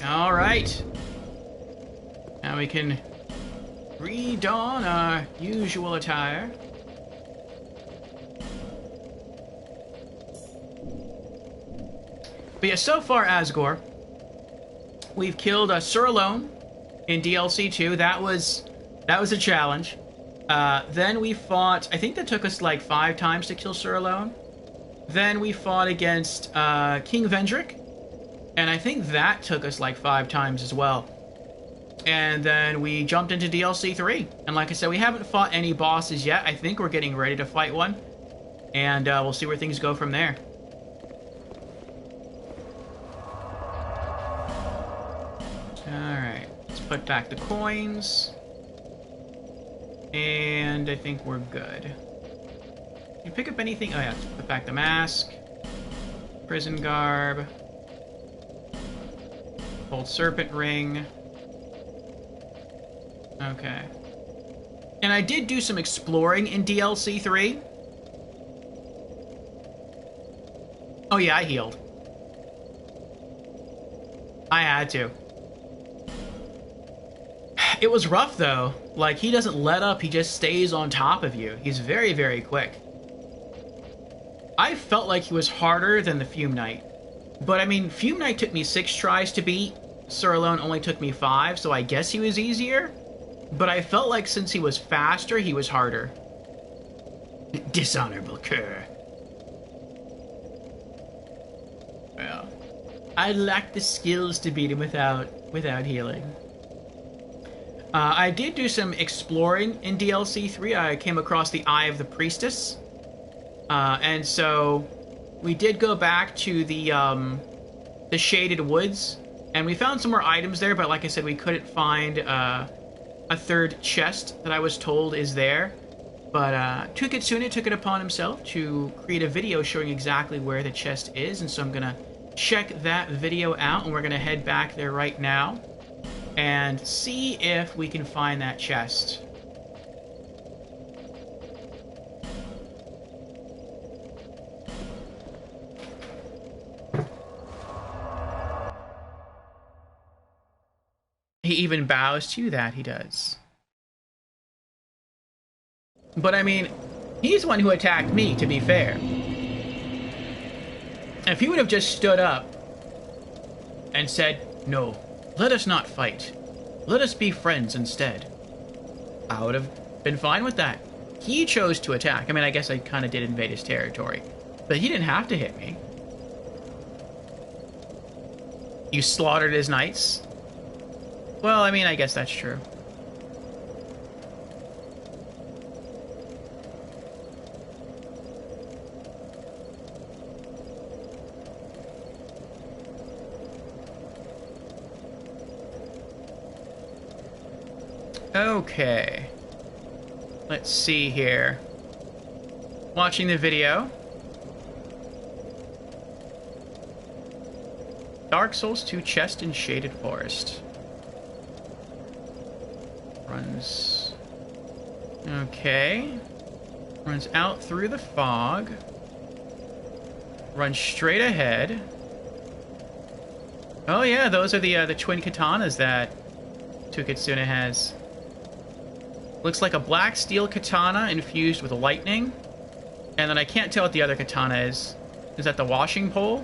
All right. Now we can re-don our usual attire. But yeah, so far, Asgore, we've killed Sur alone in DLC 2. That was a challenge. Then we fought. I think that took us like 5 times to kill Sur alone. Then we fought against King Vendrick, and I think that took us like 5 times as well. And then we jumped into DLC 3, and like I said, we haven't fought any bosses yet. I think we're getting ready to fight one, and we'll see where things go from there. Alright, let's put back the coins. And I think we're good. Can you pick up anything? Oh yeah, put back the mask. Prison garb. Old serpent ring. Okay. And I did do some exploring in DLC 3. Oh yeah, I healed. I had to. It was rough though. Like, he doesn't let up, he just stays on top of you. He's very, very quick. I felt like he was harder than the Fume Knight. But I mean, Fume Knight took me 6 tries to beat. Sur alone only took me 5, so I guess he was easier. But I felt like since he was faster, he was harder. Dishonorable cur. Well, I lack the skills to beat him without healing. I did do some exploring in DLC 3. I came across the Eye of the Priestess. And so we did go back to the Shaded Woods, and we found some more items there, but like I said, we couldn't find a 3rd chest that I was told is there. But Tukitsune took it upon himself to create a video showing exactly where the chest is, and so I'm gonna check that video out, and we're gonna head back there right now and see if we can find that chest. He even bows to you, that he does. But I mean, he's the one who attacked me, to be fair. If he would have just stood up and said, "No, let us not fight. Let us be friends instead," I would have been fine with that. He chose to attack. I mean, I guess I kind of did invade his territory, but he didn't have to hit me. You slaughtered his knights? Well, I mean, I guess that's true. Okay. Let's see here. Watching the video. Dark Souls 2 chest in Shaded Forest. Runs... Okay. Runs out through the fog. Runs straight ahead. Oh yeah, those are the twin katanas that Tukitsune has. Looks like a black steel katana infused with lightning. And then I can't tell what the other katana is. Is that the washing pole?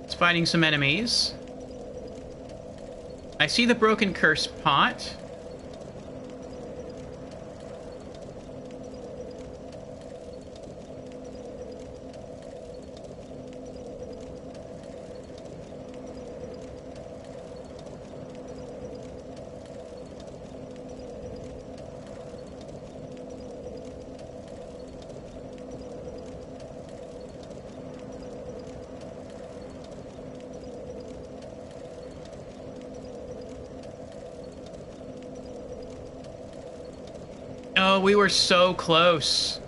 It's fighting some enemies. I see the broken curse pot. Oh, we were so close.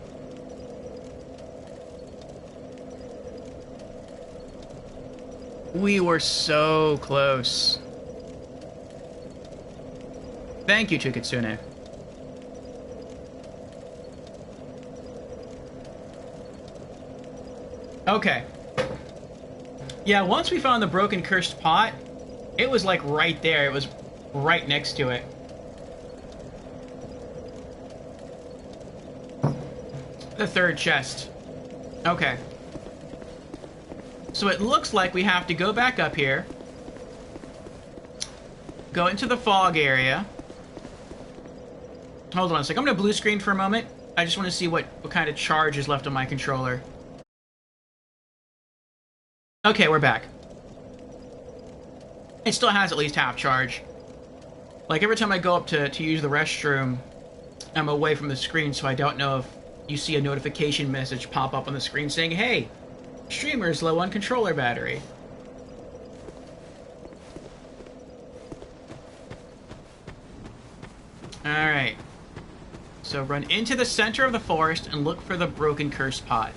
We were so close. Thank you, Chikitsune. Okay. Yeah, once we found the broken cursed pot, it was like right there. It was right next to it. The third chest. Okay. So it looks like we have to go back up here. Go into the fog area. Hold on a sec. I'm going to blue screen for a moment. I just want to see what kind of charge is left on my controller. Okay, we're back. It still has at least half charge. Like, every time I go up to use the restroom, I'm away from the screen, so I don't know if you see a notification message pop up on the screen saying, hey, streamer's low on controller battery. Alright. So run into the center of the forest and look for the broken cursed pot.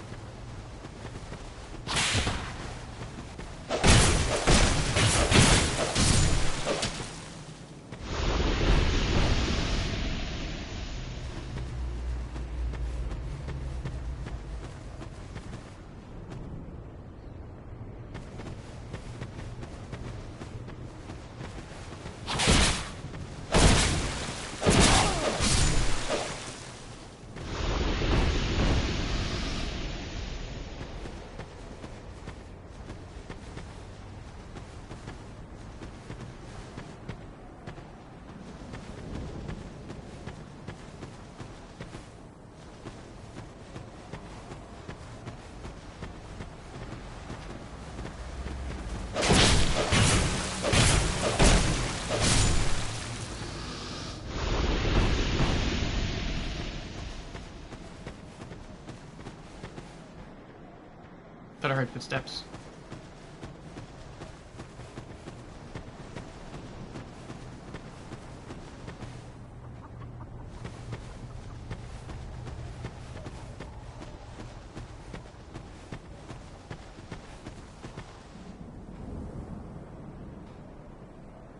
Thought I heard footsteps.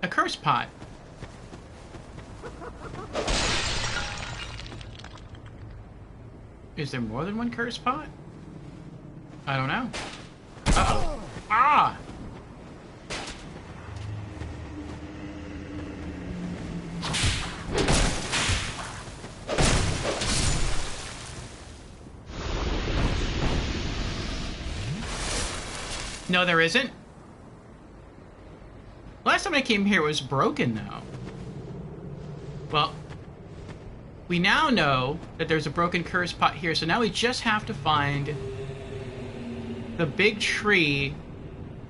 A curse pot. Is there more than one curse pot? I don't know. Uh-oh. Ah! No, there isn't. Last time I came here it was broken, though. Well, we now know that there's a broken curse pot here, so now we just have to find the big tree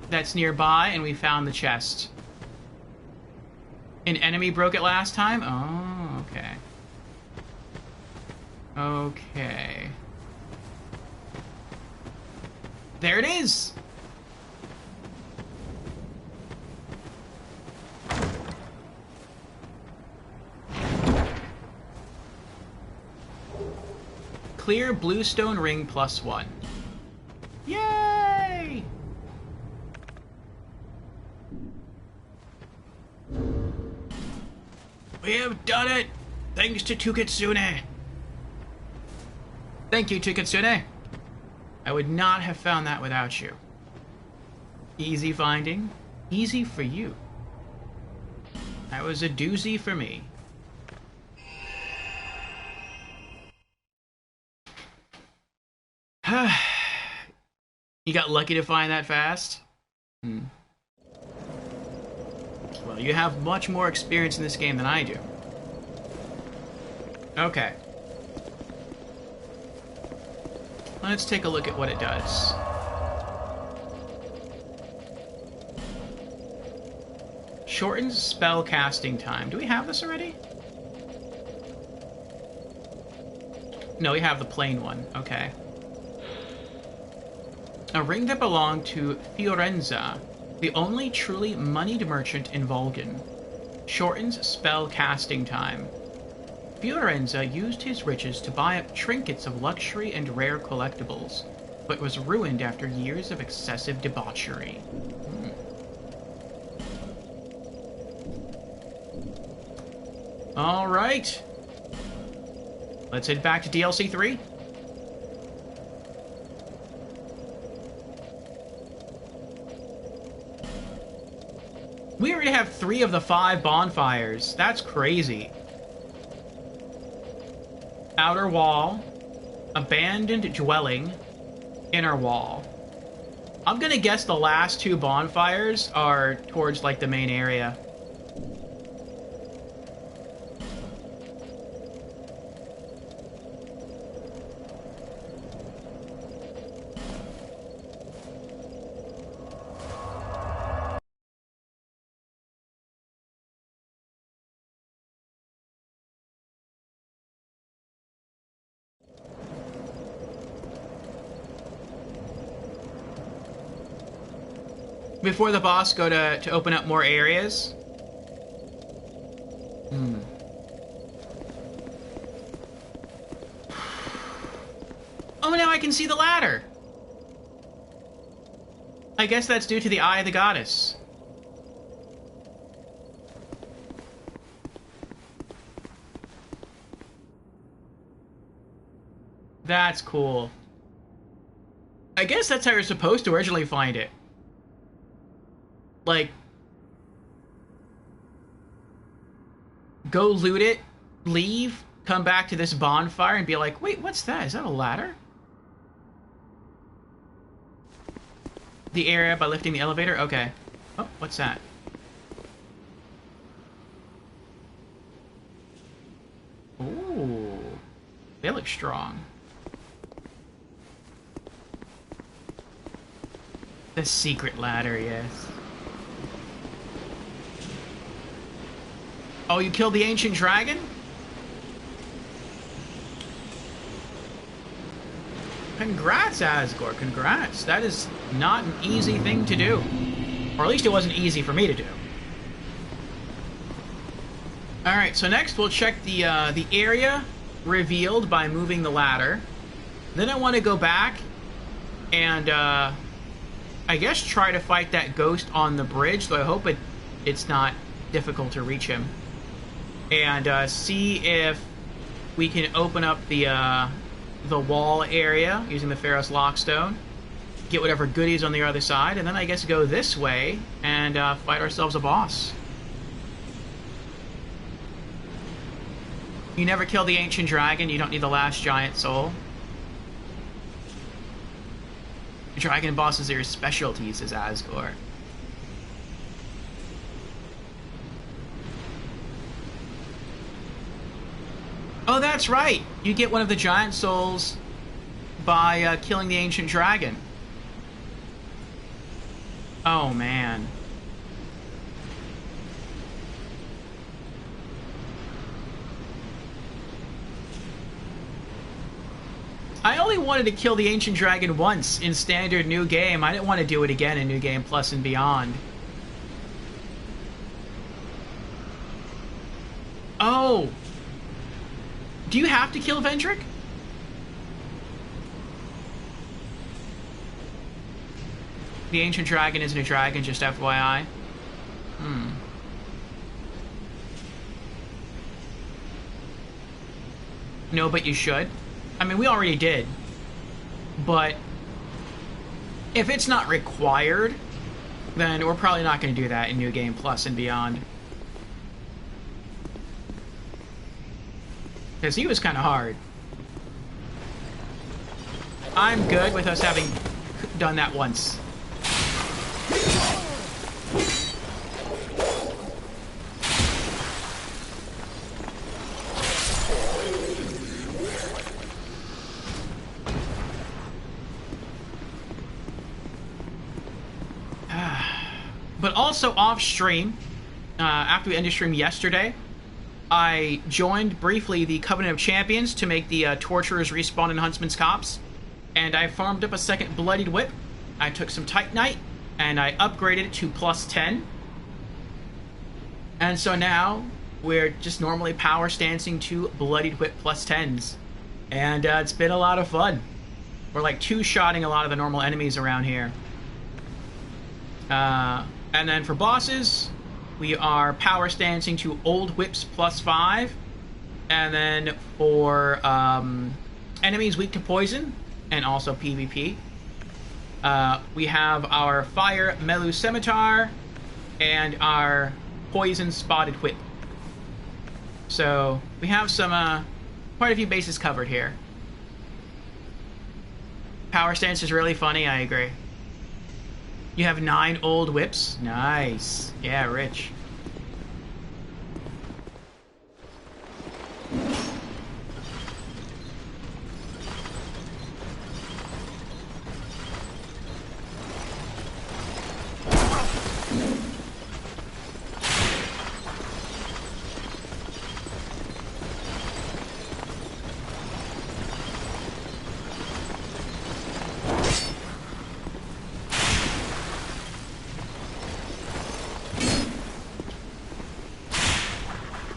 that's nearby, and we found the chest. An enemy broke it last time? Oh, okay. Okay. There it is! Clear bluestone ring +1. Yay! We have done it! Thanks to Chikitsune! Thank you, Chikitsune! I would not have found that without you. Easy finding, easy for you. That was a doozy for me. You got lucky to find that fast? Well, you have much more experience in this game than I do. Okay. Let's take a look at what it does. Shortens spell casting time. Do we have this already? No, we have the plain one. Okay. A ring that belonged to Fiorenza, the only truly moneyed merchant in Volgan. Shortens spell casting time. Fiorenza used his riches to buy up trinkets of luxury and rare collectibles, but was ruined after years of excessive debauchery. All right. Let's head back to DLC3. We already have 3 of the 5 bonfires. That's crazy. Outer wall, abandoned dwelling, inner wall. I'm gonna guess the last 2 bonfires are towards, like, the main area. Before the boss, go to open up more areas. Oh, now I can see the ladder. I guess that's due to the Eye of the Goddess. That's cool. I guess that's how you're supposed to originally find it. Like, go loot it, leave, come back to this bonfire and be like, wait, what's that? Is that a ladder? The area by lifting the elevator? Okay. Oh, what's that? Ooh. They look strong. The secret ladder, yes. Oh, you killed the ancient dragon? Congrats, Asgore. Congrats. That is not an easy thing to do. Or at least it wasn't easy for me to do. Alright, so next we'll check the area revealed by moving the ladder. Then I want to go back and, I guess try to fight that ghost on the bridge, though I hope it's not difficult to reach him. And see if we can open up the wall area using the Pharos Lockstone, get whatever goodies on the other side, and then I guess go this way and fight ourselves a boss. You never kill the ancient dragon, you don't need the last giant soul. Dragon bosses are your specialty, says Asgore. Oh, that's right! You get one of the giant souls by killing the ancient dragon. Oh, man. I only wanted to kill the ancient dragon once in standard new game. I didn't want to do it again in new game plus and beyond. Oh! Do you have to kill Vendrick? The ancient dragon isn't a dragon, just FYI. No, but you should. I mean, we already did. But if it's not required, then we're probably not going to do that in New Game Plus and beyond. Because he was kind of hard. I'm good with us having done that once. But also off stream, after we ended stream yesterday, I joined briefly the Covenant of Champions to make the Torturers respawn in Huntsman's Copse, and I farmed up a second Bloodied Whip. I took some Titanite, and I upgraded it to +10. And so now, we're just normally power stancing to Bloodied Whip +10s. And it's been a lot of fun. We're like two-shotting a lot of the normal enemies around here. And then for bosses, we are power stancing to old whips +5. And then for enemies weak to poison, and also PvP, we have our fire Melu Scimitar and our poison spotted whip. So we have some quite a few bases covered here. Power stance is really funny, I agree. You have 9 old whips. Nice. Yeah, rich.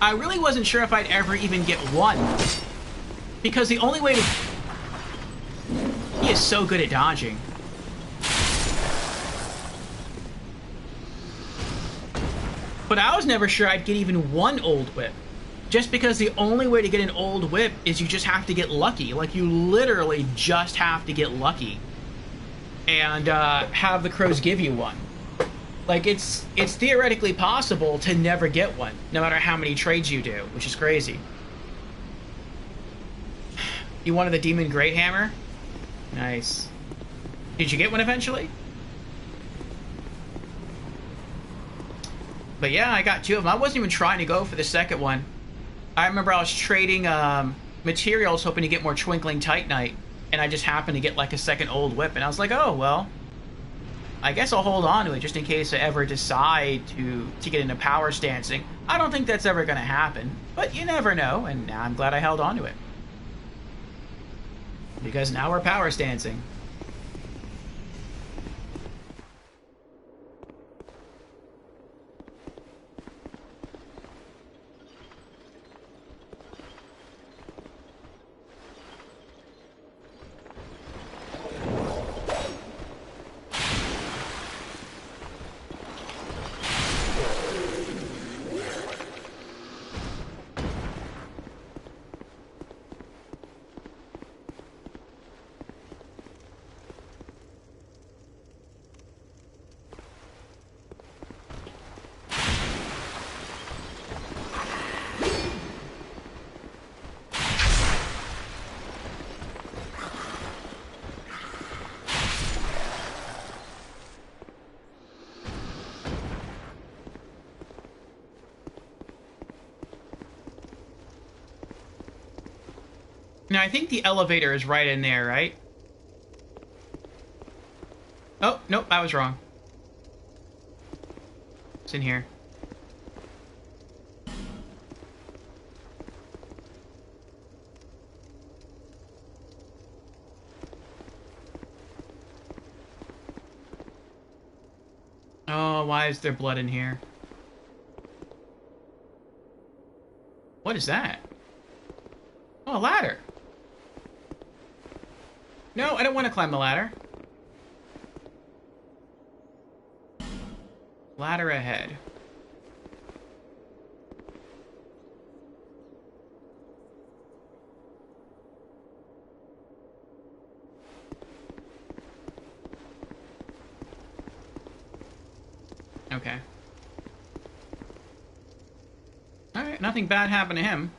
I really wasn't sure if I'd ever even get one. Because the only way to... He is so good at dodging. But I was never sure I'd get even one old whip. Just because the only way to get an old whip is you just have to get lucky. Like, you literally just have to get lucky. And have the crows give you one. Like, it's theoretically possible to never get one, no matter how many trades you do, which is crazy. You wanted the Demon Great Hammer? Nice. Did you get one eventually? But yeah, I got 2 of them. I wasn't even trying to go for the second one. I remember I was trading materials hoping to get more Twinkling Titanite, and I just happened to get like a second old whip, and I was like, oh, well, I guess I'll hold on to it just in case I ever decide to get into power stancing. I don't think that's ever going to happen, but you never know, and now I'm glad I held on to it. Because now we're power stancing. Now, I think the elevator is right in there, right? Oh, nope, I was wrong. It's in here. Oh, why is there blood in here? What is that? Oh, a ladder. No, I don't want to climb the ladder. Ladder ahead. Okay. Alright, nothing bad happened to him.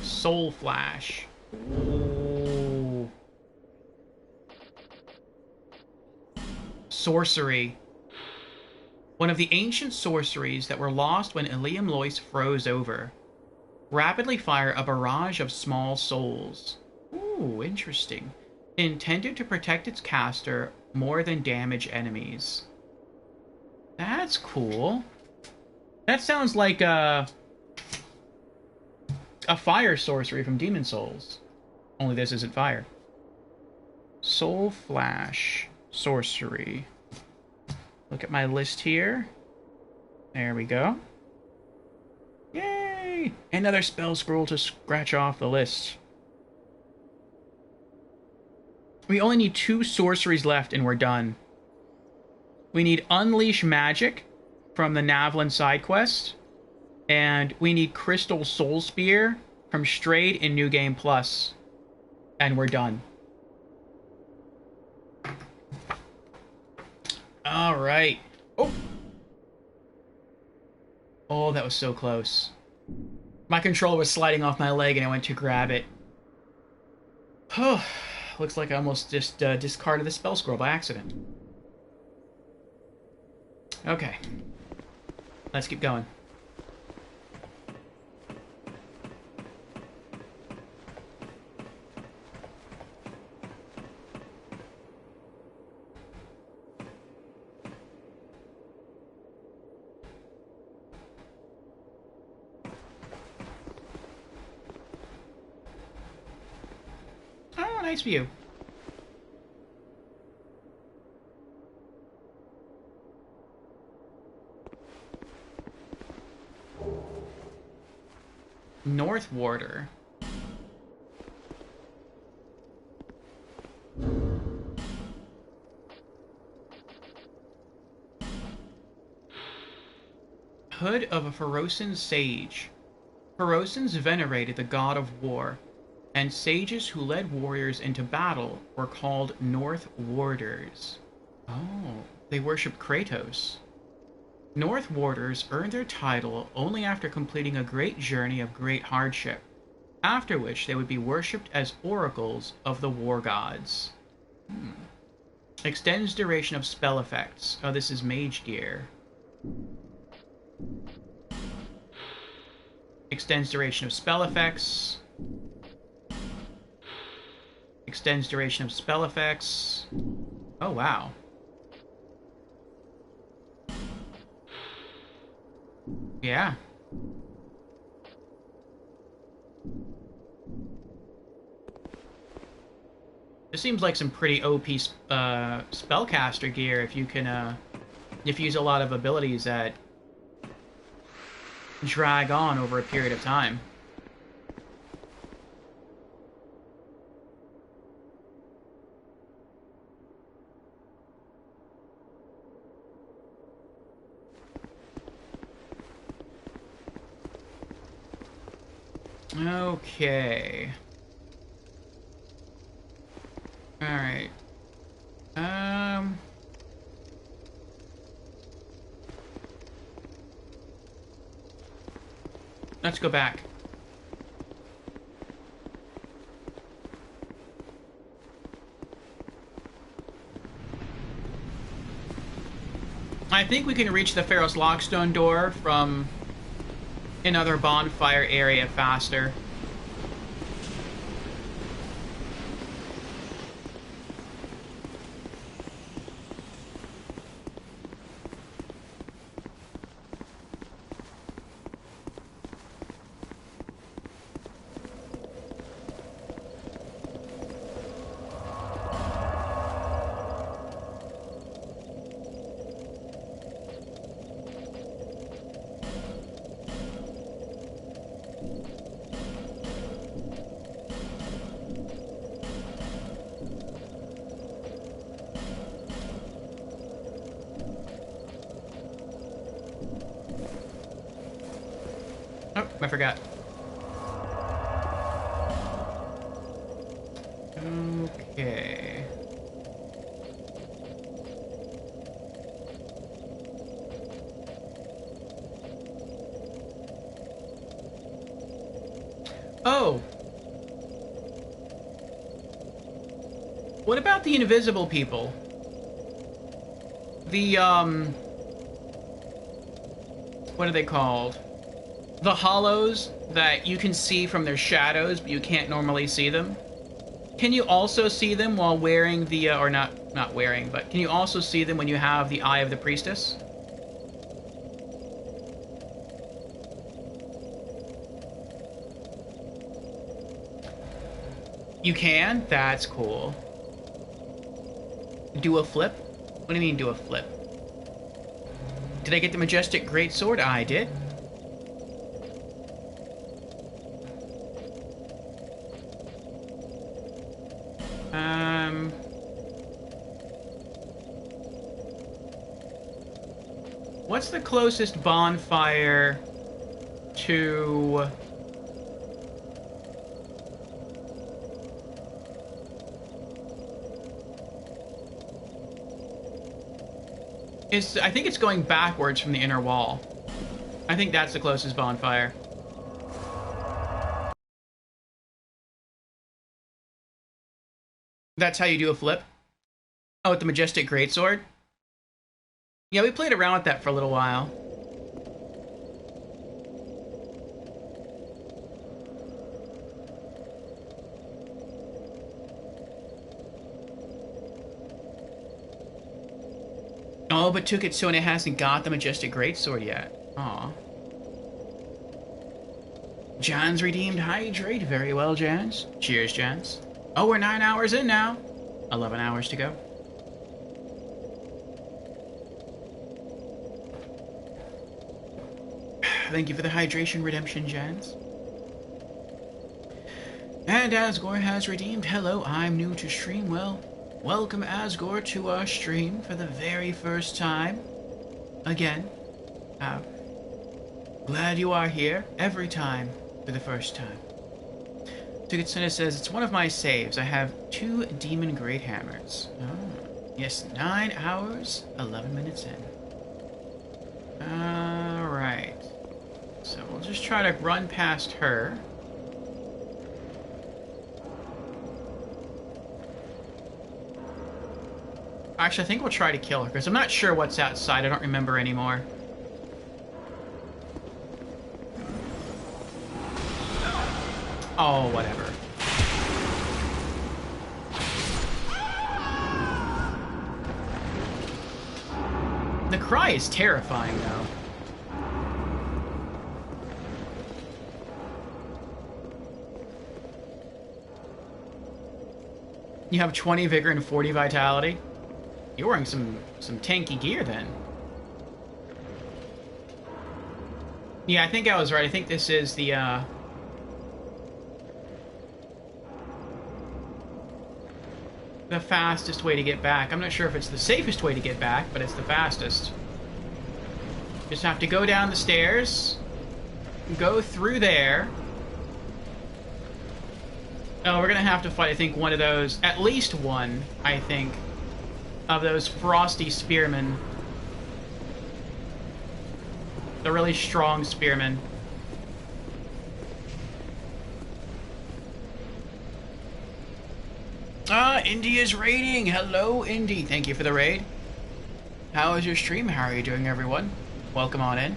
Soul Flash. Ooh. Sorcery. One of the ancient sorceries that were lost when Ilium Lois froze over. Rapidly fire a barrage of small souls. Ooh, interesting. Intended to protect its caster more than damage enemies. That's cool. That sounds like a fire sorcery from Demon Souls. Only this isn't fire. Soul Flash sorcery. Look at my list here. There we go. Yay! Another spell scroll to scratch off the list. We only need 2 sorceries left and we're done. We need Unleash Magic from the Navlin side quest. And we need Crystal Soul Spear from Strayed in New Game Plus. And we're done. Alright. Oh! Oh, that was so close. My controller was sliding off my leg and I went to grab it. Oh, looks like I almost just discarded the spell scroll by accident. Okay. Let's keep going. Oh, nice view. North Warder. Hood of a Ferosan Sage. Ferosans venerated the god of war, and sages who led warriors into battle were called North Warders. Oh, they worshipped Kratos. North Warders earned their title only after completing a great journey of great hardship, after which they would be worshipped as oracles of the war gods. Extends duration of spell effects. Oh, this is mage gear. Extends duration of spell effects. Extends duration of spell effects. Oh, wow. Yeah. This seems like some pretty OP spellcaster gear if you can, if you use a lot of abilities that drag on over a period of time. Okay. Alright. Let's go back. I think we can reach the Pharos Lockstone door from another bonfire area faster. Oh, I forgot. Okay. Oh. What about the invisible people? The, what are they called? The hollows that you can see from their shadows, but you can't normally see them. Can you also see them while wearing the, or not wearing, but can you also see them when you have the Eye of the Priestess? You can? That's cool. Do a flip? What do you mean do a flip? Did I get the Majestic Greatsword? I did. What's the closest bonfire to... I think it's going backwards from the inner wall. I think that's the closest bonfire. That's how you do a flip? Oh, with the Majestic Greatsword? Yeah, we played around with that for a little while. Oh, but Tukitsune hasn't got the Majestic Greatsword yet. Aw. Jan's redeemed Hydrate. Very well, Jans. Cheers, Jans. Oh, we're 9 hours in now. 11 hours to go. Thank you for the hydration redemption, Jans. And Asgore has redeemed. Hello, I'm new to stream. Well, welcome, Asgore, to our stream for the very first time. Again. Glad you are here every time for the first time. Tukitsune says, it's one of my saves. I have 2 Demon Great Hammers. Oh. Yes, 9 hours, 11 minutes in. Alright. So we'll just try to run past her. Actually, I think we'll try to kill her, because I'm not sure what's outside. I don't remember anymore. Oh, whatever. The cry is terrifying, though. You have 20 vigor and 40 vitality? You're wearing some tanky gear, then. Yeah, I think I was right. I think this is the fastest way to get back. I'm not sure if it's the safest way to get back, but it's the fastest. Just have to go down the stairs, go through there. Oh, we're gonna have to fight, I think, one of those, at least one, I think, of those frosty spearmen. The really strong spearmen. Indy is raiding. Hello, Indy. Thank you for the raid. How is your stream? How are you doing, everyone? Welcome on in.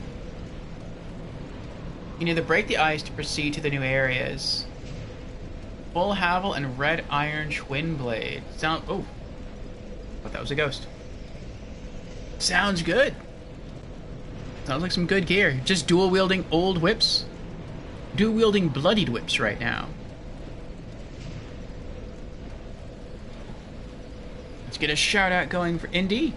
You need to break the ice to proceed to the new areas. Full Havel and Red Iron Twin Blade. Oh. Thought that was a ghost. Sounds good. Sounds like some good gear. Just dual-wielding old whips. Dual-wielding bloodied whips right now. Let's get a shout-out going for Indy.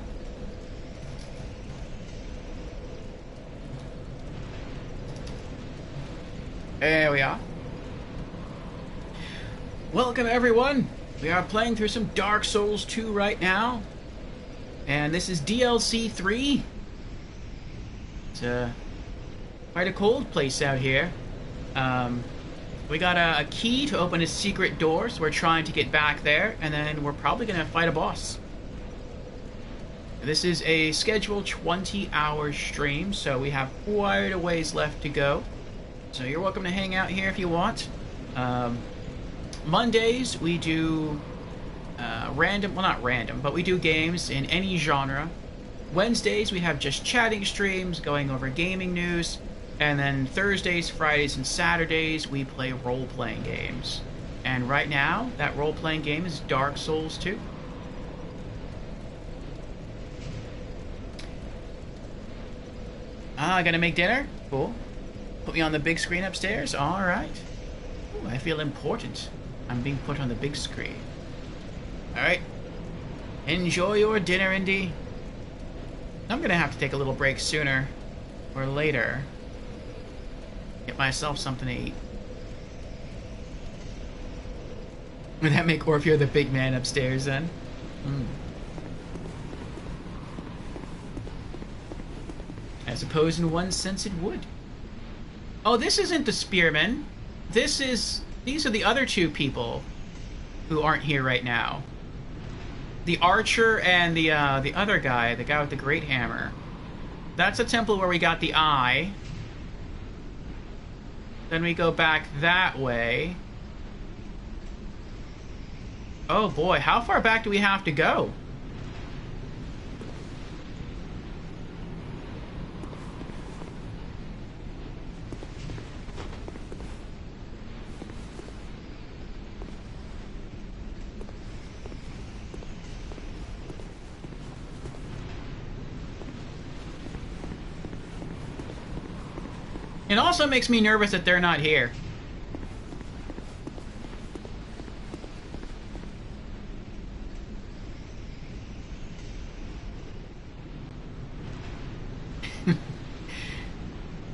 There we are. Welcome, everyone. We are playing through some Dark Souls 2 right now. And this is DLC3. It's quite a cold place out here. We got a key to open a secret door, so we're trying to get back there, and then we're probably going to fight a boss. This is a scheduled 20-hour stream, so we have quite a ways left to go. So you're welcome to hang out here if you want. Mondays, we do random, well, not random, but we do games in any genre. Wednesdays, we have just chatting streams, going over gaming news. And then Thursdays, Fridays, and Saturdays, we play role-playing games. And right now, that role-playing game is Dark Souls 2. I gotta make dinner? Cool. Put me on the big screen upstairs? Alright. I feel important. I'm being put on the big screen. Alright. Enjoy your dinner, Indy. I'm gonna have to take a little break sooner or later. Get myself something to eat. Would that make Orfeo the big man upstairs then? Mm. I suppose in one sense it would. Oh, this isn't the spearman. These are the other two people who aren't here right now. The archer and the other guy, the guy with the great hammer. That's a temple where we got the eye. Then we go back that way. Oh boy, how far back do we have to go? It also makes me nervous that they're not here.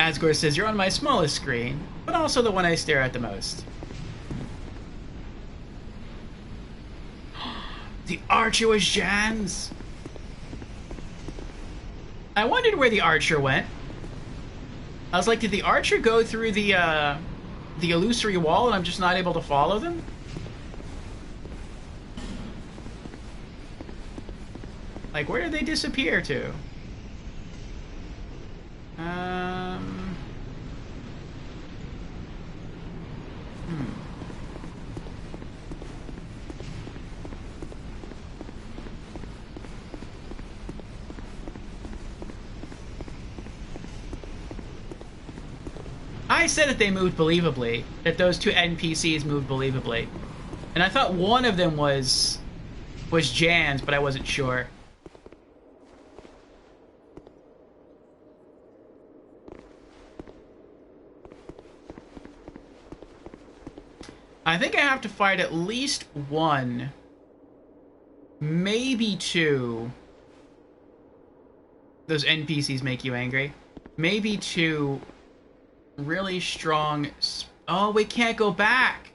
Asgore says, you're on my smallest screen, but also the one I stare at the most. The archer was Jan's! I wondered where the archer went. I was like, did the archer go through the illusory wall and I'm just not able to follow them? Like, where did they disappear to? I said that they moved believably, that those two NPCs moved believably. And I thought one of them was Jan's, but I wasn't sure. I think I have to fight at least one, maybe two. Those NPCs make you angry. Maybe two really strong... Oh, we can't go back!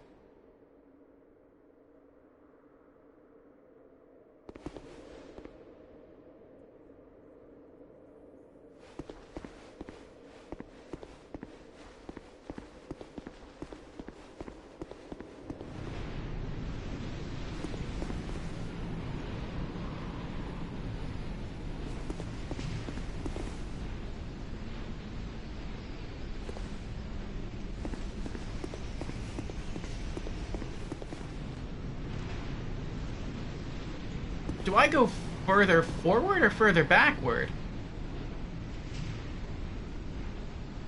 Do I go further forward or further backward?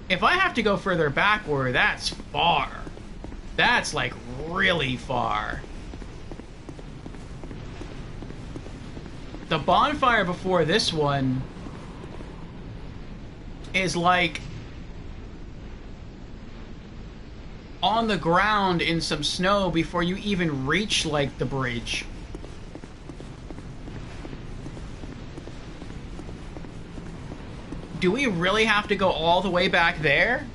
If I have to go further backward, that's far. That's like really far. The bonfire before this one is like on the ground in some snow before you even reach like the bridge. Do we really have to go all the way back there?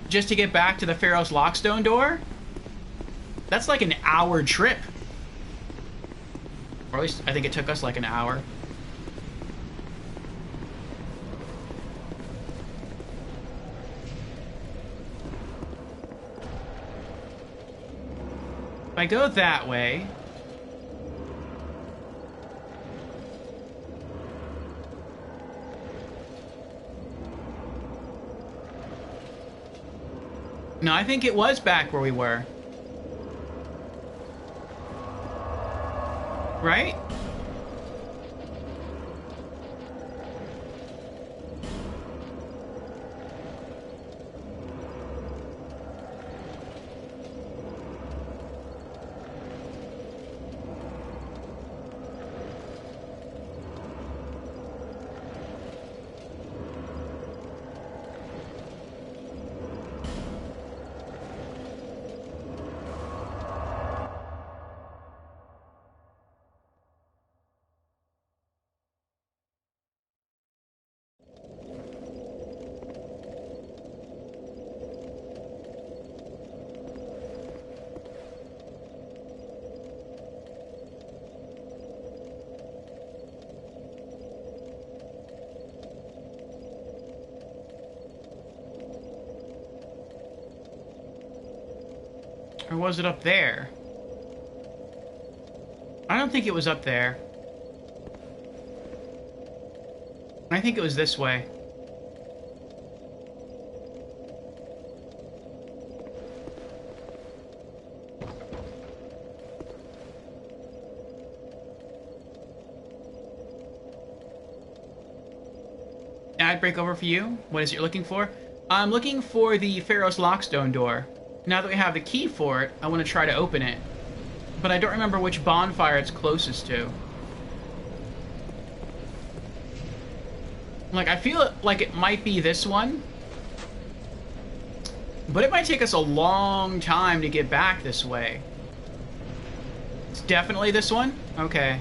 Just to get back to the Pharaoh's Lockstone door? That's like an hour trip. Or at least I think it took us like an hour. If I go that way... No, I think it was back where we were. Right? Or was it up there? I don't think it was up there. I think it was this way. Ad break over for you. What is it you're looking for? I'm looking for the Pharaoh's Lockstone door. Now that we have the key for it, I want to try to open it. But I don't remember which bonfire it's closest to. Like, I feel like it might be this one. But it might take us a long time to get back this way. It's definitely this one? Okay.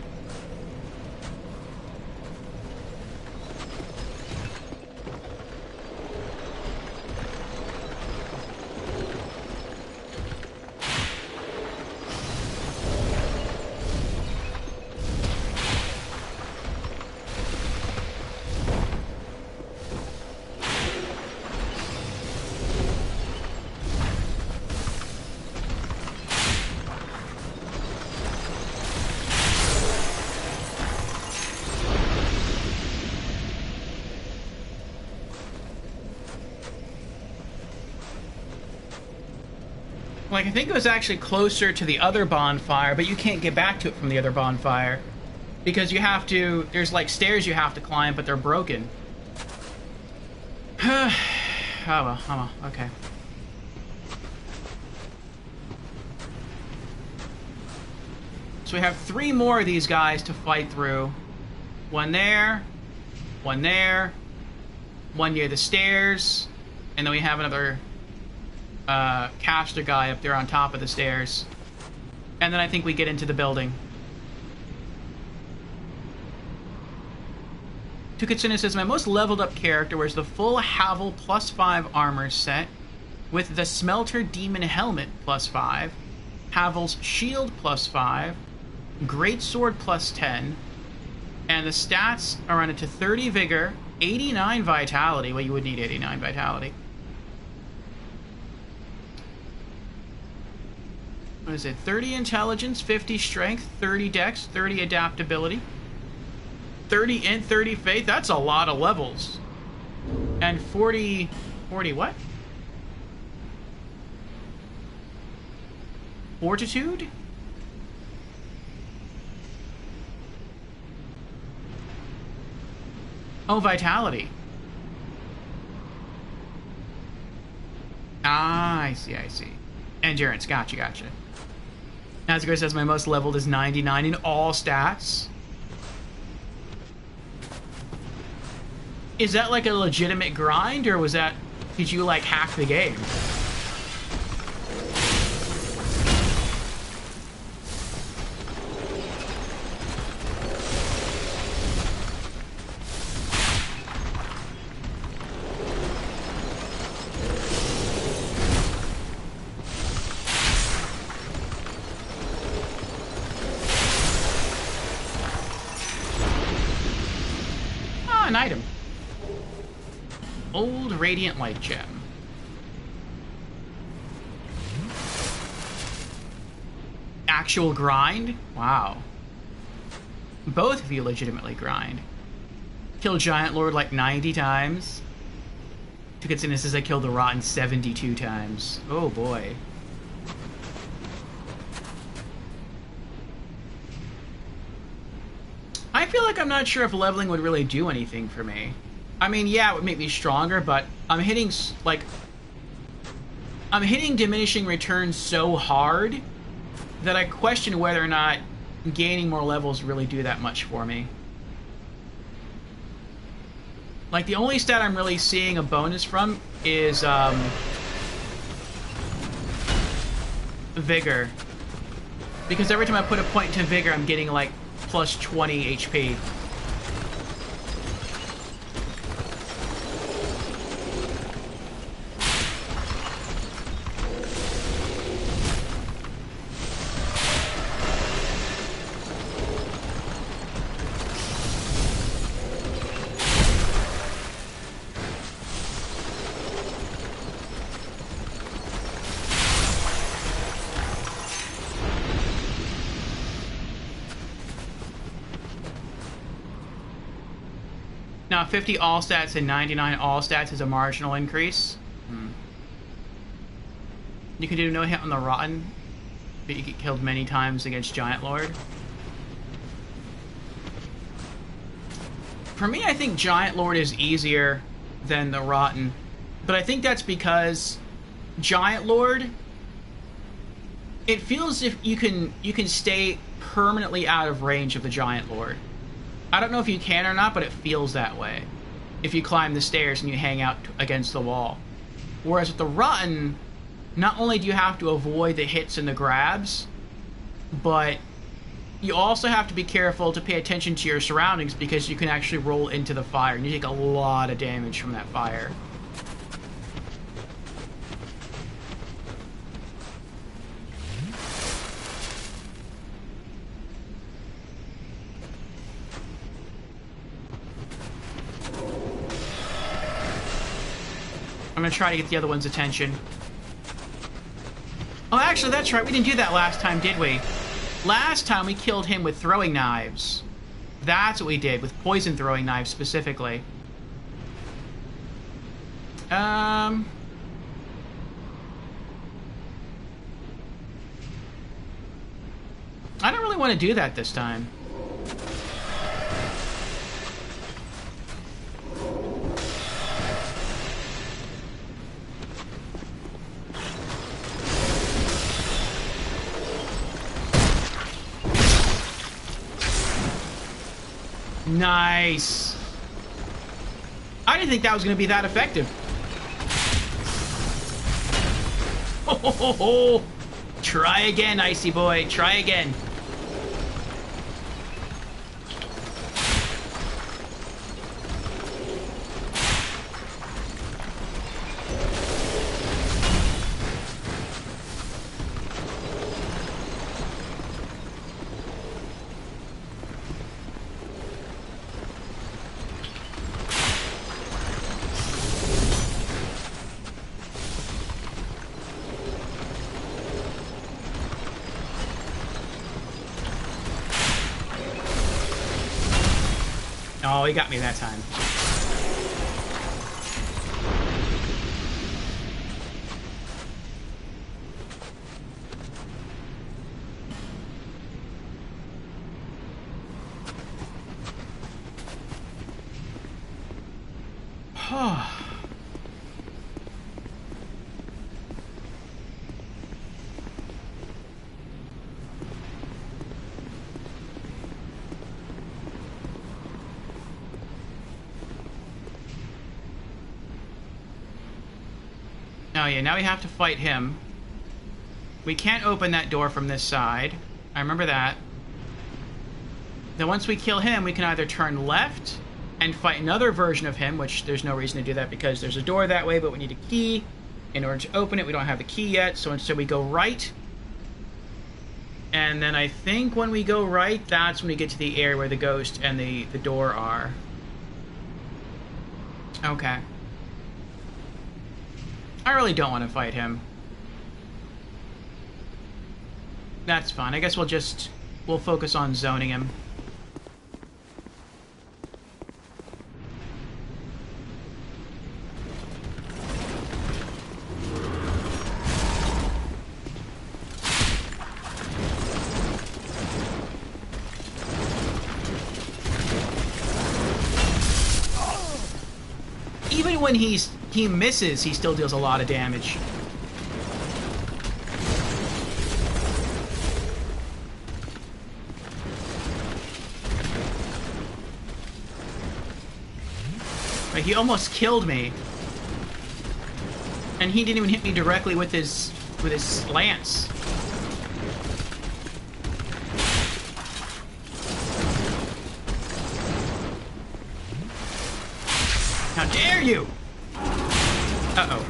Like, I think it was actually closer to the other bonfire, but you can't get back to it from the other bonfire. Because you have to... There's, like, stairs you have to climb, but they're broken. Oh, well, okay. So we have 3 more of these guys to fight through. One there. One there. One near the stairs. And then we have another... caster guy up there on top of the stairs. And then I think we get into the building. Tukitsune says, my most leveled up character wears the full Havel +5 armor set with the Smelter Demon Helmet +5, Havel's Shield +5, Greatsword +10, and the stats are on it to 30 Vigor, 89 Vitality. Well, you would need 89 Vitality. What is it? 30 intelligence, 50 strength, 30 dex, 30 adaptability, 30 int, 30 faith. That's a lot of levels. And 40 what? Fortitude? Oh, vitality. Ah, I see. Endurance, gotcha. Asgore says my most leveled is 99 in all stats. Is that like a legitimate grind, or was that... Did you, like, hack the game? An item. Old Radiant Light Gem. Actual grind? Wow. Both of you legitimately grind. Kill Giant Lord like 90 times. Tukitsune says I killed the Rotten 72 times. Oh boy. I feel like I'm not sure if leveling would really do anything for me. I mean, yeah, it would make me stronger, but I'm hitting, like... I'm hitting diminishing returns so hard that I question whether or not gaining more levels really do that much for me. Like, the only stat I'm really seeing a bonus from is, Vigor. Because every time I put a point to Vigor, I'm getting, like, plus 20 HP. Now, 50 all stats and 99 all stats is a marginal increase. You can do no hit on the Rotten, but you get killed many times against Giant Lord. For me, I think Giant Lord is easier than the Rotten, but I think that's because Giant Lord, it feels as if you can stay permanently out of range of the Giant Lord. I don't know if you can or not, but it feels that way if you climb the stairs and you hang out against the wall. Whereas with the Rotten, not only do you have to avoid the hits and the grabs, but you also have to be careful to pay attention to your surroundings because you can actually roll into the fire and you take a lot of damage from that fire. I'm gonna try to get the other one's attention. Oh, actually, that's right. We didn't do that last time, did we? Last time we killed him with throwing knives. That's what we did, with poison throwing knives specifically. I don't really want to do that this time. Nice. I didn't think that was going to be that effective. Ho, ho, ho, ho. Try again, Icy Boy. Try again. Oh, he got me that time. Oh yeah, now we have to fight him. We can't open that door from this side. I remember that. Then once we kill him, we can either turn left and fight another version of him, which there's no reason to do that because there's a door that way, but we need a key. In order to open it, we don't have the key yet, so instead we go right. And then I think when we go right, that's when we get to the area where the ghost and the door are. Okay. I really don't want to fight him. That's fine. I guess we'll focus on zoning him. Even when he misses, he still deals a lot of damage. Like, he almost killed me. And he didn't even hit me directly with his lance. How dare you! Uh-oh.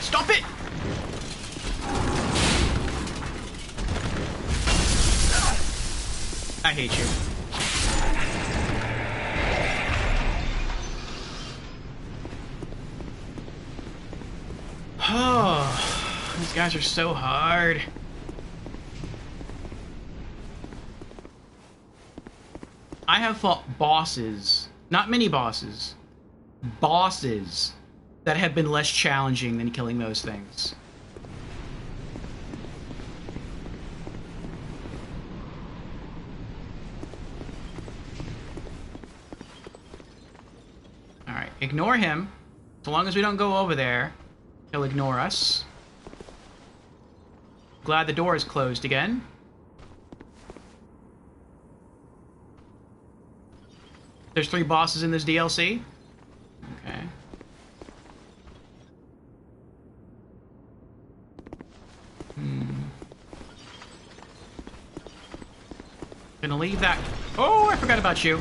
Stop it! I hate you. Oh, these guys are so hard. I have fought bosses, not mini bosses, bosses that have been less challenging than killing those things. Alright, ignore him. So long as we don't go over there, he'll ignore us. Glad the door is closed again. There's 3 bosses in this DLC? Okay. Gonna leave that... Oh, I forgot about you.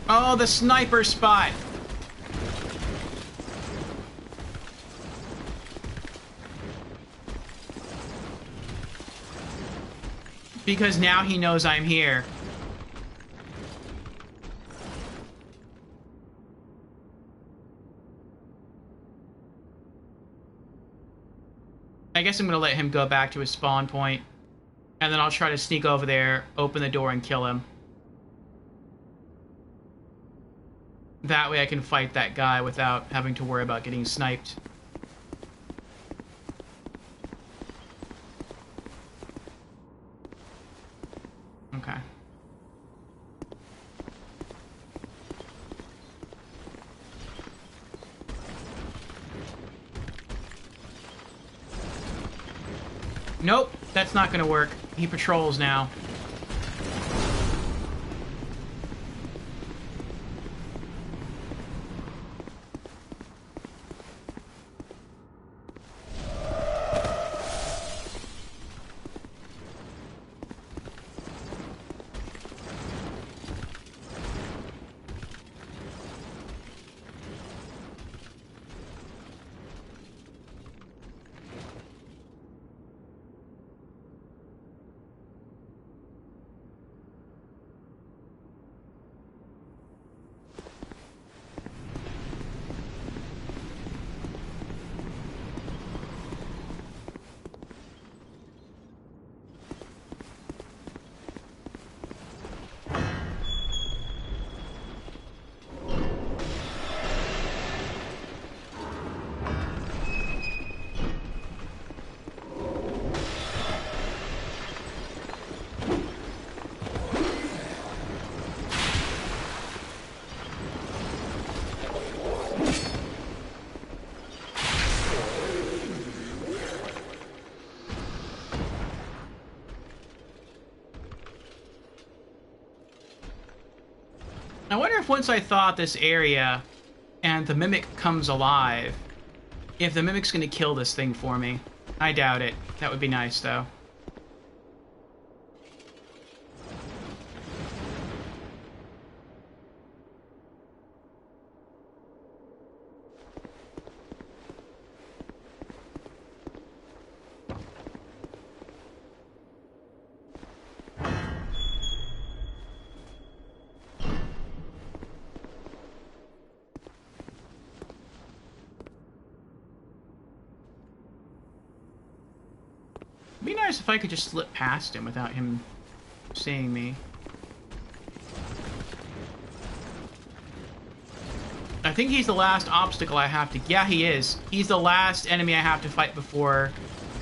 Oh, the sniper spot! Because now he knows I'm here. I guess I'm gonna let him go back to his spawn point, and then I'll try to sneak over there, open the door, and kill him. That way I can fight that guy without having to worry about getting sniped. Okay. Nope, that's not gonna work. He patrols now. I wonder if once I thaw out this area and the Mimic comes alive, if the Mimic's gonna kill this thing for me. I doubt it. That would be nice, though. It'd be nice if I could just slip past him without him seeing me. I think he's the last obstacle I have to... Yeah, he is. He's the last enemy I have to fight before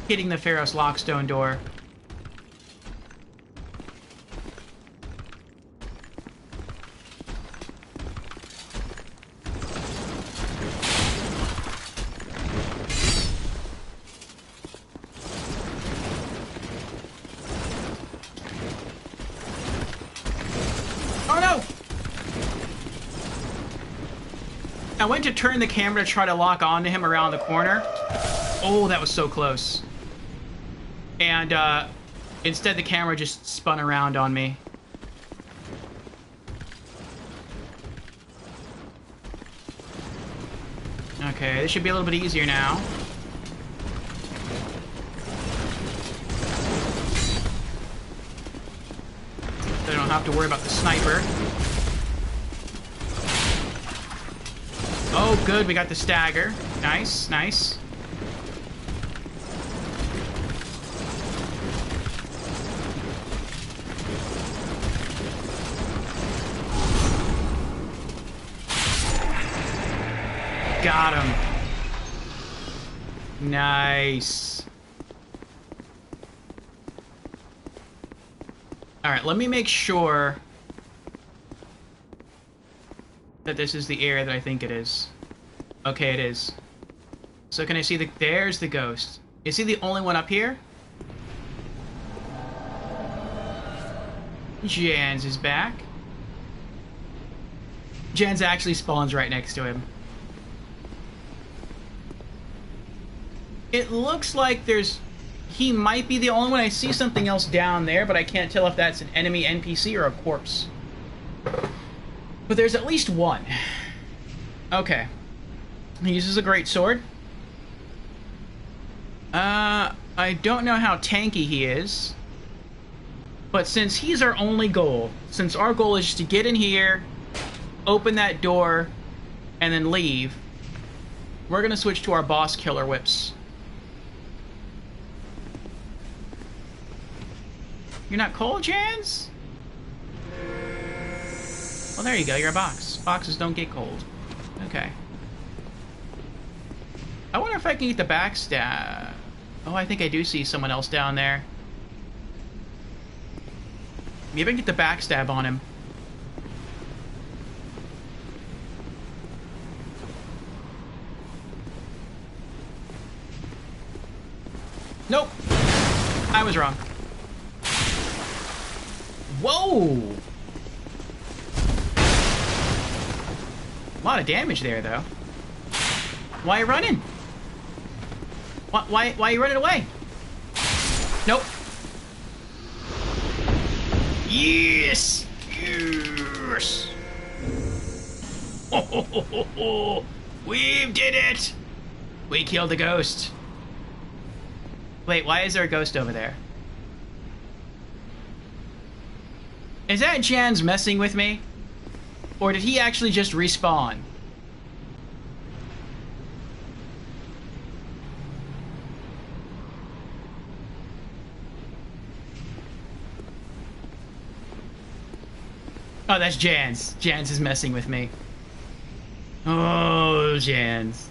hitting the Pharos Lockstone door. I went to turn the camera to try to lock onto him around the corner. Oh, that was so close. And instead the camera just spun around on me. Okay, this should be a little bit easier now. So I don't have to worry about the sniper. Oh, good, we got the stagger. Nice, nice. Got him. Nice. Alright, let me make sure that this is the area that I think it is. Okay, it is. So can I see the... There's the ghost. Is he the only one up here? Jans is back. Jans actually spawns right next to him. It looks like there's... He might be the only one. I see something else down there, but I can't tell if that's an enemy NPC or a corpse. But there's at least one. Okay. He uses a great sword. I don't know how tanky he is. But since he's our only goal, since our goal is just to get in here, open that door, and then leave, we're gonna switch to our boss killer whips. You're not cold, Jans? Well, there you go. You're a box. Boxes don't get cold. Okay. I wonder if I can get the backstab. Oh, I think I do see someone else down there. Maybe I can get the backstab on him. Nope. I was wrong. Whoa! A lot of damage there, though. Why are you running? Why are you running away? Nope. Yes! Yes! Ho, ho, ho, ho, ho. We did it! We killed the ghost. Wait, why is there a ghost over there? Is that Jans messing with me? Or did he actually just respawn? Oh, that's Jans. Jans is messing with me. Oh, Jans.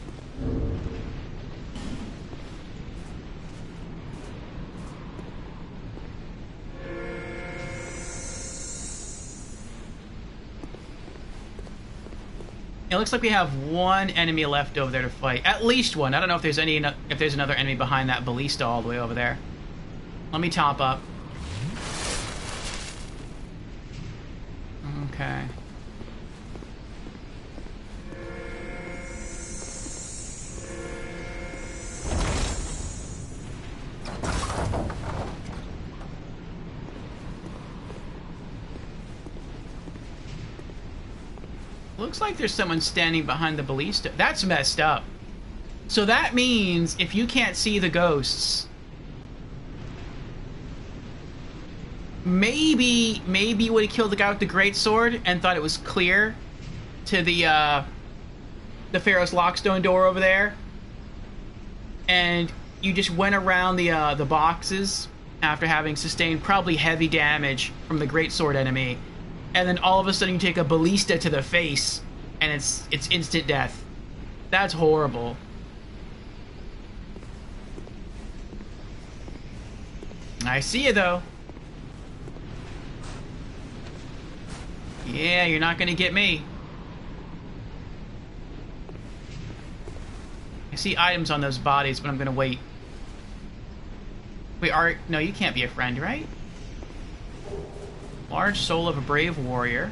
It looks like we have one enemy left over there to fight. At least one. I don't know if there's another enemy behind that ballista all the way over there. Let me top up. Okay. Looks like there's someone standing behind the ballista. That's messed up. So that means if you can't see the ghosts, maybe you would have killed the guy with the great sword and thought it was clear to the Pharaoh's Lockstone door over there, and you just went around the boxes after having sustained probably heavy damage from the great sword enemy, and then all of a sudden you take a ballista to the face and it's instant death. That's horrible. I see you though. Yeah, you're not gonna get me. I see items on those bodies, but I'm gonna wait. Wait, no, you can't be a friend, right? Large soul of a brave warrior.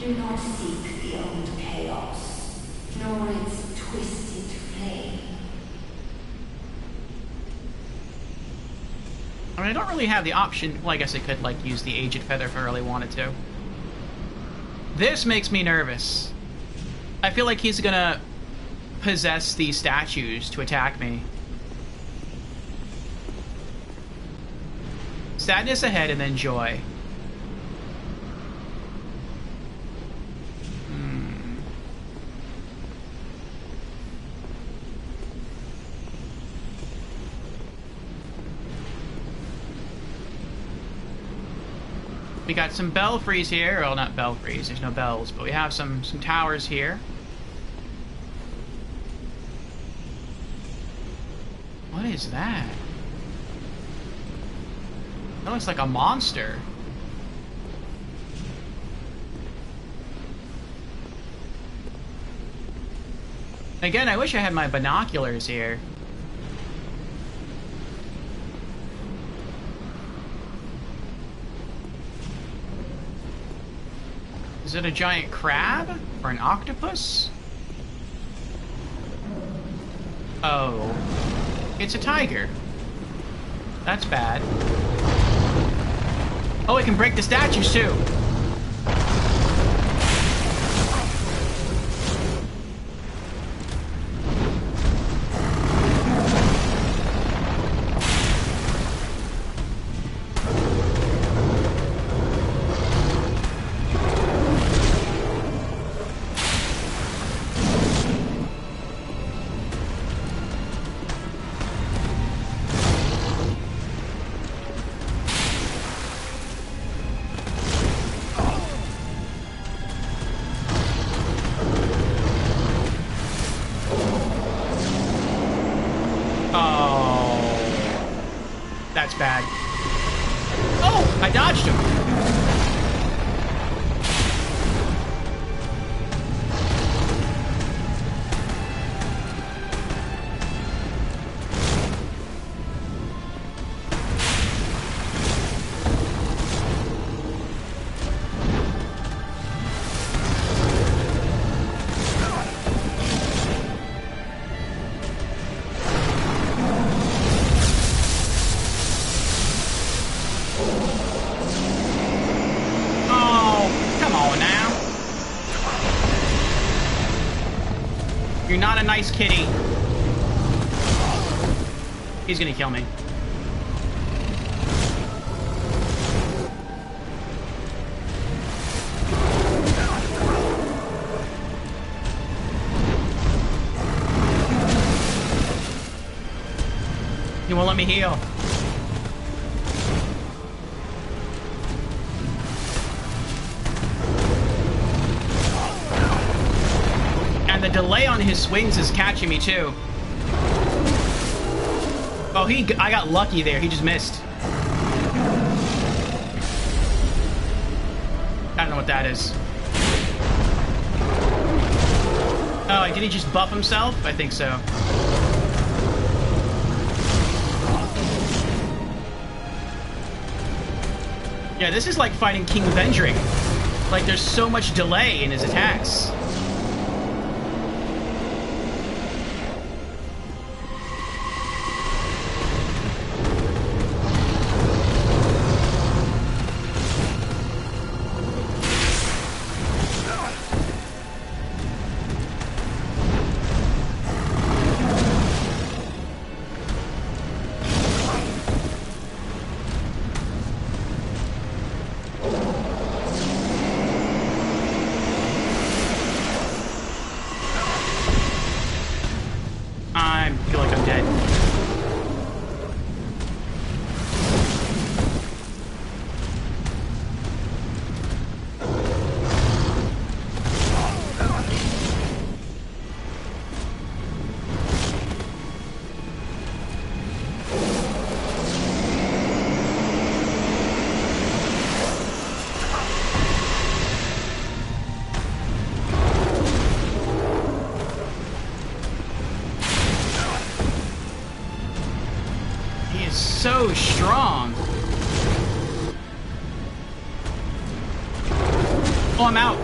Do not seek the old chaos, nor its twisted flame. I mean, I don't really have the option. Well, I guess I could, like, use the Aged Feather if I really wanted to. This makes me nervous. I feel like he's gonna possess these statues to attack me. Sadness ahead and then joy. We got some belfries here. Well, not belfries. There's no bells, but we have some towers here. What is that? That looks like a monster. Again, I wish I had my binoculars here. Is it a giant crab? Or an octopus? Oh. It's a tiger. That's bad. Oh, it can break the statues too. That's bad. Oh, I dodged him. You're not a nice kitty. He's gonna kill me. He won't let me heal. And the delay on his swings is catching me too. Oh, I got lucky there. He just missed. I don't know what that is. Oh, did he just buff himself? I think so. Yeah, this is like fighting King Vendrick. Like, there's so much delay in his attacks. I feel like I'm dead. So strong. Oh, I'm out.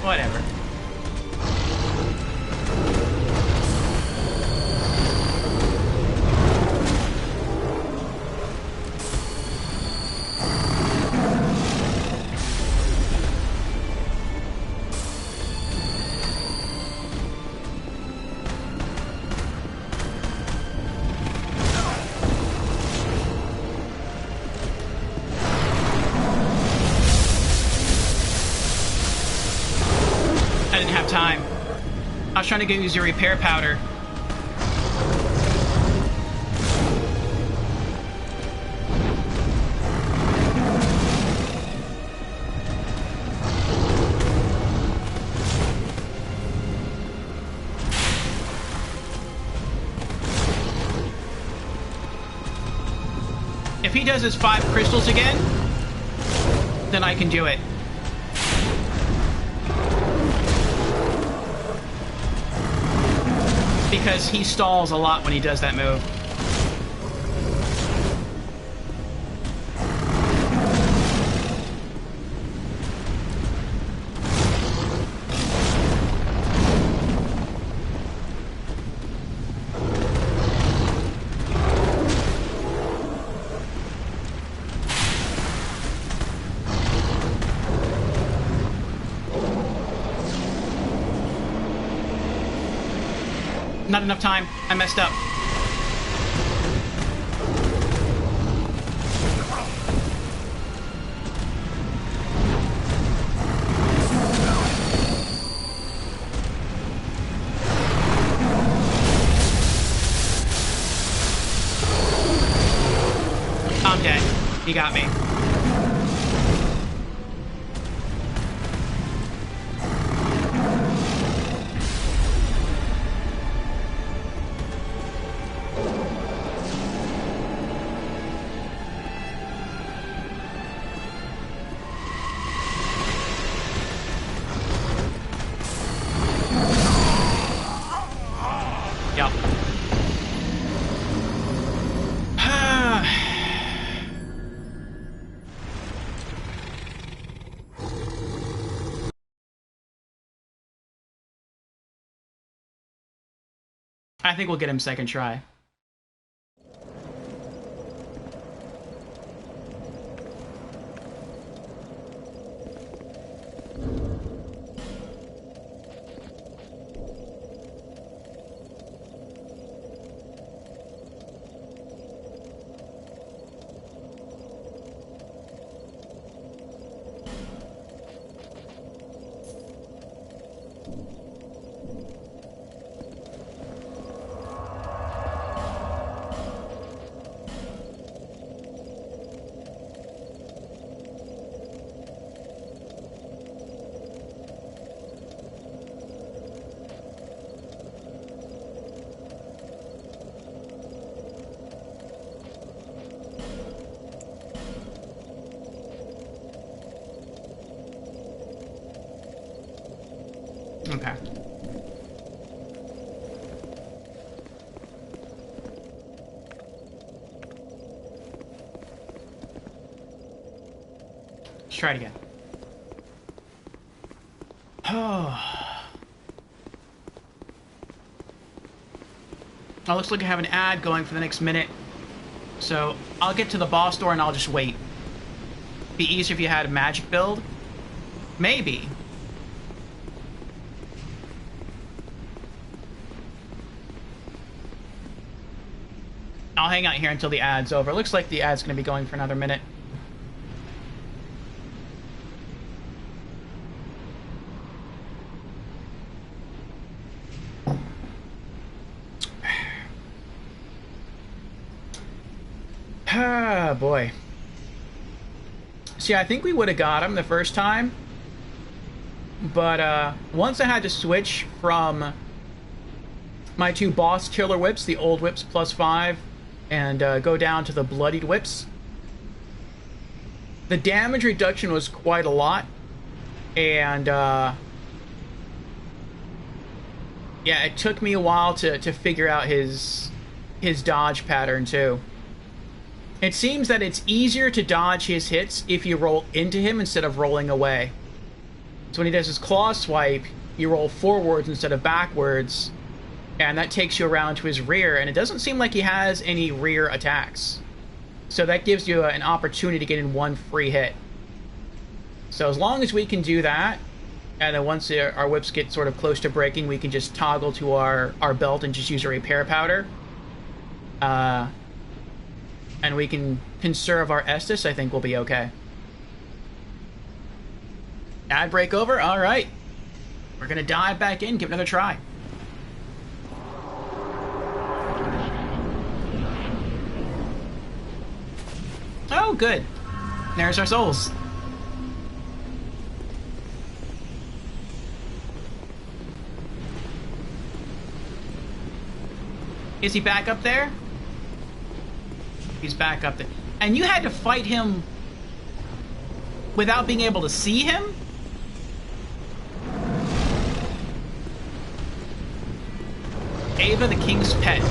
Whatever. I didn't have time. I was trying to use your repair powder. If he does his 5 crystals again, then I can do it. Because he stalls a lot when he does that move. Not enough time. I messed up. I'm dead. He got me. Yep. I think we'll get him second try. Okay. Let's try it again. Oh. Oh, looks like I have an ad going for the next minute. So, I'll get to the boss door and I'll just wait. Be easier if you had a magic build? Maybe. I'll hang out here until the ad's over. Looks like the ad's going to be going for another minute. Ah, boy. See, I think we would have got him the first time. But, once I had to switch from my 2 boss killer whips, the old whips +5, and go down to the bloodied whips, the damage reduction was quite a lot. And, yeah, it took me a while to figure out his dodge pattern, too. It seems that it's easier to dodge his hits if you roll into him instead of rolling away. So when he does his claw swipe, you roll forwards instead of backwards, and that takes you around to his rear, and it doesn't seem like he has any rear attacks. So that gives you an opportunity to get in one free hit. So as long as we can do that, and then once our whips get sort of close to breaking, we can just toggle to our belt and just use a repair powder. And we can conserve our Estus, I think we'll be okay. Ad break over? Alright. We're gonna dive back in, give it another try. Oh, good. There's our souls. Is he back up there? He's back up there. And you had to fight him without being able to see him? Ava the King's Pet.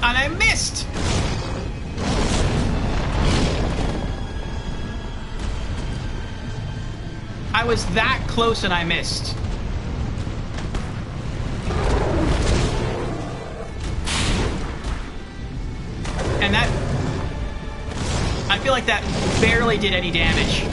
And I missed! I was that close and I missed. And that... I feel like that barely did any damage.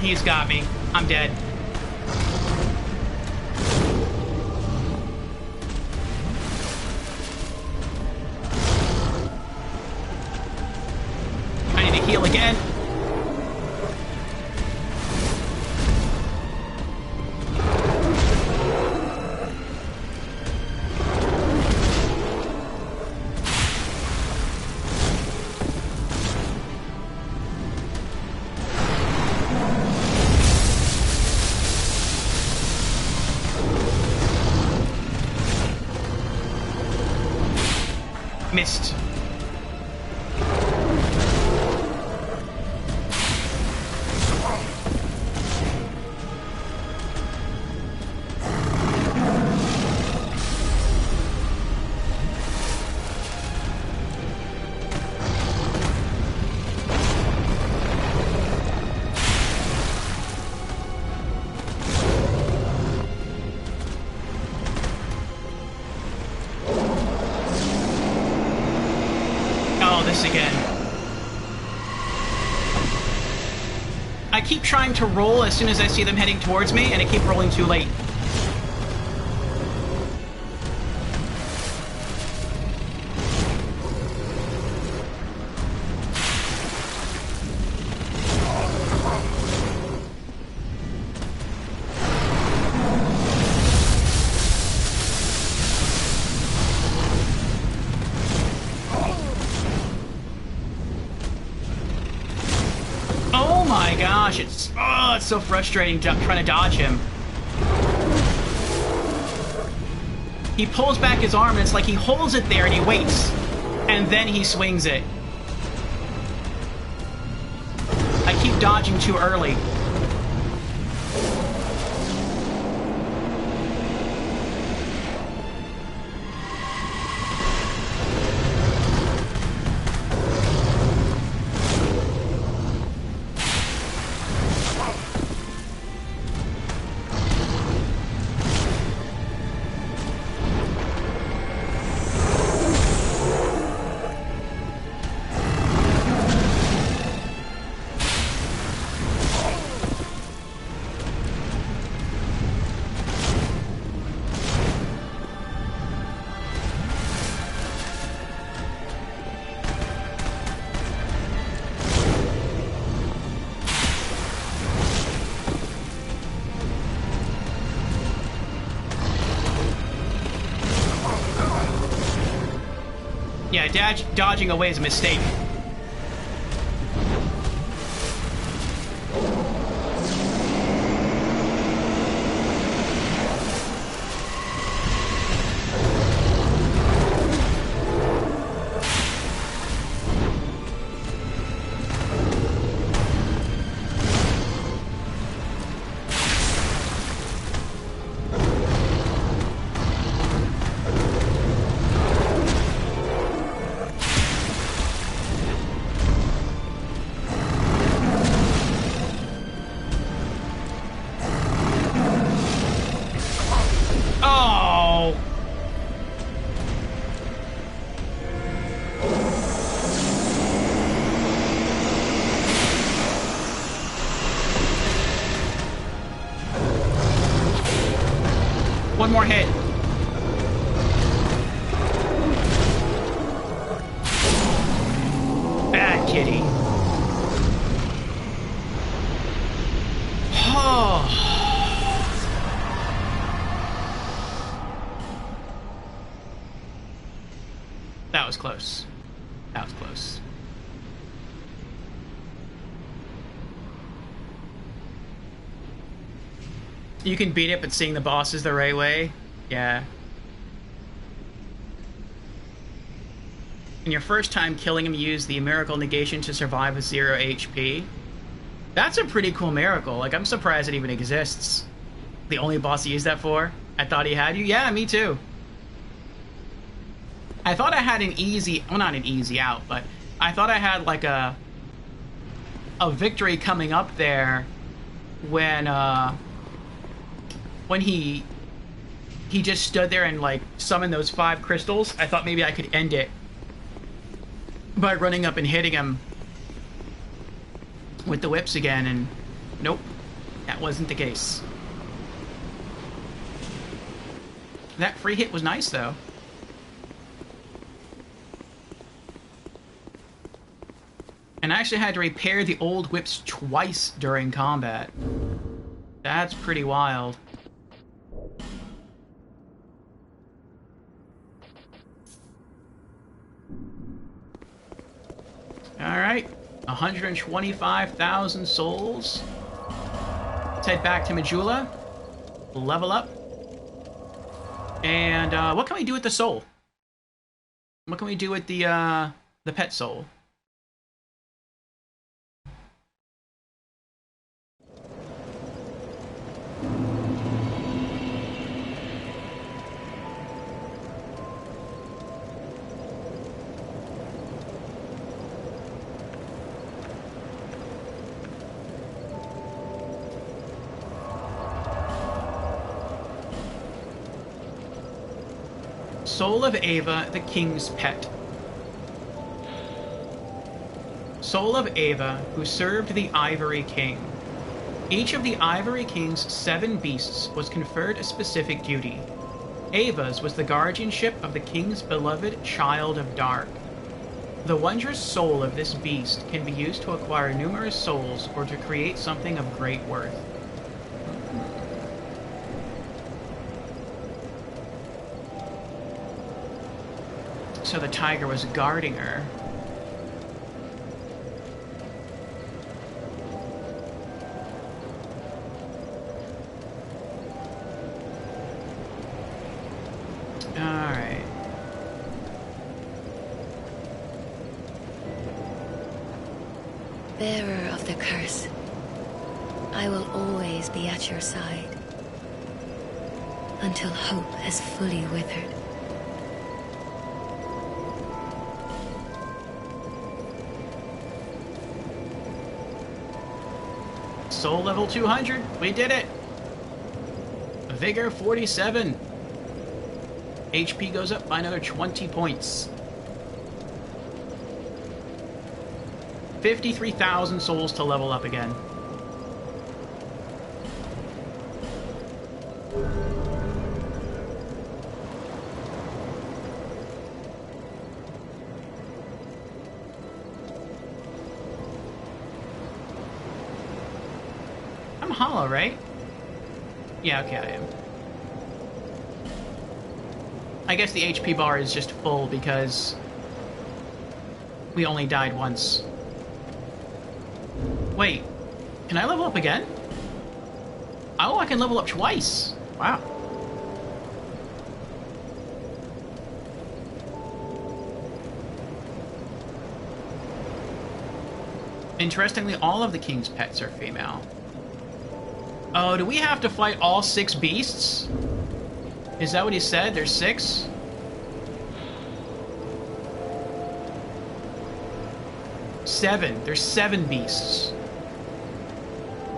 He's got me. I'm dead. I need to heal again. Missed. This again. I keep trying to roll as soon as I see them heading towards me, and I keep rolling too late. Oh my gosh, it's so frustrating trying to dodge him. He pulls back his arm and it's like he holds it there and he waits. And then he swings it. I keep dodging too early. Yeah, dodging away is a mistake. Oh! One more hit. Bad kitty. Oh. That was close. That was close. You can beat it, but seeing the bosses the right way, yeah. In your first time killing him, use the miracle negation to survive with 0 HP. That's a pretty cool miracle. Like, I'm surprised it even exists. The only boss he used that for? I thought he had you? Yeah, me too. I thought I had an easy... Well, not an easy out, but I thought I had, like, a victory coming up there when he just stood there and, like, summoned those 5 crystals. I thought maybe I could end it by running up and hitting him with the whips again, and nope, that wasn't the case. That free hit was nice, though. And I actually had to repair the old whips twice during combat. That's pretty wild. Alright, 125,000 souls. Let's head back to Majula. Level up. And what can we do with the soul? What can we do with the pet soul? Soul of Ava, the king's pet. Soul of Ava, who served the Ivory King. Each of the Ivory King's 7 beasts was conferred a specific duty. Ava's was the guardianship of the king's beloved Child of Dark. The wondrous soul of this beast can be used to acquire numerous souls or to create something of great worth. So the tiger was guarding her. Alright. Bearer of the curse, I will always be at your side until hope has fully withered. Soul level 200. We did it. Vigor 47. HP goes up by another 20 points. 53,000 souls to level up again. I'm hollow, right? Yeah, okay, I am. I guess the HP bar is just full because We only died once. Wait, can I level up again? Oh, I can level up twice. Wow. Interestingly, all of the king's pets are female. Oh, do we have to fight all 6 beasts? Is that what he said? There's 6? Seven. There's 7 beasts.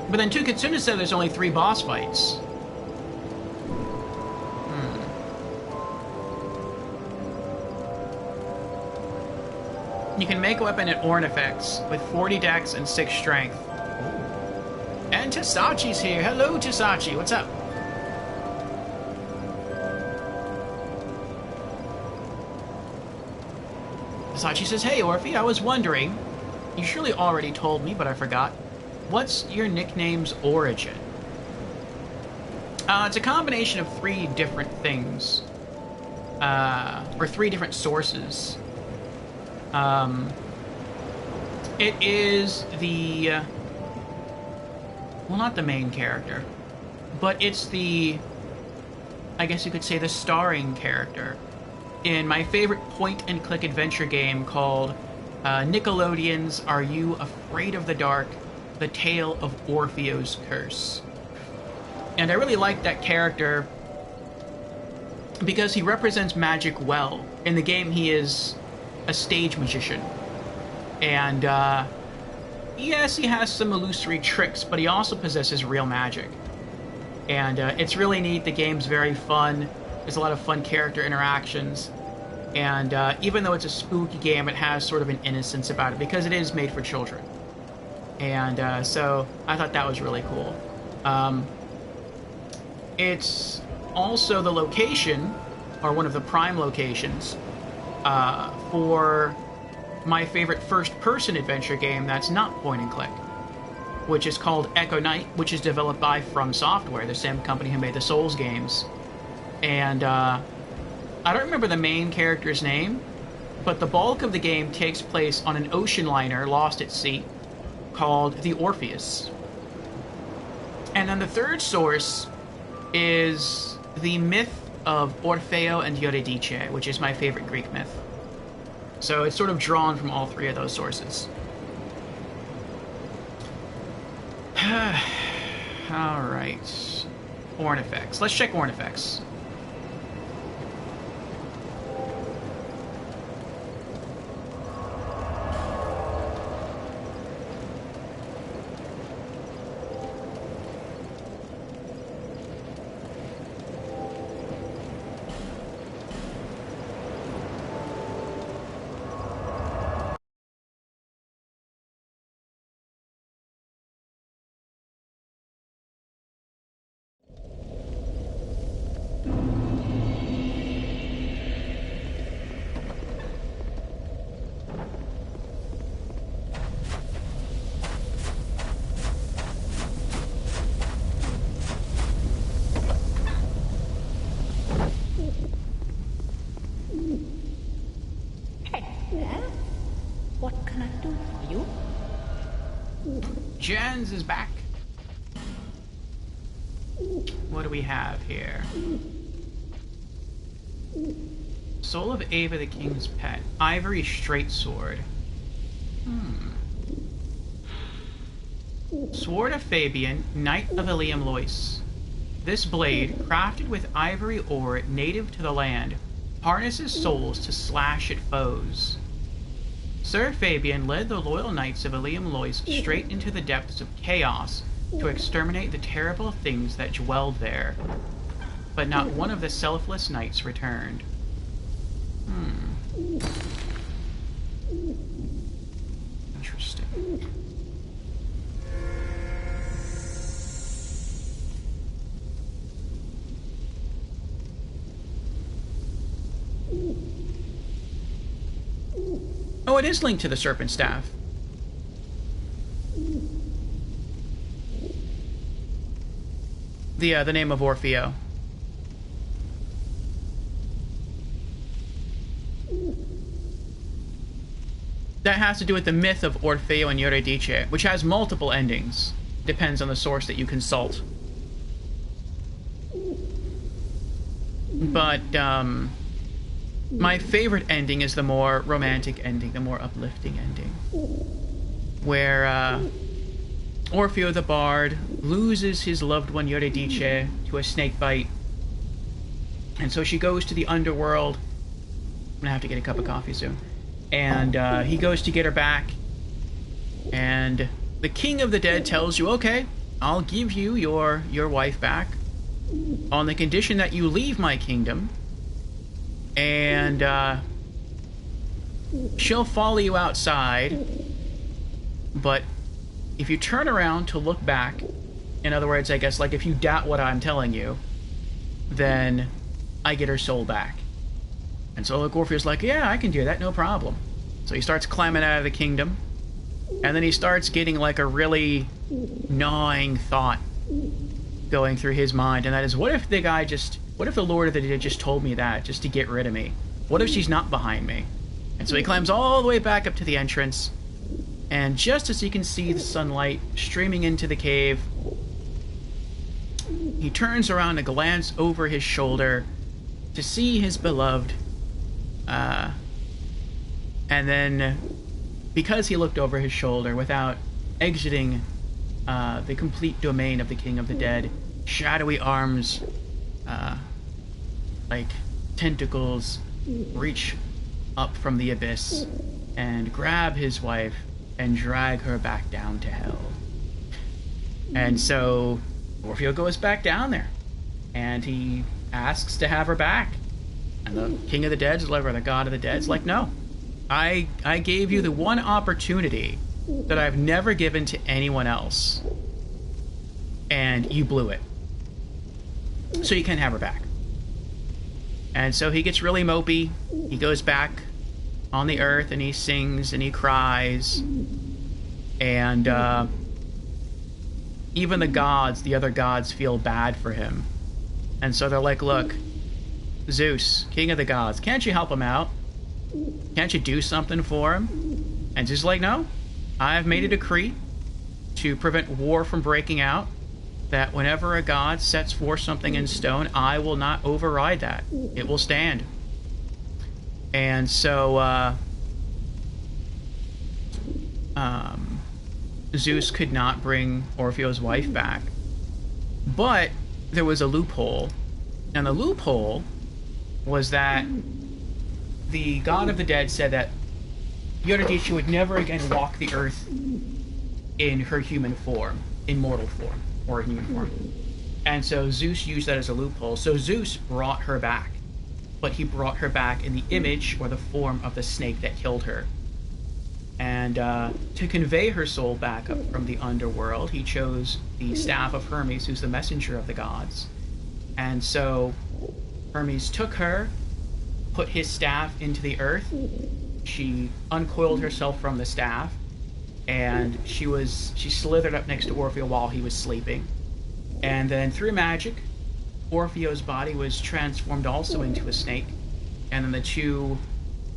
But then 2 Kitsuna said there's only 3 boss fights. You can make a weapon at Ornifex with 40 dex and 6 strength. And Tasachi's here. Hello, Tasachi. What's up? Tasachi says, hey, Orphe, I was wondering. You surely already told me, but I forgot. What's your nickname's origin? It's a combination of 3 different things. Or 3 different sources. It is the... well, not the main character. But it's the... I guess you could say the starring character in my favorite point-and-click adventure game called Nickelodeon's Are You Afraid of the Dark? The Tale of Orpheo's Curse. And I really like that character because he represents magic well. In the game, he is a stage magician. And, yes, he has some illusory tricks, but he also possesses real magic. And it's really neat. The game's very fun. There's a lot of fun character interactions. And even though it's a spooky game, it has sort of an innocence about it because it is made for children. And so I thought that was really cool. It's also the location, or one of the prime locations, for my favorite first-person adventure game that's not point-and-click, which is called Echo Knight, which is developed by From Software, the same company who made the Souls games. And I don't remember the main character's name, but the bulk of the game takes place on an ocean liner lost at sea called the Orpheus. And then the third source is the myth of Orfeo and Eurydice, which is my favorite Greek myth. So it's sort of drawn from all 3 of those sources. Alright. Ornifex. Let's check Ornifex. What can I do for you? Jens is back. What do we have here? Soul of Ava, the King's Pet. Ivory Straight Sword. Sword of Fabian, Knight of Ilium Lois. This blade, crafted with ivory ore native to the land, harnesses souls to slash at foes. Sir Fabian led the loyal knights of Ilium Lois straight into the depths of chaos to exterminate the terrible things that dwelled there. But not one of the selfless knights returned. Interesting. Oh, it is linked to the Serpent Staff. The name of Orfeo. that has to do with the myth of Orfeo and Eurydice, which has multiple endings. Depends on the source that you consult. But, my favorite ending is the more romantic ending, the more uplifting ending. Where, Orfeo the Bard loses his loved one Eurydice to a snake bite. And so she goes to the underworld. I'm gonna have to get a cup of coffee soon. And he goes to get her back. And the King of the Dead tells you, okay, I'll give you your wife back on the condition that you leave my kingdom. And she'll follow you outside. But if you turn around to look back, in other words, I guess, like if you doubt what I'm telling you, then I get her soul back. And so Orpheus like, yeah, I can do that, no problem. So he starts climbing out of the kingdom, and then he starts getting like a really gnawing thought going through his mind, and that is, what if the Lord of the Dead just told me that, just to get rid of me? What if she's not behind me? And so he climbs all the way back up to the entrance, and just as he can see the sunlight streaming into the cave, he turns around to glance over his shoulder to see his beloved. And then, because he looked over his shoulder without exiting the complete domain of the King of the Dead, shadowy arms, like tentacles, reach up from the abyss and grab his wife and drag her back down to hell. And so Orfeo goes back down there, and he asks to have her back. And the King of the Dead, or the God of the Dead, is like, no. I gave you the one opportunity that I've never given to anyone else, and you blew it. So you can't have her back. And so he gets really mopey. He goes back on the earth, and he sings, and he cries. And even the gods, the other gods, feel bad for him. And so they're like, look, Zeus, king of the gods, can't you help him out? Can't you do something for him? And Zeus is like, no, I've made a decree to prevent war from breaking out, that whenever a god sets forth something in stone, I will not override that. It will stand. And so, Zeus could not bring Orpheo's wife back. But there was a loophole. And the loophole was that the God of the Dead said that Eurydice would never again walk the earth in her human form, in mortal form, or in human form. And so Zeus used that as a loophole. So Zeus brought her back, but he brought her back in the image or the form of the snake that killed her. And to convey her soul back up from the underworld, he chose the staff of Hermes, who's the messenger of the gods. And so Hermes took her, put his staff into the earth. She uncoiled herself from the staff, and she slithered up next to Orfeo while he was sleeping. And then through magic, Orfeo's body was transformed also into a snake. And then the two,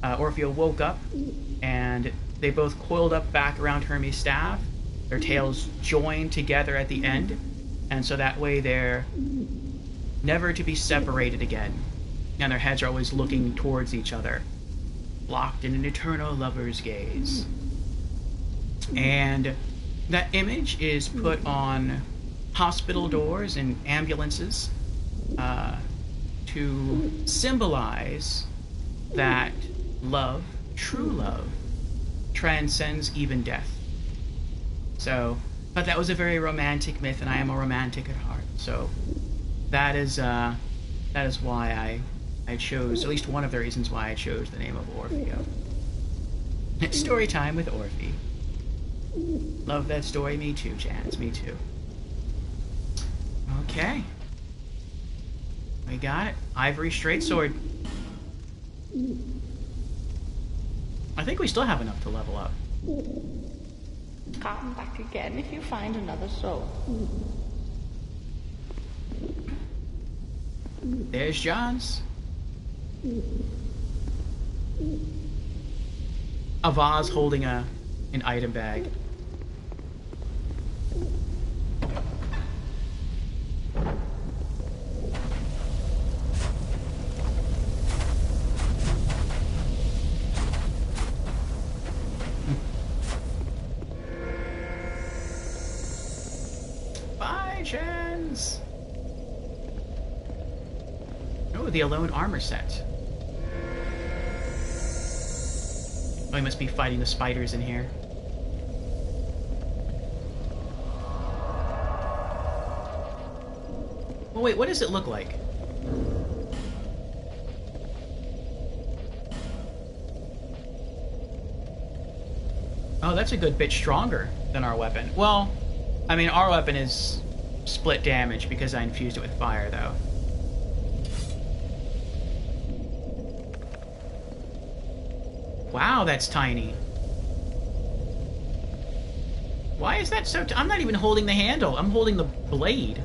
Orfeo woke up, and they both coiled up back around Hermes' staff. Their tails joined together at the end, and so that way they're never to be separated again. And their heads are always looking towards each other, locked in an eternal lover's gaze. And that image is put on hospital doors and ambulances to symbolize that love, true love, transcends even death. So, but that was a very romantic myth, and I am a romantic at heart. So that is why I chose, at least one of the reasons why I chose the name of Orfeo. It's story time with Orphe. Love that story. Me too, Chance. Me too. Okay. We got it. Ivory straight sword. I think we still have enough to level up. Come back again if you find another soul. There's John's. a vase holding an item bag. Bye, Jens! Oh, the Alone armor set. Oh, he must be fighting the spiders in here. Oh, wait, what does it look like? Oh, that's a good bit stronger than our weapon. Well, I mean, our weapon is split damage because I infused it with fire, though. Wow, that's tiny. Why is that so... I'm not even holding the handle. I'm holding the blade.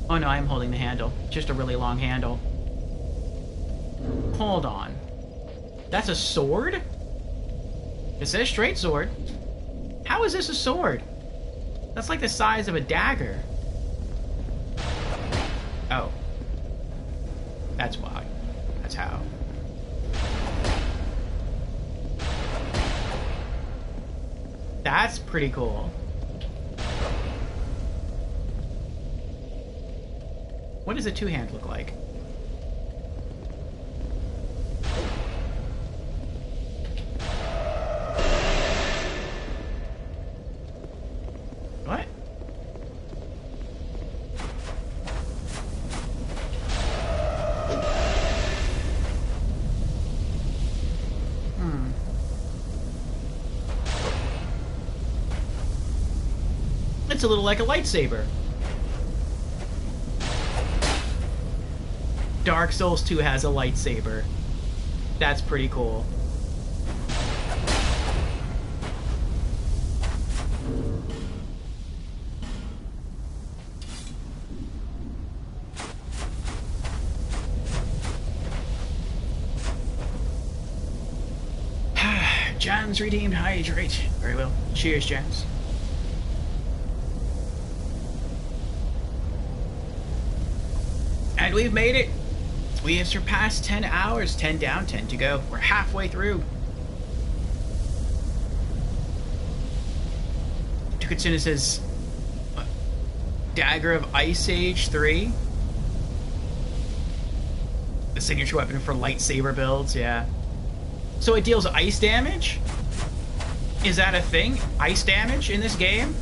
Oh, no, I'm holding the handle. Just a really long handle. Hold on. That's a sword? It says straight sword. How is this a sword? That's like the size of a dagger. Oh. That's why. That's how. That's pretty cool. What does a two-hand look like? What? It's a little like a lightsaber. Dark Souls 2 has a lightsaber. That's pretty cool. Jan's redeemed hydrate. Very well. Cheers, Jans. And we've made it. We have surpassed 10 hours. 10 down, 10 to go. We're halfway through. Tukitsuna says, Dagger of Ice Age 3. The signature weapon for lightsaber builds, yeah. So it deals ice damage? Is that a thing? Ice damage in this game?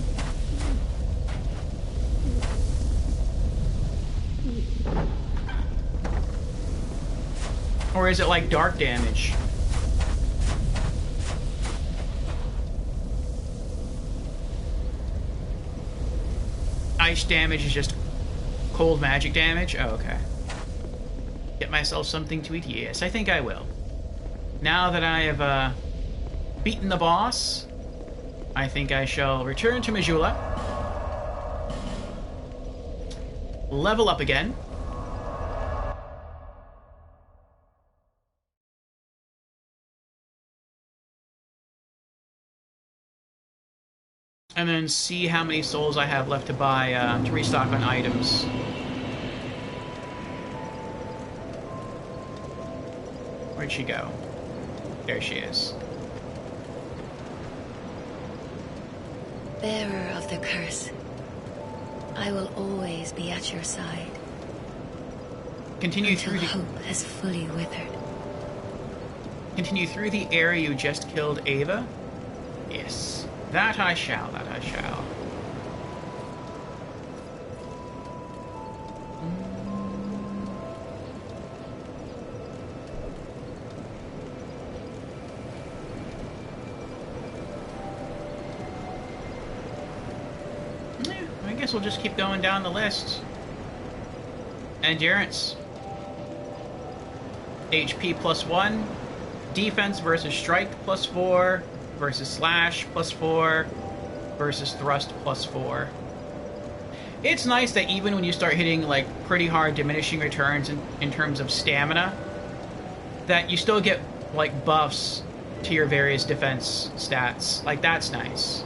Or is it like dark damage? Ice damage is just cold magic damage? Oh, okay. Get myself something to eat? Yes, I think I will. Now that I have beaten the boss, I think I shall return to Majula. Level up again. And then see how many souls I have left to buy to restock on items. Where'd she go? There she is. Bearer of the curse, I will always be at your side. Continue until through the hope has fully withered. Continue through the area you just killed Ava. Yes. That I shall, that I shall. Yeah, I guess we'll just keep going down the list. Endurance. HP +1. Defense versus strike +4. Versus slash +4, versus thrust +4. It's nice that even when you start hitting like pretty hard diminishing returns in terms of stamina, that you still get like buffs to your various defense stats. Like, that's nice.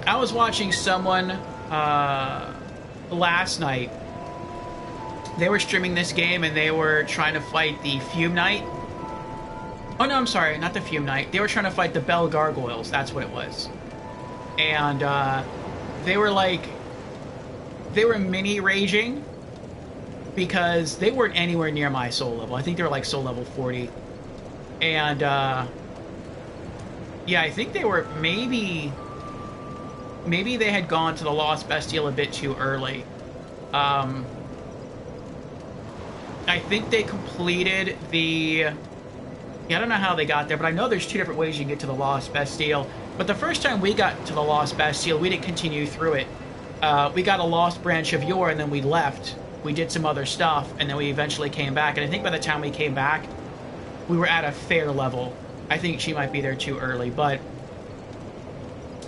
I was watching someone last night. They were streaming this game and they were trying to fight the Fume Knight. Oh no, I'm sorry, not the Fume Knight. They were trying to fight the Bell Gargoyles. That's what it was. And they were like, they were mini raging because they weren't anywhere near my soul level. I think they were like soul level 40. And yeah, I think they were maybe they had gone to the Lost Bastille a bit too early. I think they completed the... Yeah, I don't know how they got there, but I know there's two different ways you can get to the Lost Bastille. But the first time we got to the Lost Bastille, we didn't continue through it. We got a Lost Branch of Yore, and then we left. We did some other stuff, and then we eventually came back. And I think by the time we came back, we were at a fair level. I think she might be there too early, but...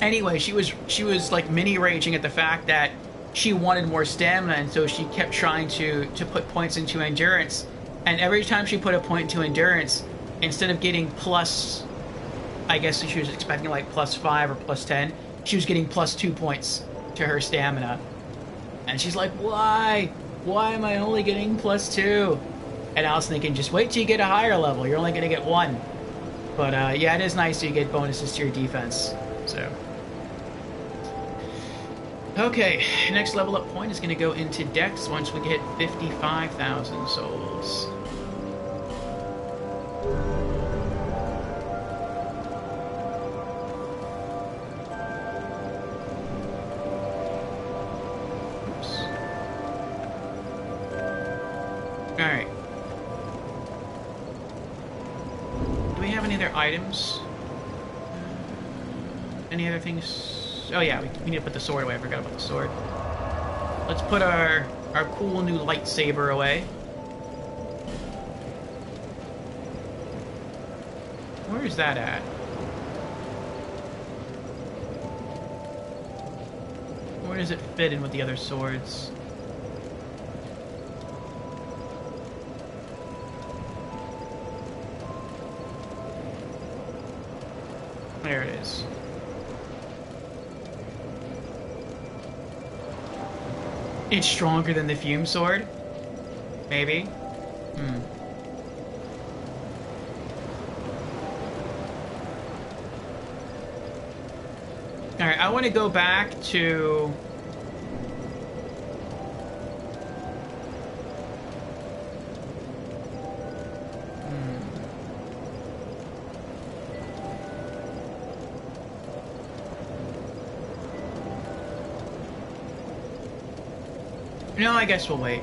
Anyway, she was like mini-raging at the fact that she wanted more stamina, and so she kept trying to put points into endurance. And every time she put a point into endurance, instead of getting plus, I guess she was expecting like +5 or +10, she was getting +2 points to her stamina. And she's like, why? Why am I only getting +2? And I was thinking, just wait till you get a higher level. You're only going to get 1. But yeah, it is nice that you get bonuses to your defense. So... Okay, next level up point is going to go into Dex once we get 55,000 souls. Oops. Alright. Do we have any other items? Any other things? Oh yeah, we need to put the sword away. I forgot about the sword. Let's put our cool new lightsaber away. Where is that at? Where does it fit in with the other swords? There it is. It's stronger than the Fume Sword? Maybe? Alright, I want to go back to... No, I guess we'll wait.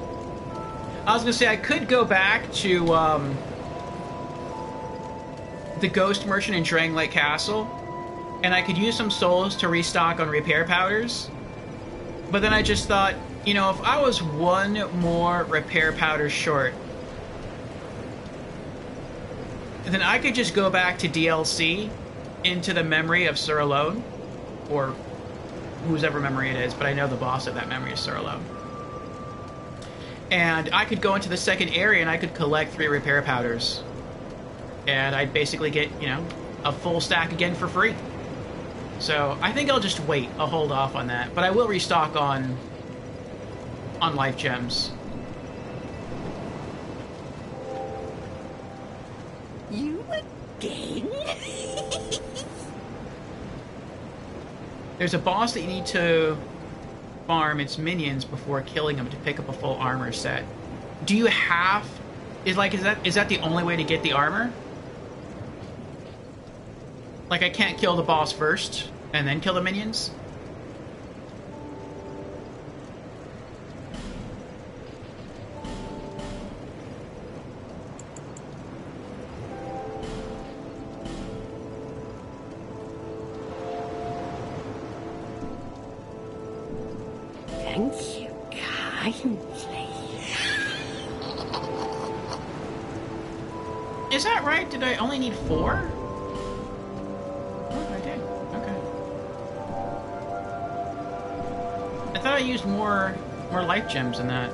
I was gonna say, I could go back to, the Ghost Merchant in Drang Lake Castle, and I could use some souls to restock on repair powders. But then I just thought, you know, if I was one more repair powder short, then I could just go back to DLC into the memory of Sir Alone, or whoever memory it is, but I know the boss of that memory is Sir Alone. And I could go into the second area and I could collect 3 repair powders. And I'd basically get, you know, a full stack again for free. So I think I'll just wait. I'll hold off on that. But I will restock on life gems. You again? There's a boss that you need to farm its minions before killing them to pick up a full armor set. Do you have... Is that the only way to get the armor? Like, I can't kill the boss first and then kill the minions? Thank you kindly. Is that right? Did I only need 4? Oh, I did. Okay. I thought I used more life gems than that.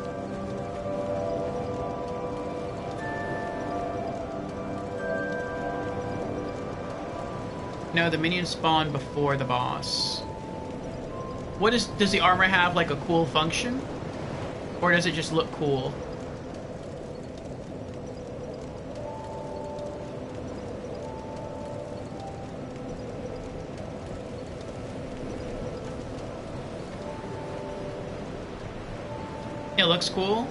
No, the minions spawn before the boss. Does the armor have like a cool function? Or does it just look cool? It looks cool?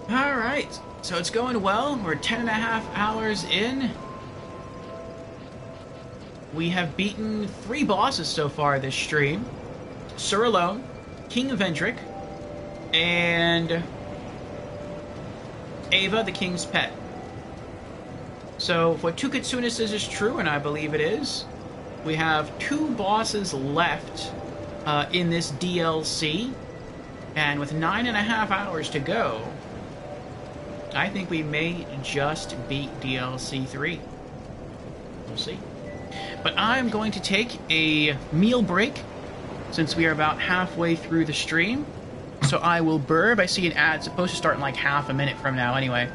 Alright, so it's going well. We're 10.5 hours in. We have beaten 3 bosses so far this stream. Sir Alone, King Vendrick, and Ava, the King's Pet. So, if what Two Kitsuna says is true, and I believe it is, we have 2 bosses left in this DLC, and with 9.5 hours to go, I think we may just beat DLC 3. We'll see. But I'm going to take a meal break, since we are about halfway through the stream. So I will burb. I see an ad. It's supposed to start in like half a minute from now anyway.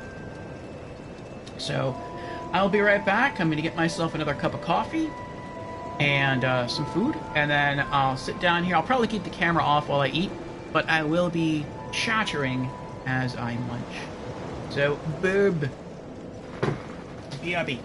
So I'll be right back. I'm going to get myself another cup of coffee and some food. And then I'll sit down here. I'll probably keep the camera off while I eat, but I will be chattering as I munch. So, burb. BRB.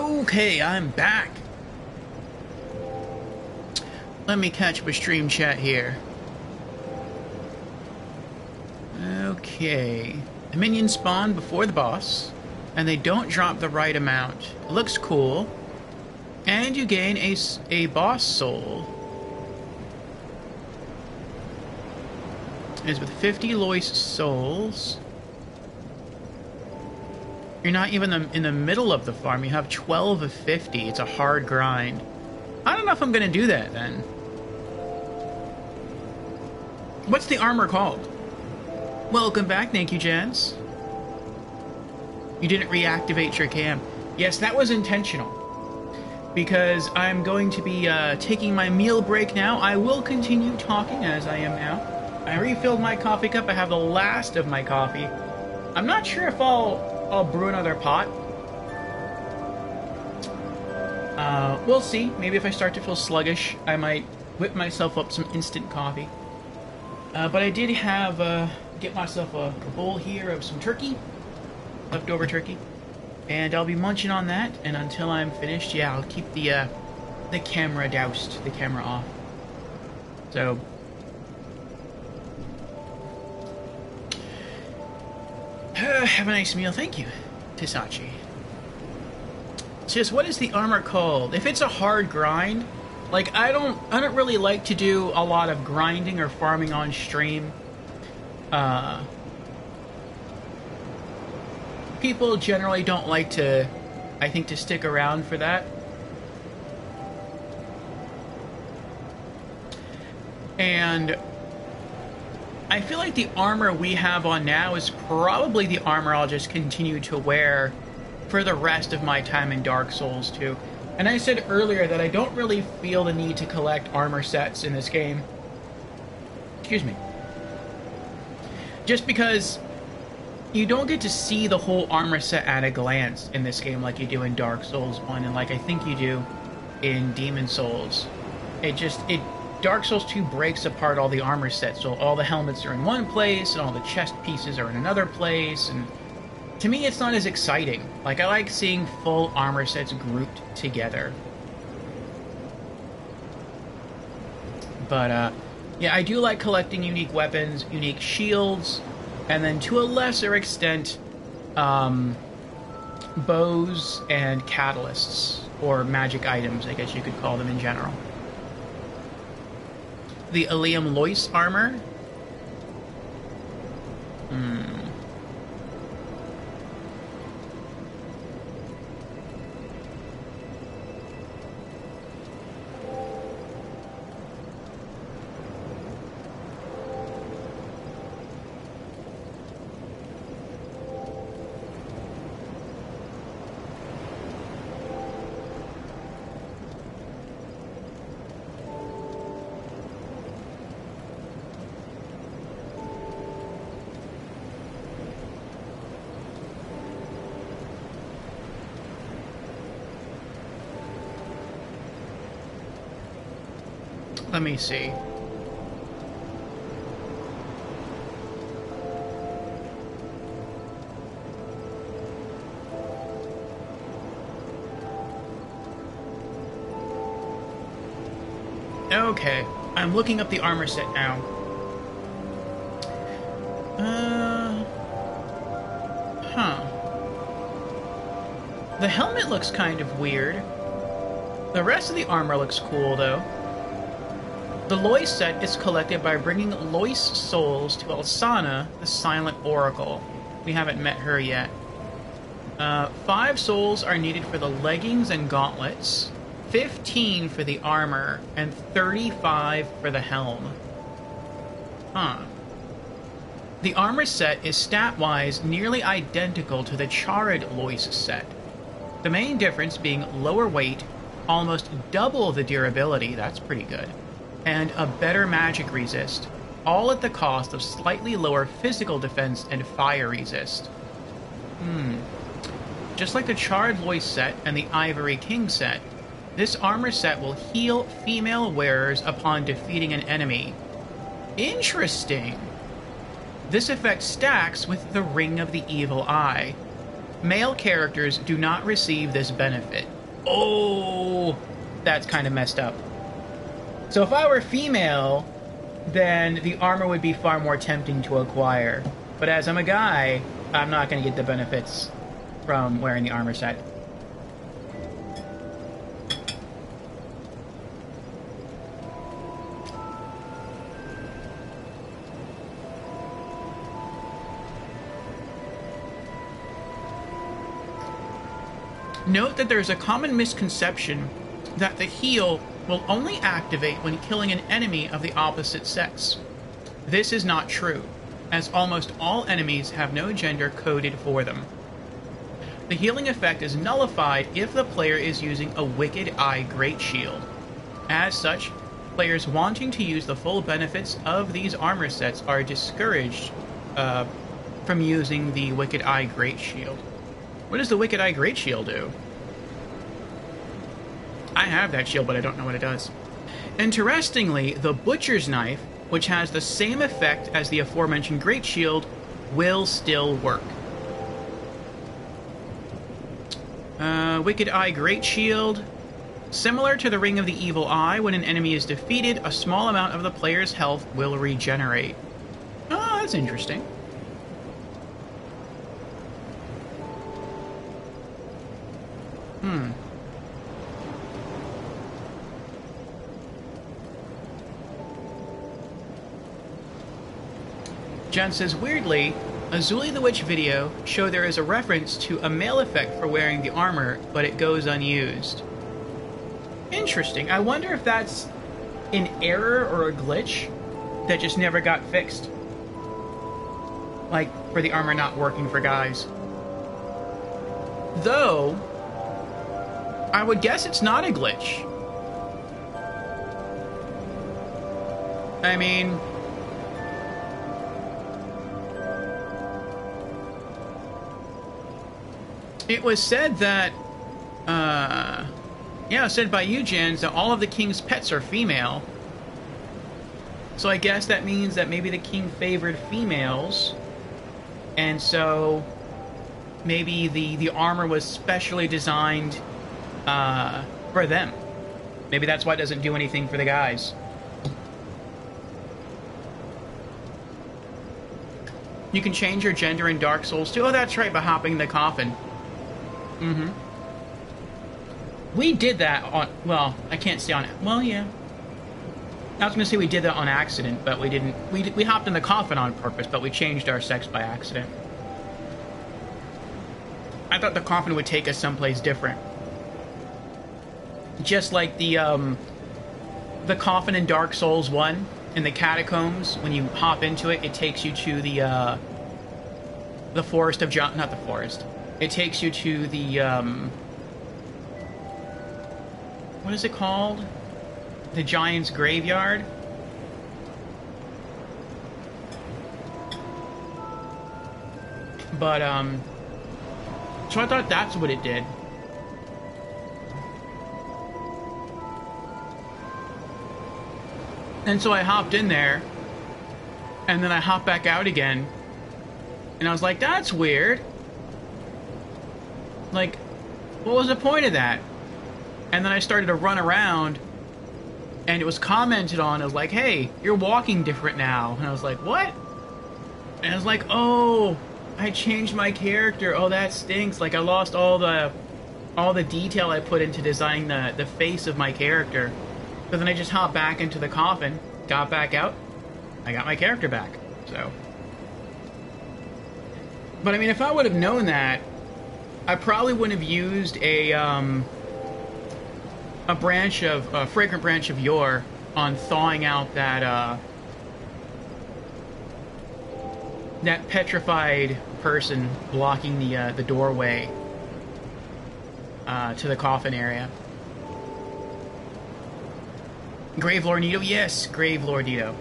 Okay, I'm back. Let me catch up a stream chat here. Okay. The minions spawn before the boss, and they don't drop the right amount. It looks cool. And you gain a boss soul. It's with 50 Lois souls. You're not even in the middle of the farm. You have 12 of 50. It's a hard grind. I don't know if I'm going to do that then. What's the armor called? Welcome back, thank you, Jans. You didn't reactivate your cam. Yes, that was intentional. Because I'm going to be taking my meal break now. I will continue talking as I am now. I refilled my coffee cup. I have the last of my coffee. I'm not sure if I'll brew another pot. We'll see. Maybe if I start to feel sluggish, I might whip myself up some instant coffee. But I did have get myself a bowl here of some turkey, leftover turkey, and I'll be munching on that. And until I'm finished, yeah, I'll keep the camera doused, the camera off. So. Have a nice meal, thank you, Tisachi. It's just, what is the armor called? If it's a hard grind, like I don't really like to do a lot of grinding or farming on stream. People generally don't like to, I think, to stick around for that. And I feel like the armor we have on now is probably the armor I'll just continue to wear for the rest of my time in Dark Souls 2. And I said earlier that I don't really feel the need to collect armor sets in this game. Excuse me. Just because you don't get to see the whole armor set at a glance in this game like you do in Dark Souls 1 and like I think you do in Demon Souls. Dark Souls 2 breaks apart all the armor sets, so all the helmets are in one place, and all the chest pieces are in another place, and to me it's not as exciting. Like, I like seeing full armor sets grouped together. But, yeah, I do like collecting unique weapons, unique shields, and then to a lesser extent, bows and catalysts, or magic items, I guess you could call them in general. The Ilium Lois armor. Let me see. Okay, I'm looking up the armor set now. The helmet looks kind of weird. The rest of the armor looks cool, though. The Lois set is collected by bringing Lois souls to Elsana, the Silent Oracle. We haven't met her yet. 5 souls are needed for the leggings and gauntlets, 15 for the armor, and 35 for the helm. The armor set is stat-wise nearly identical to the Charid Lois set. The main difference being lower weight, almost double the durability, that's pretty good, and a better magic resist, all at the cost of slightly lower physical defense and fire resist. Just like the Charred Lois set and the Ivory King set, this armor set will heal female wearers upon defeating an enemy. Interesting! This effect stacks with the Ring of the Evil Eye. Male characters do not receive this benefit. Oh, that's kind of messed up. So if I were female, then the armor would be far more tempting to acquire. But as I'm a guy, I'm not going to get the benefits from wearing the armor set. Note that there's a common misconception that the heal will only activate when killing an enemy of the opposite sex. This is not true, as almost all enemies have no gender coded for them. The healing effect is nullified if the player is using a Wicked Eye Great Shield. As such, players wanting to use the full benefits of these armor sets are discouraged from using the Wicked Eye Great Shield. What does the Wicked Eye Great Shield do? I have that shield, but I don't know what it does. Interestingly, the Butcher's Knife, which has the same effect as the aforementioned Great Shield, will still work. Wicked Eye Great Shield. Similar to the Ring of the Evil Eye, when an enemy is defeated, a small amount of the player's health will regenerate. Oh, that's interesting. Jen says, weirdly, Azuli the Witch video show there is a reference to a male effect for wearing the armor, but it goes unused. Interesting. I wonder if that's an error or a glitch that just never got fixed. Like, for the armor not working for guys. Though, I would guess it's not a glitch. I mean, it was said that, yeah, it was said by you, Jans, that all of the king's pets are female. So I guess that means that maybe the king favored females, and so maybe the armor was specially designed for them. Maybe that's why it doesn't do anything for the guys. You can change your gender in Dark Souls too. Oh, that's right, by hopping in the coffin. Mm-hmm. We did that on... Well, I can't say on... Well, yeah. I was going to say we did that on accident, but we didn't. We hopped in the coffin on purpose, but we changed our sex by accident. I thought the coffin would take us someplace different. Just like the coffin in Dark Souls 1, in the catacombs, when you hop into it, it takes you to the forest of John... Not the forest. It takes you to the, what is it called? The Giant's Graveyard? But, so I thought that's what it did. And so I hopped in there, and then I hopped back out again, and I was like, that's weird. Like, what was the point of that? And then I started to run around, and it was commented on. It was like, hey, you're walking different now. And I was like, what? And I was like, oh, I changed my character. Oh, that stinks. Like, I lost all the detail I put into designing the face of my character. But then I just hopped back into the coffin, got back out, I got my character back. So, but I mean, if I would have known that, I probably wouldn't have used a fragrant branch of yore on thawing out that that petrified person blocking the doorway to the coffin area. Grave Lord Nito, yes, Grave Lord Nito.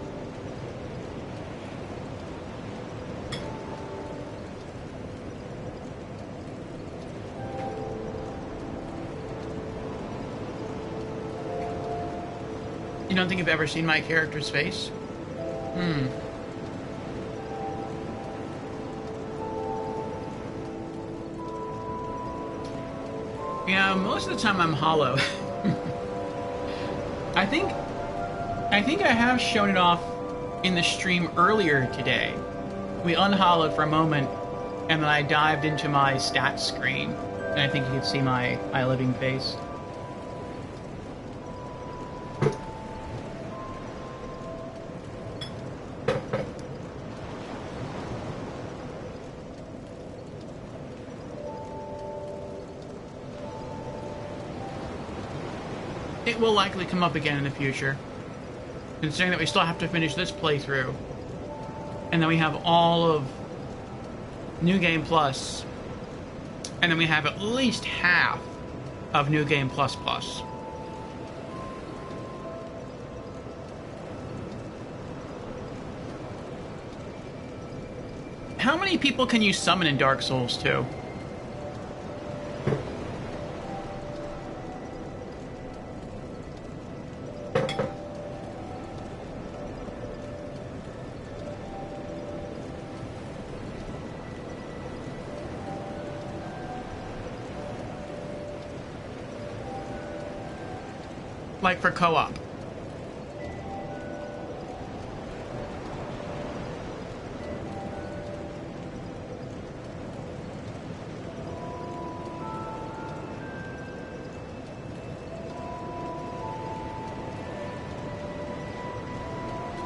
You don't think you've ever seen my character's face? Yeah, most of the time I'm hollow. I think I have shown it off in the stream earlier today. We unhollowed for a moment, and then I dived into my stats screen, and I think you could see my living face. It will likely come up again in the future, considering that we still have to finish this playthrough, and then we have all of New Game Plus, and then we have at least half of New Game Plus Plus. How many people can you summon in Dark Souls 2? Like for co-op.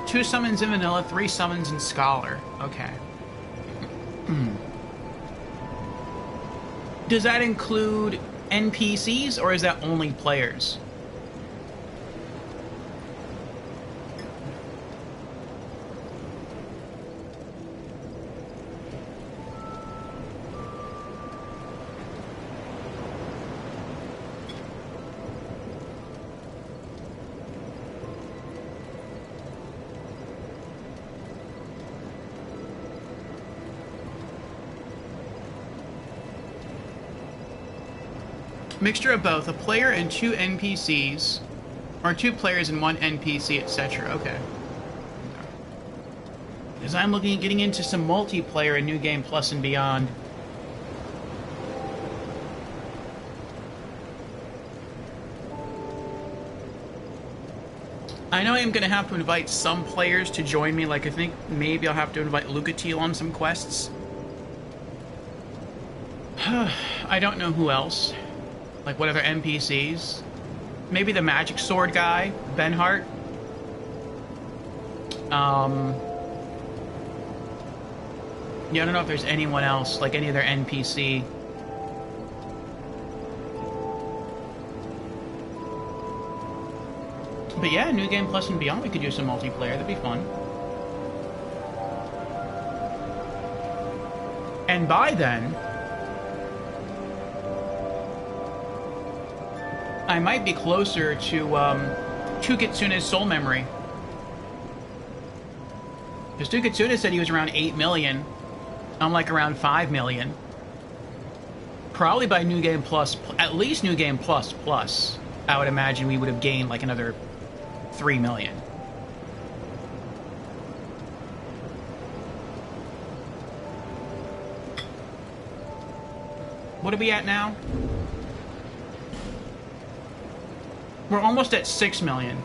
Two summons in vanilla, 3 summons in scholar. Okay. Does that include NPCs or is that only players? Mixture of both, a player and 2 NPCs, or 2 players and 1 NPC, etc. Okay. Because I'm looking at getting into some multiplayer in New Game Plus and beyond. I know I'm going to have to invite some players to join me, like I think maybe I'll have to invite Lucatil on some quests. I don't know who else. Like, what other NPCs? Maybe the magic sword guy, Benhart. Yeah, I don't know if there's anyone else, like any other NPC. But yeah, New Game Plus and Beyond, we could do some multiplayer. That'd be fun. And by then, I might be closer to Kitsune's soul memory. Because Kitsune said he was around 8 million. I'm like around 5 million. Probably by New Game Plus, at least New Game Plus Plus, I would imagine we would have gained like another 3 million. What are we at now? We're almost at 6 million.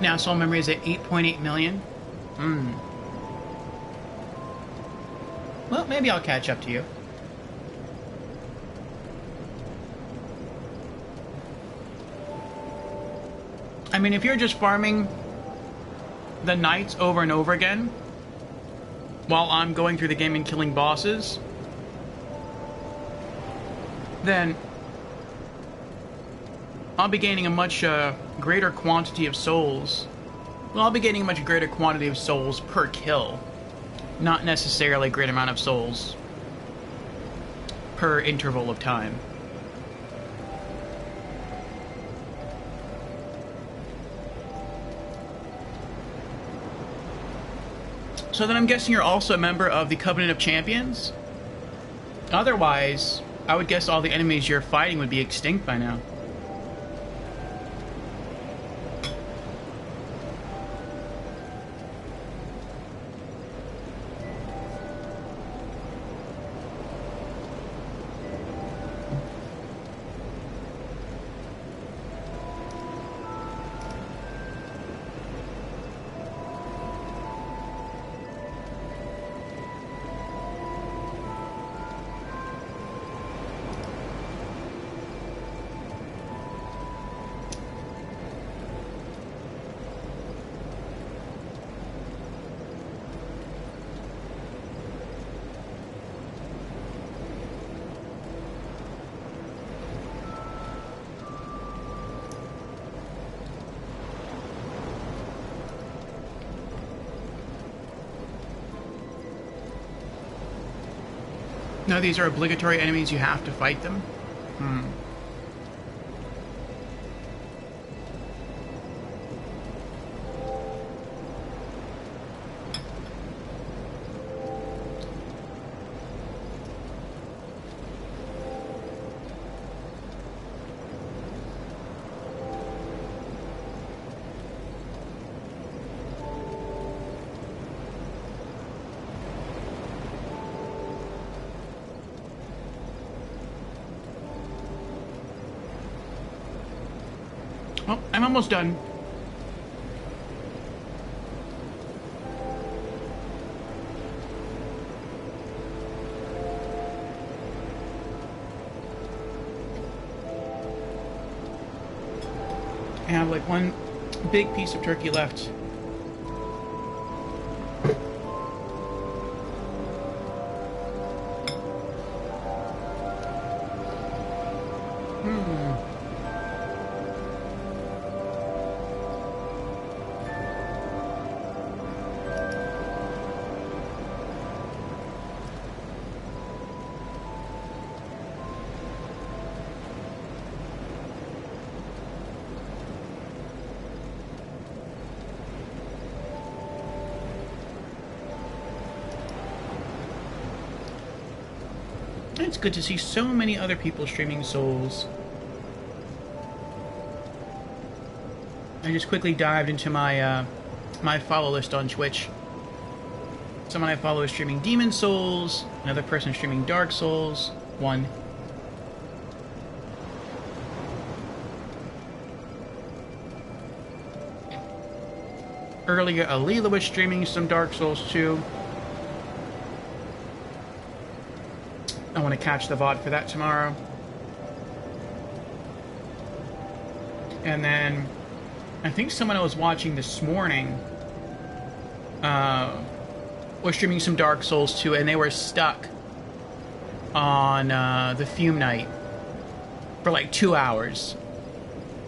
Now soul memory is at 8.8 million. Well, maybe I'll catch up to you. I mean, if you're just farming the nights over and over again, while I'm going through the game and killing bosses, then I'll be gaining a much greater quantity of souls. Well, I'll be gaining a much greater quantity of souls per kill. Not necessarily a great amount of souls per interval of time. So then I'm guessing you're also a member of the Covenant of Champions? Otherwise, I would guess all the enemies you're fighting would be extinct by now. No, these are obligatory enemies, you have to fight them? Oh, I'm almost done. I have like one big piece of turkey left. It's good to see so many other people streaming Souls. I just quickly dived into my my follow list on Twitch. Someone I follow is streaming Demon Souls, another person streaming Dark Souls, one. Earlier, Alila was streaming some Dark Souls too. I want to catch the VOD for that tomorrow. And then, I think someone I was watching this morning was streaming some Dark Souls too, and they were stuck on the Fume Night for like 2 hours.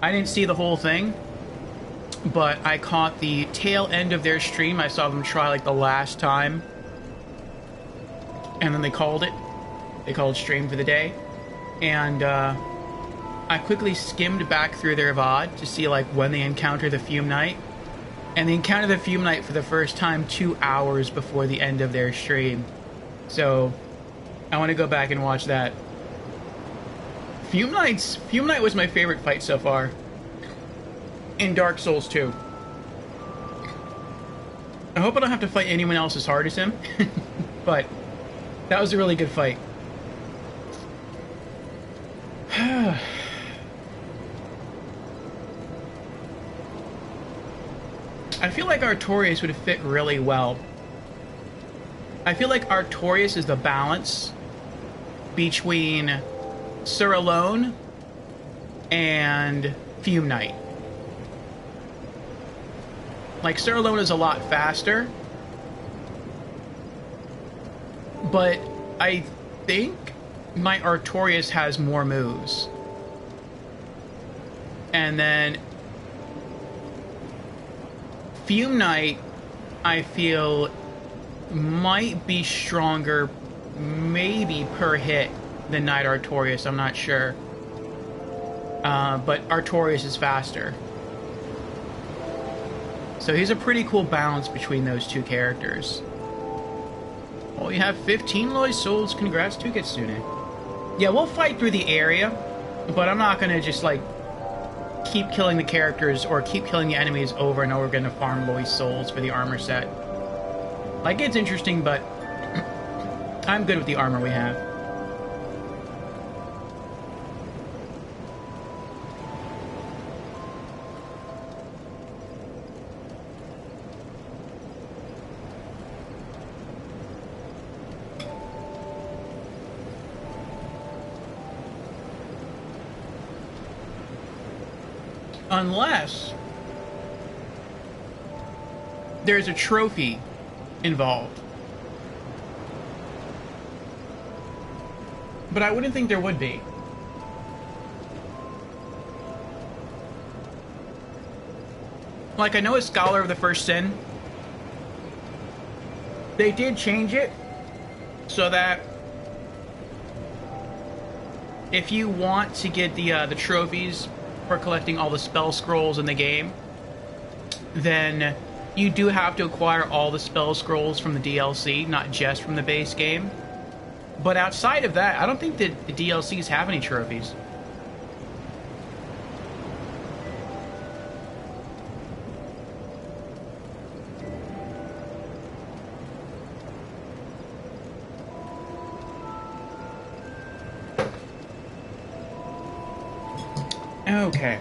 I didn't see the whole thing, but I caught the tail end of their stream. I saw them try like the last time, and then they called it. They called stream for the day, and I quickly skimmed back through their VOD to see like when they encounter the Fume Night, and they encounter the Fume Night for the first time 2 hours before the end of their stream. So I want to go back and watch that. Fume Night was my favorite fight so far in Dark Souls 2. I hope I don't have to fight anyone else as hard as him, but that was a really good fight. I feel like Artorias would fit really well. I feel like Artorias is the balance between Sir Alone and Fume Knight. Like, Sir Alone is a lot faster, but I think my Artorias has more moves. And then Fume Knight, I feel, might be stronger, maybe per hit, than Knight Artorias. I'm not sure. But Artorias is faster. So he's a pretty cool balance between those two characters. Well, you have 15 Loy's Souls. Congrats to Kitsune. Yeah, we'll fight through the area, but I'm not gonna just, like, keep killing the characters or keep killing the enemies over and over again to farm Loy's Souls for the armor set. Like, it's interesting, but I'm good with the armor we have. Unless there's a trophy involved. But I wouldn't think there would be. Like, I know a Scholar of the First Sin. They did change it so that if you want to get the trophies for collecting all the spell scrolls in the game, then you do have to acquire all the spell scrolls from the DLC, not just from the base game. But outside of that, I don't think that the DLCs have any trophies. Okay.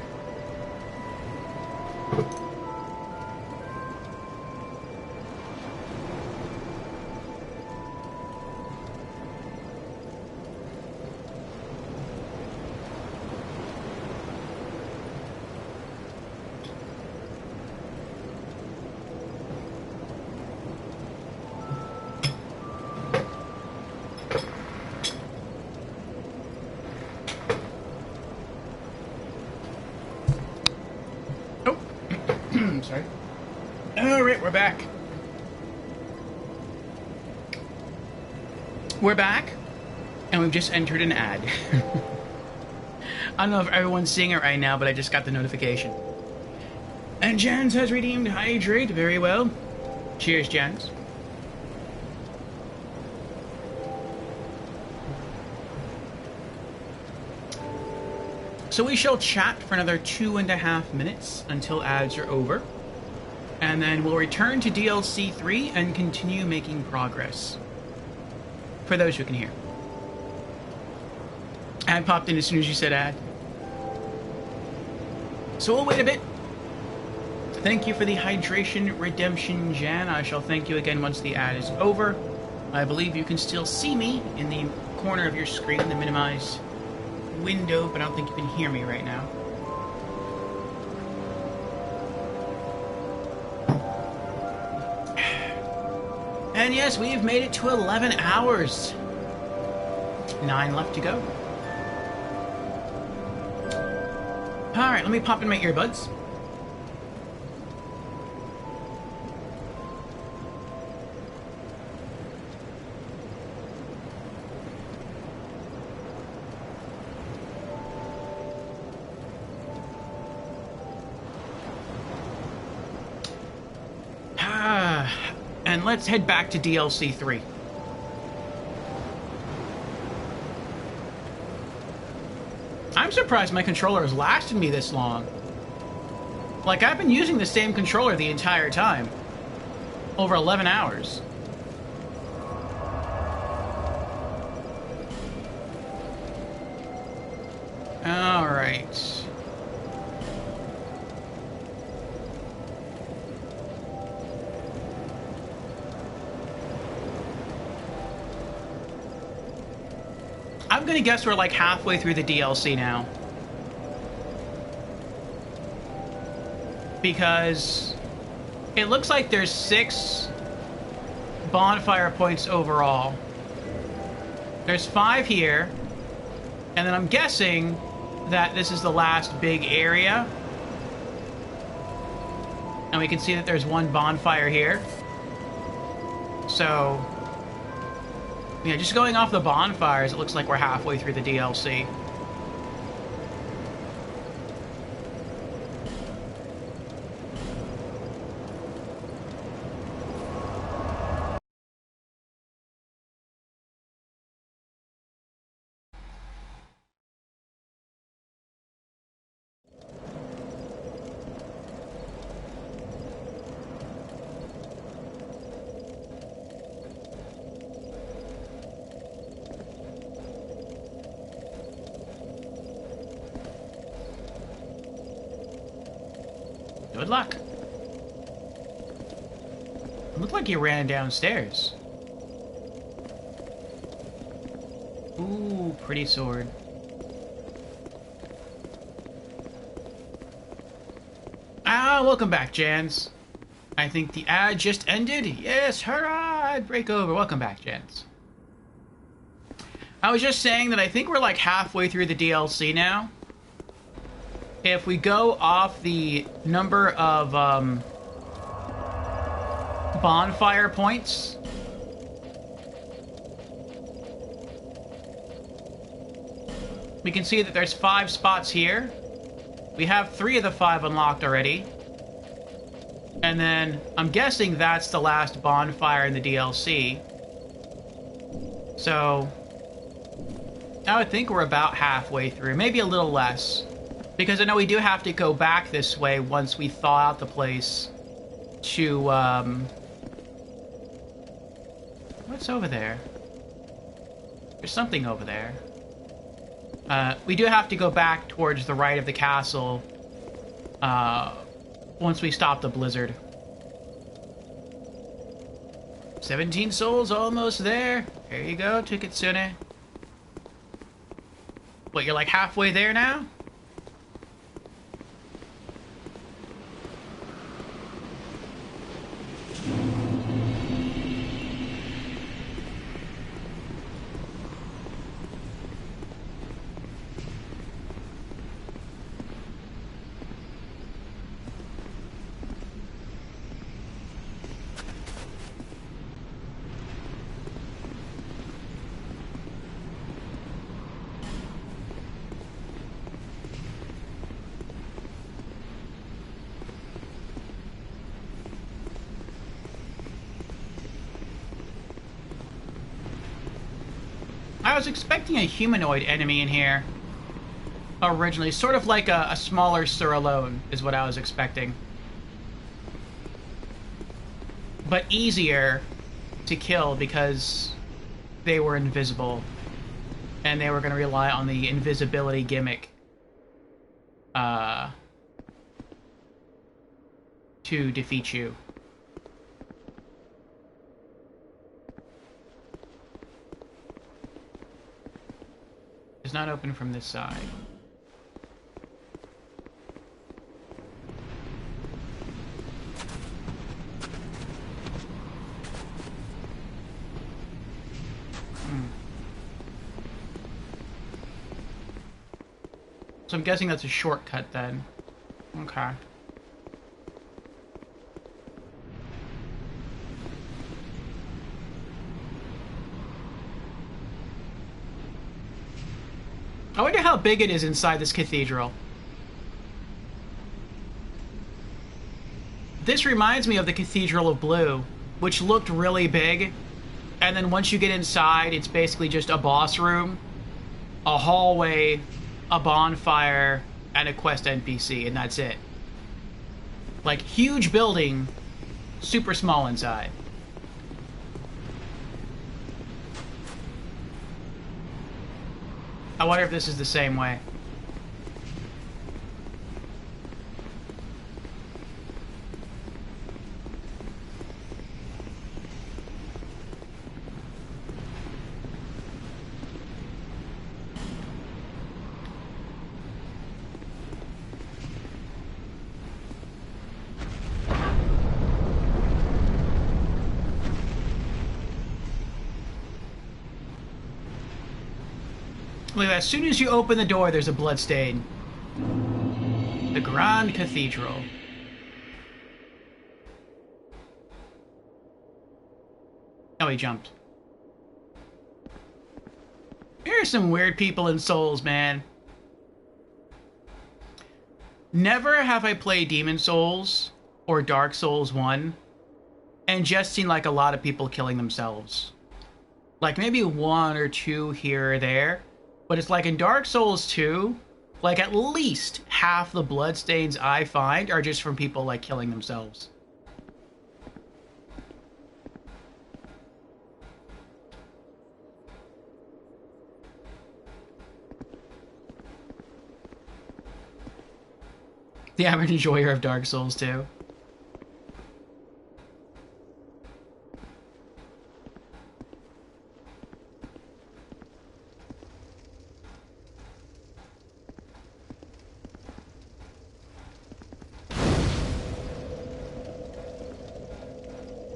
Sorry. Alright, we're back. We're back, and we've just entered an ad. I don't know if everyone's seeing it right now, but I just got the notification. And Jans has redeemed Hydrate. Very well. Cheers, Jans. So we shall chat for another 2.5 minutes until ads are over. And then we'll return to DLC 3 and continue making progress. For those who can hear. Ad popped in as soon as you said ad. So we'll wait a bit. Thank you for the hydration redemption, Jan. I shall thank you again once the ad is over. I believe you can still see me in the corner of your screen, the minimized window, but I don't think you can hear me right now. And yes, we've made it to 11 hours. 9 left to go. Alright, let me pop in my earbuds. And let's head back to DLC 3. I'm surprised my controller has lasted me this long. Like, I've been using the same controller the entire time. Over 11 hours. Alright. I'm gonna guess we're like halfway through the DLC now. Because it looks like there's 6 bonfire points overall. There's 5 here. And then I'm guessing that this is the last big area. And we can see that there's 1 bonfire here. So, yeah, just going off the bonfires, it looks like we're halfway through the DLC. Good luck. It looked like he ran downstairs. Ooh, pretty sword. Ah, welcome back, Jans. I think the ad just ended. Yes, hurrah! Break over. Welcome back, Jans. I was just saying that I think we're like halfway through the DLC now. If we go off the number of bonfire points, we can see that there's 5 spots here. We have 3 of the 5 unlocked already. And then I'm guessing that's the last bonfire in the DLC. So I would think we're about halfway through, maybe a little less. Because I know we do have to go back this way once we thaw out the place to, what's over there? There's something over there. We do have to go back towards the right of the castle, once we stop the blizzard. 17 souls, almost there. There you go, Tikitsune. What, you're like halfway there now? I was expecting a humanoid enemy in here originally, sort of like a smaller Suralone is what I was expecting. But easier to kill because they were invisible and they were going to rely on the invisibility gimmick to defeat you. It's not open from this side. So I'm guessing that's a shortcut then. Okay. I wonder how big it is inside this cathedral. This reminds me of the Cathedral of Blue, which looked really big. And then once you get inside, it's basically just a boss room, a hallway, a bonfire, and a quest NPC, and that's it. Like, huge building, super small inside. I wonder if this is the same way. Look, as soon as you open the door, there's a bloodstain. The Grand Cathedral. Oh, he jumped. There are some weird people in Souls, man. Never have I played Demon Souls or Dark Souls 1 and just seen like a lot of people killing themselves. Like maybe one or two here or there. But it's like in Dark Souls 2, like at least half the bloodstains I find are just from people like killing themselves. The average enjoyer of Dark Souls 2.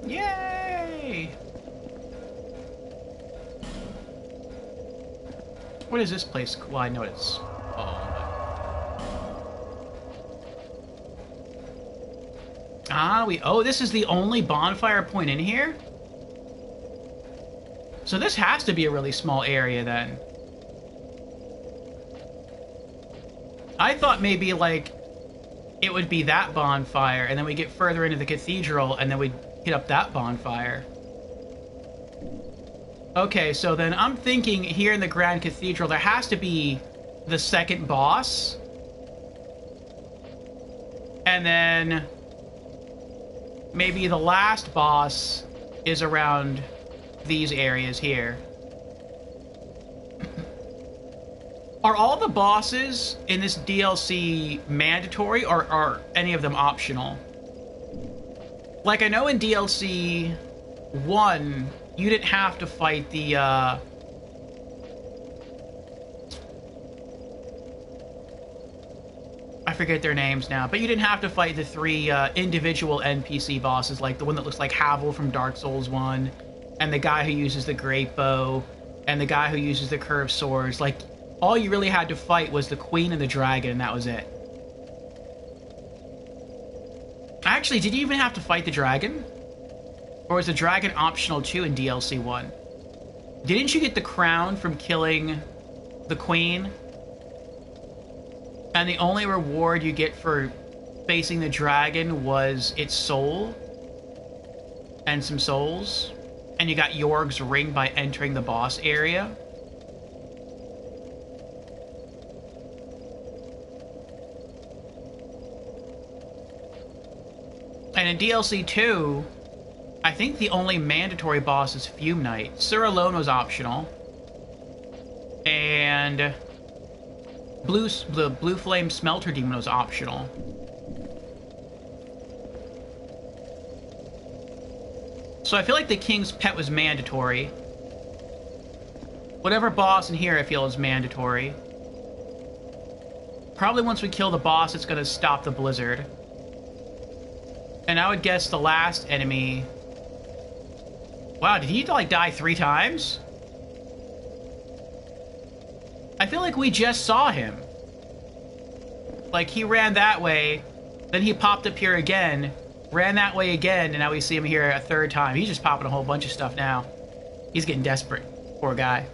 Yay! What is this place? Well, I know it's... Oh, this is the only bonfire point in here? So this has to be a really small area then. I thought maybe, like, it would be that bonfire, and then we get further into the cathedral, and then we'd hit up that bonfire. Okay, so then I'm thinking here in the Grand Cathedral, there has to be the second boss. And then maybe the last boss is around these areas here. Are all the bosses in this DLC mandatory, or are any of them optional? Like, I know in DLC 1, you didn't have to fight the, I forget their names now, but you didn't have to fight the three individual NPC bosses, like the one that looks like Havel from Dark Souls 1, and the guy who uses the great bow, and the guy who uses the curved swords. Like, all you really had to fight was the queen and the dragon, and that was it. Actually, did you even have to fight the dragon? Or was the dragon optional too in DLC 1? Didn't you get the crown from killing the queen? And the only reward you get for facing the dragon was its soul and some souls. And you got Yorg's ring by entering the boss area. And in DLC 2, I think the only mandatory boss is Fume Knight. Sir alone was optional. And the Blue Flame Smelter Demon was optional. So I feel like the King's Pet was mandatory. Whatever boss in here I feel is mandatory. Probably once we kill the boss, it's going to stop the blizzard. And I would guess the last enemy... Wow, did he, like, die 3 times? I feel like we just saw him. Like, he ran that way, then he popped up here again, ran that way again, and now we see him here a 3rd time. He's just popping a whole bunch of stuff now. He's getting desperate. Poor guy.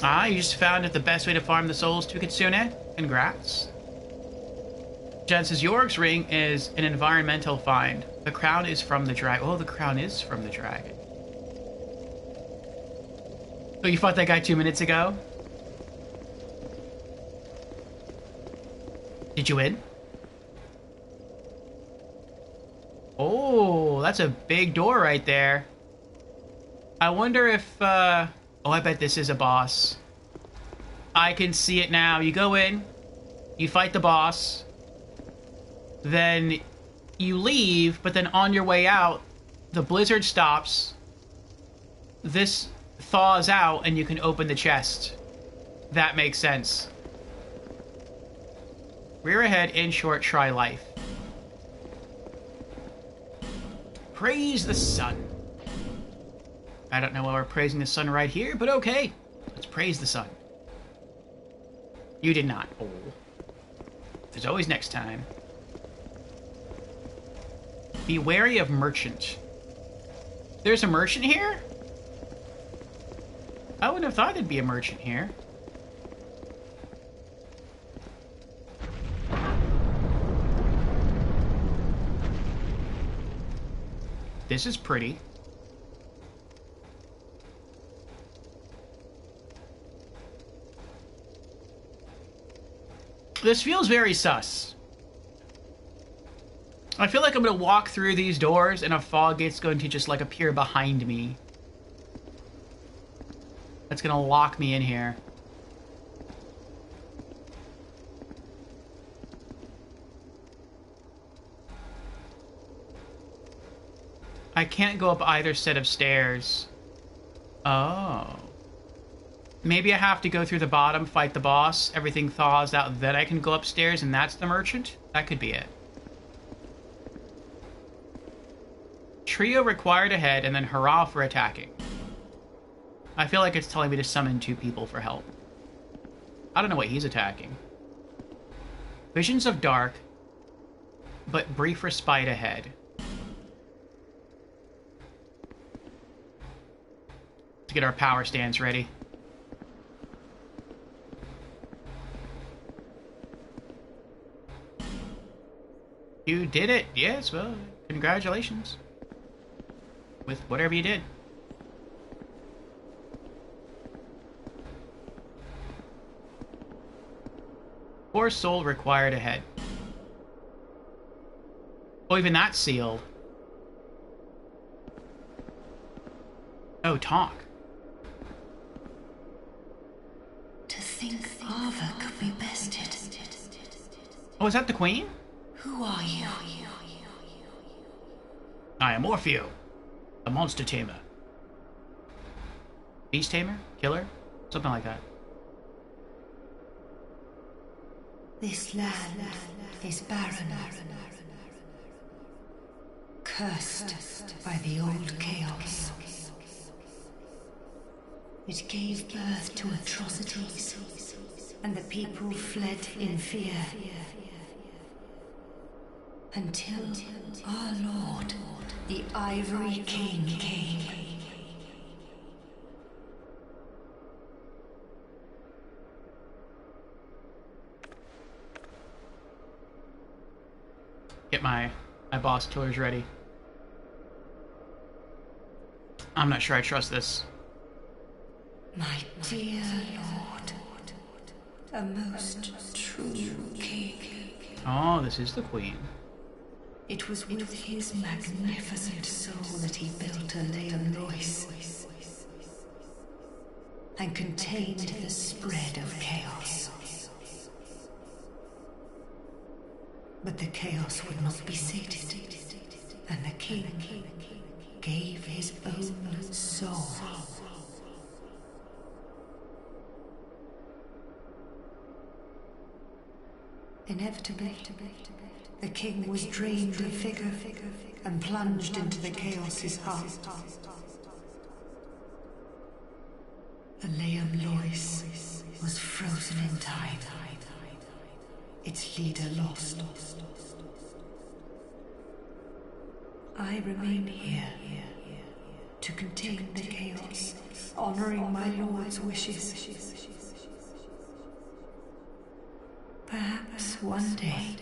Ah, you just found out the best way to farm the souls to Kitsune? Congrats. Jen says, Yorg's ring is an environmental find. The crown is from the dragon. Oh, the crown is from the dragon. Oh, you fought that guy 2 minutes ago? Did you win? Oh, that's a big door right there. I wonder if, oh, I bet this is a boss. I can see it now. You go in, you fight the boss, then you leave, but then on your way out, the blizzard stops, this thaws out, and you can open the chest. That makes sense. Rear ahead, in short, try life. Praise the sun. I don't know why we're praising the sun right here, but okay. Let's praise the sun. You did not. Oh. There's always next time. Be wary of merchant. There's a merchant here? I wouldn't have thought there'd be a merchant here. This is pretty. This feels very sus. I feel like I'm gonna walk through these doors and a fog gate's going to just like appear behind me. That's gonna lock me in here. I can't go up either set of stairs. Oh. Maybe I have to go through the bottom, fight the boss, everything thaws out, then I can go upstairs and that's the merchant? That could be it. Trio required ahead, and then hurrah for attacking. I feel like it's telling me to summon 2 people for help. I don't know what he's attacking. Visions of dark, but brief respite ahead. To get our power stance ready. You did it! Yes, well, congratulations. With whatever you did. Core soul required ahead. Oh, even that's sealed. Oh, talk. To think Ava could be bested. Oh, is that the queen? Who are you? I am Orfeo, a monster tamer. Beast tamer? Killer? Something like that. This land is barren. Cursed by the old chaos. It gave birth to atrocities, and the people fled in fear. Until our Lord, the Ivory King, came. Get my boss killers ready. I'm not sure I trust this. My dear Lord, a most true king. Oh, this is the queen. It was with his magnificent soul that he built a Leam Lois and contained the spread of chaos. But the chaos would not be sated, and the king gave his own soul. Inevitably, the king was drained of vigor and plunged into the chaos's heart. The Leam Lois was frozen in time. Its leader lost. I remain here to contain the chaos, honoring my lord's wishes. Perhaps one day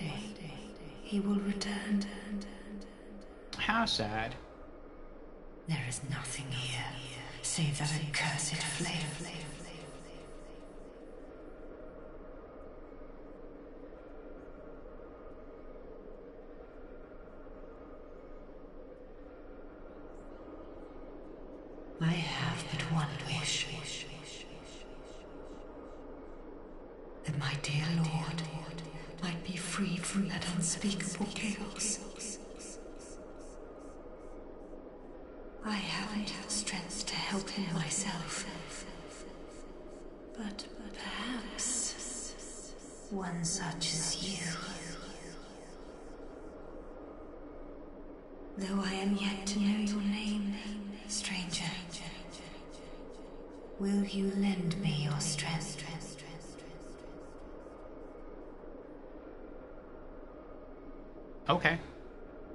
he will return. How sad. There is nothing here save that accursed flame. I have but one wish. That my dear Lord might be freed from that unspeakable chaos. I haven't strength to help him myself. But perhaps one such as you. Though I am yet to know your name, stranger, Will you lend me your strength? Okay.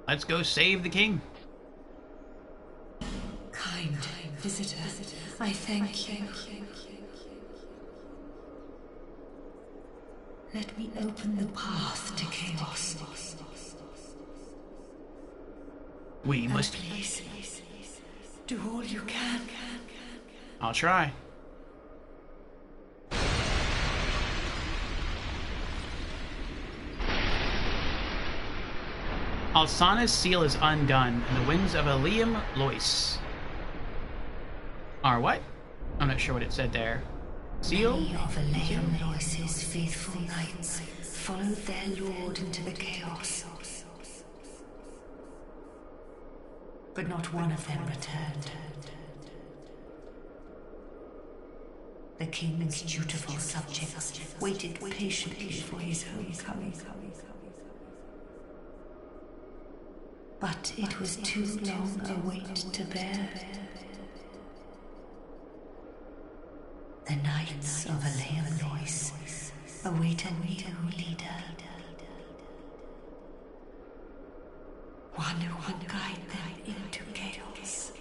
Let's go save the king. Kind visitor, I thank you. Let me open the path to chaos. We must... Please, do all you can. I'll try. Alsana's seal is undone, and the winds of Eliam Lois are what? I'm not sure what it said there. Seal? Many of Eliam Lois's faithful knights followed their lord into the chaos, but not one of them returned. The king's dutiful subjects waited patiently for his homecoming. But it was too long a wait to bear. The knights of Eliam Lois await a new leader. One who will guide them into chaos.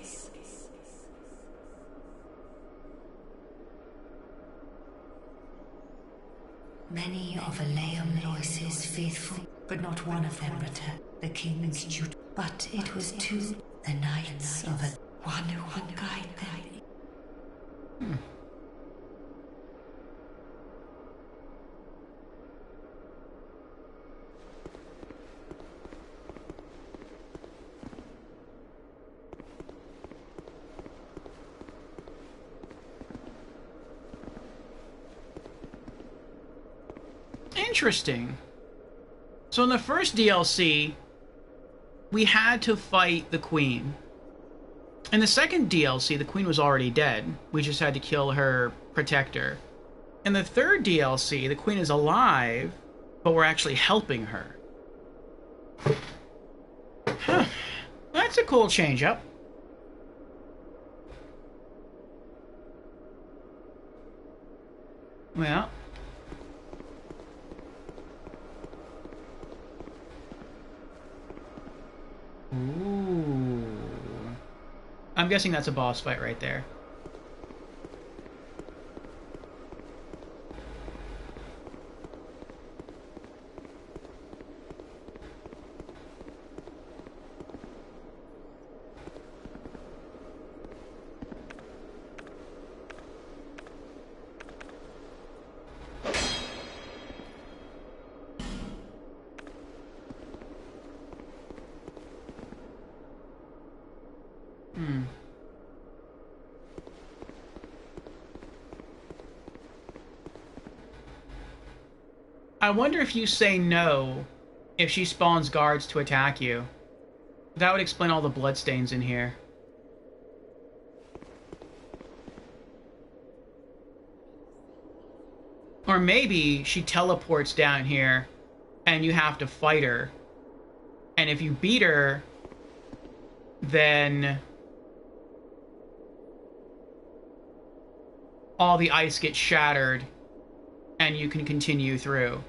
Many of Eliam Lois's faithful, but not one of them returned. The king's duty. But it was too... The knights of one who would guide them. Interesting. So in the first DLC, we had to fight the queen. In the second DLC, the queen was already dead. We just had to kill her protector. In the third DLC, the queen is alive, but we're actually helping her. Huh. That's a cool change up. Well... Ooh. I'm guessing that's a boss fight right there. I wonder if you say no, if she spawns guards to attack you. That would explain all the bloodstains in here. Or maybe she teleports down here and you have to fight her. And if you beat her, then all the ice gets shattered and you can continue through.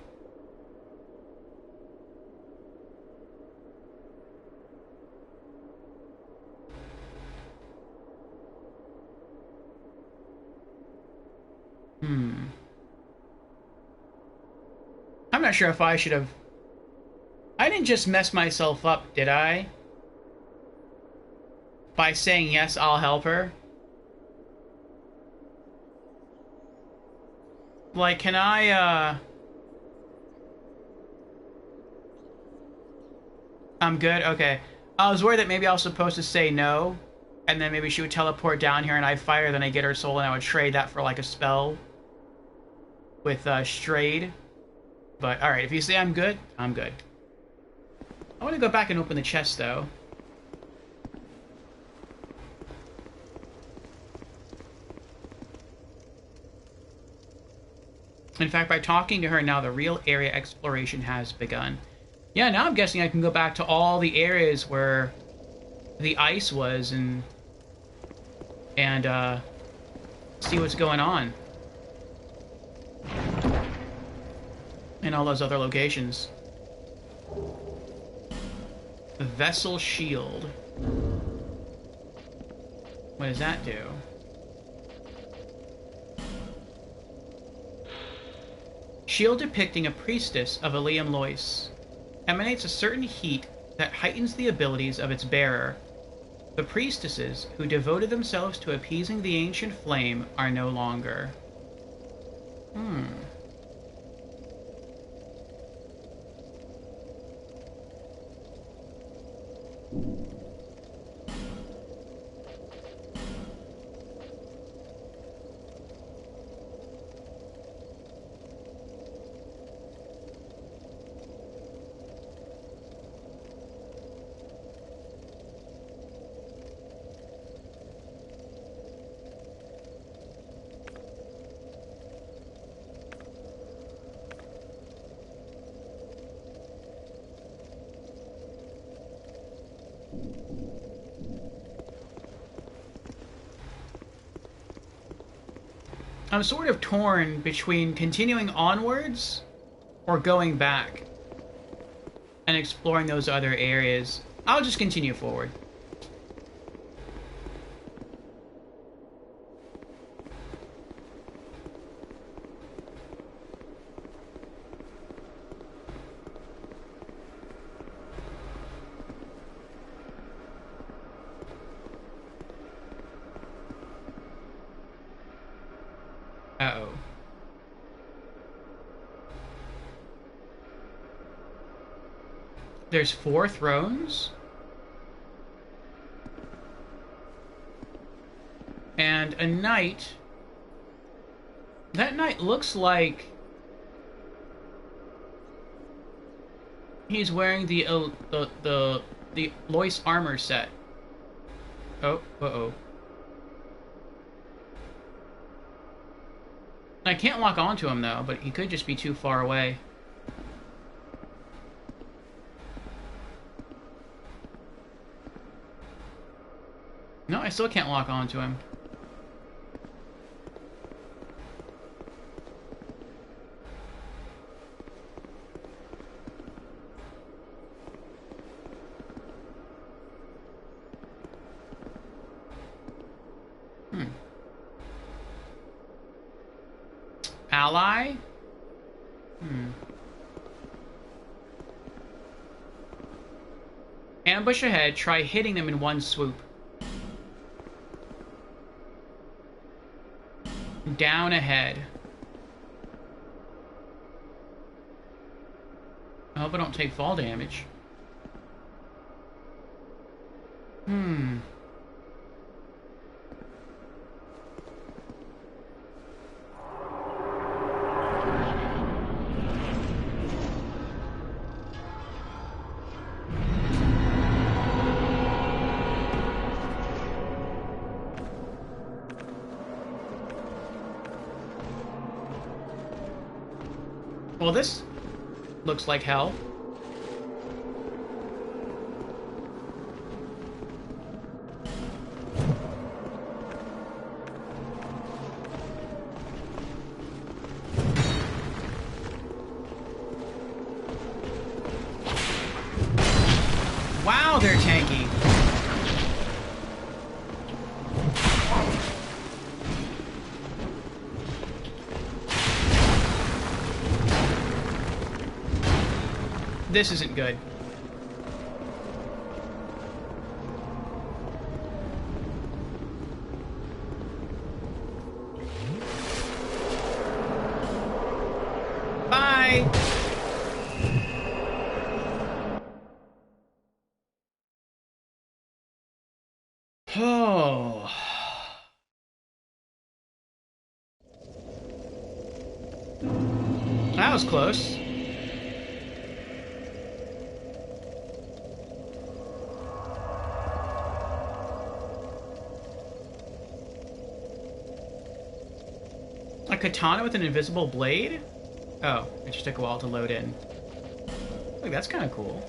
I'm not sure if I should have... I didn't just mess myself up, did I? By saying yes, I'll help her? Like, can I, I'm good? Okay. I was worried that maybe I was supposed to say no, and then maybe she would teleport down here and I fight her, then I get her soul, and I would trade that for, like, a spell with, Strayed. But, alright, if you say I'm good, I'm good. I want to go back and open the chest, though. In fact, by talking to her now, the real area exploration has begun. Yeah, now I'm guessing I can go back to all the areas where the ice was and See what's going on in all those other locations. Vessel shield. What does that do? Shield depicting a priestess of Ilium Lois emanates a certain heat that heightens the abilities of its bearer. The priestesses who devoted themselves to appeasing the ancient flame are no longer. I'm sort of torn between continuing onwards or going back and exploring those other areas. I'll just continue forward. Uh-oh. There's 4 thrones? And a knight. That knight looks like he's wearing the Lois armor set. Oh, uh-oh. I can't lock onto him, though, but he could just be too far away. No, I still can't lock onto him. Ally? Ambush ahead, try hitting them in one swoop. Down ahead. I hope I don't take fall damage. Well, this looks like hell. Wow, they're tanky. This isn't good. Bye! Oh. That was close. A katana with an invisible blade? Oh, it just took a while to load in. Look, that's kind of cool.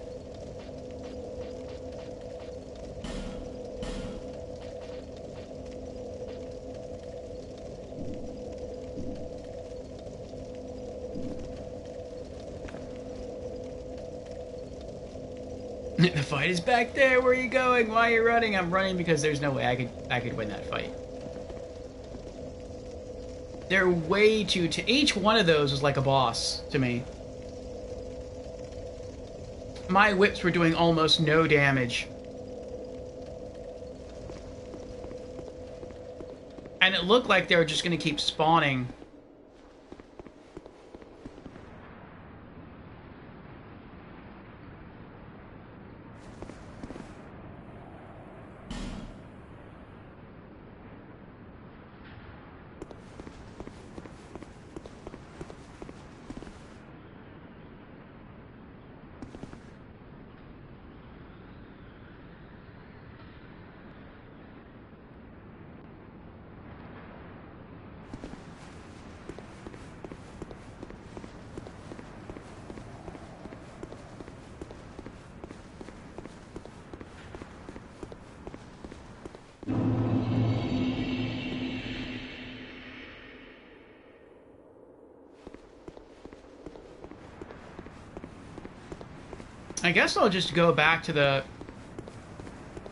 The fight is back there. Where are you going? Why are you running? I'm running because there's no way I could win that fight. They're way too... each one of those was like a boss to me. My whips were doing almost no damage. And it looked like they were just going to keep spawning. I guess I'll just go back to the...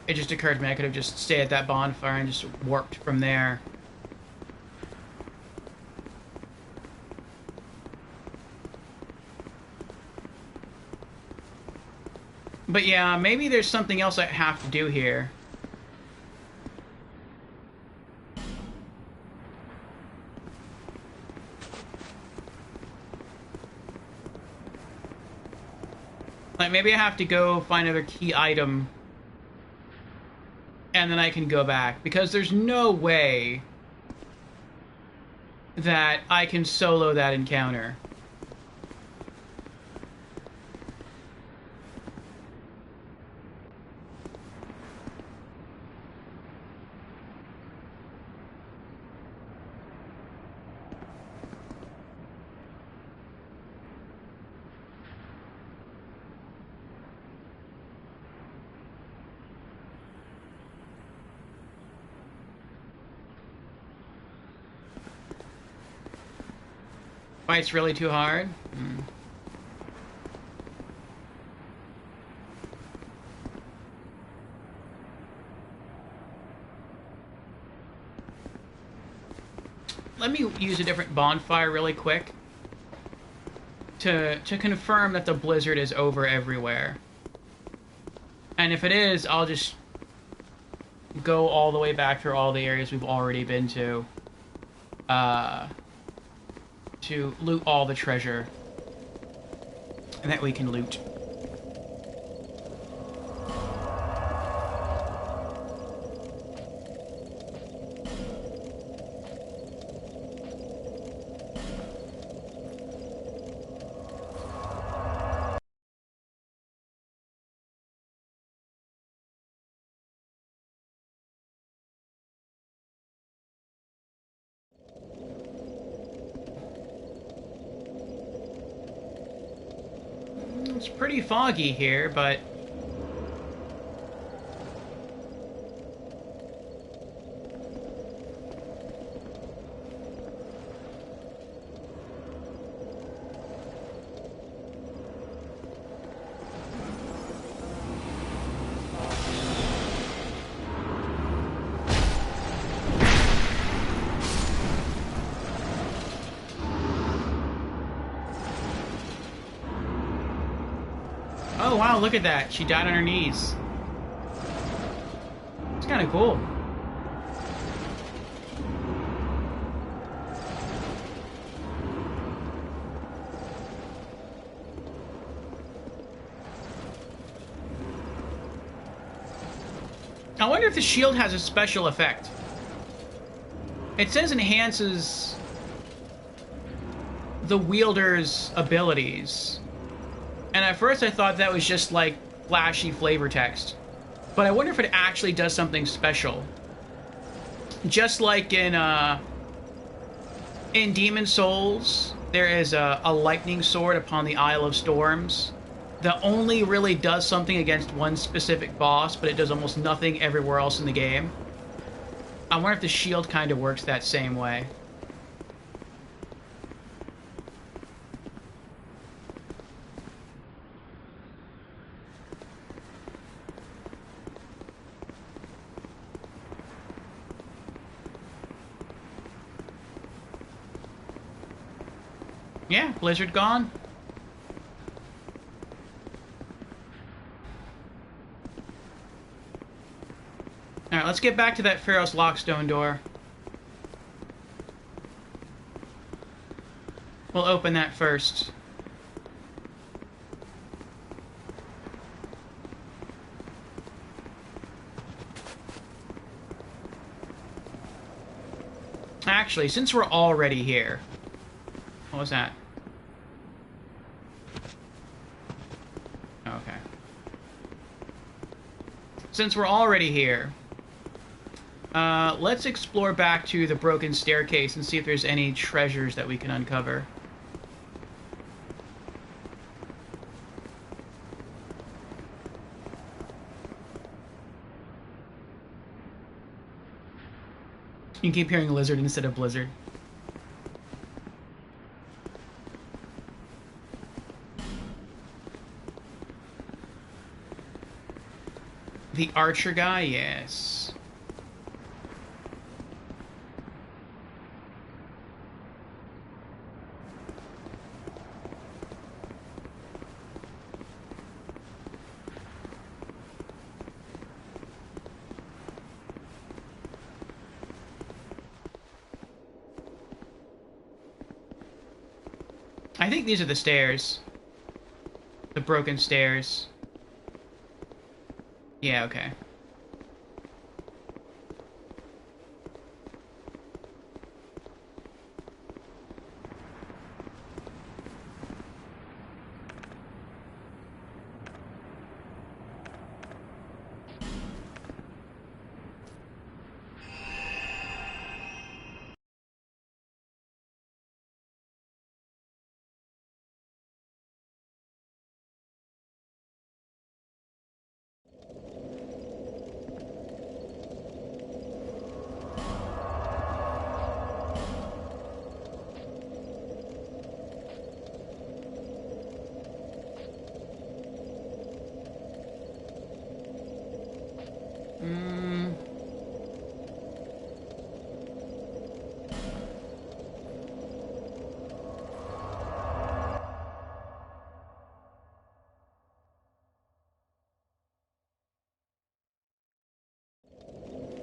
It just occurred to me I could have just stayed at that bonfire and just warped from there. But yeah, maybe there's something else I have to do here. Like, maybe I have to go find another key item. And then I can go back. Because there's no way that I can solo that encounter. Fight's really too hard? Let me use a different bonfire really quick to confirm that the blizzard is over everywhere. And if it is, I'll just go all the way back through all the areas we've already been to loot all the treasure that we can loot. It's pretty foggy here, but... Oh wow, look at that. She died on her knees. It's kind of cool. I wonder if the shield has a special effect. It says enhances the wielder's abilities. And at first I thought that was just like flashy flavor text. But I wonder if it actually does something special. Just like in Demon Souls, there is a lightning sword upon the Isle of Storms that only really does something against one specific boss, but it does almost nothing everywhere else in the game. I wonder if the shield kind of works that same way. Yeah, blizzard gone. Alright, let's get back to that Pharaoh's Lockstone door. We'll open that first. Actually, since we're already here... What was that? Okay. Since we're already here, let's explore back to the broken staircase and see if there's any treasures that we can uncover. You can keep hearing lizard instead of blizzard. The archer guy, yes. I think these are the stairs. The broken stairs. Yeah, okay.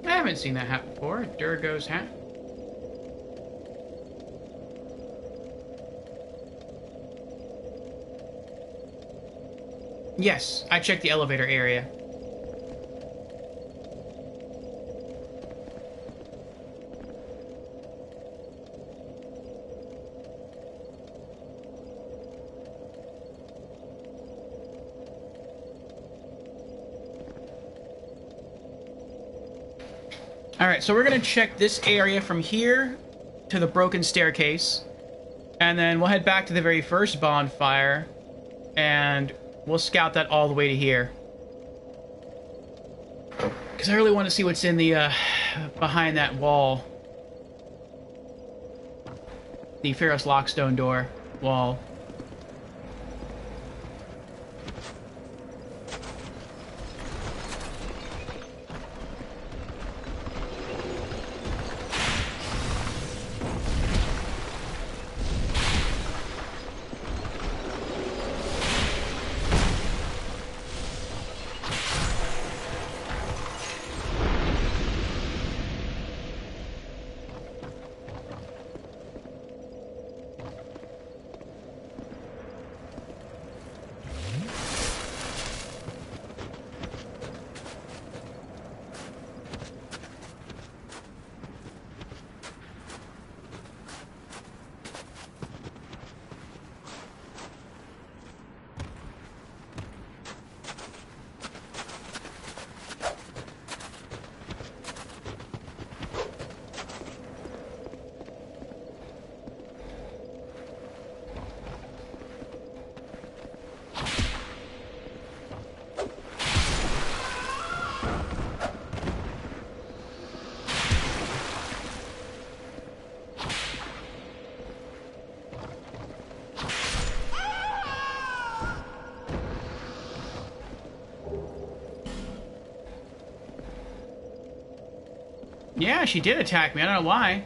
I haven't seen that hat before. Durgo's hat. Yes, I checked the elevator area. Alright, so we're gonna check this area from here to the broken staircase. And then we'll head back to the very first bonfire. And we'll scout that all the way to here. Because I really want to see what's in the, behind that wall. The Pharaoh's Lockstone door wall. Yeah, she did attack me. I don't know why.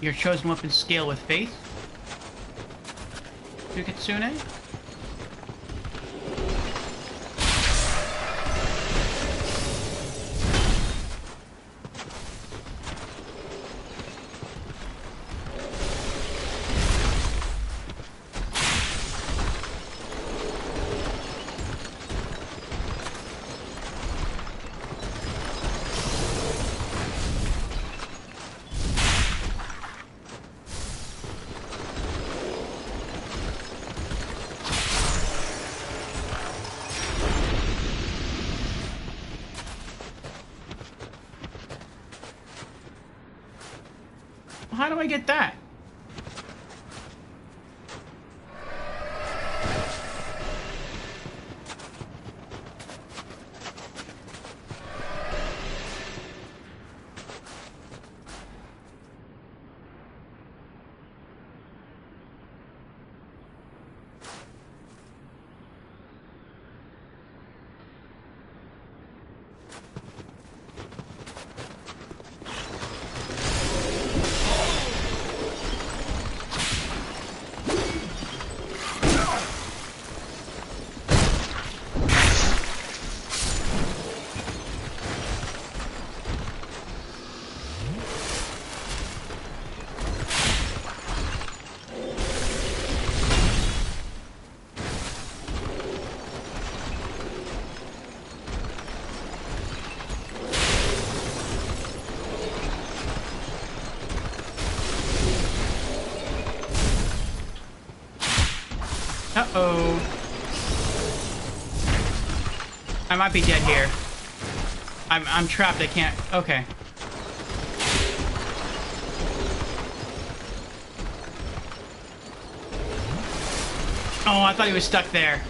Your chosen weapons scale with faith. Yukitsune? How do I get that? Uh-oh. I might be dead here. I'm trapped, I can't... Okay. Oh, I thought he was stuck there.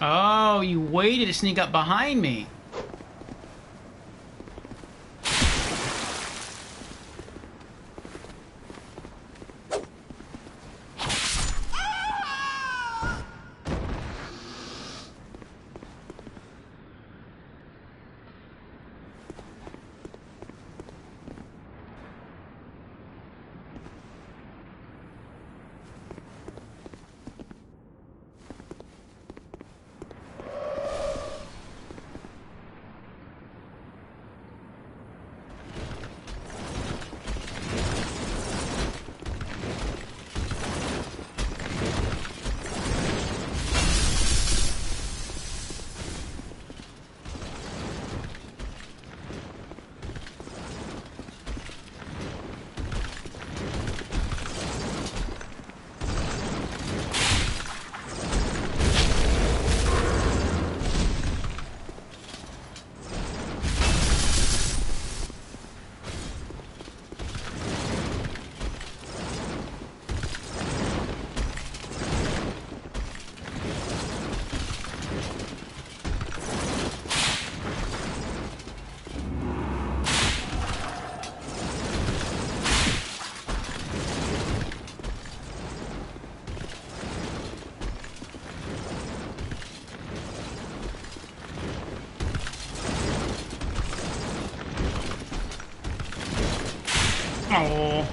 Oh, you waited to sneak up behind me. Oh.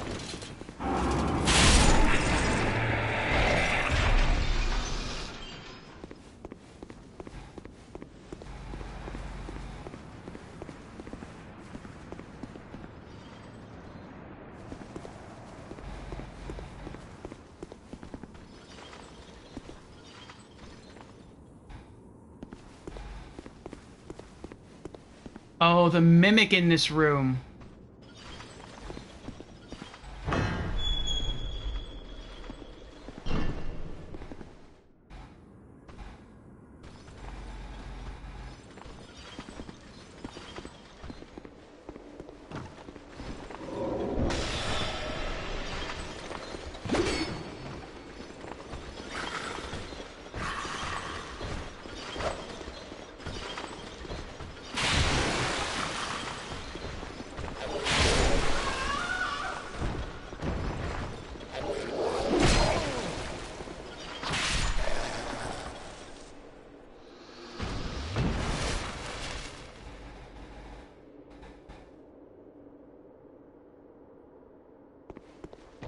Oh, the mimic in this room.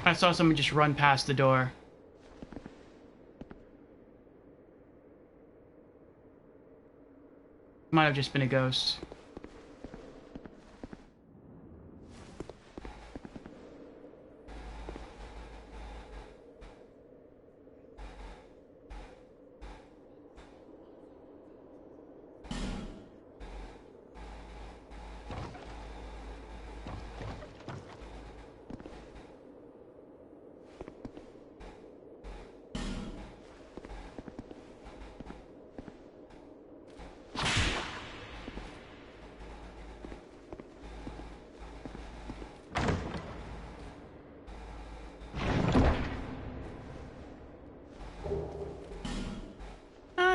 I saw someone just run past the door. Might have just been a ghost.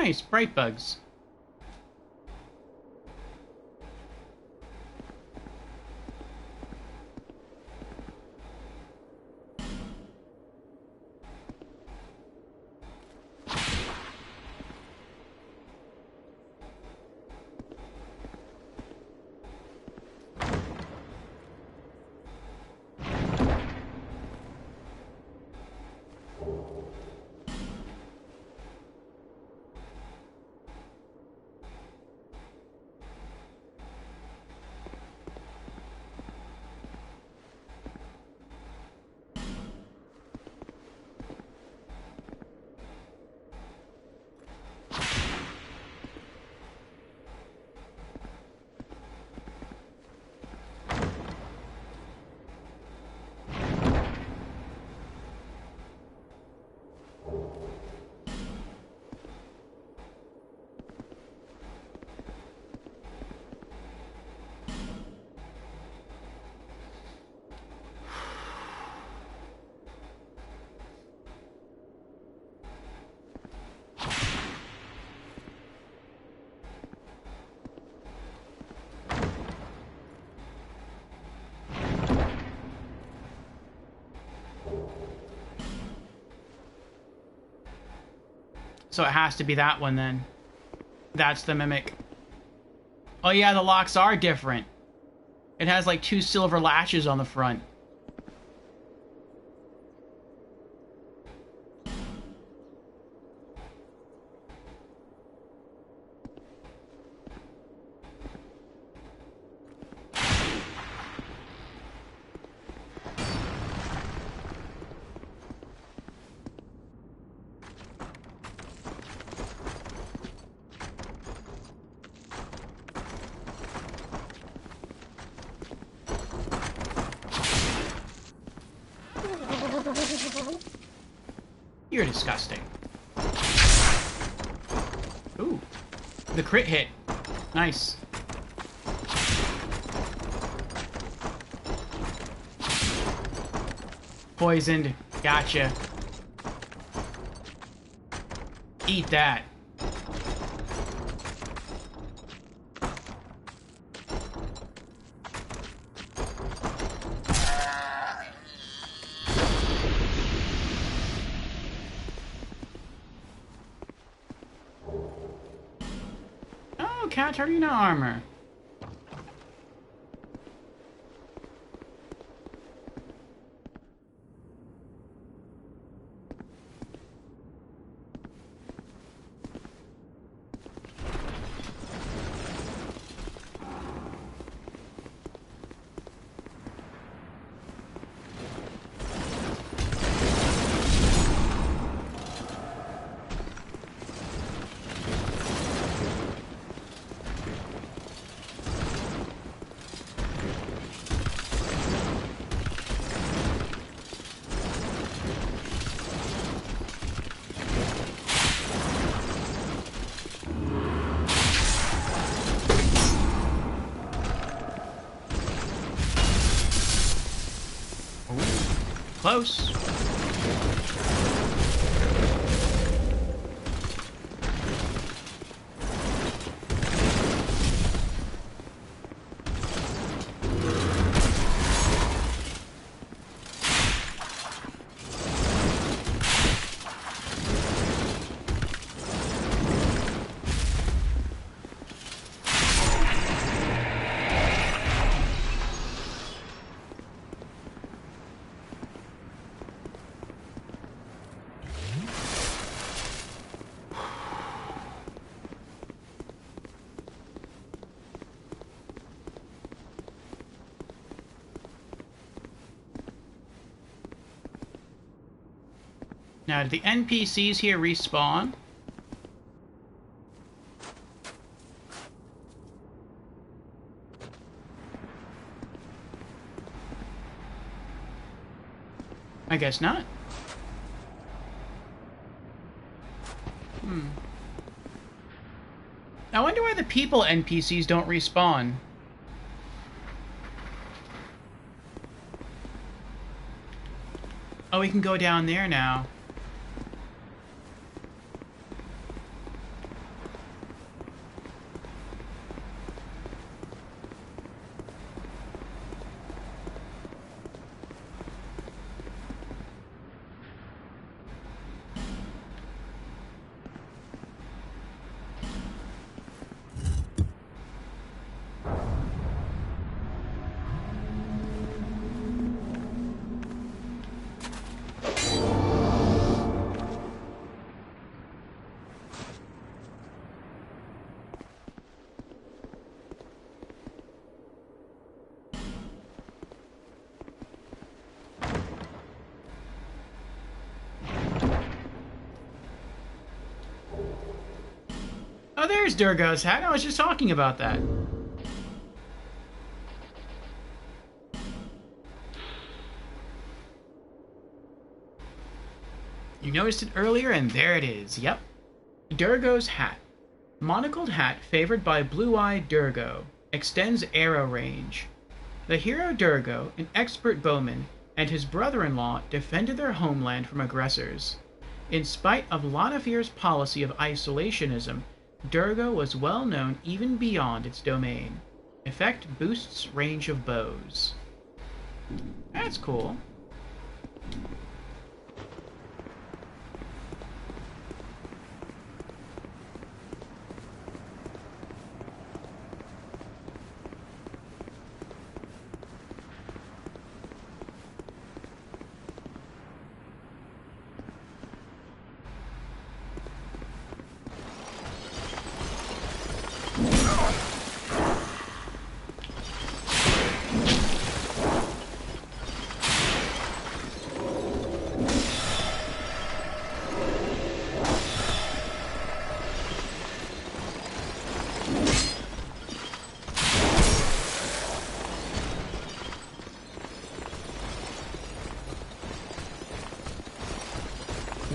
Nice, bright bugs. So it has to be that one then. That's the mimic. Oh yeah, the locks are different. It has like 2 silver latches on the front. You're disgusting. Ooh. The crit hit. Nice. Poisoned. Gotcha. Eat that. Katarina armor. close. Now, do the NPCs here respawn? I guess not. I wonder why the people NPCs don't respawn. Oh, we can go down there now. Oh, there's Durga's hat. I was just talking about that. You noticed it earlier, and there it is. Yep. Durgo's hat. Monocled hat favored by blue-eyed Durgo. Extends arrow range. The hero Durgo, an expert bowman, and his brother-in-law defended their homeland from aggressors. In spite of Lanafir's policy of isolationism, Durgo was well known even beyond its domain. Effect boosts range of bows. That's cool.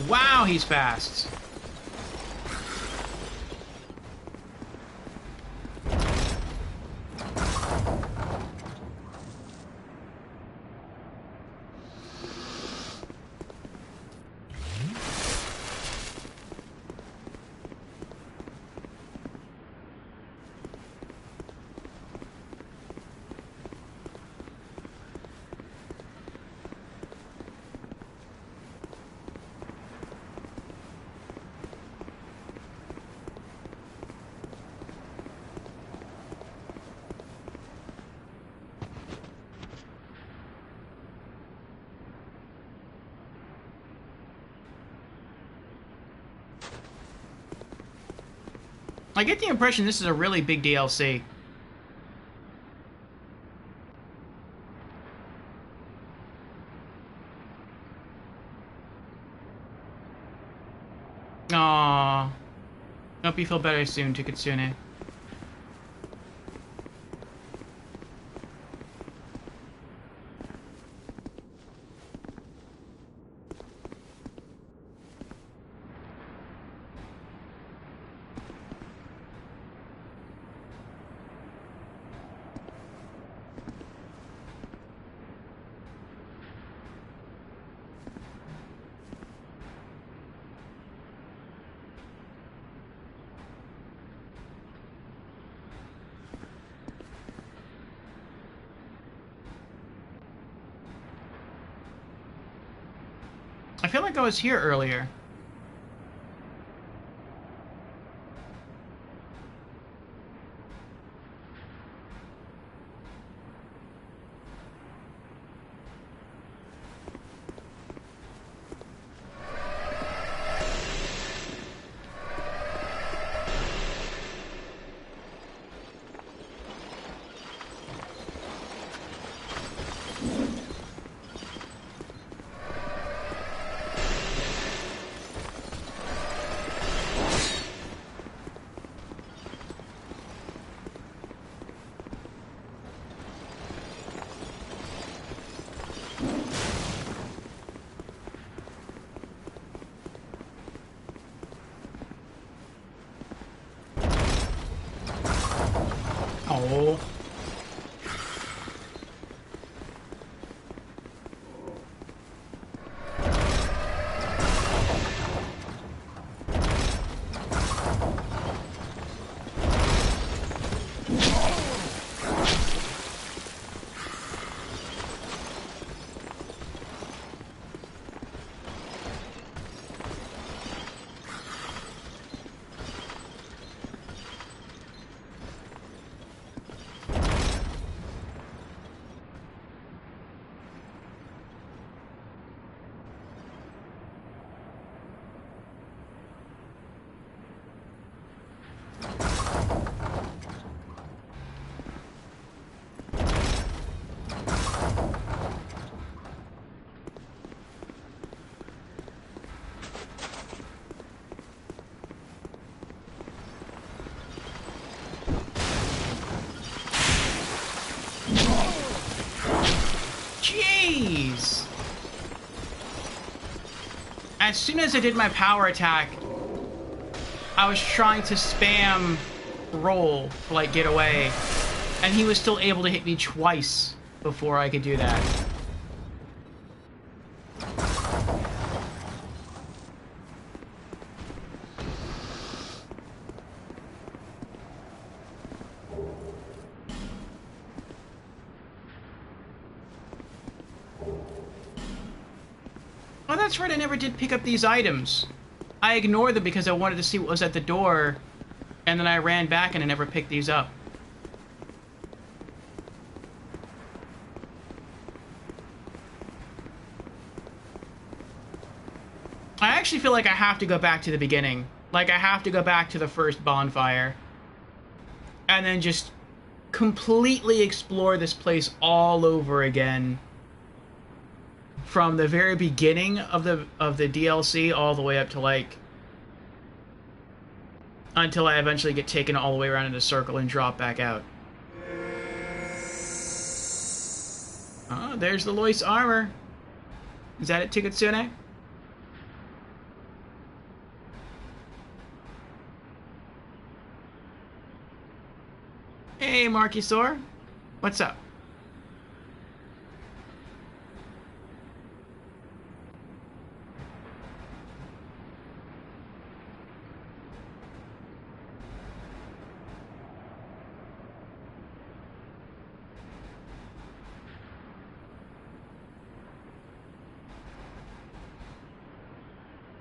Wow, he's fast. I get the impression this is a really big DLC. Aww. Hope you feel better soon, Tikitsune. I feel like I was here earlier. Oh. Jeez! As soon as I did my power attack, I was trying to spam roll to, like, get away, and he was still able to hit me twice before I could do that. Oh, that's right, I never did pick up these items. I ignored them because I wanted to see what was at the door, and then I ran back and I never picked these up. I actually feel like I have to go back to the beginning. Like, I have to go back to the first bonfire. And then just completely explore this place all over again. From the very beginning of the DLC all the way up to, like, until I eventually get taken all the way around in a circle and drop back out. Oh, there's the Lois armor. Is that it, Tikitsune? Hey, Markysaur. What's up?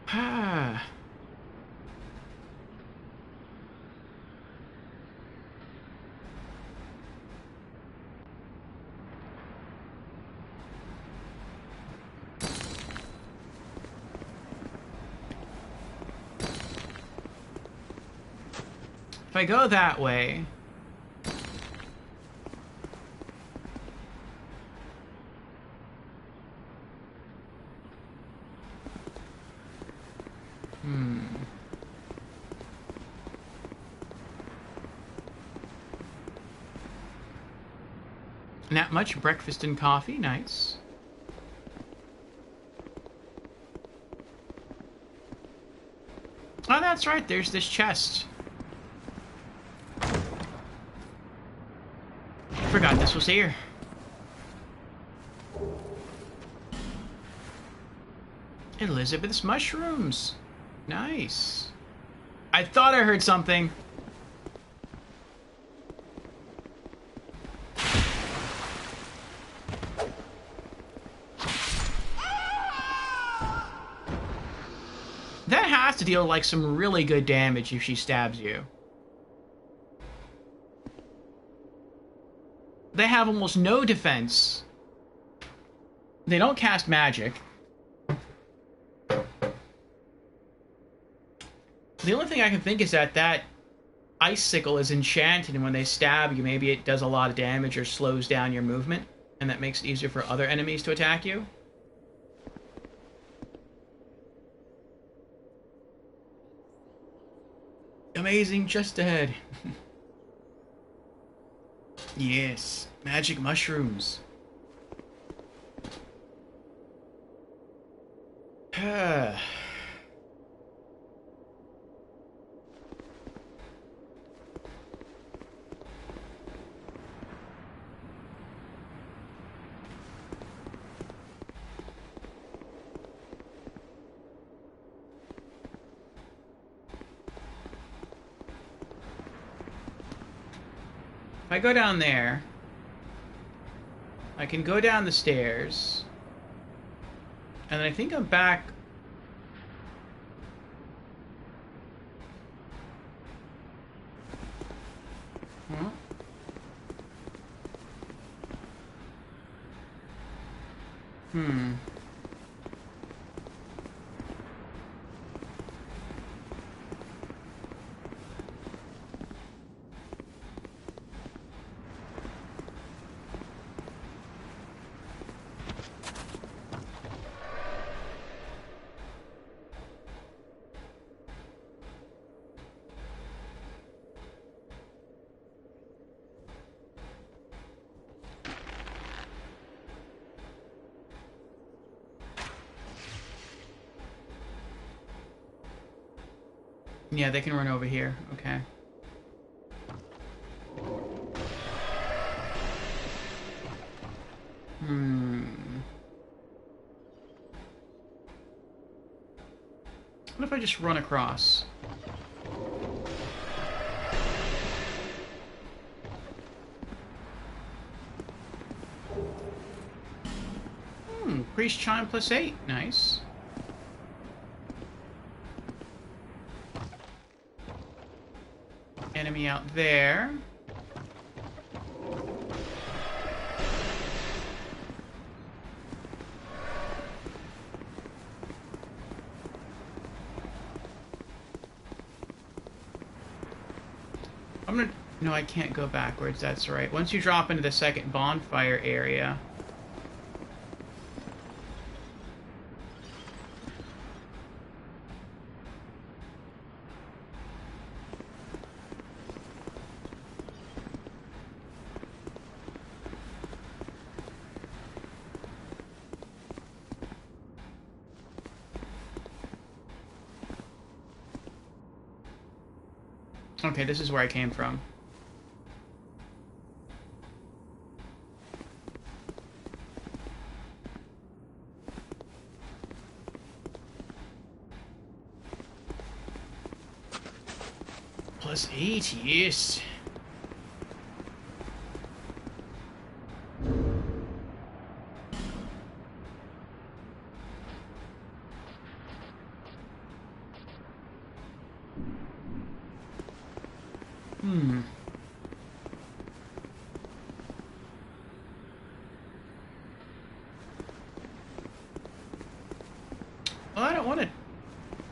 Ah. If I go that way... Not much breakfast and coffee, nice. Oh, that's right, there's this chest. Forgot this was here. Elizabeth's mushrooms. Nice. I thought I heard something. has to deal like some really good damage if she stabs you. They have almost no defense. They don't cast magic. The only thing I can think is that icicle is enchanted, and when they stab you, maybe it does a lot of damage or slows down your movement, and that makes it easier for other enemies to attack you. Amazing, just ahead. Yes, magic mushrooms. If I go down there, I can go down the stairs, and I think I'm back. Huh? Hmm. Yeah, they can run over here. Okay. What if I just run across? Priest chime +8. Nice. Enemy out there. I'm gonna... No, I can't go backwards. That's right. Once you drop into the second bonfire area... Okay, this is where I came from. +8, yes. Well, I don't want to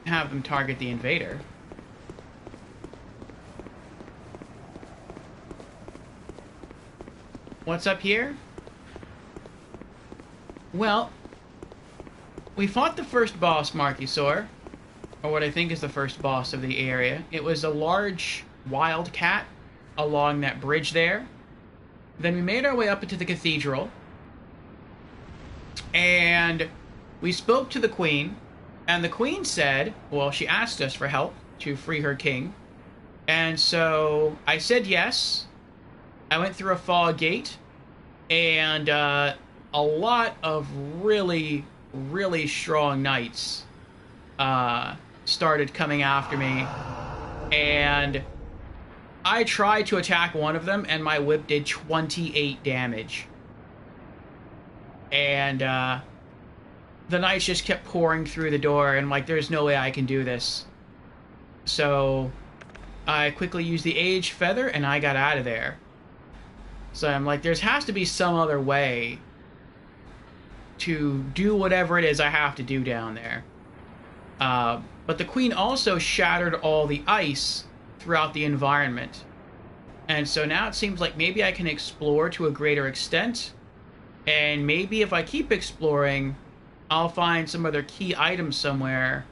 have them target the invader. What's up here? Well, we fought the first boss, Markysaur, or what I think is the first boss of the area. It was a large wildcat along that bridge there. Then we made our way up into the cathedral, and we spoke to the queen, and the queen said, well, she asked us for help to free her king, and so I said yes. I went through a fog gate, and a lot of really, really strong knights started coming after me, and I tried to attack one of them, and my whip did 28 damage. And the knights just kept pouring through the door, and like, there's no way I can do this. So I quickly used the Age Feather, and I got out of there. So I'm like, there has to be some other way to do whatever it is I have to do down there. But the Queen also shattered all the ice throughout the environment. And so now it seems like maybe I can explore to a greater extent. And maybe if I keep exploring, I'll find some other key items somewhere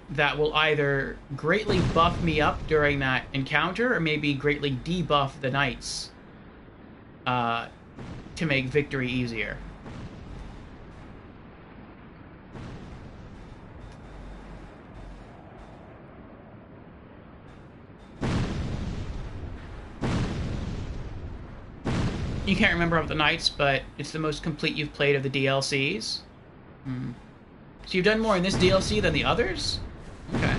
that will either greatly buff me up during that encounter, or maybe greatly debuff the knights to make victory easier. You can't remember of the knights, but it's the most complete you've played of the DLCs. So you've done more in this DLC than the others? Okay.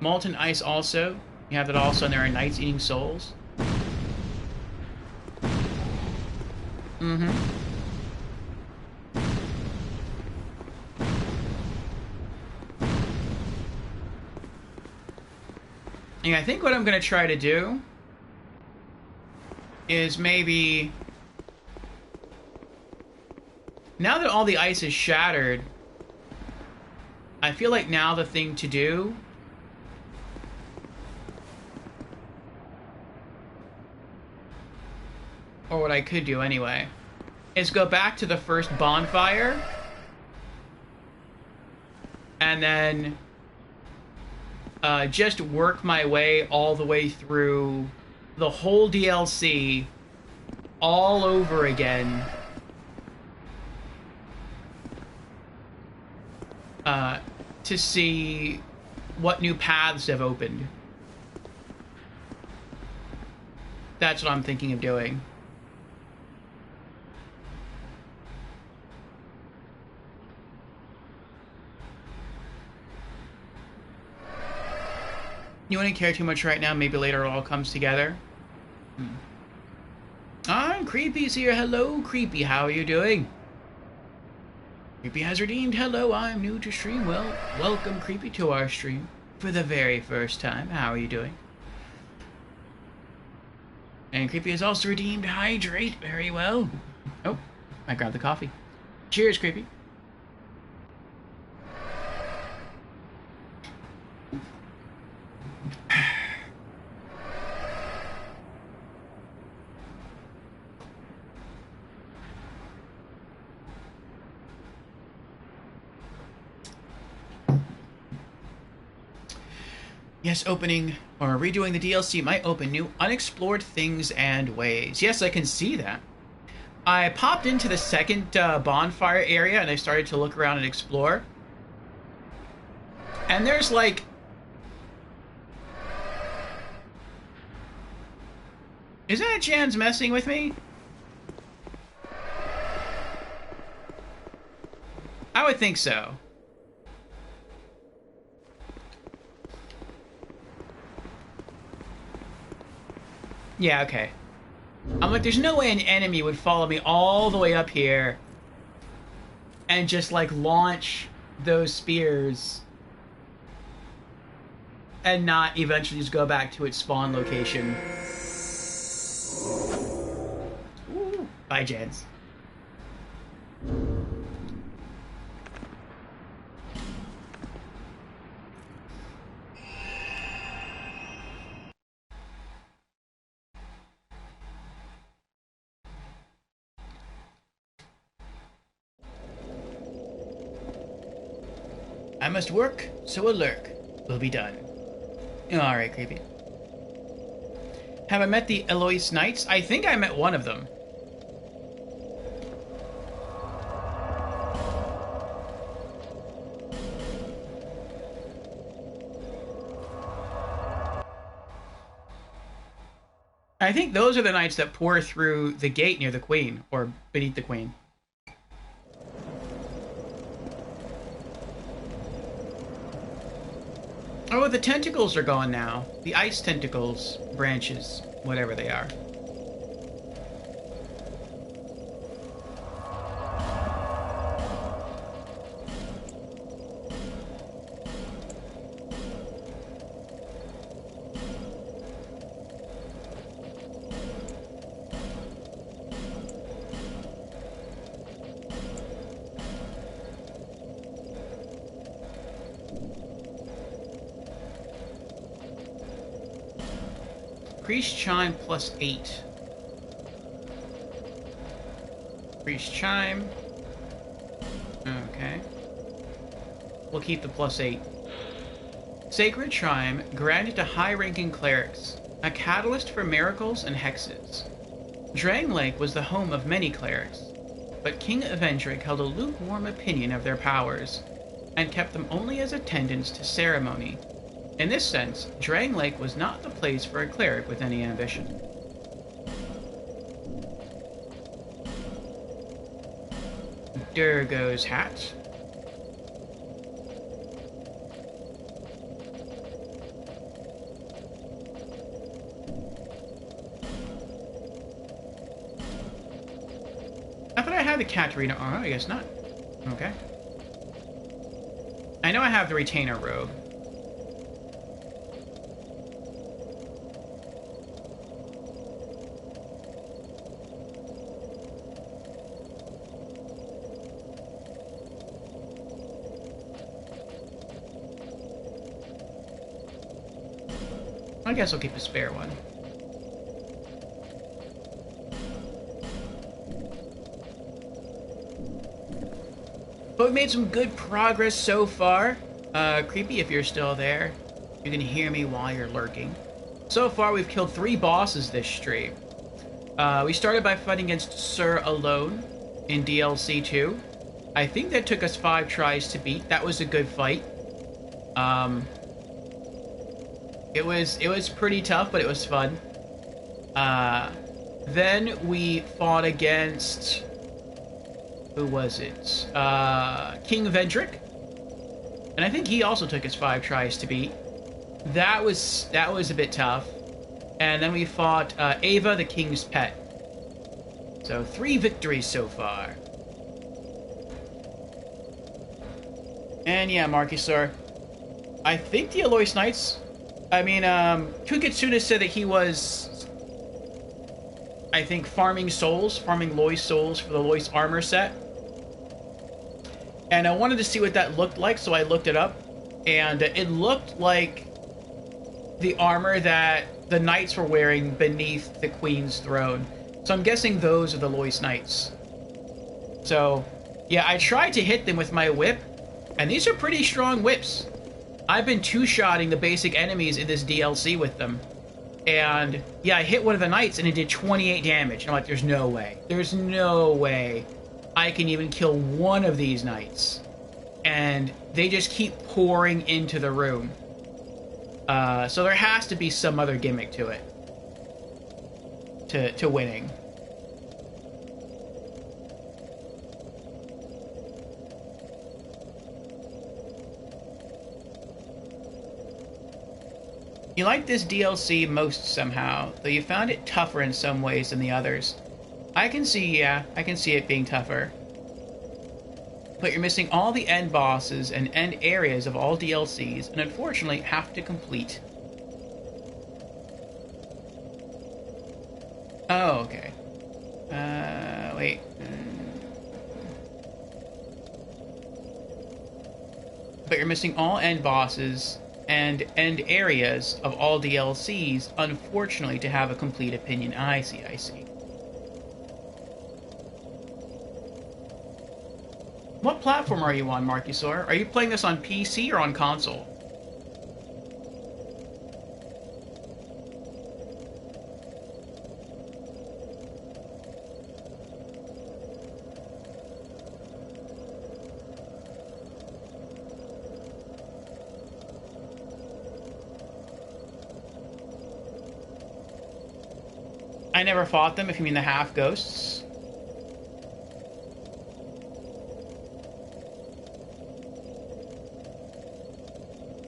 Molten Ice also. You have that also, and there are Knights Eating Souls. Yeah, I think what I'm going to try to do is maybe... Now that all the ice is shattered, I feel like now the thing to do or what I could do anyway, is go back to the first bonfire and then just work my way all the way through the whole DLC all over again. To see what new paths have opened. That's what I'm thinking of doing. You wouldn't care too much right now, maybe later it all comes together. I'm Creepy's here. Hello, Creepy. How are you doing? Creepy has redeemed. Hello, I'm new to stream. Well, welcome, Creepy, to our stream for the very first time. How are you doing? And Creepy has also redeemed. Hydrate. Very well. Oh, I grabbed the coffee. Cheers, Creepy. Yes, opening or redoing the DLC might open new unexplored things and ways. Yes, I can see that. I popped into the second bonfire area and I started to look around and explore. And there's like... Is that Jan's messing with me? I would think so. Yeah, okay. I'm like, there's no way an enemy would follow me all the way up here and just, like, launch those spears and not eventually just go back to its spawn location. Ooh. Bye, Jens. I must work, so a lurk will be done. Alright, Creepy. Have I met the Eloise Knights? I think I met one of them. I think those are the knights that pour through the gate near the Queen, or beneath the Queen. Oh, the tentacles are gone now. The ice tentacles, branches, whatever they are. Priest Chime +8. Priest Chime. Okay. We'll keep the +8. Sacred Chime granted to high-ranking clerics, a catalyst for miracles and hexes. Drang Lake was the home of many clerics, but King Evendrick held a lukewarm opinion of their powers, and kept them only as attendants to ceremony. In this sense, Drang Lake was not the place for a cleric with any ambition. Durgo's hat. I thought I had the Katarina armor. I guess not. Okay. I know I have the retainer robe. I guess I'll keep a spare one. But we've made some good progress so far. Creepy, if you're still there, you can hear me while you're lurking. So far, we've killed 3 bosses this stream. We started by fighting against Sir alone in DLC2. I think that took us 5 tries to beat. That was a good fight. It was pretty tough, but it was fun. Then we fought against... who was it? King Vendrick. And I think he also took us 5 tries to beat. That was a bit tough. And then we fought Ava, the King's Pet. So 3 victories so far. And yeah, Markysor, I think the Alois Knights... I mean, Kukitsuna said that he was, I think, farming Lois souls for the Lois armor set. And I wanted to see what that looked like, so I looked it up. And it looked like the armor that the knights were wearing beneath the Queen's throne. So I'm guessing those are the Lois Knights. So, yeah, I tried to hit them with my whip, and these are pretty strong whips. I've been two-shotting the basic enemies in this DLC with them. And, yeah, I hit one of the knights and it did 28 damage. And I'm like, there's no way. There's no way I can even kill one of these knights. And they just keep pouring into the room. So there has to be some other gimmick to it. To winning. You like this DLC most somehow, though you found it tougher in some ways than the others. I can see it being tougher. But you're missing all the end bosses and end areas of all DLCs, and unfortunately have to complete. Oh, okay. Wait. But you're missing all end bosses and end areas of all DLCs, unfortunately, to have a complete opinion. I see. What platform are you on, Markysor? Are you playing this on PC or on console? I never fought them, if you mean the half-ghosts.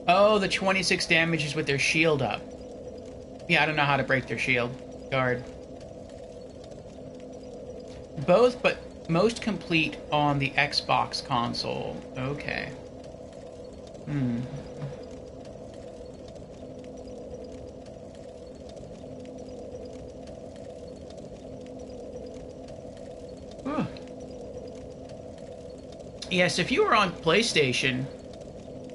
Oh, the 26 damage is with their shield up. Yeah, I don't know how to break their shield guard. Both, but most complete on the Xbox console. Okay. Hmm. Whew. Yes, if you were on PlayStation,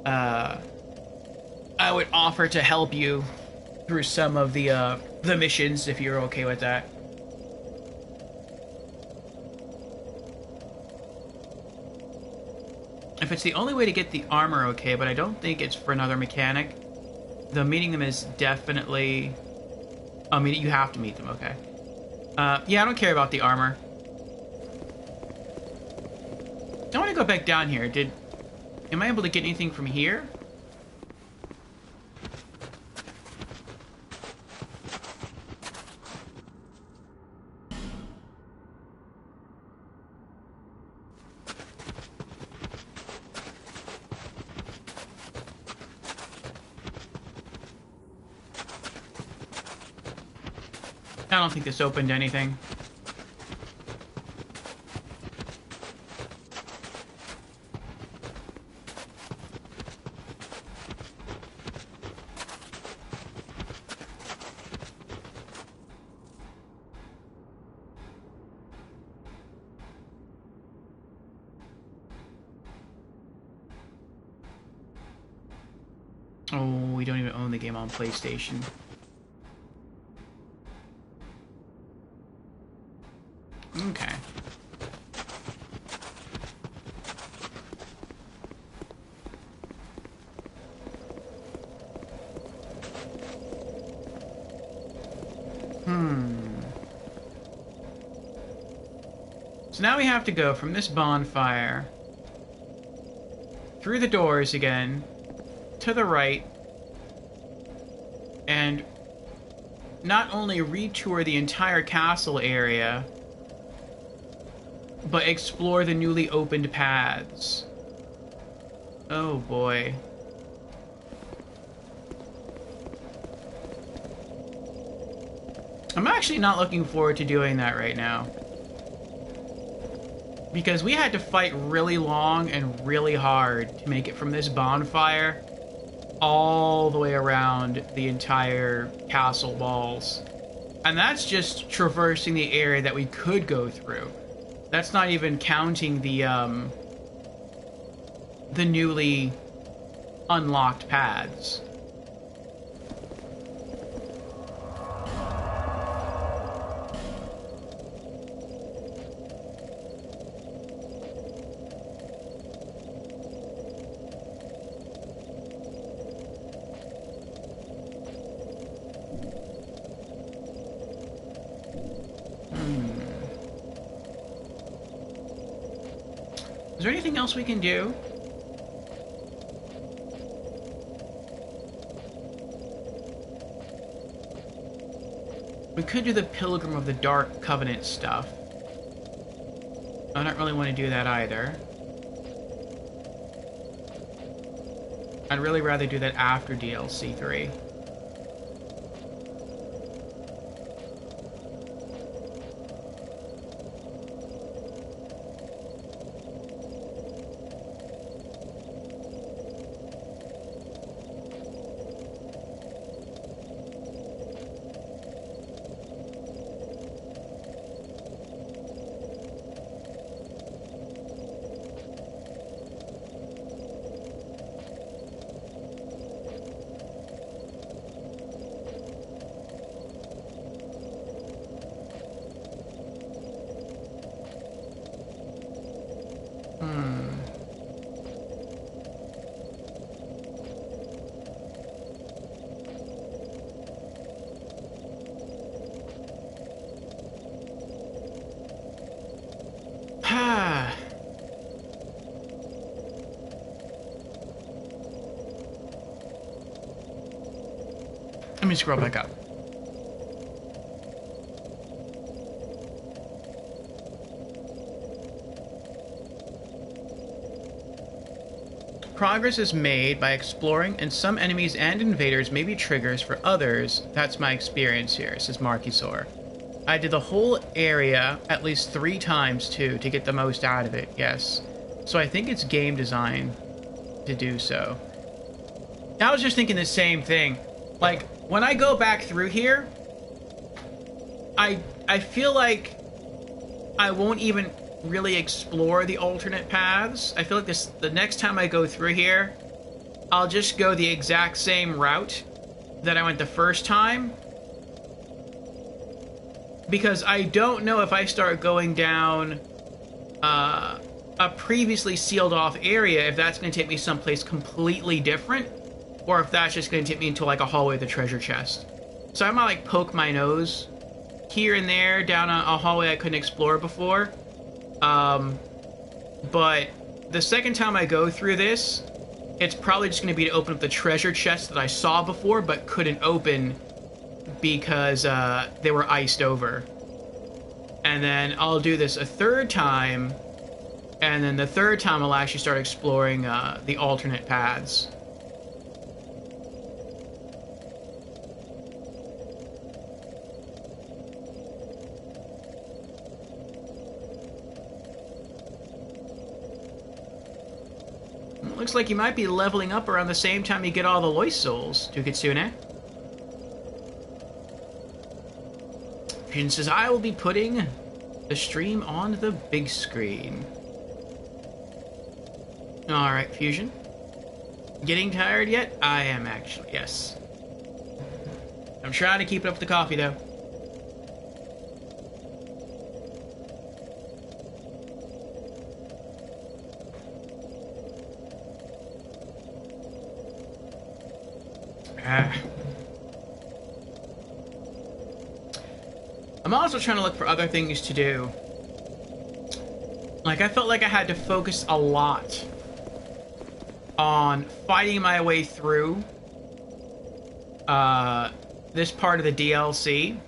I would offer to help you through some of the missions if you're okay with that. If it's the only way to get the armor, okay, but I don't think it's for another mechanic. Though meeting them is definitely... I mean, you have to meet them, okay. Yeah, I don't care about the armor. I want to go back down here. Am I able to get anything from here? I don't think this opened anything. Oh, we don't even own the game on PlayStation. Okay. So now we have to go from this bonfire through the doors again to the right and not only retour the entire castle area, but explore the newly opened paths. Oh boy. I'm actually not looking forward to doing that right now. Because we had to fight really long and really hard to make it from this bonfire all the way around the entire castle walls. And that's just traversing the area that we could go through. That's not even counting the newly unlocked paths. Is there anything else we can do? We could do the Pilgrim of the Dark Covenant stuff. I don't really want to do that either. I'd really rather do that after DLC 3. Let me scroll back up. progress is made by exploring, and some enemies and invaders may be triggers for others. That's my experience here, says Markisor. I did the whole area at least 3 times, too, to get the most out of it, yes. So I think it's game design to do so. I was just thinking the same thing. Like, when I go back through here, I feel like I won't even really explore the alternate paths. I feel like the next time I go through here, I'll just go the exact same route that I went the first time. Because I don't know if I start going down a previously sealed off area, if that's going to take me someplace completely different, or if that's just going to take me into like a hallway with a treasure chest. So I might like poke my nose here and there down a hallway I couldn't explore before. But the second time I go through this, it's probably just going to be to open up the treasure chest that I saw before but couldn't open because they were iced over. And then I'll do this a third time, and then the third time I'll actually start exploring the alternate paths. Looks like you might be leveling up around the same time you get all the Loist Souls, Tukitsune. Fusion says, I will be putting the stream on the big screen. Alright, Fusion. Getting tired yet? I am actually, yes. I'm trying to keep it up with the coffee, though. I'm also trying to look for other things to do. Like, I felt like I had to focus a lot on fighting my way through this part of the DLC.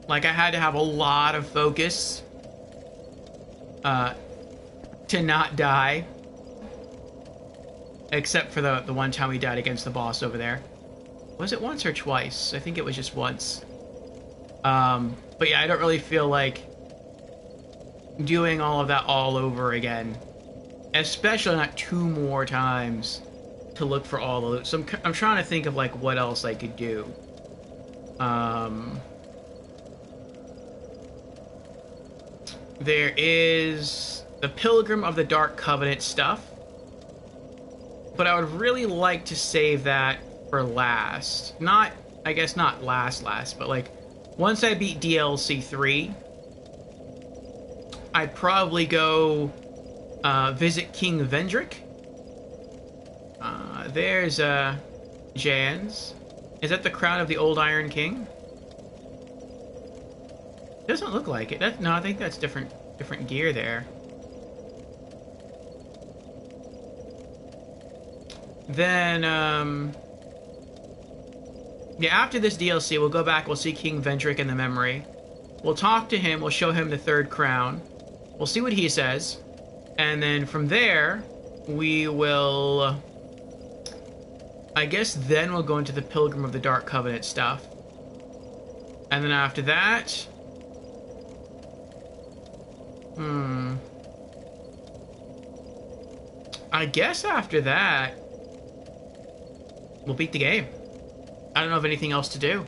Like, I had to have a lot of focus to not die. Except for the one time we died against the boss over there. Was it once or twice? I think it was just once. But yeah, I don't really feel like doing all of that all over again. Especially not 2 more times to look for all the loot. So I'm trying to think of like what else I could do. There is the Pilgrim of the Dark Covenant stuff. But I would really like to save that for last. Not, I guess not last, but like, once I beat DLC3, I'd probably go visit King Vendrick. There's Jan's. Is that the crown of the old Iron King? Doesn't look like it. No, I think that's different gear there. Then, yeah, after this DLC, we'll go back, we'll see King Vendrick in the memory. We'll talk to him, we'll show him the 3rd crown. We'll see what he says. And then from there, we will... I guess then we'll go into the Pilgrim of the Dark Covenant stuff. And then after that... I guess after that... we'll beat the game. I don't know of anything else to do.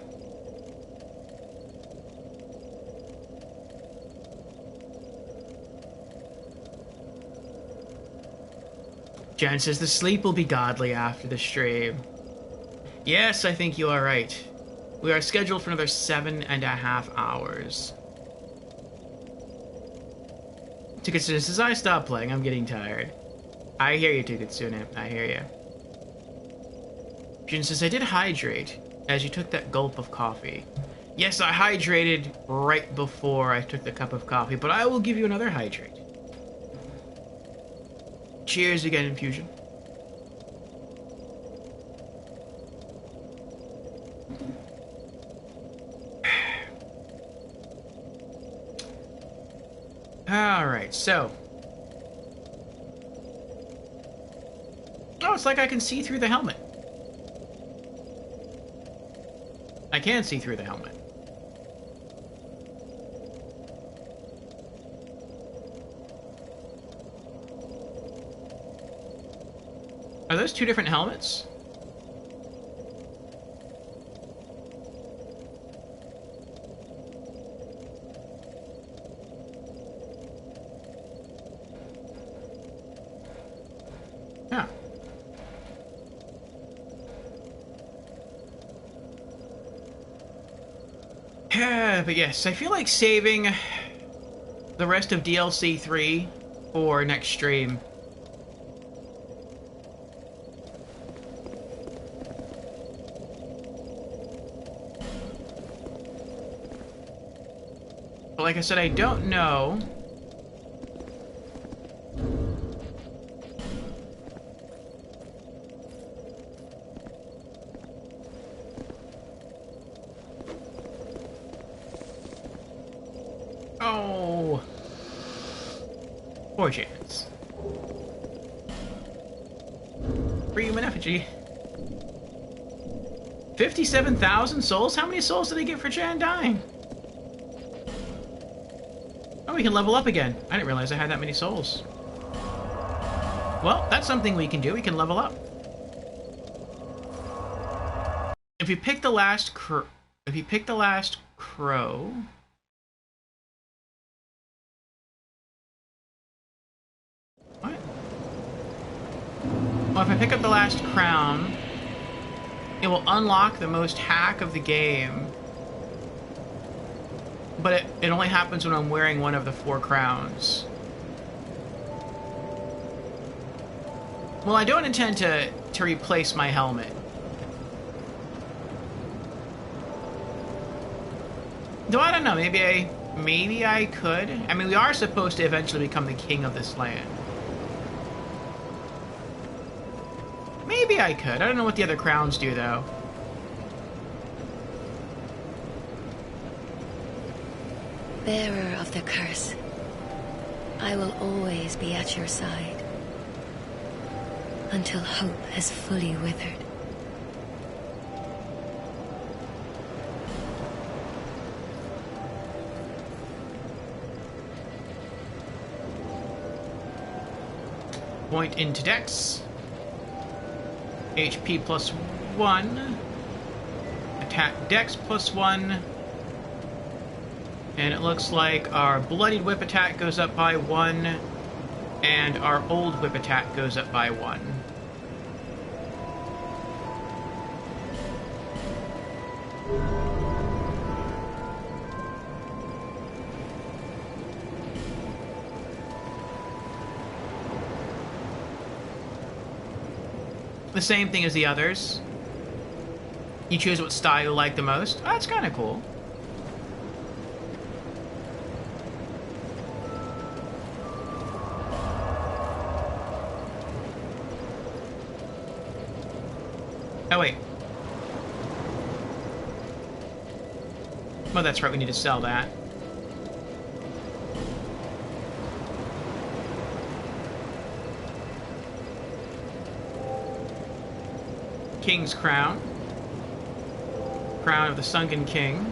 Jan says the sleep will be godly after the stream. Yes, I think you are right. We are scheduled for another 7.5 hours. Tukitsune says, I stopped playing. I'm getting tired. I hear you, Tukitsune. I hear you. Jin says, I did hydrate as you took that gulp of coffee. Yes, I hydrated right before I took the cup of coffee, but I will give you another hydrate. Cheers again, Infusion. Alright, so... it's like I can see through the helmet. I can see through the helmet. Are those two different helmets? Yeah. But yes, I feel like saving the rest of DLC 3 for next stream. But like I said, I don't know. Oh. Poor chance. Free human effigy. 57,000 souls? How many souls did they get for Jan dying? Oh, we can level up again. I didn't realize I had that many souls. Well, that's something we can do. We can level up. If you pick the last crow... What? Well, if I pick up the last crown, it will unlock the most hack of the game. But it only happens when I'm wearing one of the 4 crowns. Well, I don't intend to replace my helmet. Though I don't know, maybe I could. I mean, we are supposed to eventually become the king of this land. Maybe I could. I don't know what the other crowns do, though. Bearer of the curse, I will always be at your side until hope has fully withered. Point into Dex. HP +1. Attack Dex +1. And it looks like our Bloodied Whip attack goes up by 1, and our Old Whip attack goes up by 1. The same thing as the others. You choose what style you like the most. Oh, that's kind of cool. Oh, wait. Oh, that's right, we need to sell that. King's Crown. Crown of the Sunken King.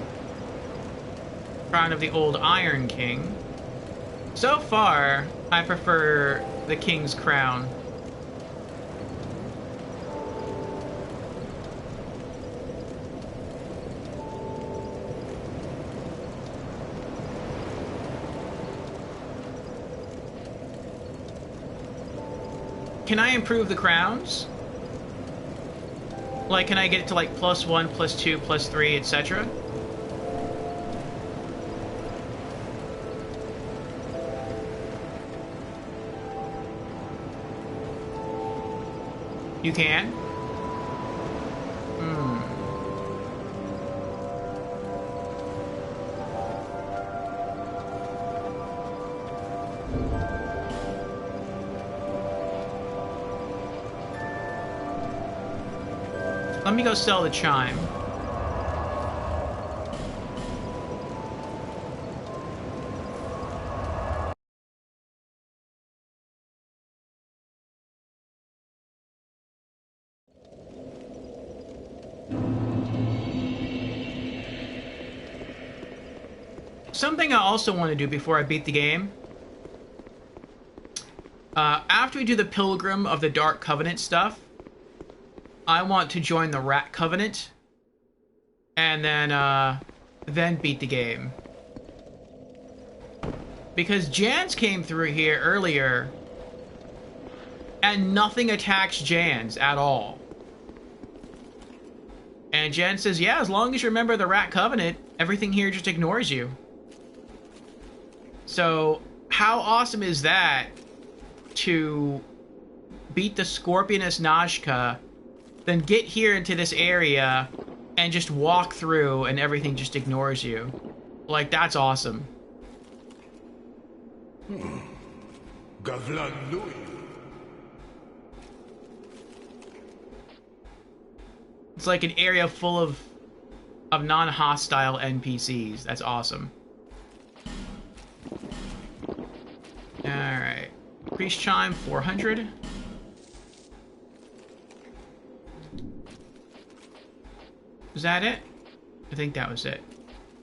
Crown of the Old Iron King. So far, I prefer the King's Crown. Can I improve the crowns? Like, can I get it to, like, +1, +2, +3, etc.? You can? Let me go sell the chime. something I also want to do before I beat the game. After we do the Pilgrim of the Dark Covenant stuff, I want to join the Rat Covenant, and then beat the game. Because Jans came through here earlier, and nothing attacks Jans at all. And Jan says, yeah, as long as you remember the Rat Covenant, everything here just ignores you. So, how awesome is that to beat the Scorpioness Najka, then get here into this area, and just walk through, and everything just ignores you. Like, that's awesome. Gavlan Louis. It's like an area full of non-hostile NPCs. That's awesome. Alright. Priest Chime, 400. Was that it? I think that was it.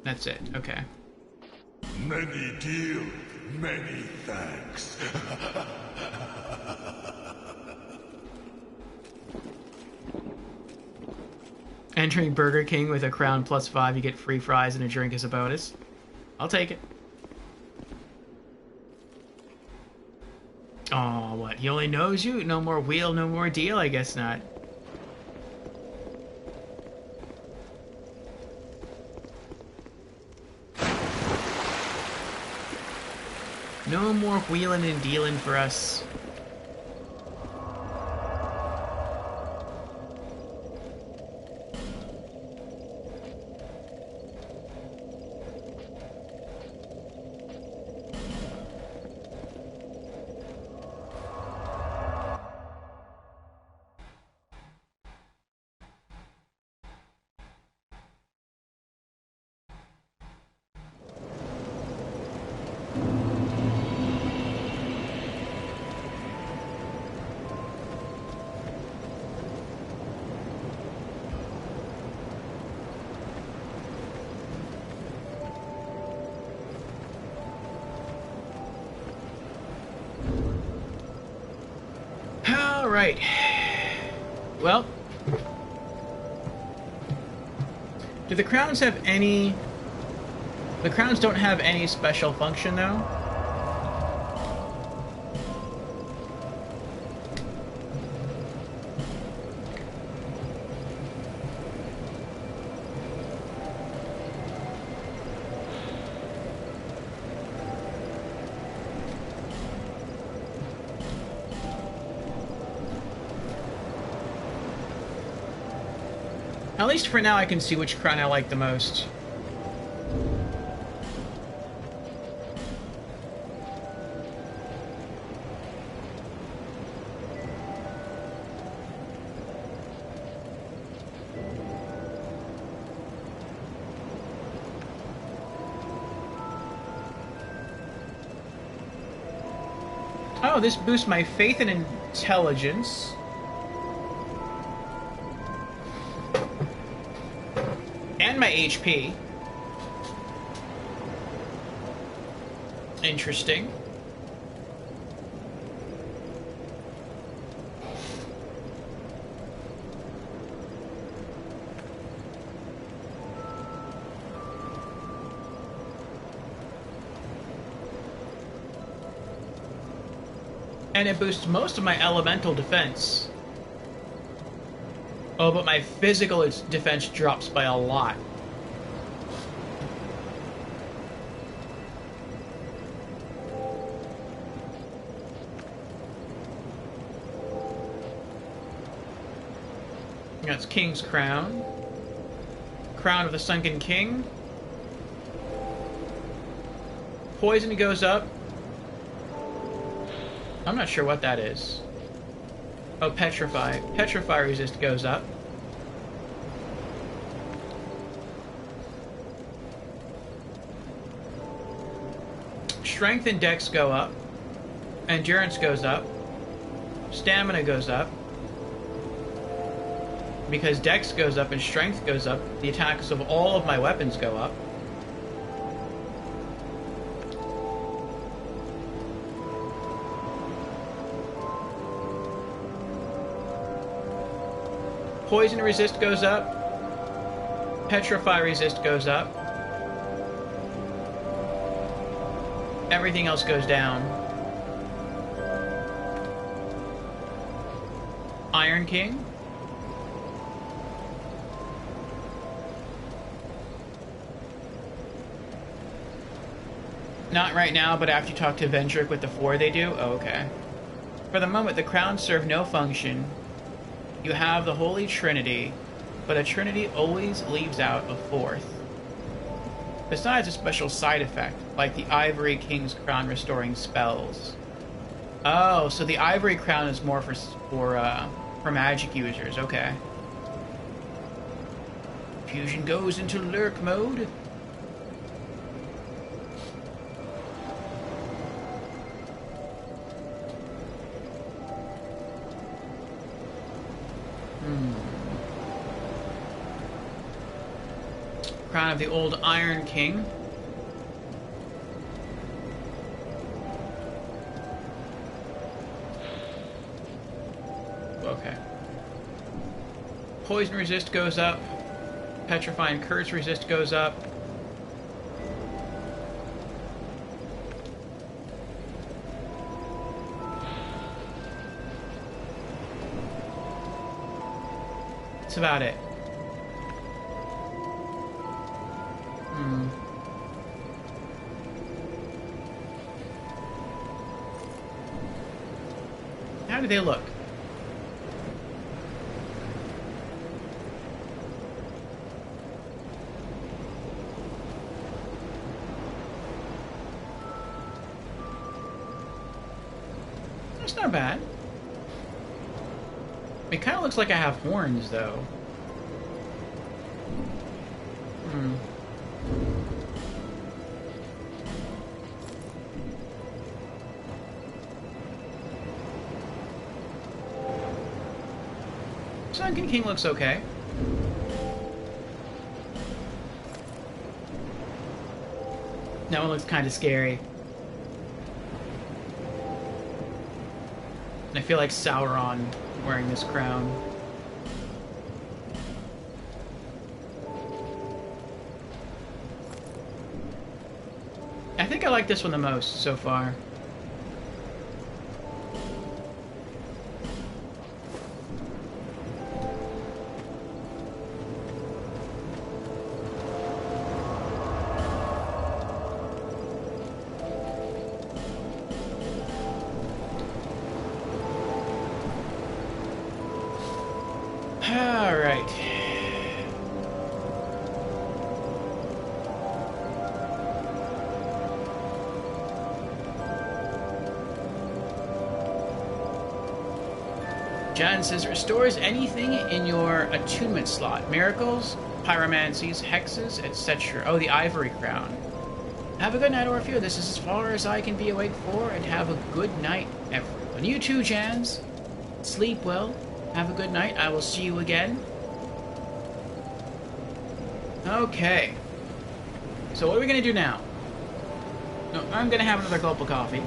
That's it. Okay. Many deal, many thanks. Entering Burger King with a crown +5, you get free fries and a drink as a bonus. I'll take it. Oh, what? He only knows you? No more wheel, no more deal? I guess not. No more wheeling and dealing for us. Alright. Well. Do the crowns have any... The crowns don't have any special function, though? At least for now, I can see which crown I like the most. Oh, this boosts my faith and intelligence. And my HP. Interesting. And it boosts most of my elemental defense. Oh, but my physical defense drops by a lot. That's King's Crown. Crown of the Sunken King. Poison goes up. I'm not sure what that is. Oh, Petrify. Petrify resist goes up. Strength and Dex go up. Endurance goes up. Stamina goes up. Because Dex goes up and Strength goes up, the attacks of all of my weapons go up. Poison resist goes up. Petrify resist goes up. Everything else goes down. Iron King. Not right now, but after you talk to Vendrick with the 4 they do? Oh, okay. For the moment, the crowns serve no function. You have the Holy Trinity, but a Trinity always leaves out a 4th. Besides a special side effect, like the Ivory King's Crown restoring spells. Oh, so the Ivory Crown is more for magic users, okay. Fusion goes into lurk mode. Crown of the old Iron King. Okay. Poison resist goes up. Petrify and Curse resist goes up. That's about it. How do they look? That's not bad. It kind of looks like I have horns, though. Sunken King looks okay. That one looks kind of scary. And I feel like Sauron wearing this crown. I think I like this one the most so far. Alright. Jan says, restores anything in your attunement slot. Miracles, pyromancies, hexes, etc. Oh, the Ivory Crown. Have a good night, Orfeo. This is as far as I can be awake for, and have a good night, everyone. You too, Jans. Sleep well. Have a good night. I will see you again. Okay. So what are we going to do now? No, I'm going to have another gulp of coffee.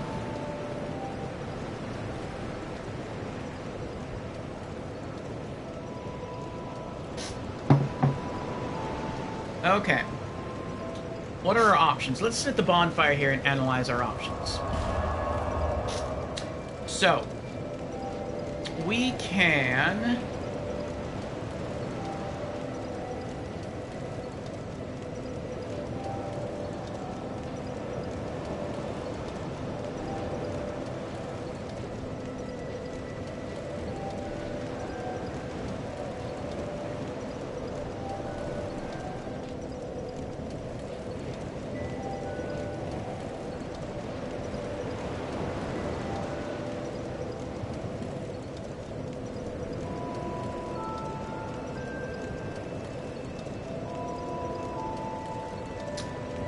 Okay. What are our options? Let's sit at the bonfire here and analyze our options. So, we can...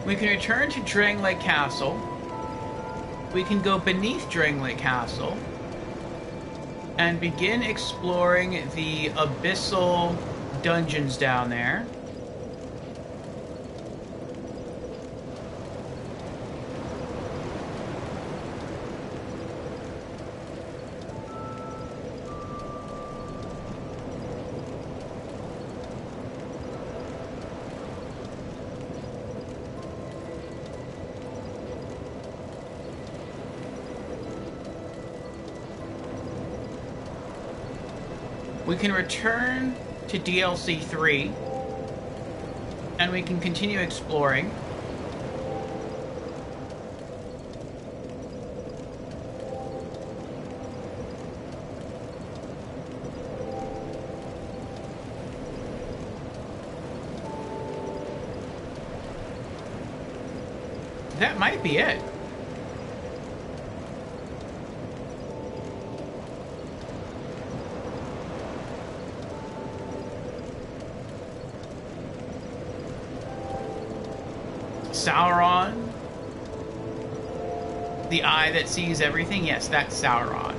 We can return to Dranglake Castle. We can go beneath Dranglake Castle and begin exploring the abyssal dungeons down there. we can return to DLC3, and we can continue exploring. That might be it. Sauron? The eye that sees everything? Yes, that's Sauron.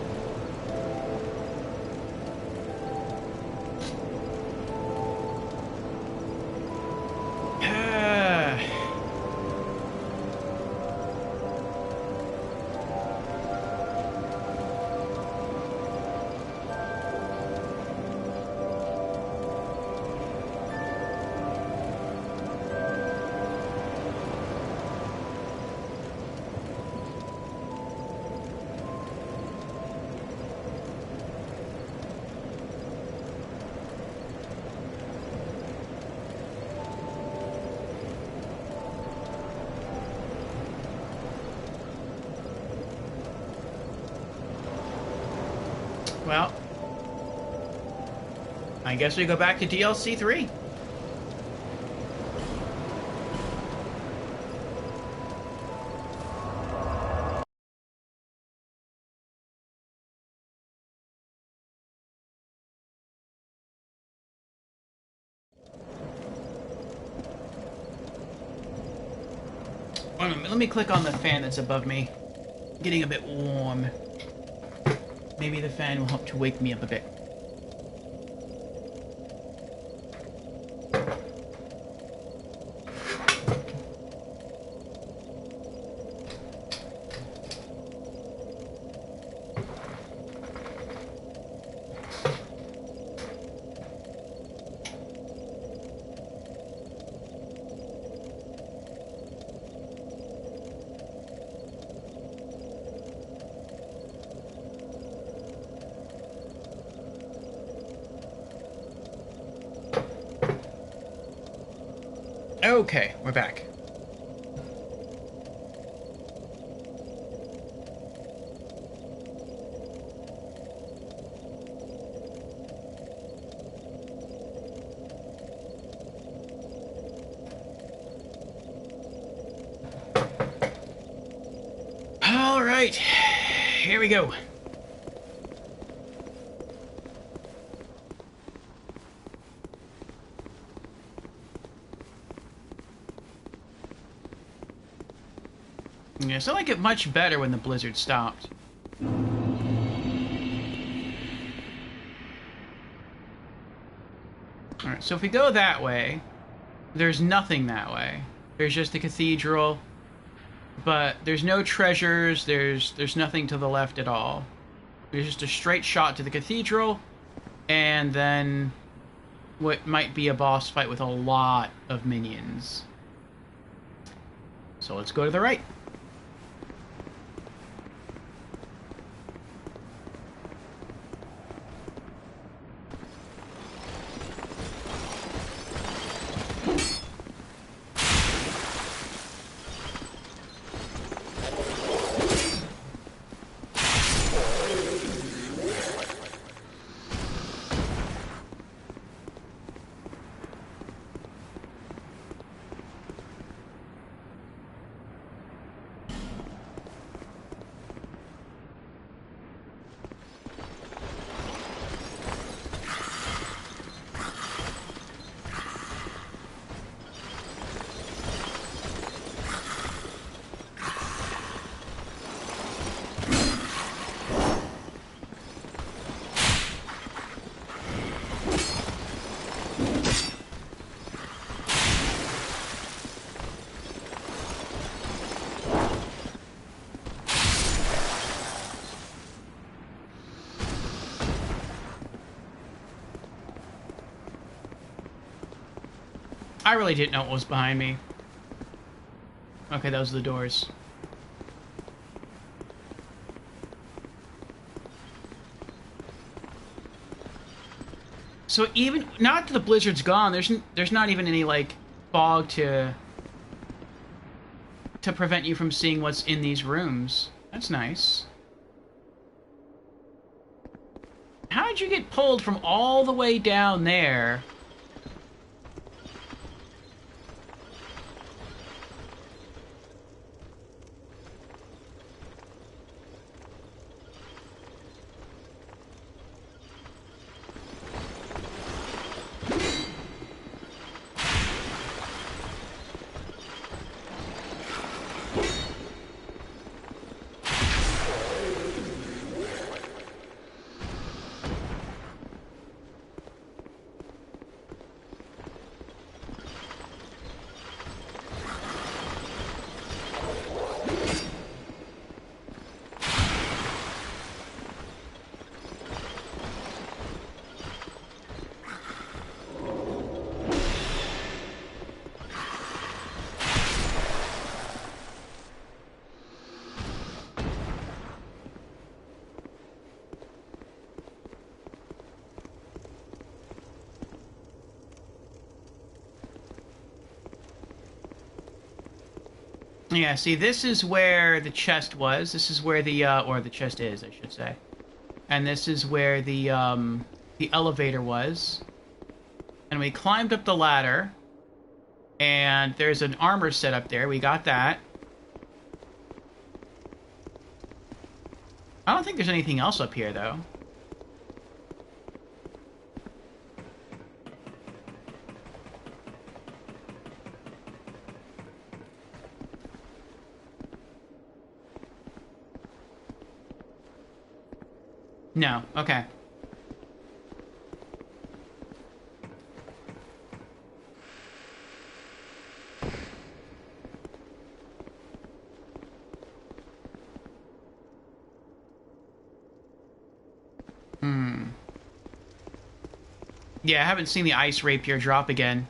Well, I guess we go back to DLC 3. Let me click on the fan that's above me. Getting a bit warm. Maybe the fan will help to wake me up a bit. Okay, we're back. All right, here we go. Yeah, so I like it much better when the blizzard stopped. Alright, so if we go that way, there's nothing that way. There's just the cathedral, but there's no treasures, there's nothing to the left at all. There's just a straight shot to the cathedral, and then what might be a boss fight with a lot of minions. So let's go to the right. I really didn't know what was behind me. Okay, those are the doors. So even not that the blizzard's gone, there's not even any like fog to prevent you from seeing what's in these rooms. That's nice. How did you get pulled from all the way down there? Yeah, see, this is where the chest was. This is where the, or the chest is, I should say. And this is where the elevator was. And we climbed up the ladder. And there's an armor set up there. We got that. I don't think there's anything else up here, though. No, okay. Yeah, I haven't seen the ice rapier drop again.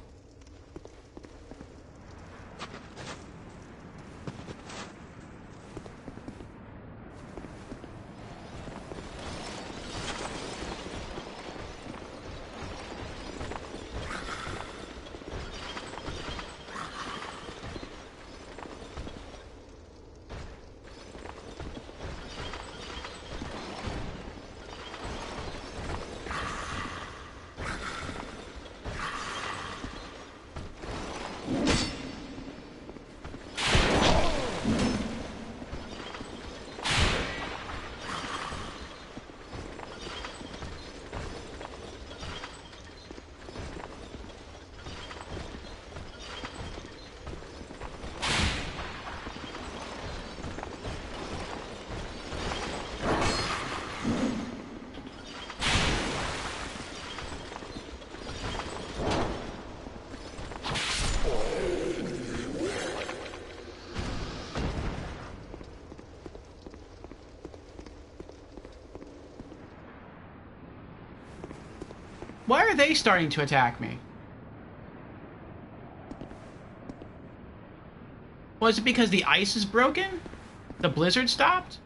Why are they starting to attack me? Was it because the ice is broken? The blizzard stopped?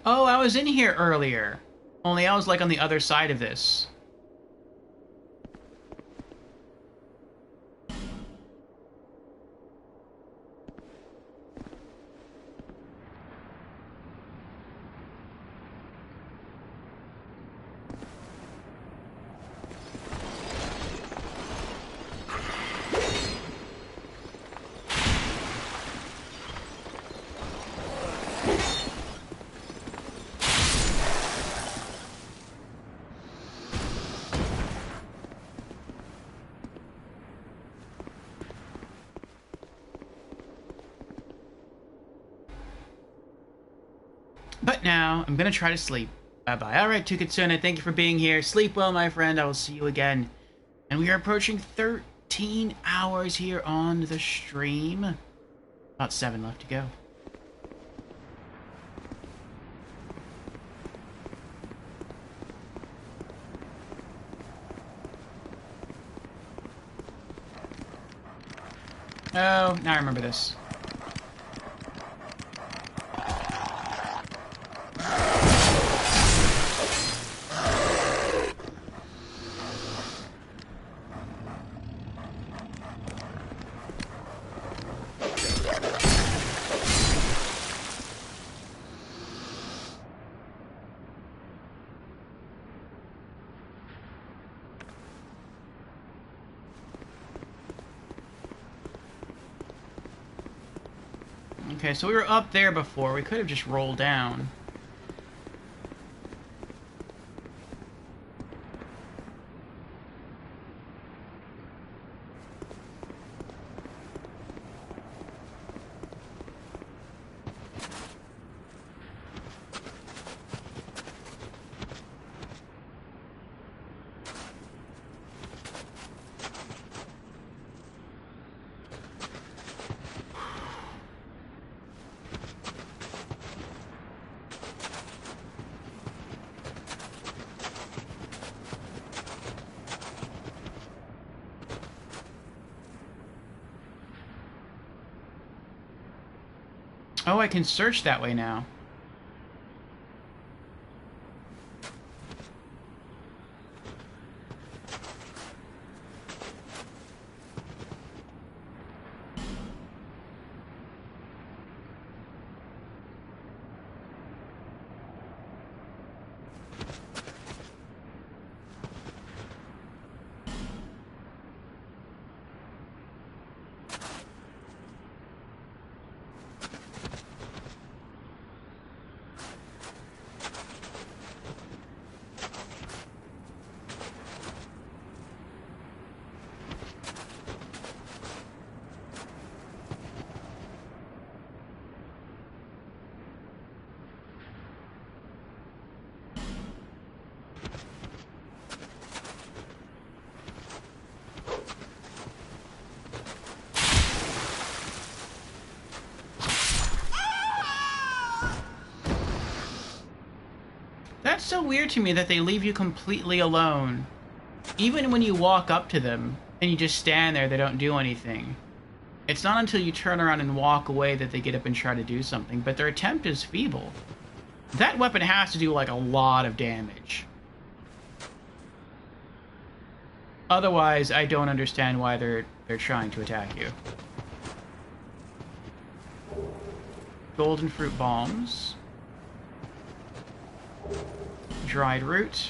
Oh, I was in here earlier. Only I was like on the other side of this. But now, I'm gonna try to sleep. Bye-bye. Alright, Tukitsune, thank you for being here. Sleep well, my friend. I will see you again And we are approaching 13 hours here on the stream. About 7 left to go. Oh, now I remember this. Okay, so we were up there before. We could have just rolled down. Oh, I can search that way now. That's so weird to me that they leave you completely alone. Even when you walk up to them and you just stand there, they don't do anything. It's not until you turn around and walk away that they get up and try to do something, but their attempt is feeble. That weapon has to do, like, a lot of damage. Otherwise, I don't understand why they're trying to attack you. Golden fruit bombs. Dried root.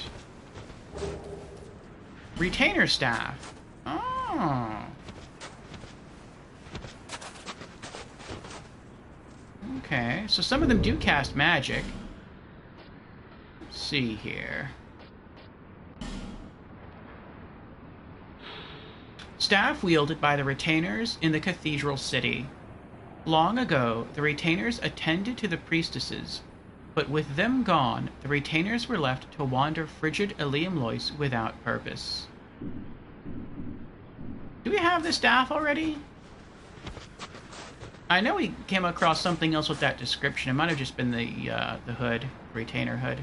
Retainer staff. Oh. Okay, so some of them do cast magic. Let's see here. Staff wielded by the retainers in the cathedral city. Long ago, the retainers attended to the priestesses, but with them gone, the retainers were left to wander frigid Eliam-Lois without purpose. Do we have the staff already? I know we came across something else with that description. It might have just been the hood, retainer hood.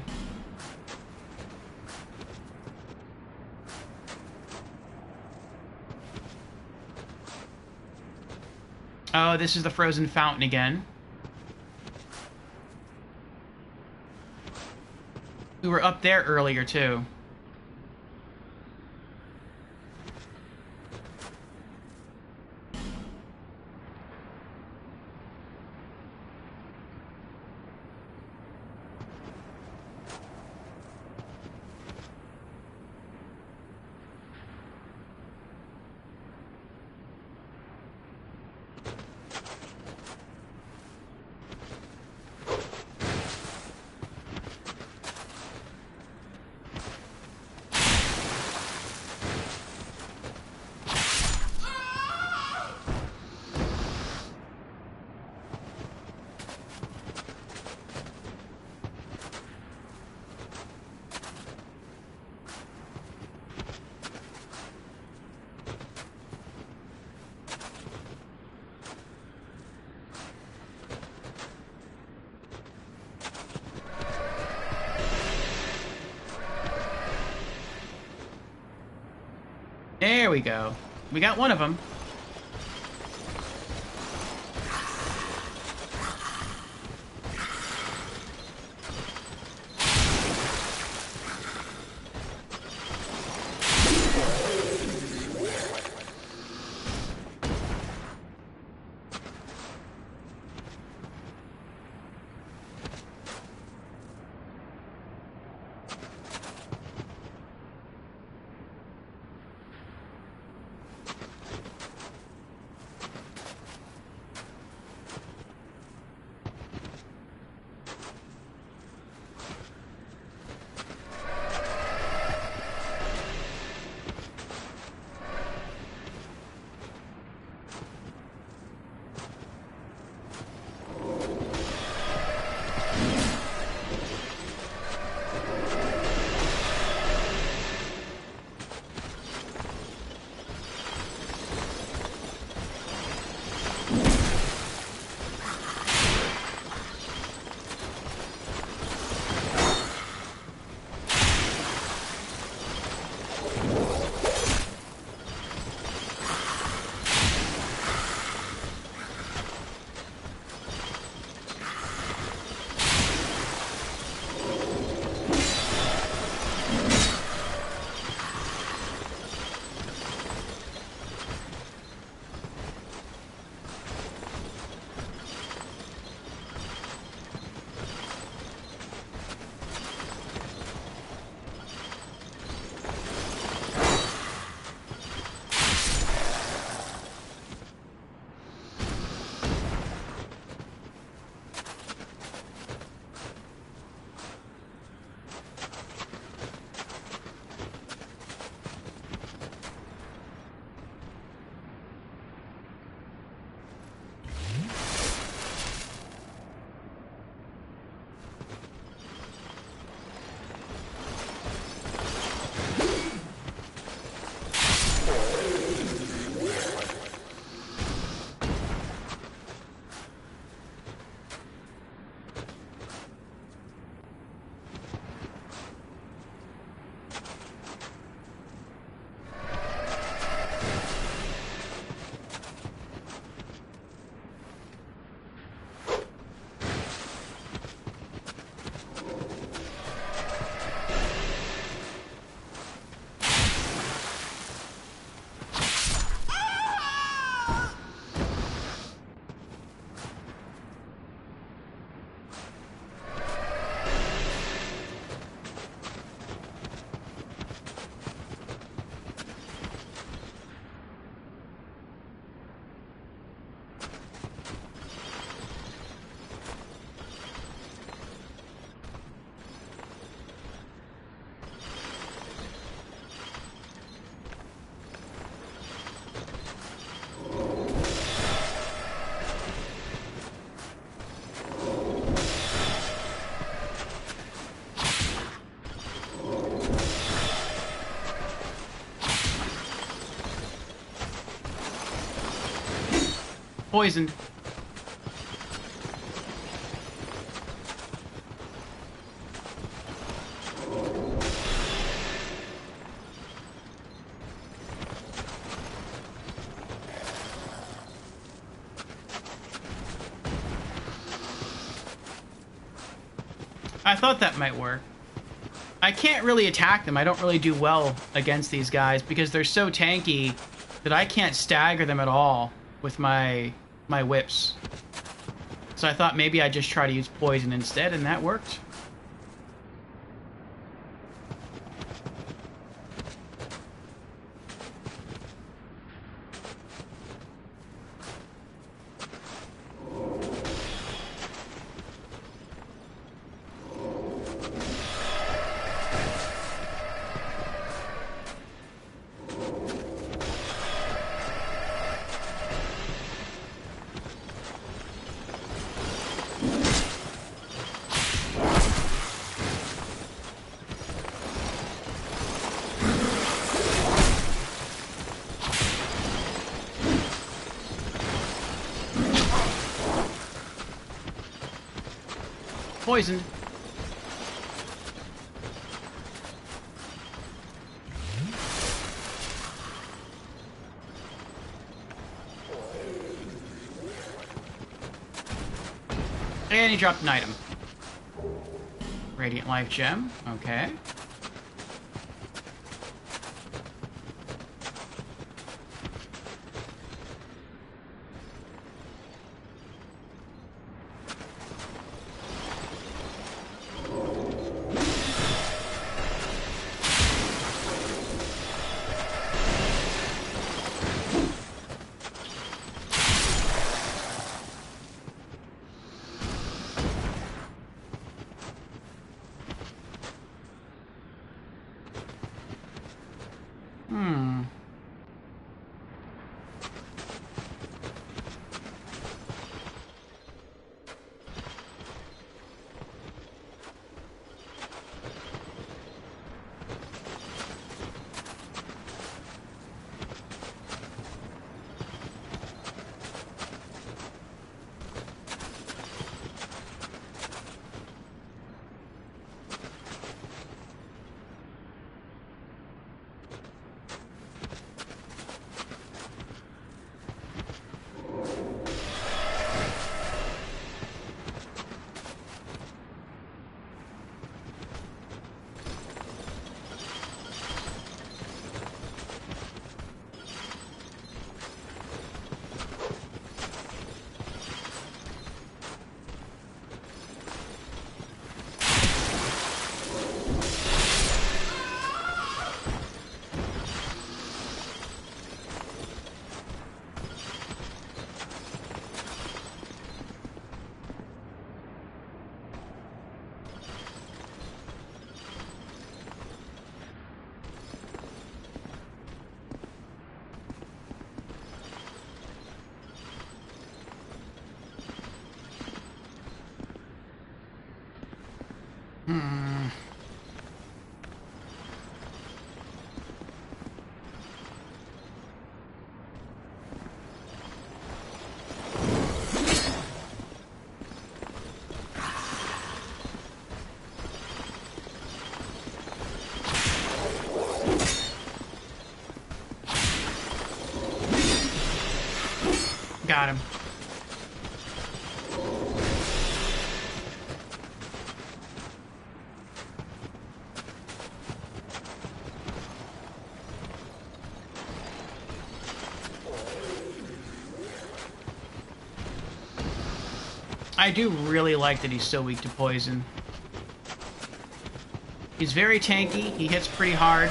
Oh, this is the frozen fountain again. We were up there earlier, too. There we go. We got one of them. Poisoned. I thought that might work. I can't really attack them. I don't really do well against these guys because they're so tanky that I can't stagger them at all with my whips. So I thought maybe I'd just try to use poison instead, and that worked. Poisoned. And he dropped an item. Radiant Life Gem. Okay. Got him. I do really like that he's so weak to poison. He's very tanky. He hits pretty hard.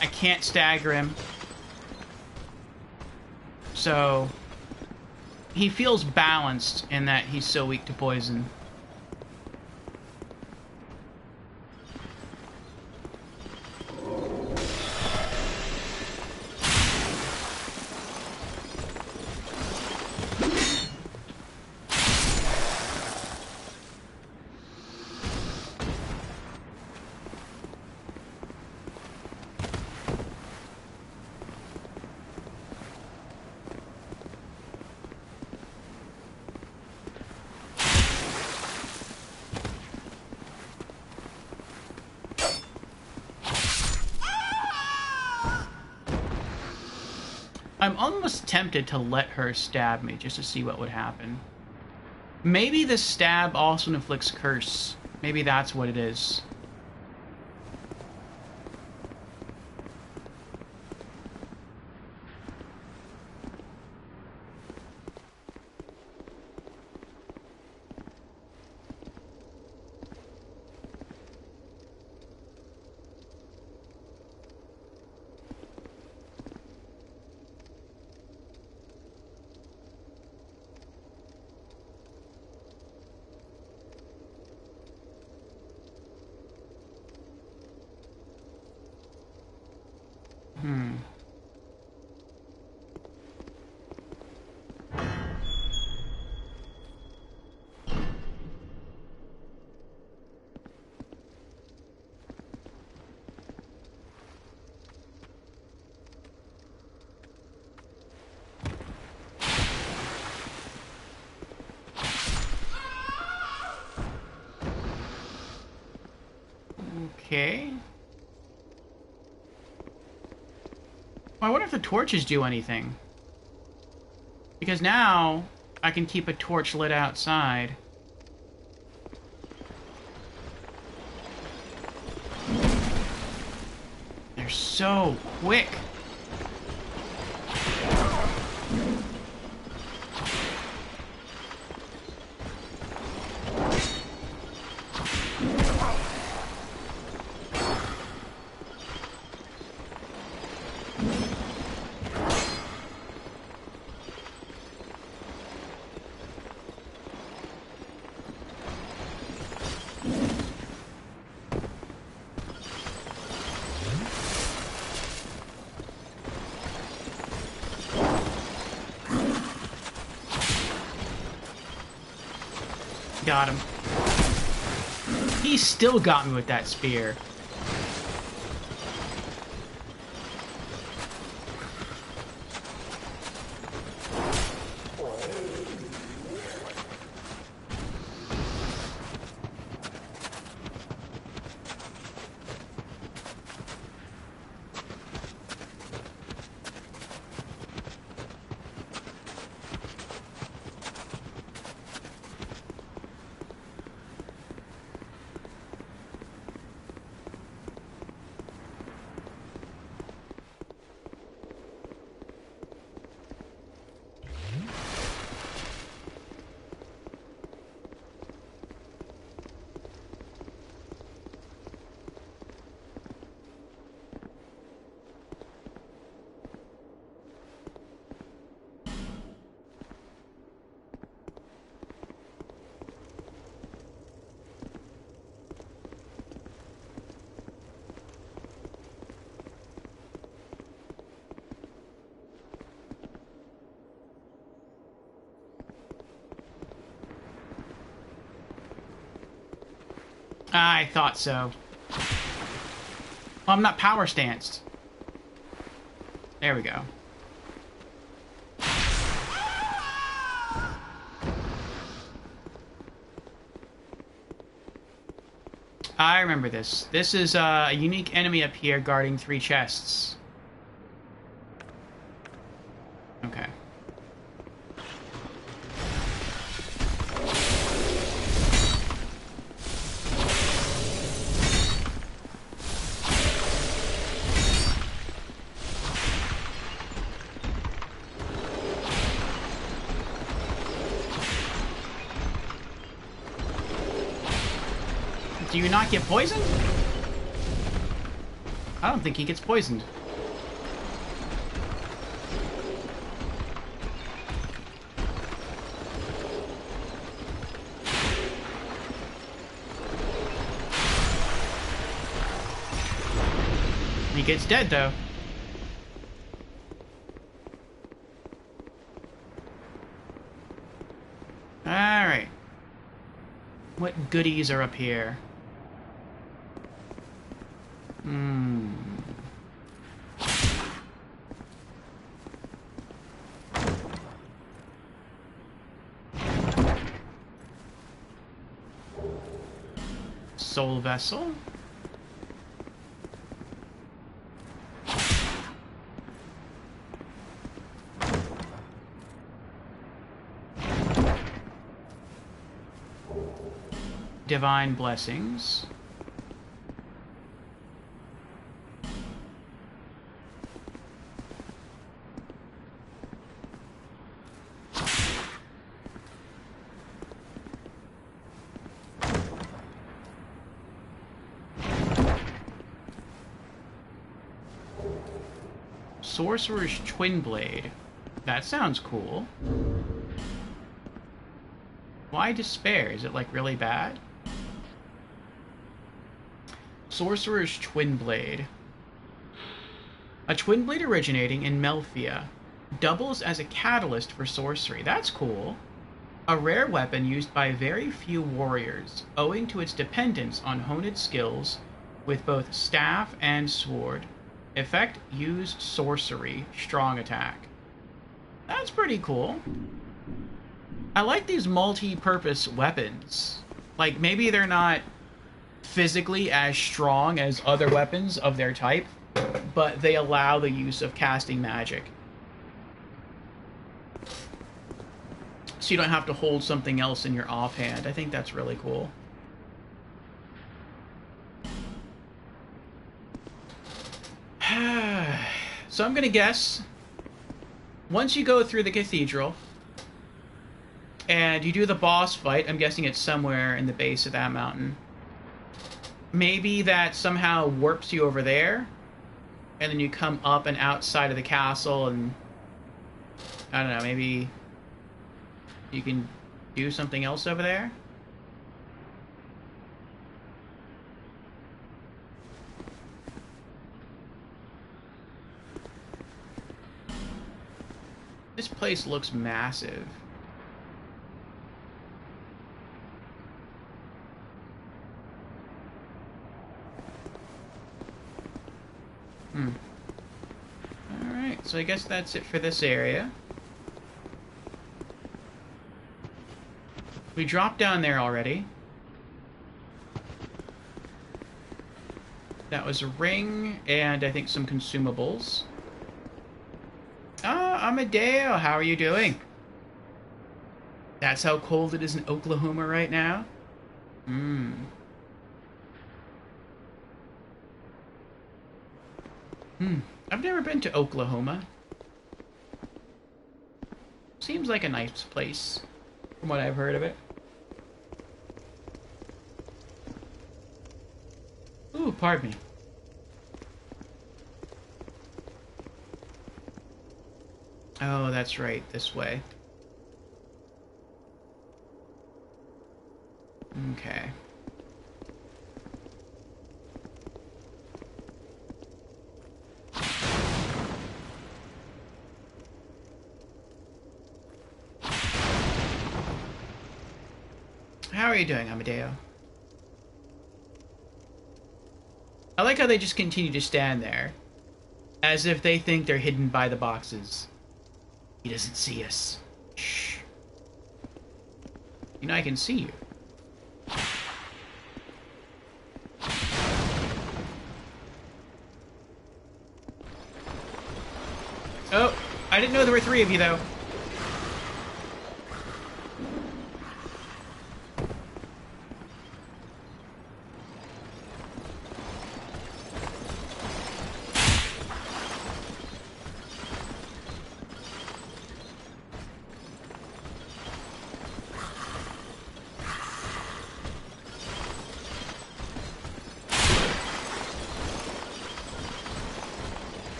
I can't stagger him. So he feels balanced in that he's so weak to poison. I'm almost tempted to let her stab me just to see what would happen. Maybe the stab also inflicts curse. Maybe that's what it is. Okay. I wonder if the torches do anything. Because now I can keep a torch lit outside. They're so quick. Got him. He still got me with that spear. I thought so. Oh, I'm not power stanced. There we go. I remember this. This is a unique enemy up here guarding 3 chests. Okay. Do you not get poisoned? I don't think he gets poisoned. He gets dead, though. Alright. What goodies are up here? Soul vessel. Divine blessings. Sorcerer's Twin Blade. That sounds cool. Why despair? Is it like really bad? Sorcerer's Twin Blade. A twin blade originating in Melphia. Doubles as a catalyst for sorcery. That's cool. A rare weapon used by very few warriors, owing to its dependence on honed skills with both staff and sword. Effect, use sorcery, strong attack. That's pretty cool. I like these multi-purpose weapons. Like, maybe they're not physically as strong as other weapons of their type, but they allow the use of casting magic. so you don't have to hold something else in your offhand. I think that's really cool. So I'm gonna guess, once you go through the cathedral, and you do the boss fight, I'm guessing it's somewhere in the base of that mountain. Maybe that somehow warps you over there, and then you come up and outside of the castle, and I don't know, maybe you can do something else over there? This place looks massive. Alright, so I guess that's it for this area. We dropped down there already. That was a ring, and I think some consumables. Ah, Amadeo, how are you doing? That's how cold it is in Oklahoma right now? I've never been to Oklahoma. Seems like a nice place, from what I've heard of it. Ooh, pardon me. Oh, that's right, this way. Okay. How are you doing, Amadeo? I like how they just continue to stand there, as if they think they're hidden by the boxes. He doesn't see us. Shh. You know, I can see you. Oh, I didn't know there were 3 of you, though.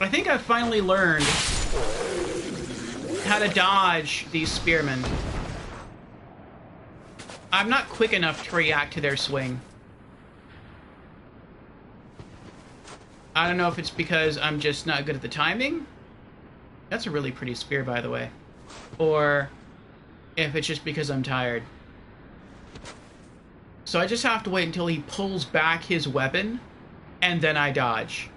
I think I've finally learned how to dodge these spearmen. I'm not quick enough to react to their swing. I don't know if it's because I'm just not good at the timing. That's a really pretty spear, by the way. Or if it's just because I'm tired. So I just have to wait until he pulls back his weapon, and then I dodge.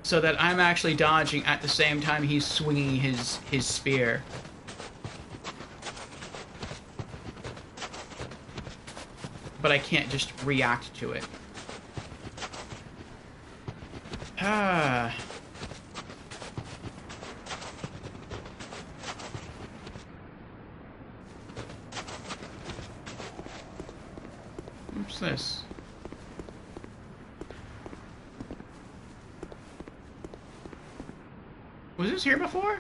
So that I'm actually dodging at the same time he's swinging his spear. But I can't just react to it. Ah. What's this? Was this here before?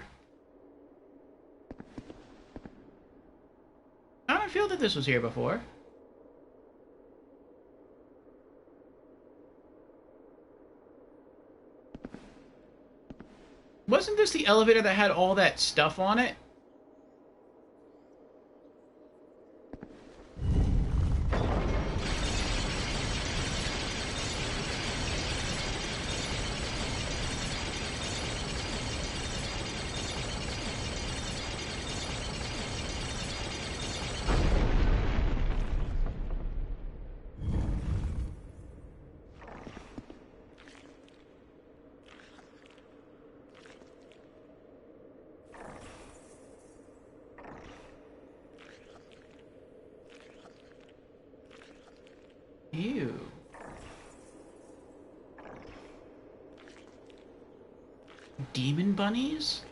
I don't feel that this was here before. Wasn't this the elevator that had all that stuff on it? Ew. Demon bunnies?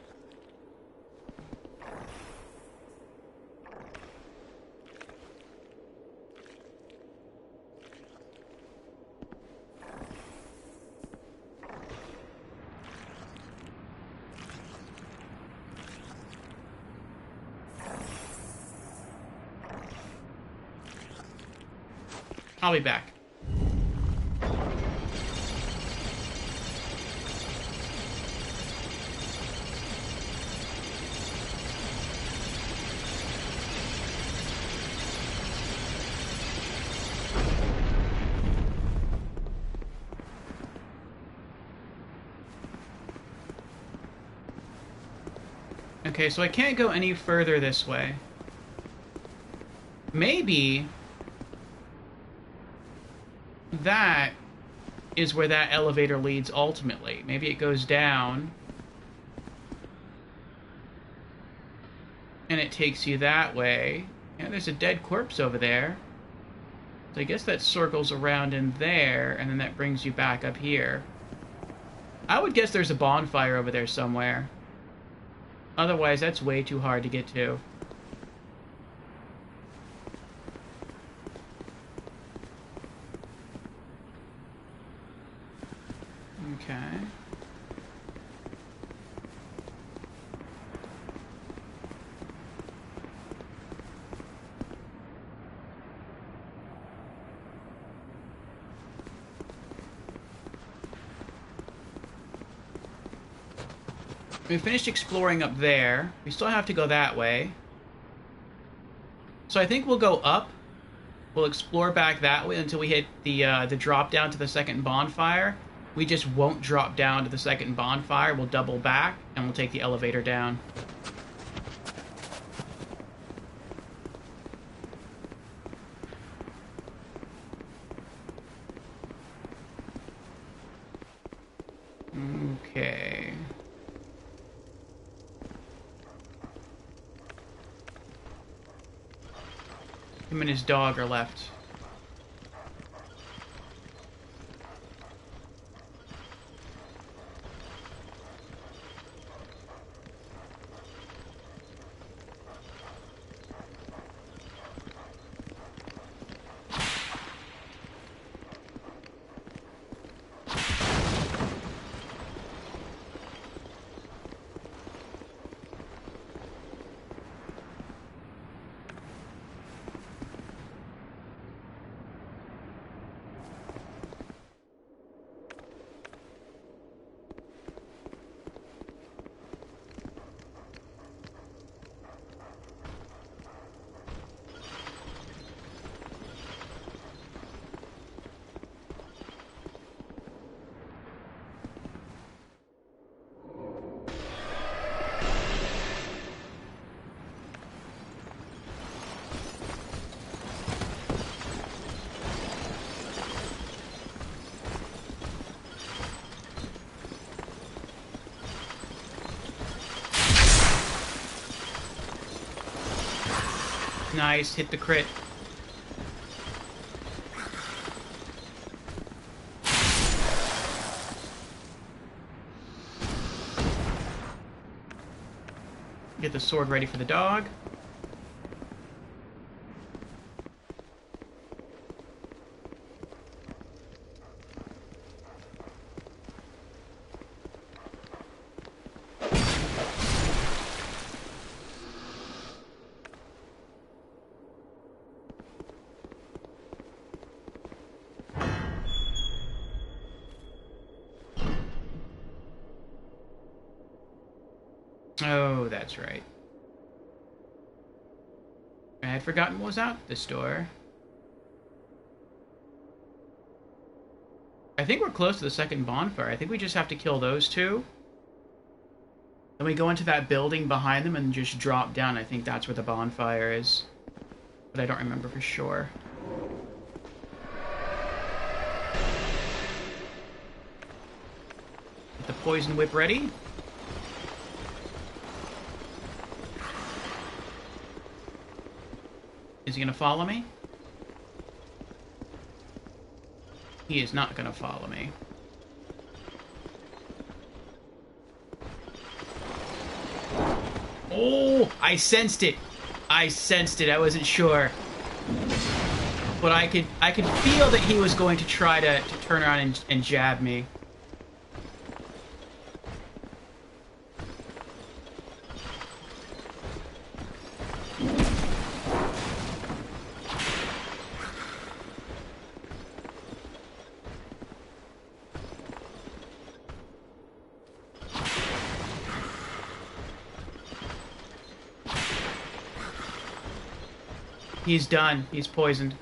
I'll be back. Okay, so I can't go any further this way. Maybe that is where that elevator leads ultimately. Maybe it goes down and it takes you that way. Yeah, there's a dead corpse over there. So I guess that circles around in there, and then that brings you back up here. I would guess there's a bonfire over there somewhere. Otherwise, that's way too hard to get to. Okay. We finished exploring up there. We still have to go that way. So I think we'll go up. We'll explore back that way until we hit the drop down to the second bonfire. We just won't drop down to the second bonfire. We'll double back, and we'll take the elevator down. Okay. Him and his dog are left. Nice, hit the crit. Get the sword ready for the dog. Oh, that's right. I had forgotten what was out this door. I think we're close to the second bonfire. I think we just have to kill those two. Then we go into that building behind them and just drop down. I think that's where the bonfire is. But I don't remember for sure. Get the poison whip ready. Is he gonna follow me? He is not gonna follow me. Oh, I sensed it. I sensed it. I wasn't sure. But I could feel that he was going to try to turn around and jab me. He's done. He's poisoned.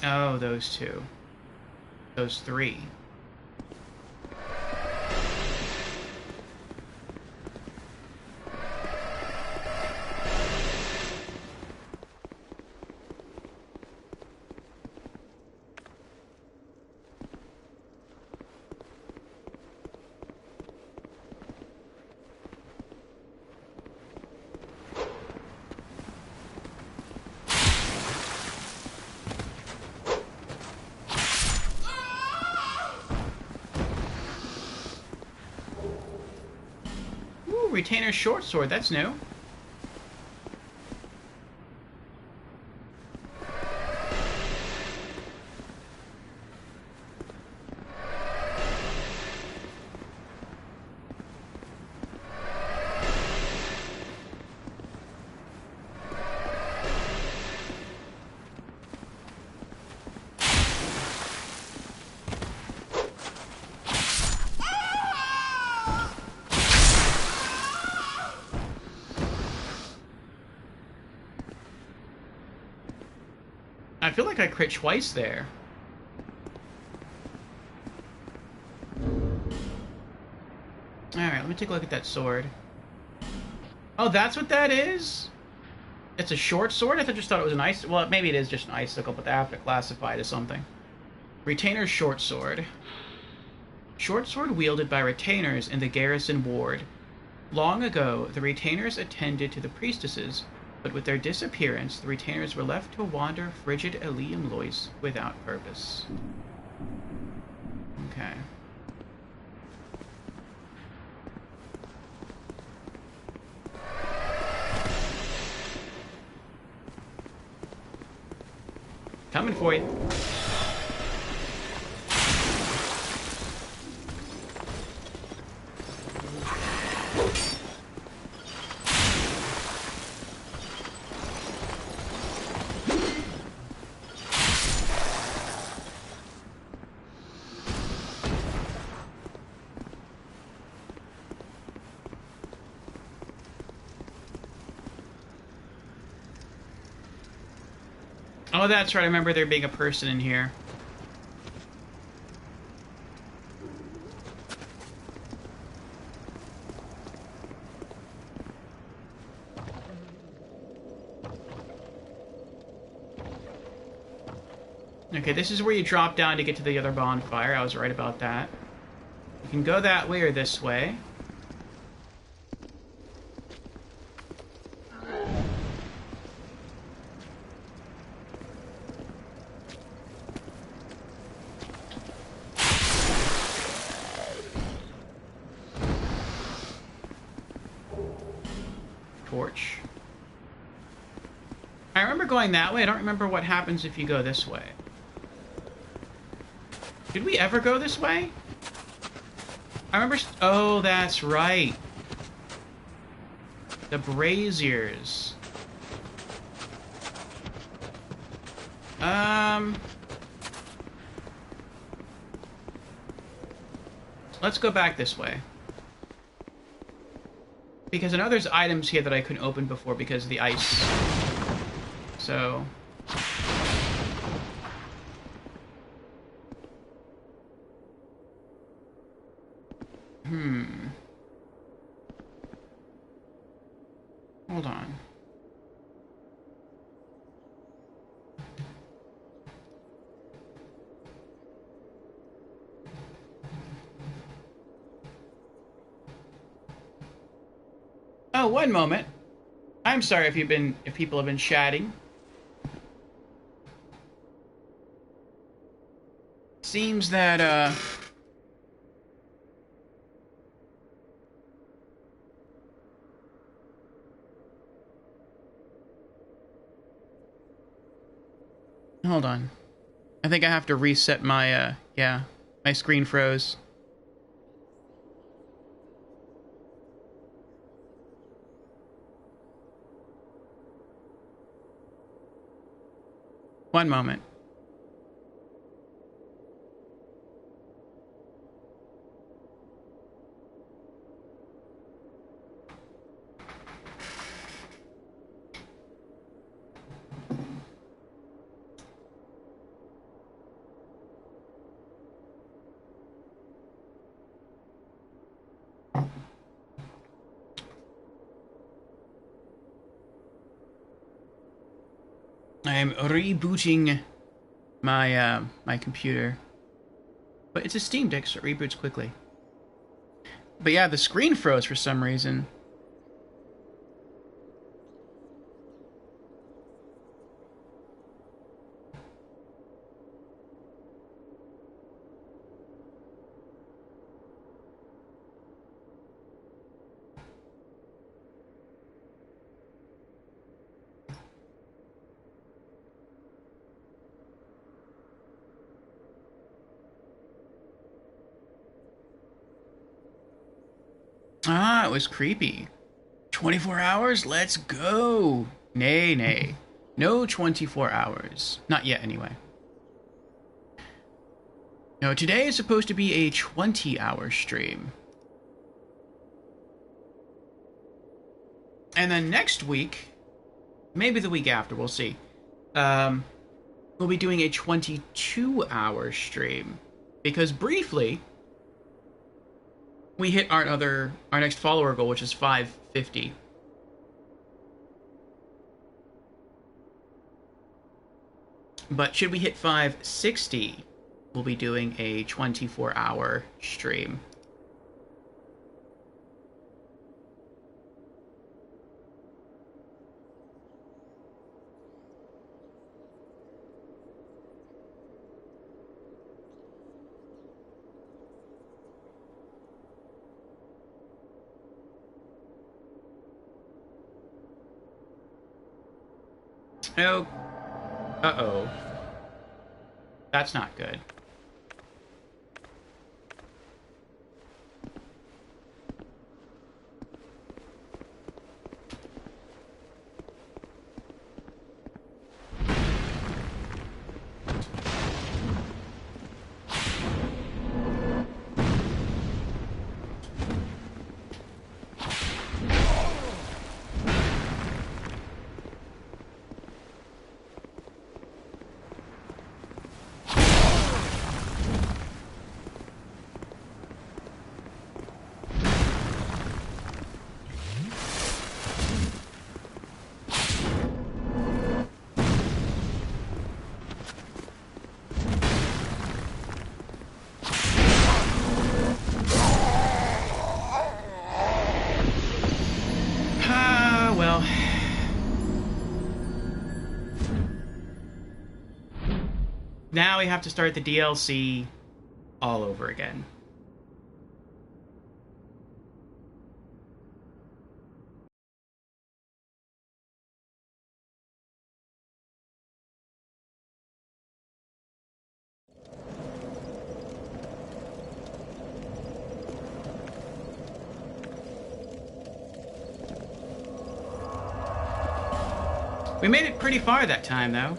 Oh, those two. Those three. Retainer short sword, that's new. I feel like I crit twice there. Alright, let me take a look at that sword. Oh, that's what that is? It's a short sword? I just thought it was an ice... Well, maybe it is just an icicle, but they have to classify it as something. Retainer short sword. Short sword wielded by retainers in the garrison ward. Long ago, the retainers attended to the priestesses, but with their disappearance, the retainers were left to wander frigid Eliam Lois without purpose. Okay. Coming for you. Oh, that's right. I remember there being a person in here. Okay, this is where you drop down to get to the other bonfire. I was right about that. You can go that way or this way. torch. I remember going that way. I don't remember what happens if you go this way. Did we ever go this way? I remember... Oh, that's right. The braziers. Let's go back this way. Because I know there's items here that I couldn't open before because of the ice. So... Hold on. Oh, one moment. I'm sorry if people have been chatting. Seems that hold on. I think I have to reset my yeah, my screen froze. One moment. I am rebooting my my computer. But it's a Steam Deck, so it reboots quickly. But yeah, the screen froze for some reason. Ah, it was creepy. 24 hours? Let's go. Nay, nay. No 24 hours. Not yet, anyway. No, today is supposed to be a 20-hour stream. And then next week, maybe the week after, we'll see. We'll be doing a 22-hour stream. Because briefly... we hit our next follower goal, which is 550. But should we hit 560, we'll be doing a 24-hour stream. Oh. Uh-oh. That's not good. Now we have to start the DLC all over again. We made it pretty far that time, though.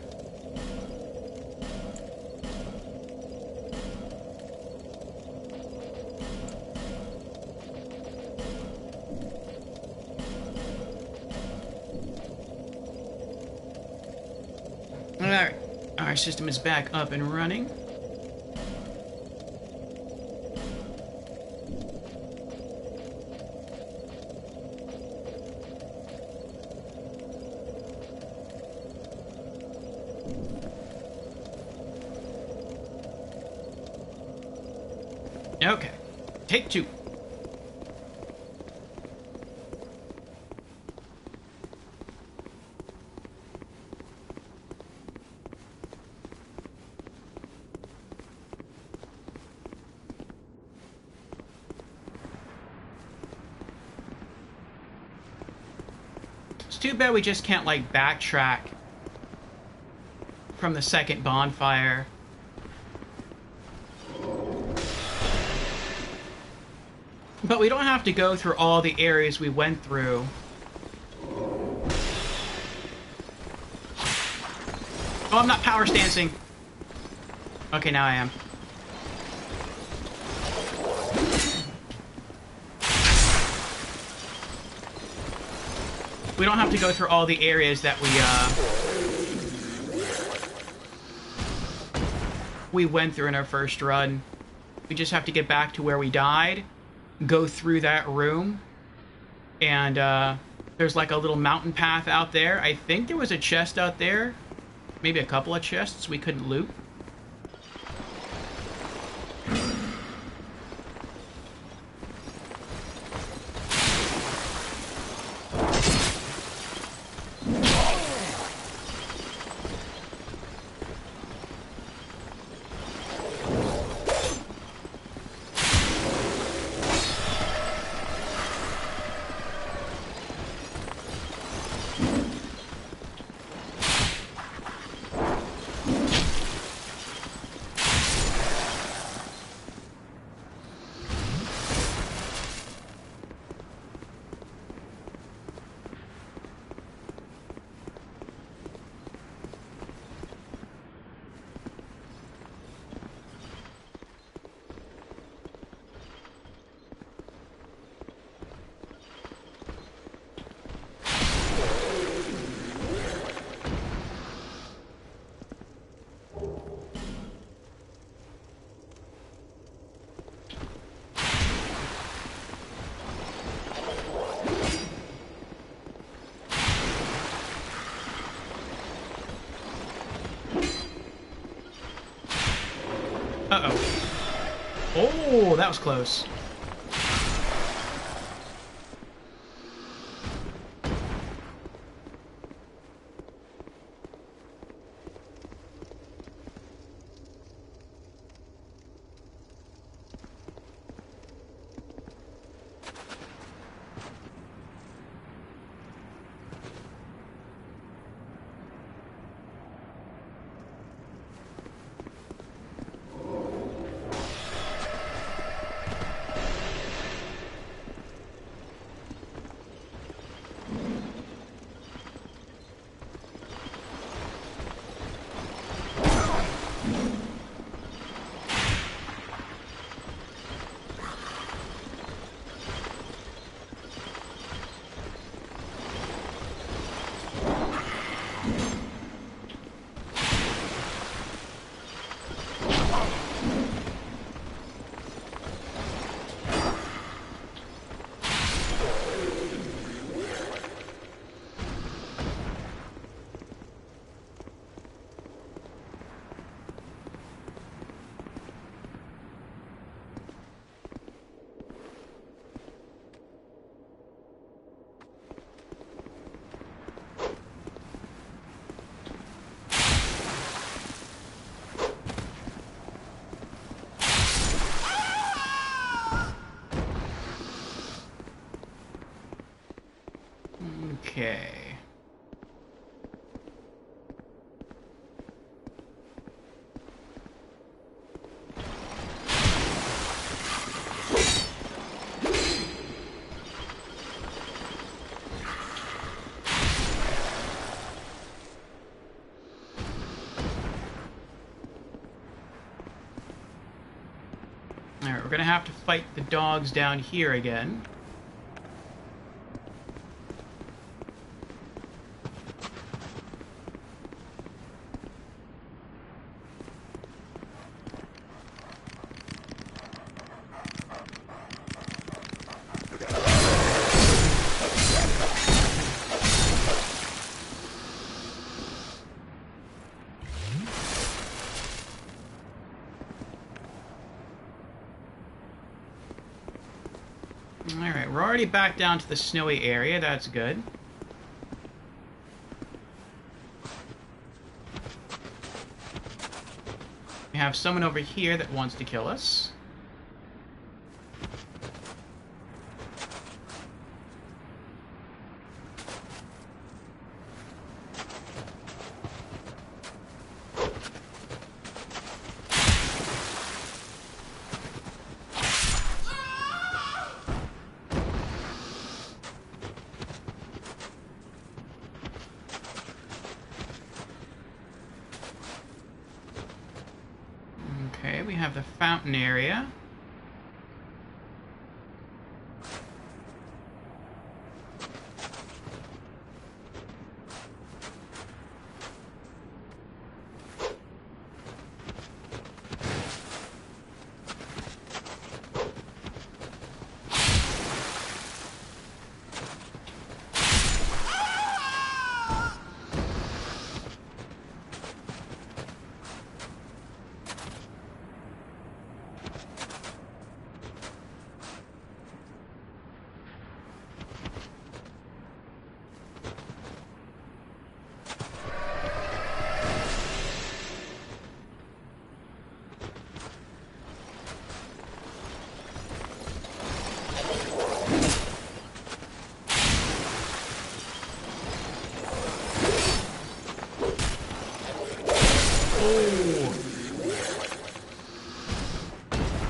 Alright, our system is back up and running. Okay, take 2. It's too bad we just can't, like, backtrack from the second bonfire. But we don't have to go through all the areas we went through. Oh, I'm not power stancing. Okay, now I am. We don't have to go through all the areas that we went through in our first run. We just have to get back to where we died, go through that room, and there's like a little mountain path out there. I think there was a chest out there, maybe a couple of chests we couldn't loot. Uh-oh. Oh, that was close. Okay. have to fight the dogs down here again. Alright, we're already back down to the snowy area. That's good. We have someone over here that wants to kill us. Okay, we have the fountain area.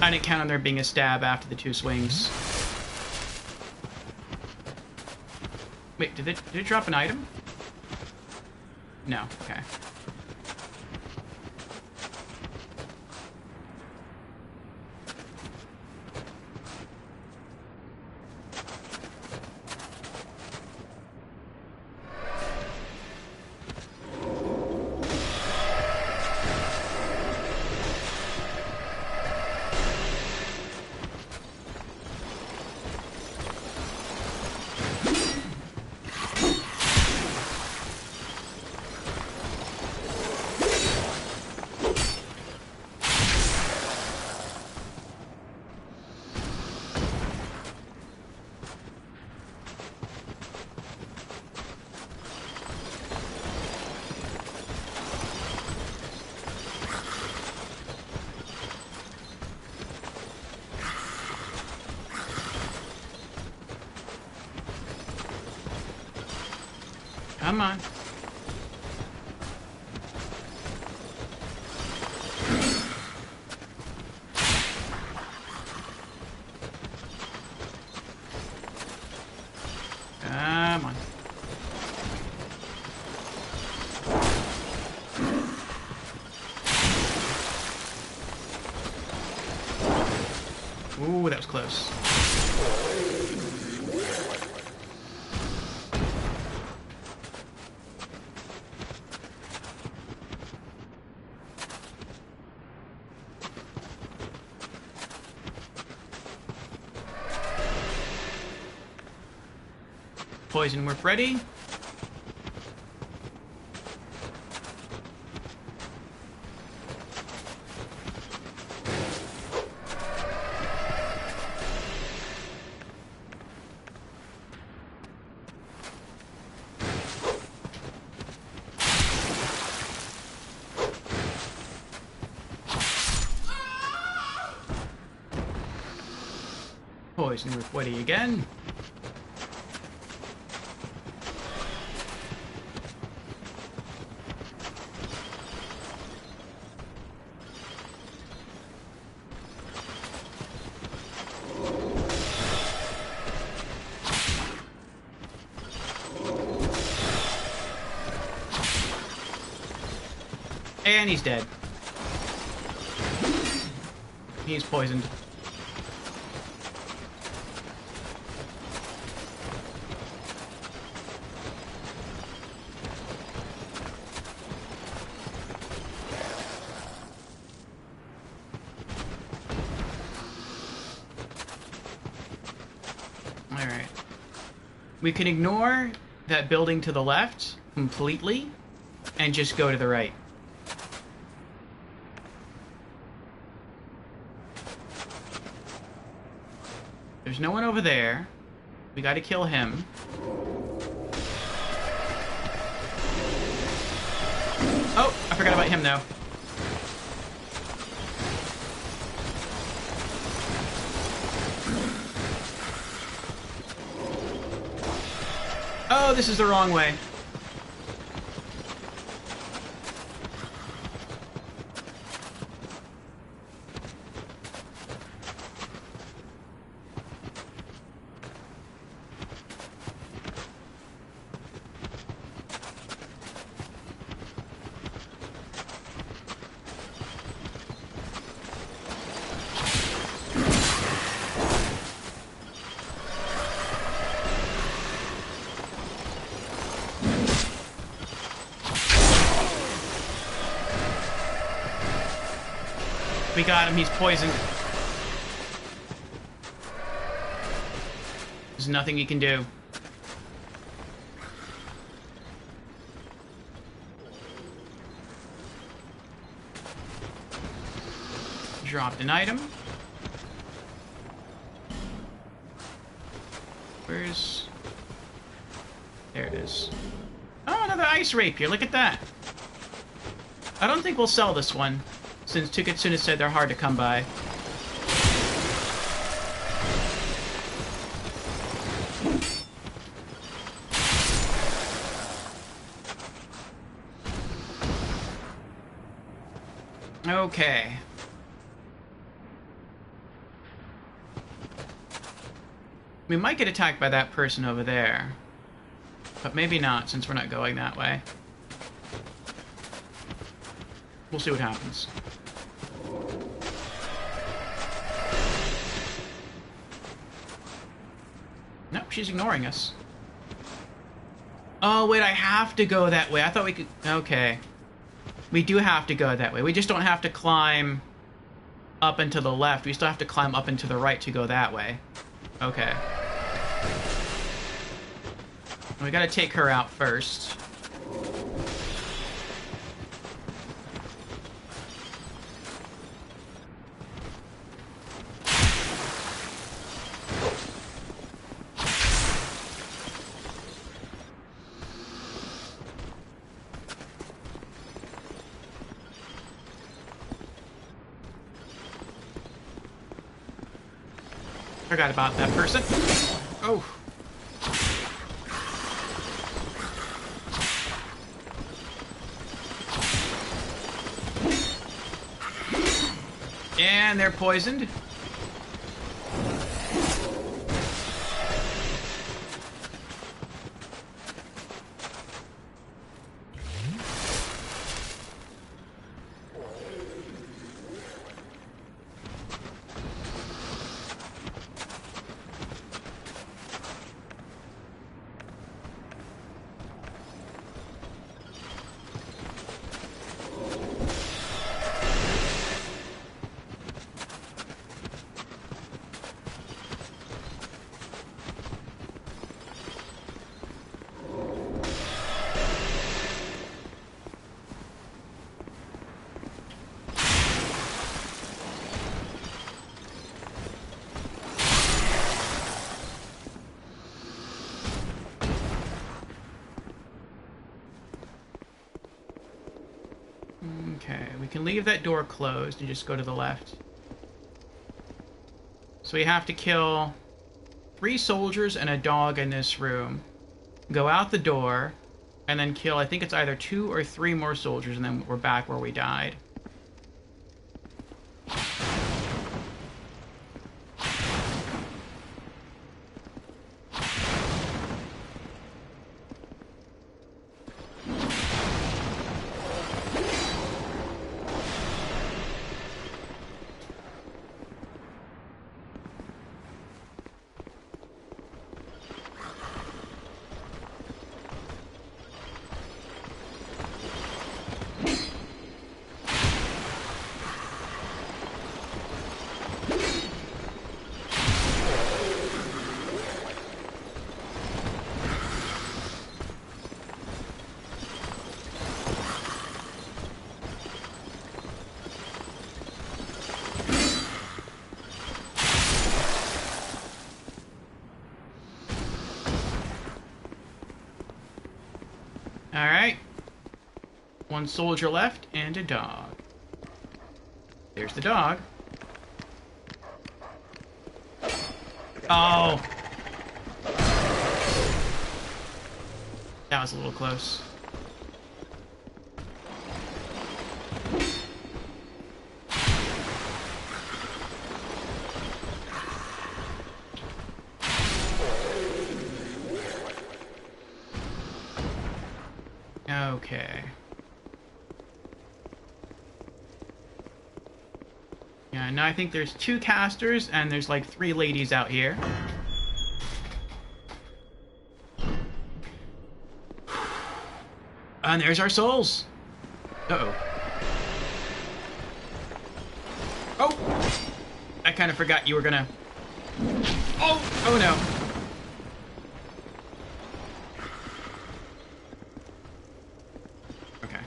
I didn't count on there being a stab after the 2 swings. Wait, did it drop an item? No, okay. Come on. Come on. Ooh, that was close. Poison whip ready. Poison whip ready again. And he's dead. He's poisoned. Alright. We can ignore that building to the left completely and just go to the right. There's no one over there. We gotta kill him. Oh, I forgot about him though. Oh, this is the wrong way. We got him, he's poisoned. There's nothing he can do. Dropped an item. Where's... There it is. Oh, another ice rapier, look at that. I don't think we'll sell this one, since Tukitsuna said they're hard to come by. Okay. We might get attacked by that person over there. But maybe not, since we're not going that way. We'll see what happens. Nope, she's ignoring us. Oh, wait, I have to go that way. I thought we could... Okay. We do have to go that way. We just don't have to climb up and to the left. We still have to climb up and to the right to go that way. Okay. We gotta take her out first. Forgot about that person. Oh. And they're poisoned. Okay, we can leave that door closed and just go to the left. So we have to kill 3 soldiers and a dog in this room. Go out the door, and then kill, I think it's either 2 or 3 more soldiers, and then we're back where we died. Alright. One soldier left and a dog. There's the dog. Oh! That was a little close. Okay. Yeah, now I think there's 2 casters, and there's like 3 ladies out here. And there's our souls. Uh-oh. Oh! I kind of forgot you were gonna... Oh! Oh no. Okay.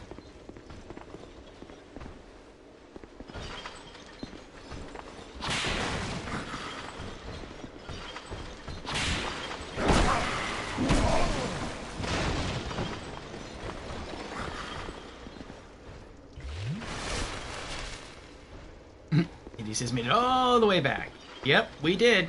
He has made it all the way back. Yep, we did.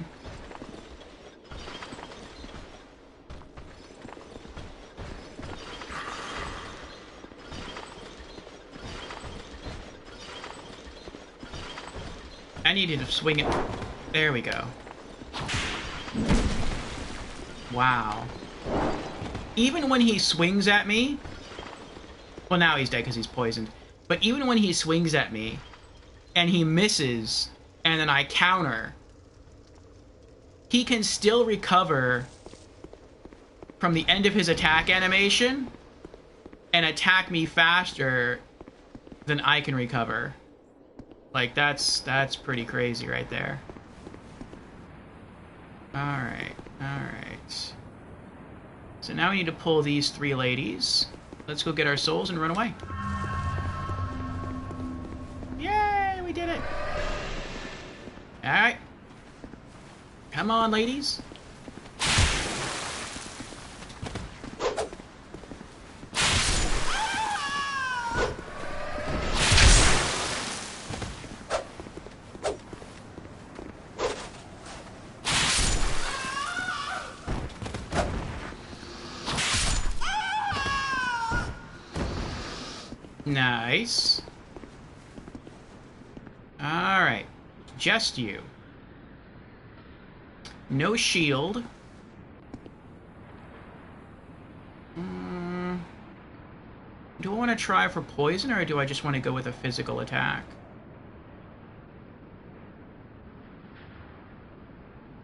I needed to swing it. There we go. Wow. Even when he swings at me... Well, now he's dead because he's poisoned. But even when he swings at me, and he misses, and then I counter, he can still recover from the end of his attack animation and attack me faster than I can recover. Like, that's pretty crazy right there. Alright, alright. So now we need to pull these 3 ladies. Let's go get our souls and run away. Yay, we did it! Alright. Come on, ladies. Nice. Alright. Just you. No shield. Do I want to try for poison, or do I just want to go with a physical attack?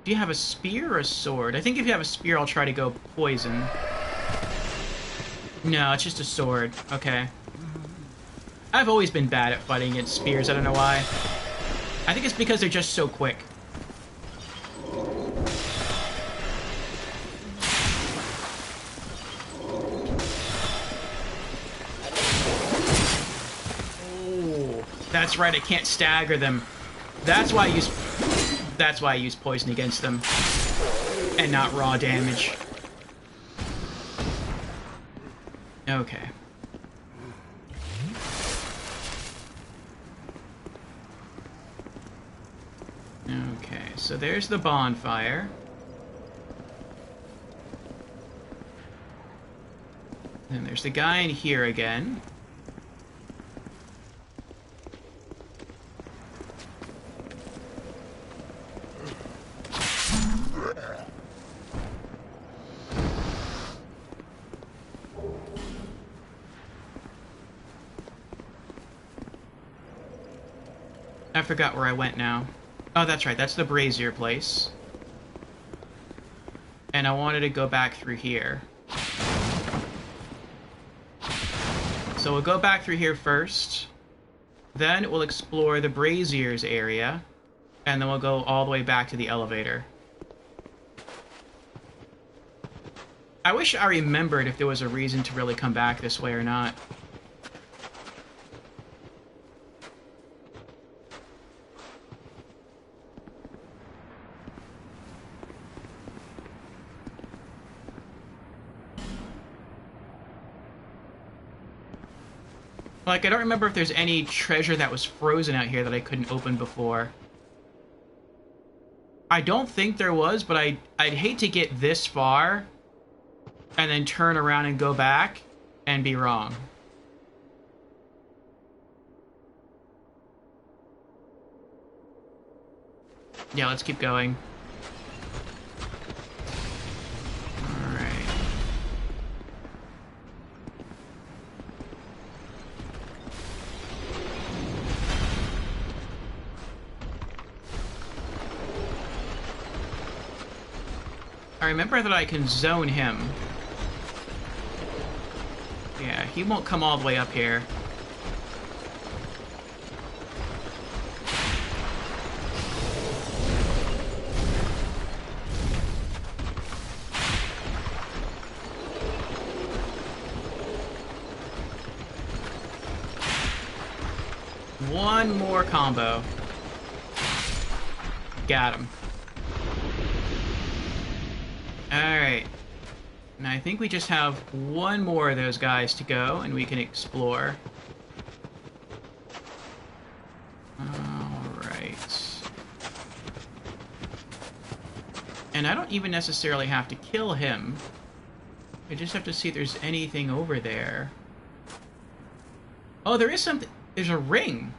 Do you have a spear or a sword? I think if you have a spear, I'll try to go poison. No, it's just a sword. Okay. I've always been bad at fighting against spears. I don't know why. I think it's because they're just so quick. Oh, that's right. I can't stagger them. That's why I use poison against them, and not raw damage. Okay. Okay, so there's the bonfire. Then there's the guy in here again. I forgot where I went now. Oh, that's right. That's the brazier place. And I wanted to go back through here. So we'll go back through here first. Then we'll explore the braziers area. And then we'll go all the way back to the elevator. I wish I remembered if there was a reason to really come back this way or not. Like, I don't remember if there's any treasure that was frozen out here that I couldn't open before. I don't think there was, but I'd hate to get this far and then turn around and go back and be wrong. Yeah, let's keep going. Alright. I remember that I can zone him. Yeah, he won't come all the way up here. One more combo. Got him. Alright. And I think we just have one more of those guys to go, and we can explore. Alright. And I don't even necessarily have to kill him. I just have to see if there's anything over there. Oh, there is something. There's a ring.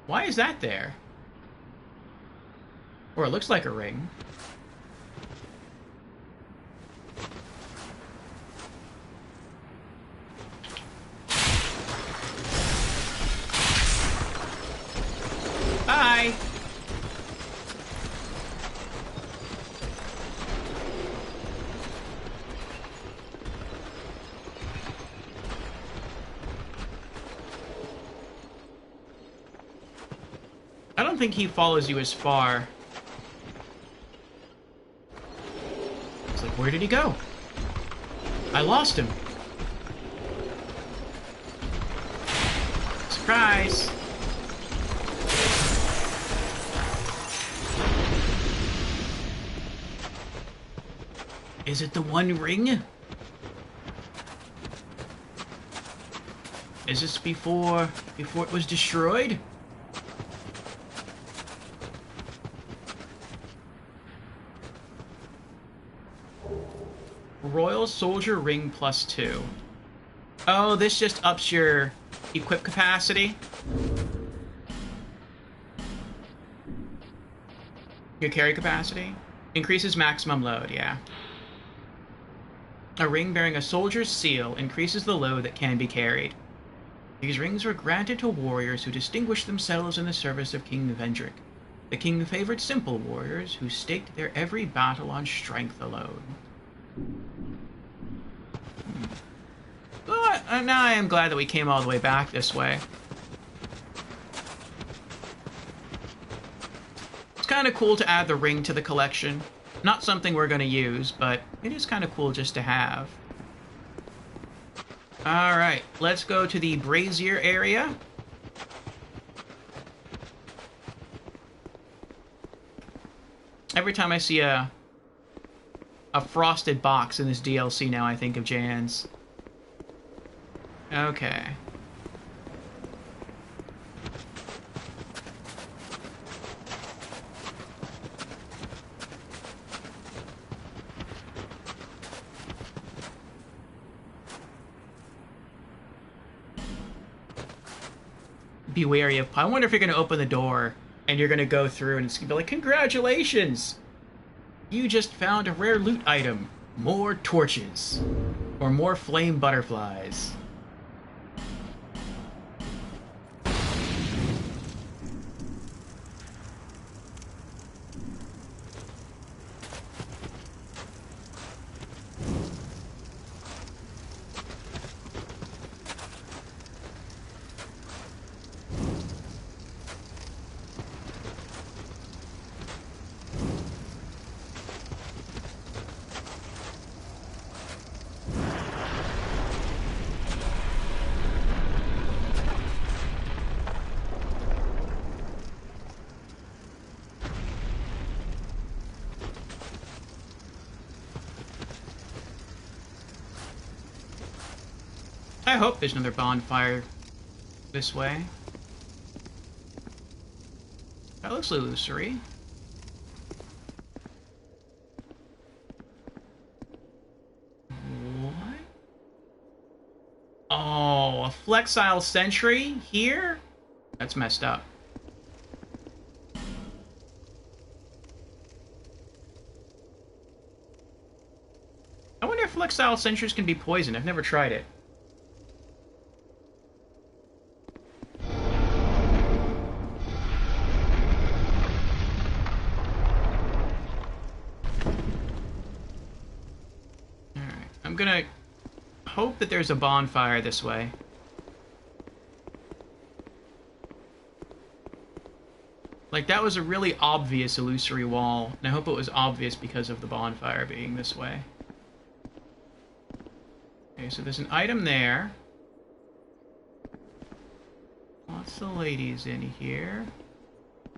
Why is that there? Or it looks like a ring. Bye! I don't think he follows you as far. It's like, where did he go? I lost him. Surprise! Is it the One Ring? Is this before it was destroyed? Royal Soldier Ring +2. Oh, this just ups your equip capacity? Your carry capacity? Increases maximum load, yeah. A ring bearing a soldier's seal increases the load that can be carried. These rings were granted to warriors who distinguished themselves in the service of King Vendrick. The king favored simple warriors who staked their every battle on strength alone. Well, now I am glad that we came all the way back this way. It's kind of cool to add the ring to the collection. Not something we're going to use, but it is kind of cool just to have. Alright, let's go to the brazier area. Every time I see a frosted box in this DLC now, I think of Jan's. Okay. Be wary of... I wonder if you're going to open the door and you're going to go through and it's going to be like, congratulations! You just found a rare loot item. More torches. Or more flame butterflies. I hope there's another bonfire this way. That looks illusory. What? Oh, a flexile sentry here? That's messed up. I wonder if flexile sentries can be poisoned. I've never tried it. I'm gonna hope that there's a bonfire this way. Like, that was a really obvious illusory wall, and I hope it was obvious because of the bonfire being this way. Okay, so there's an item there. Lots of ladies in here.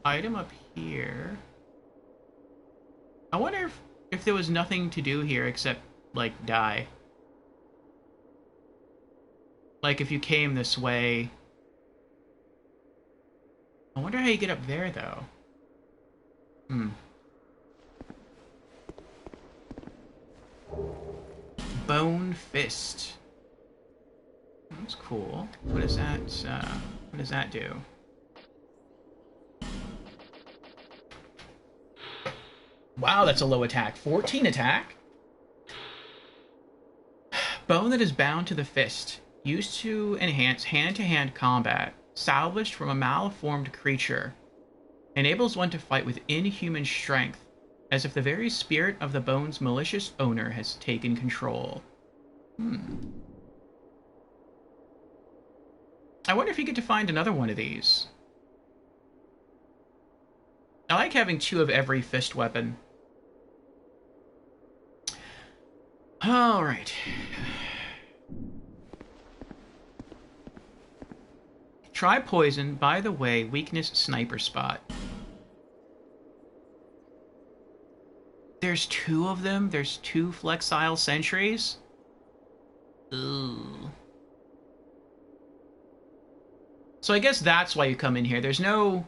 Item up here. I wonder if there was nothing to do here except, like, die. Like, if you came this way... I wonder how you get up there, though. Bone Fist. That's cool. What is that? What does that do? Wow, that's a low attack. 14 attack? Bone that is bound to the fist. Used to enhance hand-to-hand combat. Salvaged from a malformed creature. Enables one to fight with inhuman strength, as if the very spirit of the bone's malicious owner has taken control. I wonder if you get to find another one of these. I like having 2 of every fist weapon. Alright. Try poison, by the way, weakness sniper spot. There's 2 of them? There's 2 flexile sentries? Ooh. So I guess that's why you come in here. There's no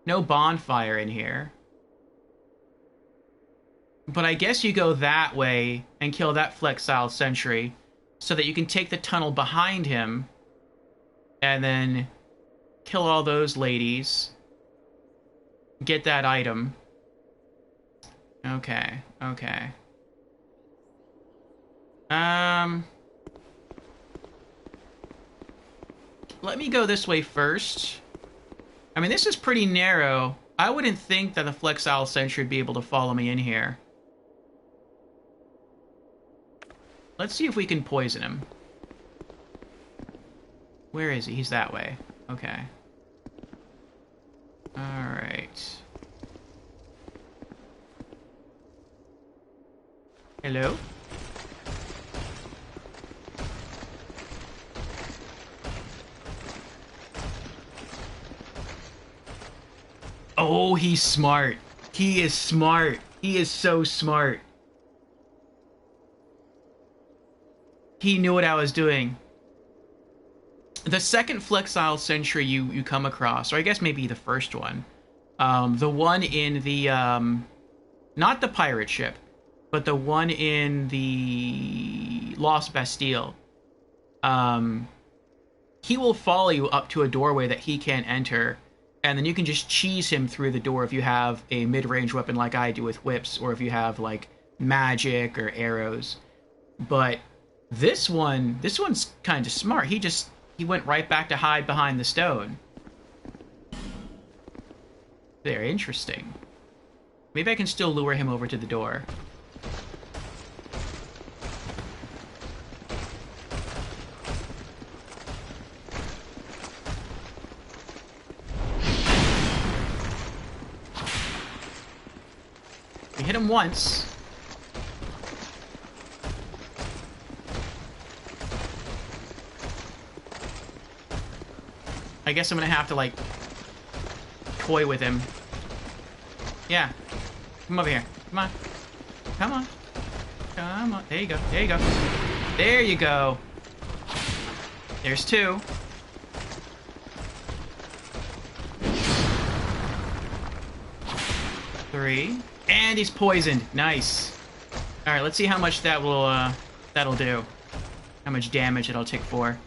bonfire in here. But I guess you go that way and kill that flexile sentry so that you can take the tunnel behind him and then kill all those ladies. Get that item. Okay, okay. Let me go this way first. I mean, this is pretty narrow. I wouldn't think that the flexile sentry would be able to follow me in here. Let's see if we can poison him. Where is he? He's that way. Okay. Alright. Hello? Oh, he's smart. He is smart. He is so smart. He knew what I was doing. The second flexile sentry you come across, or I guess maybe the first one, the one in the, not the pirate ship, but the one in the Lost Bastille, he will follow you up to a doorway that he can't enter, and then you can just cheese him through the door if you have a mid-range weapon like I do with whips, or if you have, like, magic or arrows. But this one's kind of smart. He went right back to hide behind the stone. Very interesting. Maybe I can still lure him over to the door. We hit him once. I guess I'm gonna have to, like, toy with him. Yeah. Come over here. Come on. Come on. Come on. There you go. There you go. There you go. There's 2. Three. And he's poisoned. Nice. Alright, let's see how much that will, that'll do. How much damage it'll take for.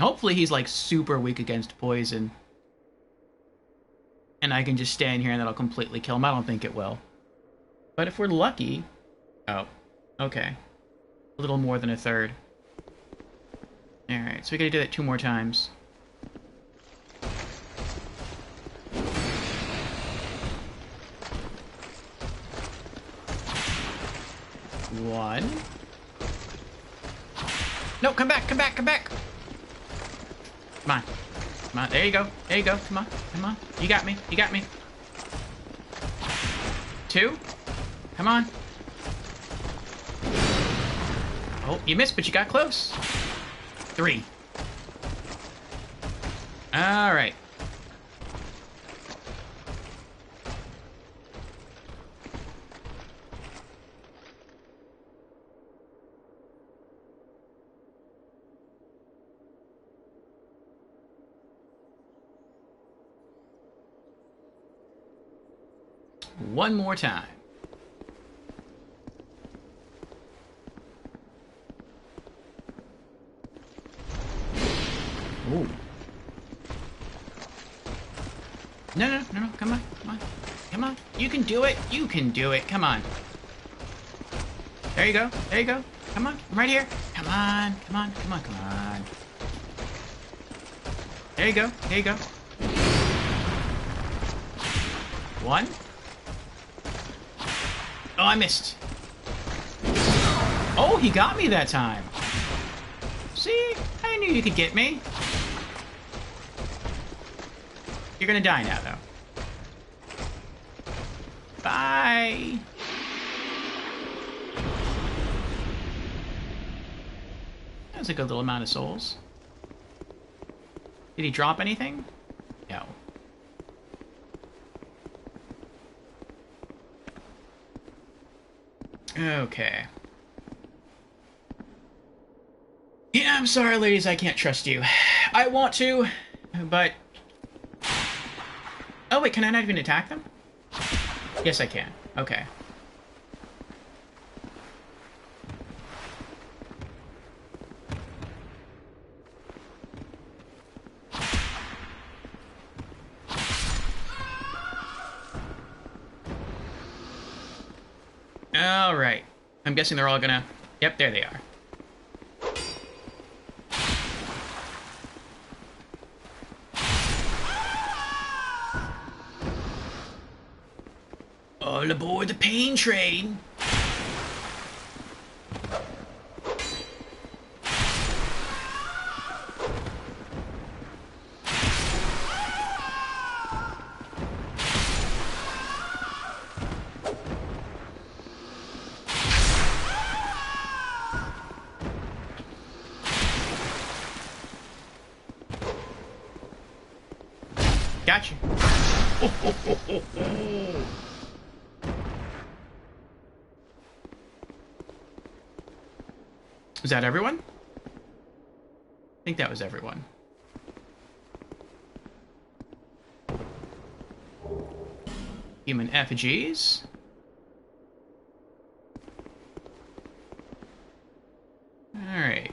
Hopefully he's, like, super weak against poison. And I can just stand here and that'll completely kill him. I don't think it will. But if we're lucky... Oh. Okay. A little more than a third. Alright, so we gotta do that 2 more times. One. No, come back, come back, come back! Come on. Come on, there you go. There you go. Come on, come on. You got me, you got me. 2. Come on. Oh, you missed, but you got close. 3. Alright. One more time. Ooh. No, come on, come on. Come on, you can do it, you can do it, come on. There you go, there you go. Come on, I'm right here. Come on, come on, come on, come on. There you go, there you go. 1. Oh, I missed. Oh, he got me that time. See? I knew you could get me. You're gonna die now, though. Bye. That was a good little amount of souls. Did he drop anything? No. Okay. Yeah, I'm sorry, ladies, I can't trust you. I want to, but... Oh, wait, can I not even attack them? Yes, I can. Okay. Alright. I'm guessing they're all gonna... Yep, there they are. All aboard the pain train! Got you. Was that everyone? I think that was everyone. Human effigies. Alright.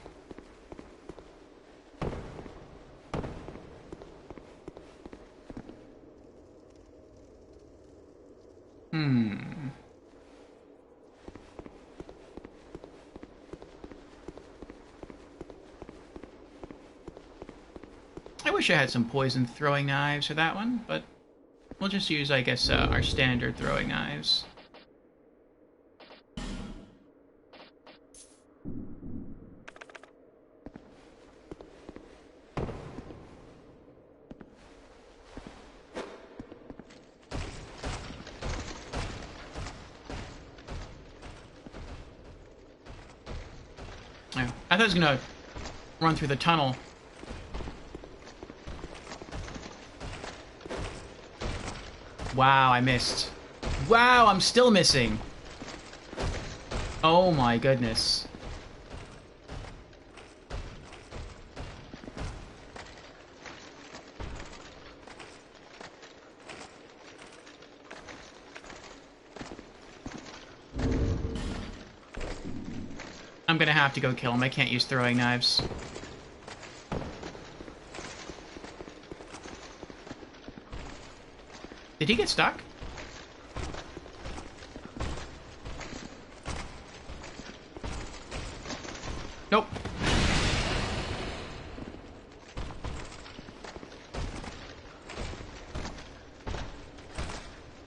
I wish I had some poison throwing knives for that one, but we'll just use, I guess, our standard throwing knives. Oh, I thought it was gonna run through the tunnel. Wow, I missed. Wow, I'm still missing. Oh my goodness. I'm gonna have to go kill him. I can't use throwing knives. Did he get stuck? Nope.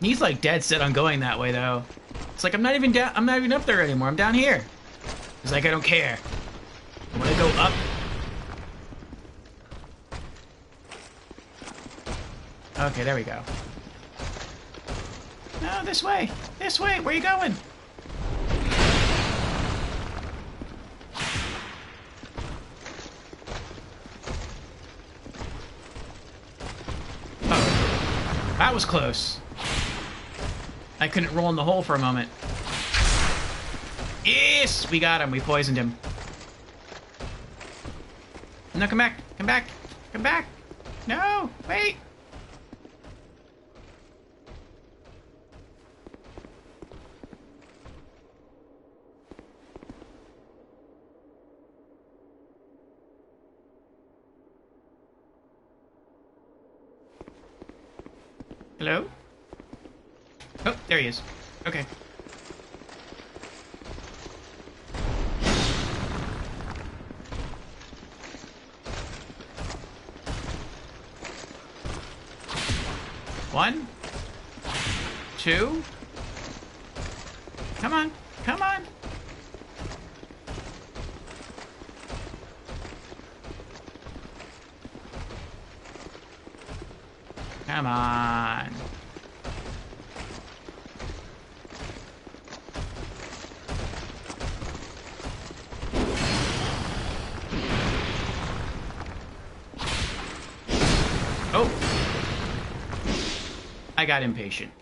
He's like dead set on going that way though. It's like I'm not even down. I'm not even up there anymore. I'm down here. He's like, I don't care. I want to go up. Okay, there we go. No, this way. This way. Where are you going? Oh, that was close. I couldn't roll in the hole for a moment. Yes! We got him. We poisoned him. No, come back. Come back. Come back. No! Wait! Hello? Oh, there he is. Okay. One, two. Come on, come on. Come on. Oh. I got impatient.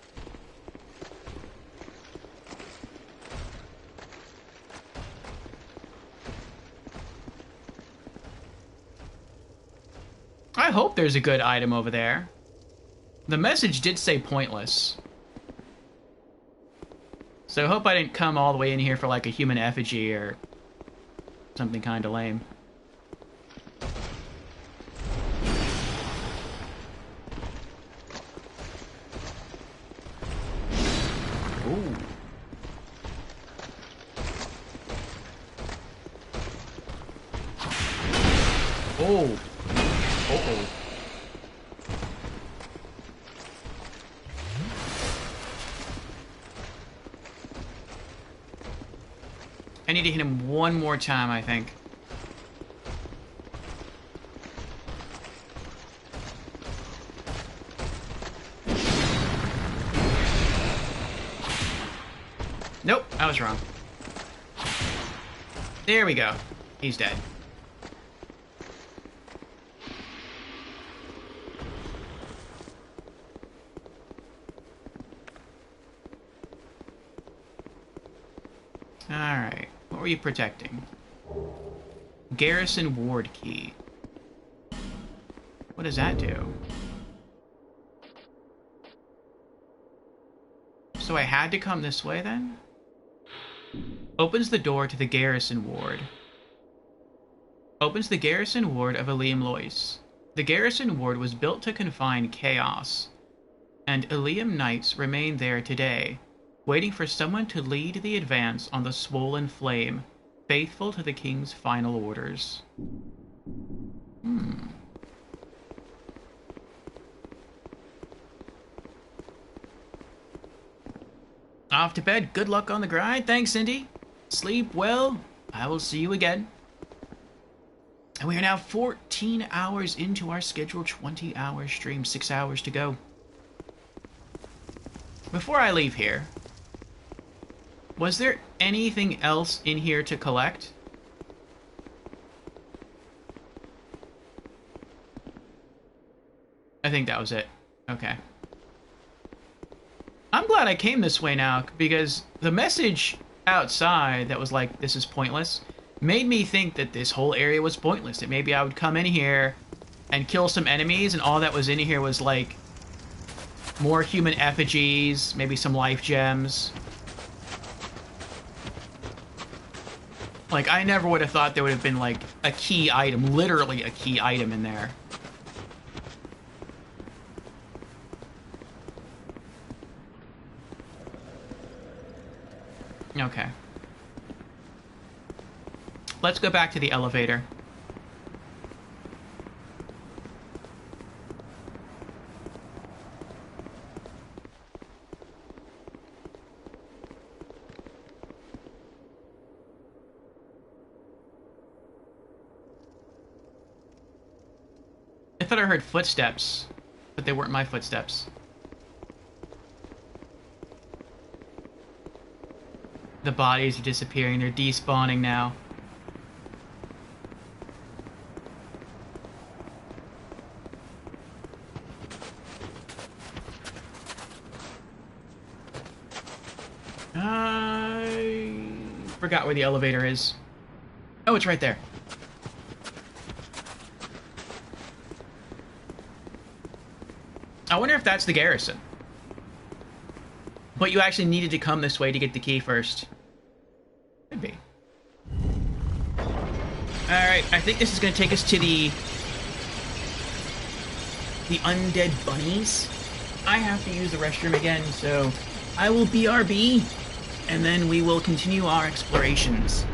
I hope there's a good item over there. The message did say pointless. So I hope I didn't come all the way in here for like a human effigy or something kind of lame. Ooh. Oh. Uh-oh. I need to hit him one more time, I think. Nope, I was wrong. There we go. He's dead. Alright. What were you protecting? Garrison ward key. What does that do? So I had to come this way then? Opens the door to the garrison ward. Opens the garrison ward of Ilium Lois. The garrison ward was built to confine chaos, and Ilium knights remain there today, waiting for someone to lead the advance on the swollen flame, faithful to the king's final orders. Off to bed. Good luck on the grind. Thanks, Cindy. Sleep well. I will see you again. And we are now 14 hours into our scheduled 20-hour stream. 6 hours to go. Before I leave here, was there anything else in here to collect? I think that was it. Okay. I'm glad I came this way now, because the message outside that was like, this is pointless, made me think that this whole area was pointless. That maybe I would come in here and kill some enemies, and all that was in here was like more human effigies, maybe some life gems. Like, I never would have thought there would have been like a key item, literally a key item in there. Okay. Let's go back to the elevator. I thought I heard footsteps, but they weren't my footsteps. The bodies are disappearing. They're despawning now. I forgot where the elevator is. Oh, it's right there. I wonder if that's the garrison. But you actually needed to come this way to get the key first. Could be. Alright, I think this is going to take us to the undead bunnies. I have to use the restroom again, so I will BRB, and then we will continue our explorations.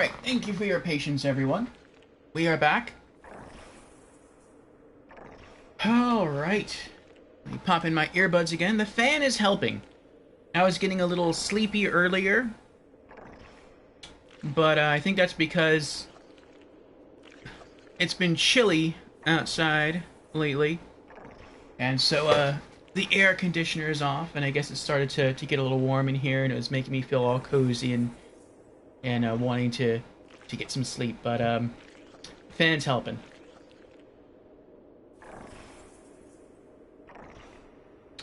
Alright, thank you for your patience, everyone. We are back. Alright. Let me pop in my earbuds again. The fan is helping. I was getting a little sleepy earlier, but I think that's because it's been chilly outside lately, and so the air conditioner is off, and I guess it started to get a little warm in here, and it was making me feel all cozy and wanting to get some sleep, but fan's helping.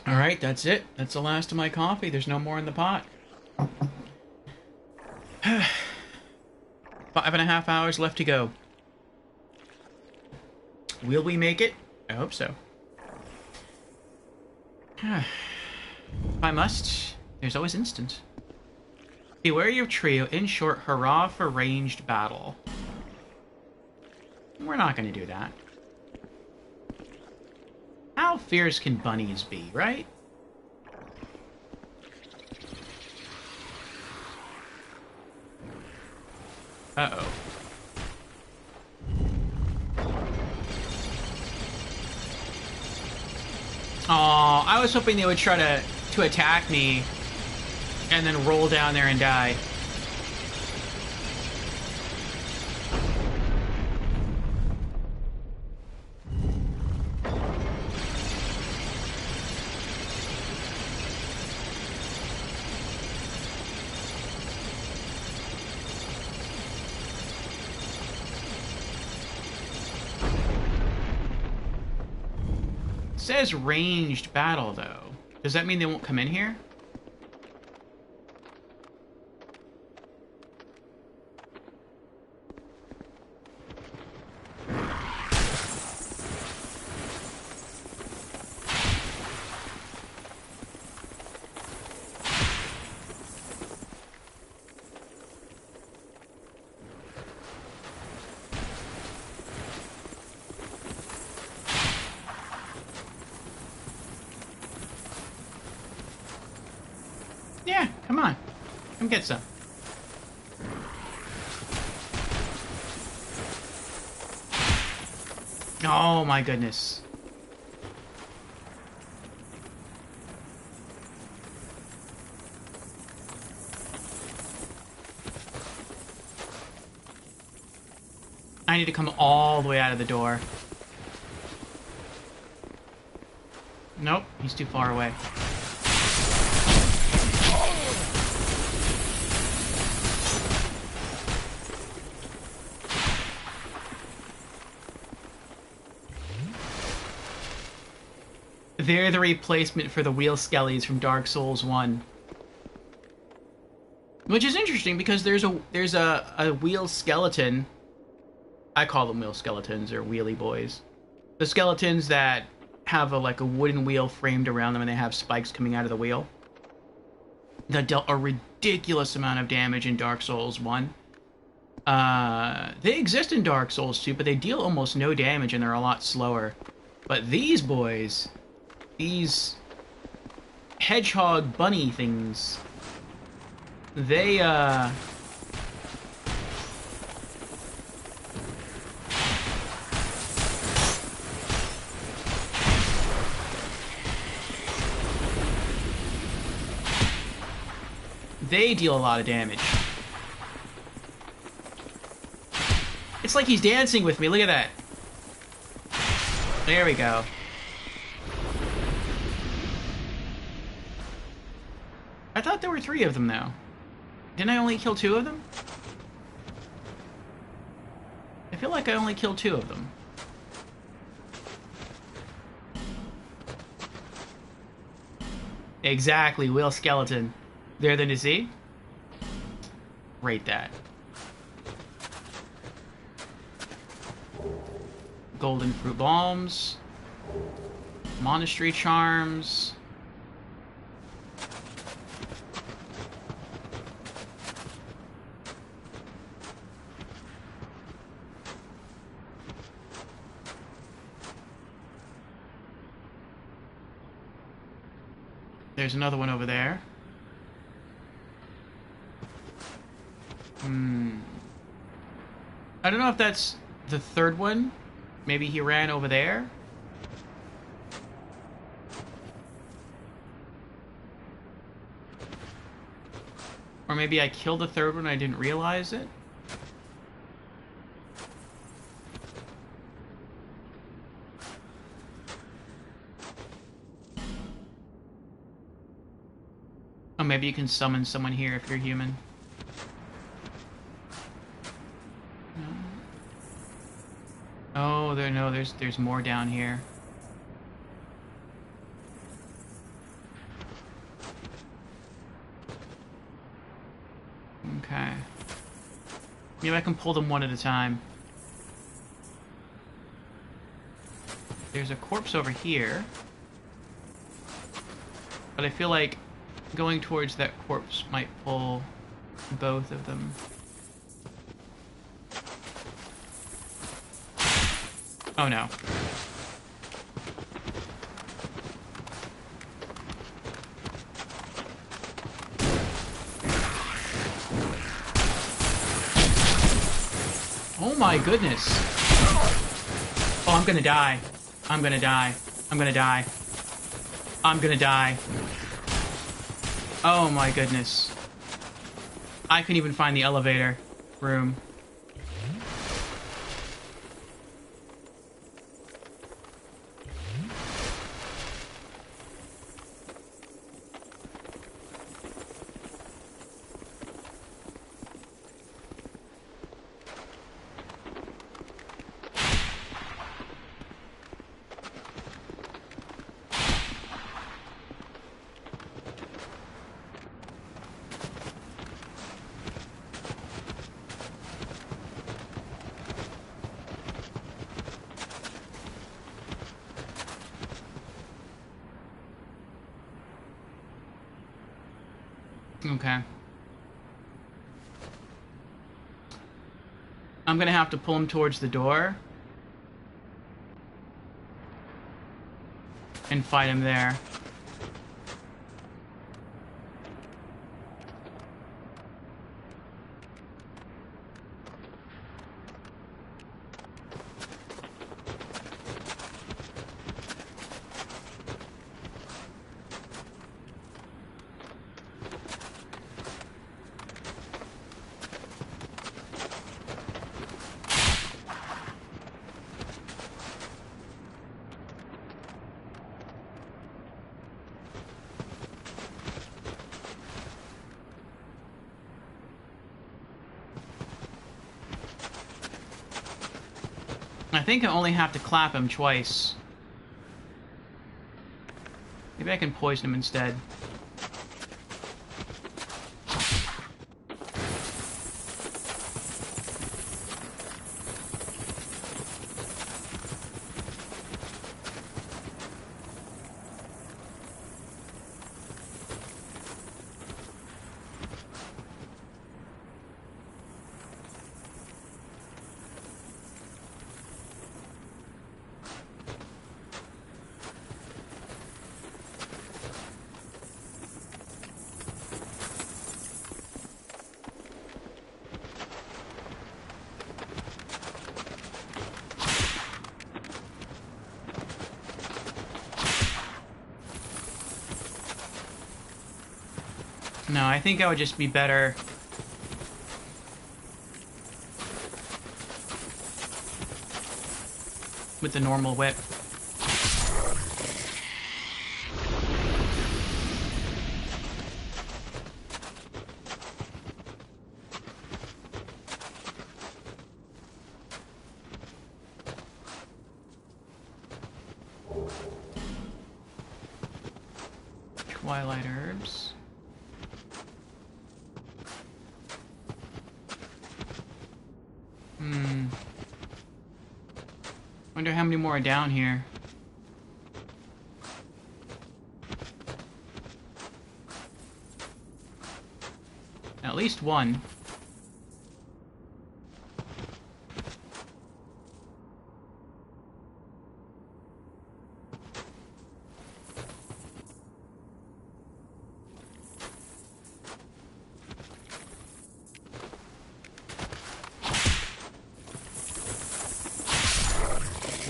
Alright, that's it. That's the last of my coffee. There's no more in the pot. 5.5 hours left to go. Will we make it? I hope so. If I must, there's always instant. Beware your trio. In short, hurrah for ranged battle. We're not going to do that. How fierce can bunnies be, right? Uh-oh. Aw, I was hoping they would try to attack me and then roll down there and die. It says ranged battle, though. Does that mean they won't come in here? Yeah, come on. Come get some. Oh my goodness. I need to come all the way out of the door. Nope, he's too far away. They're the replacement for the wheel skellies from Dark Souls 1. Which is interesting because there's a wheel skeleton. I call them wheel skeletons or wheelie boys. The skeletons that have a wooden wheel framed around them and they have spikes coming out of the wheel. That dealt a ridiculous amount of damage in Dark Souls 1. They exist in Dark Souls 2, but they deal almost no damage and they're a lot slower. But these boys, these hedgehog bunny things, they they deal a lot of damage. It's like he's dancing with me. Look at that. There we go. I thought there were 3 of them, though. Didn't I only kill 2 of them? I feel like I only killed 2 of them. Exactly, wheel skeleton. There then to see? Rate that. Golden fruit bombs. Monastery charms. There's another one over there. I don't know if that's the third one. Maybe he ran over there. Or maybe I killed the third one and I didn't realize it. Oh, maybe you can summon someone here if you're human. Oh, there's more down here. Okay. Maybe I can pull them one at a time. There's a corpse over here. But I feel like going towards that corpse might pull both of them. Oh no. Oh my goodness. Oh, I'm gonna die. I'm gonna die. I'm gonna die. I'm gonna die. Oh my goodness. I couldn't even find the elevator room. Okay. I'm gonna have to pull him towards the door and fight him there. I think I only have to clap him twice. Maybe I can poison him instead. No, I think I would just be better with the normal whip. Twilight herbs. Wonder how many more are down here. At least one.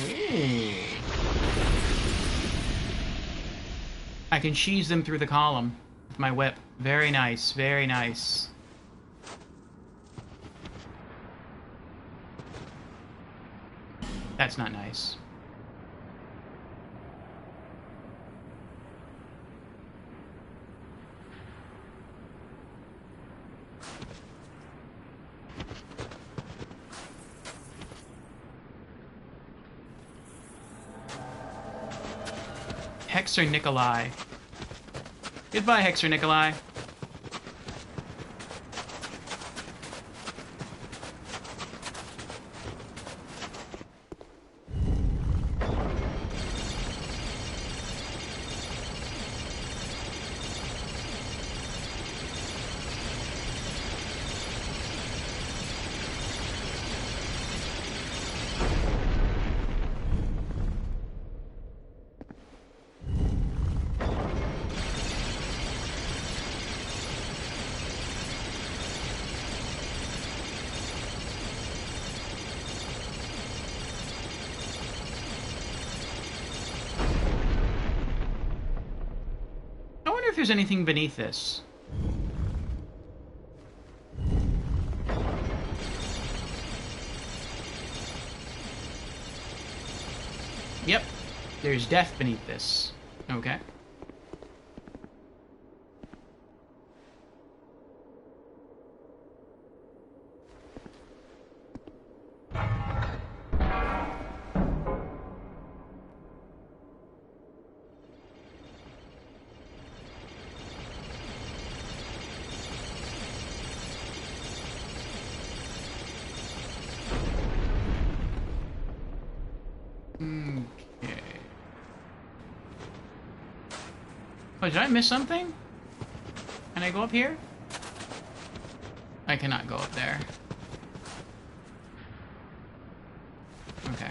Ooh. I can cheese them through the column with my whip. Very nice, very nice. That's not nice. Hexer Nikolai. Goodbye, Hexer Nikolai. I wonder if there's anything beneath this. Yep, there's death beneath this. Okay. Okay. Oh, did I miss something? Can I go up here? I cannot go up there. Okay.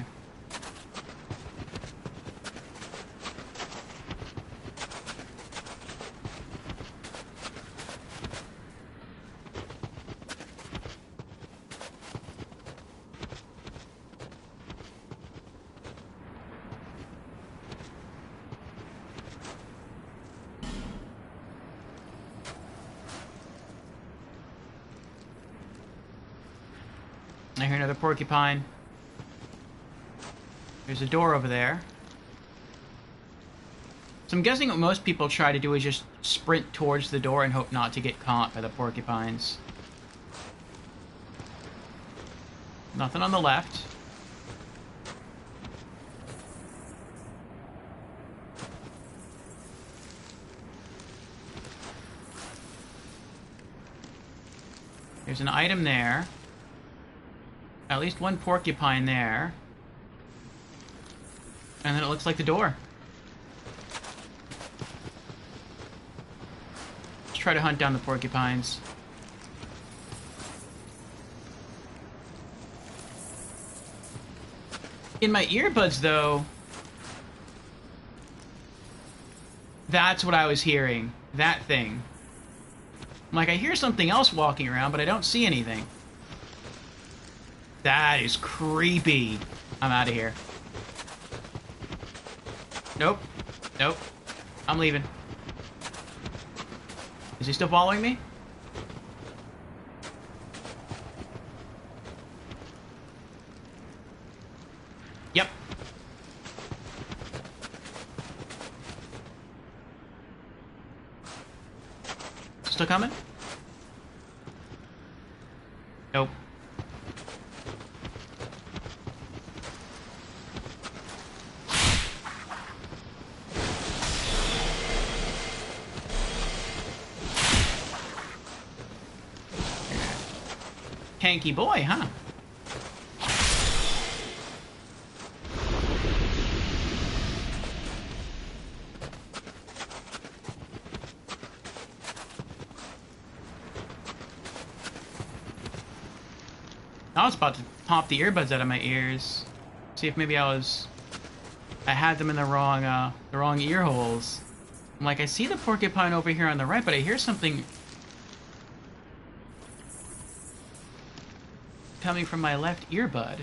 I hear another porcupine. There's a door over there. So I'm guessing what most people try to do is just sprint towards the door and hope not to get caught by the porcupines. Nothing on the left. There's an item there. At least one porcupine there. And then it looks like the door. Let's try to hunt down the porcupines. In my earbuds, though, that's what I was hearing. That thing. I'm like, I hear something else walking around, but I don't see anything. That is creepy. I'm out of here. Nope. Nope. I'm leaving. Is he still following me? Yep. Still coming? Nope. Tanky boy, huh? I was about to pop the earbuds out of my ears. See if maybe I had them in the wrong ear holes. I'm like, I see the porcupine over here on the right, but I hear something coming from my left earbud.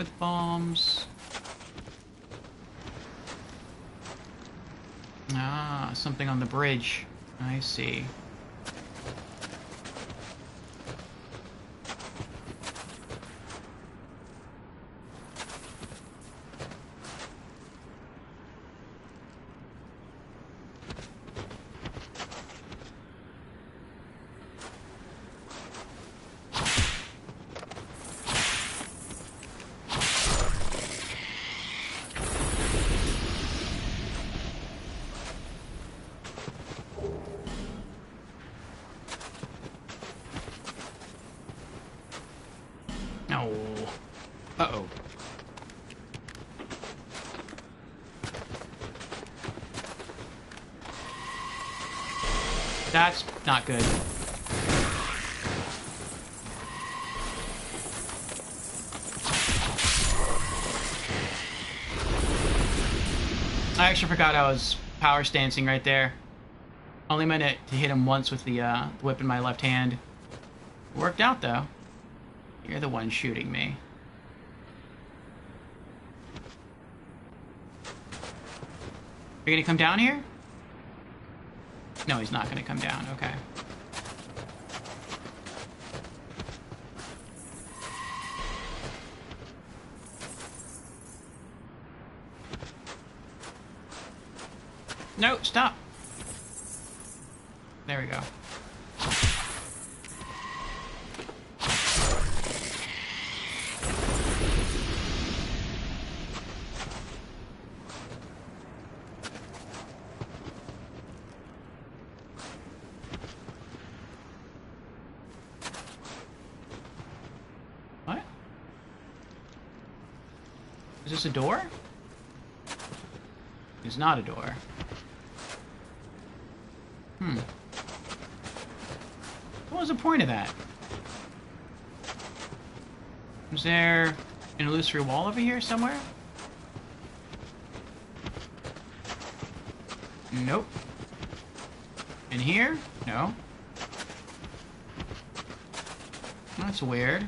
with bombs. Ah, something on the bridge. I see. No. Uh-oh. That's not good. I actually forgot I was power stancing right there. Only meant it to hit him once with the whip in my left hand. Worked out, though. You're the one shooting me. Are you gonna come down here? No, he's not gonna come down. Okay. No, stop. There we go. What? Is this a door? It's not a door. What was the point of that? Is there an illusory wall over here somewhere? Nope. In here? No. That's weird.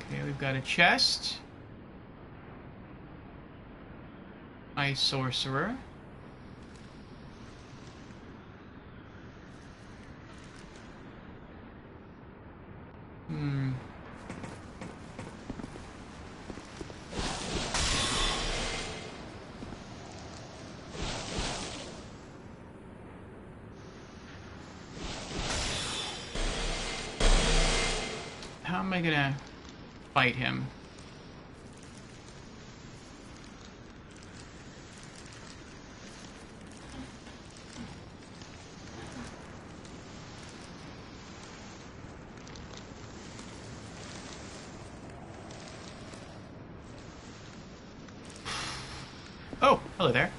Okay, we've got a chest. Ice sorcerer. How am I gonna fight him? Oh, hello there.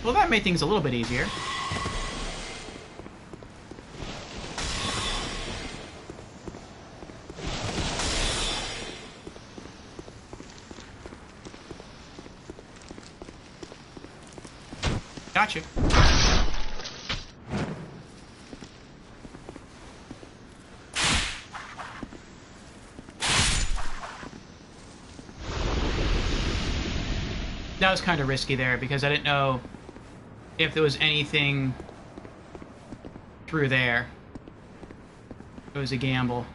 Well, that made things a little bit easier. Gotcha. That was kind of risky there because I didn't know if there was anything through there. It was a gamble.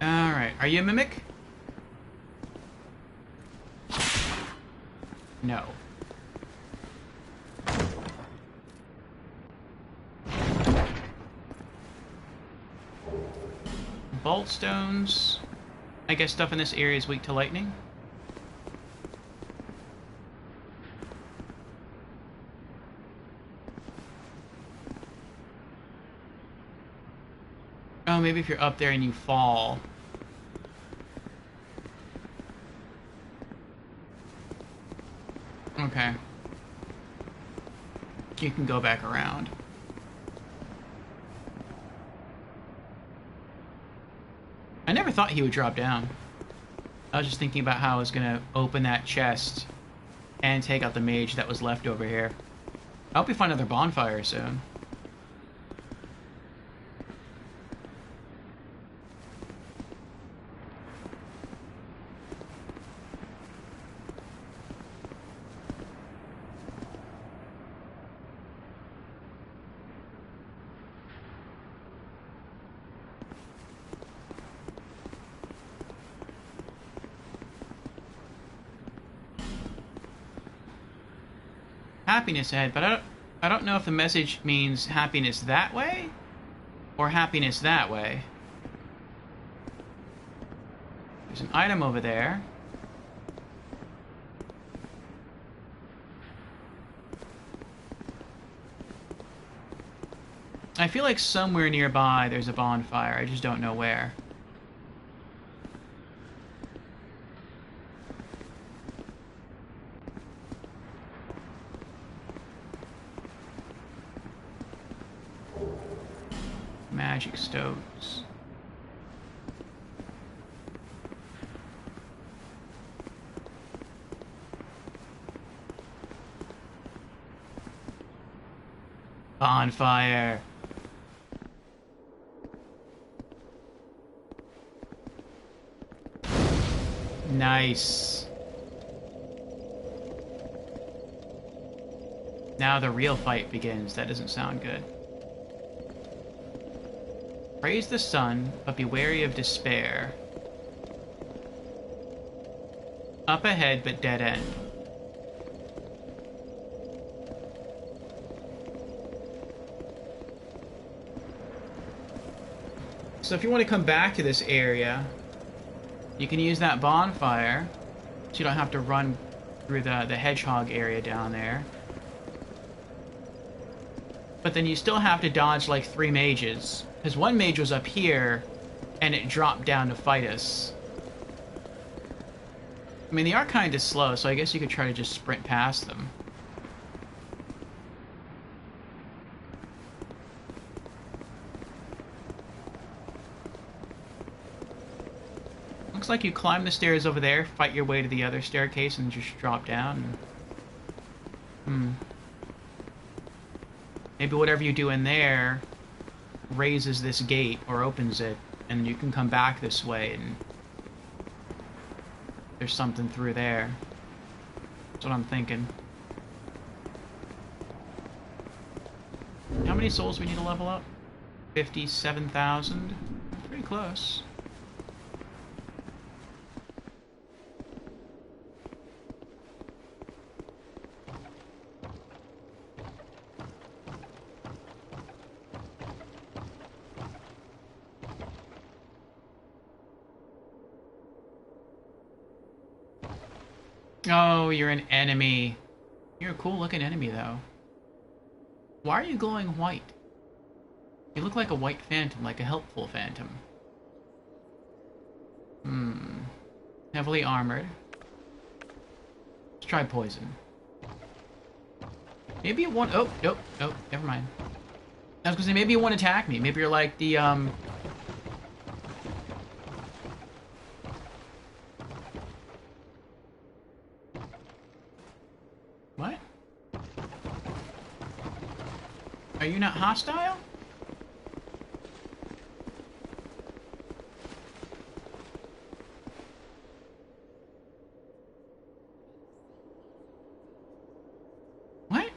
Alright, are you a mimic? No. Bolt stones. I guess stuff in this area is weak to lightning. Oh, maybe if you're up there and you fall. Okay. You can go back around. I never thought he would drop down. I was just thinking about how I was gonna open that chest and take out the mage that was left over here. I hope we find another bonfire soon. Happiness ahead, but I don't know if the message means happiness that way or happiness that way. There's an item over there. I feel like somewhere nearby there's a bonfire. I just don't know where. Magic stoves. Bonfire. Nice. Now the real fight begins. That doesn't sound good. Praise the sun, but be wary of despair. Up ahead, but dead end. So if you want to come back to this area, you can use that bonfire, so you don't have to run through the hedgehog area down there. But then you still have to dodge like 3 mages. Because one mage was up here, and it dropped down to fight us. I mean, they are kind of slow, so I guess you could try to just sprint past them. Looks like you climb the stairs over there, fight your way to the other staircase, and just drop down. Maybe whatever you do in there raises this gate or opens it, and you can come back this way and there's something through there. That's what I'm thinking. How many souls we need to level up? 57,000. Pretty close. Oh, you're an enemy. You're a cool looking enemy, though. Why are you glowing white? You look like a white phantom, like a helpful phantom. Heavily armored. Let's try poison. Maybe it won't. Oh, nope, nope, never mind. I was gonna say, maybe you won't attack me. Maybe you're like the, What? Are you not hostile? What?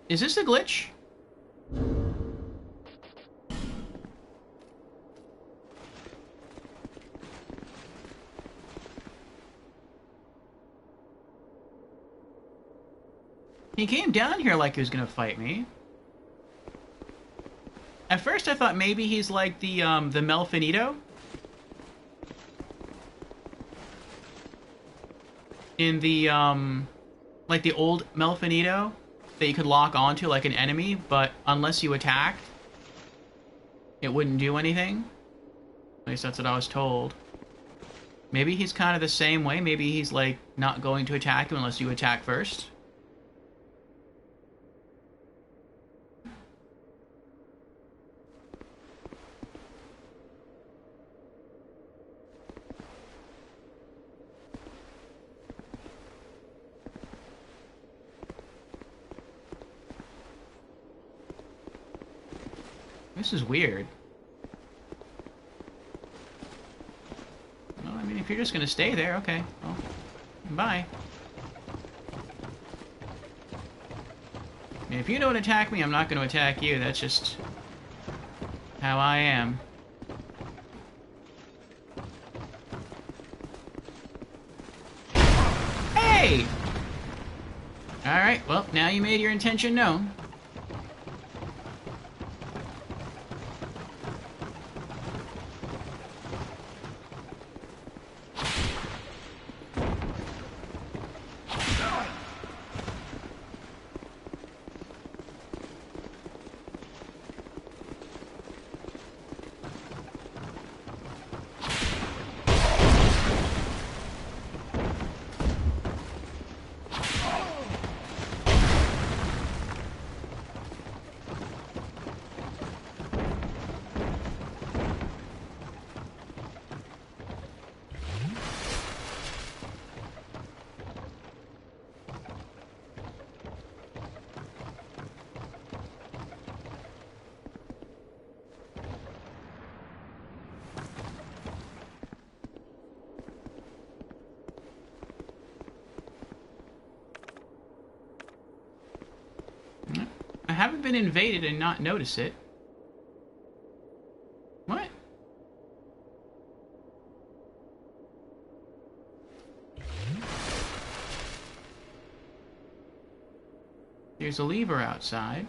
Is this a glitch? He came down here like he was gonna fight me. At first I thought maybe he's like the Melfinito. in the, like the old Melfinito that you could lock onto like an enemy, but unless you attacked, it wouldn't do anything. At least that's what I was told. Maybe he's kind of the same way. Maybe he's like not going to attack you unless you attack first. This is weird. Well, I mean, if you're just gonna stay there, okay. Well, bye. And if you don't attack me, I'm not gonna attack you. That's just how I am. Hey! Alright, well, now you made your intention known. I haven't been invaded and not notice it. What? There's a lever outside.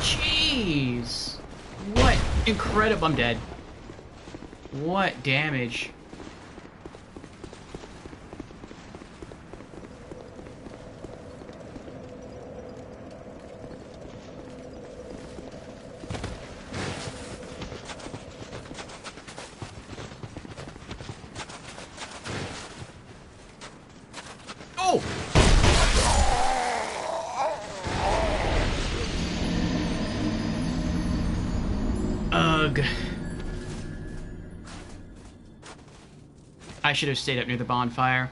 Jeez. What incredible... I'm dead. What damage. Oh! Ugh. I should have stayed up near the bonfire.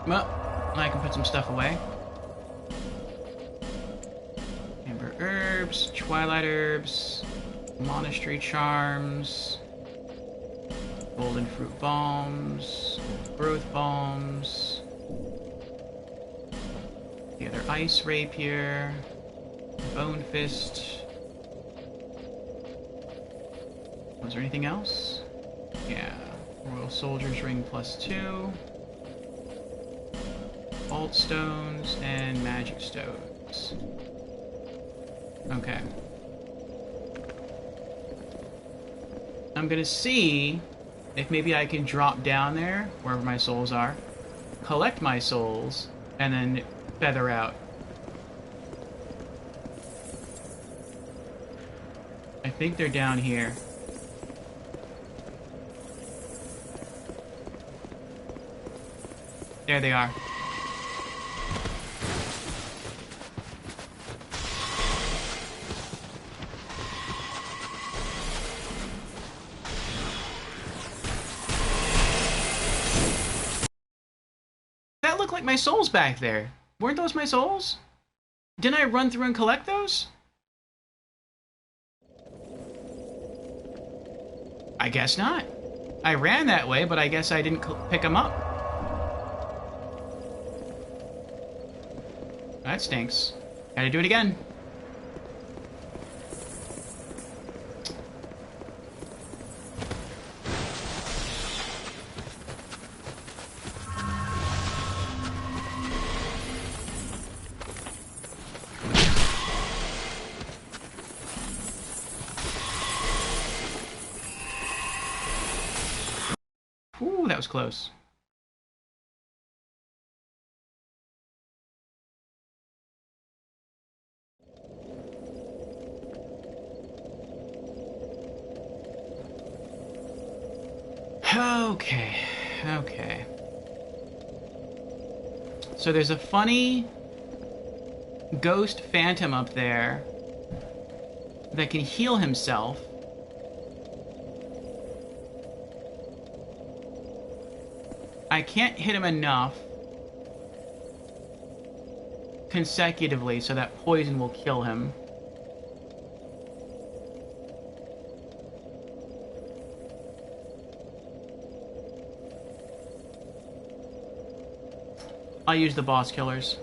Well, I can put some stuff away. Amber herbs, twilight herbs, monastery charms, golden fruit bombs, growth bombs, the other ice rapier, bone fist. Was there anything else? Yeah, royal soldier's ring +2. Vault stones and magic stones. Okay. I'm gonna see if maybe I can drop down there, wherever my souls are, collect my souls, and then feather out. I think they're down here. There they are. my souls back there. Weren't those my souls? Didn't I run through and collect those? I guess not. I ran that way, but I guess I didn't pick them up. That stinks. Gotta do it again. Ooh, that was close. Okay, okay. So there's a funny ghost phantom up there that can heal himself. I can't hit him enough consecutively so that poison will kill him. I'll use the boss killers.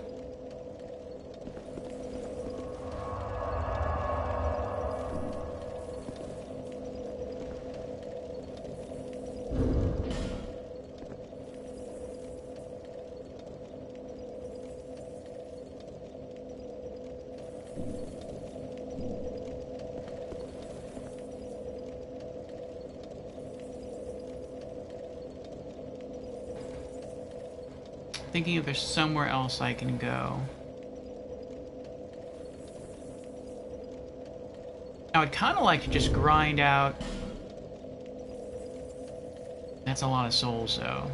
Thinking if there's somewhere else I can go. I would kind of like to just grind out. That's a lot of souls, though.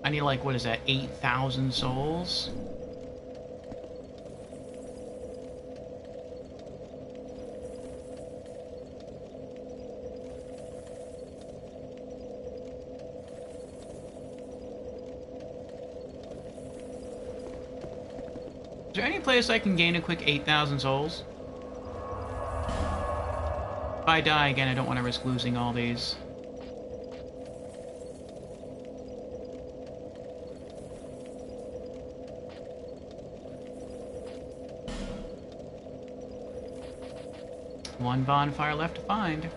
I need, like, what is that, 8,000 souls? Is there any place I can gain a quick 8,000 souls? If I die again, I don't want to risk losing all these. One bonfire left to find.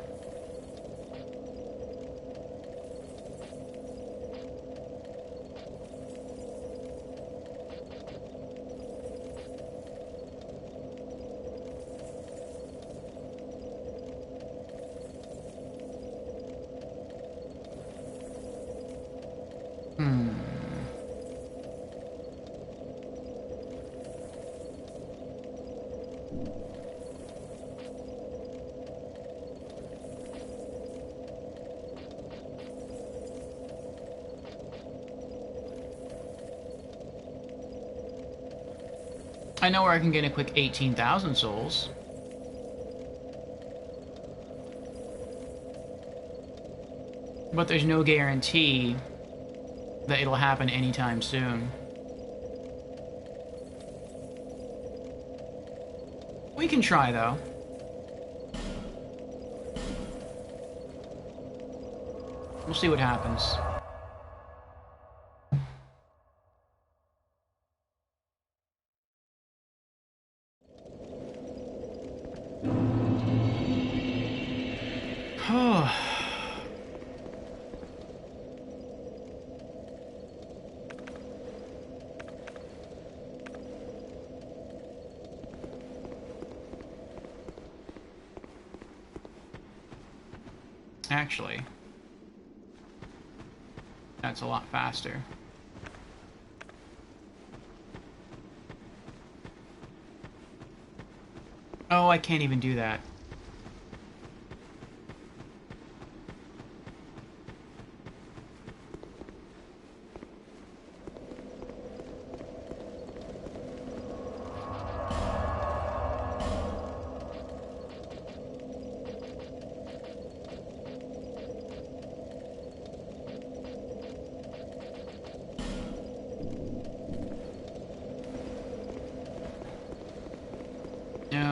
I know where I can get a quick 18,000 souls. But there's no guarantee that it'll happen anytime soon. We can try, though. We'll see what happens. Actually, that's a lot faster. Oh, I can't even do that.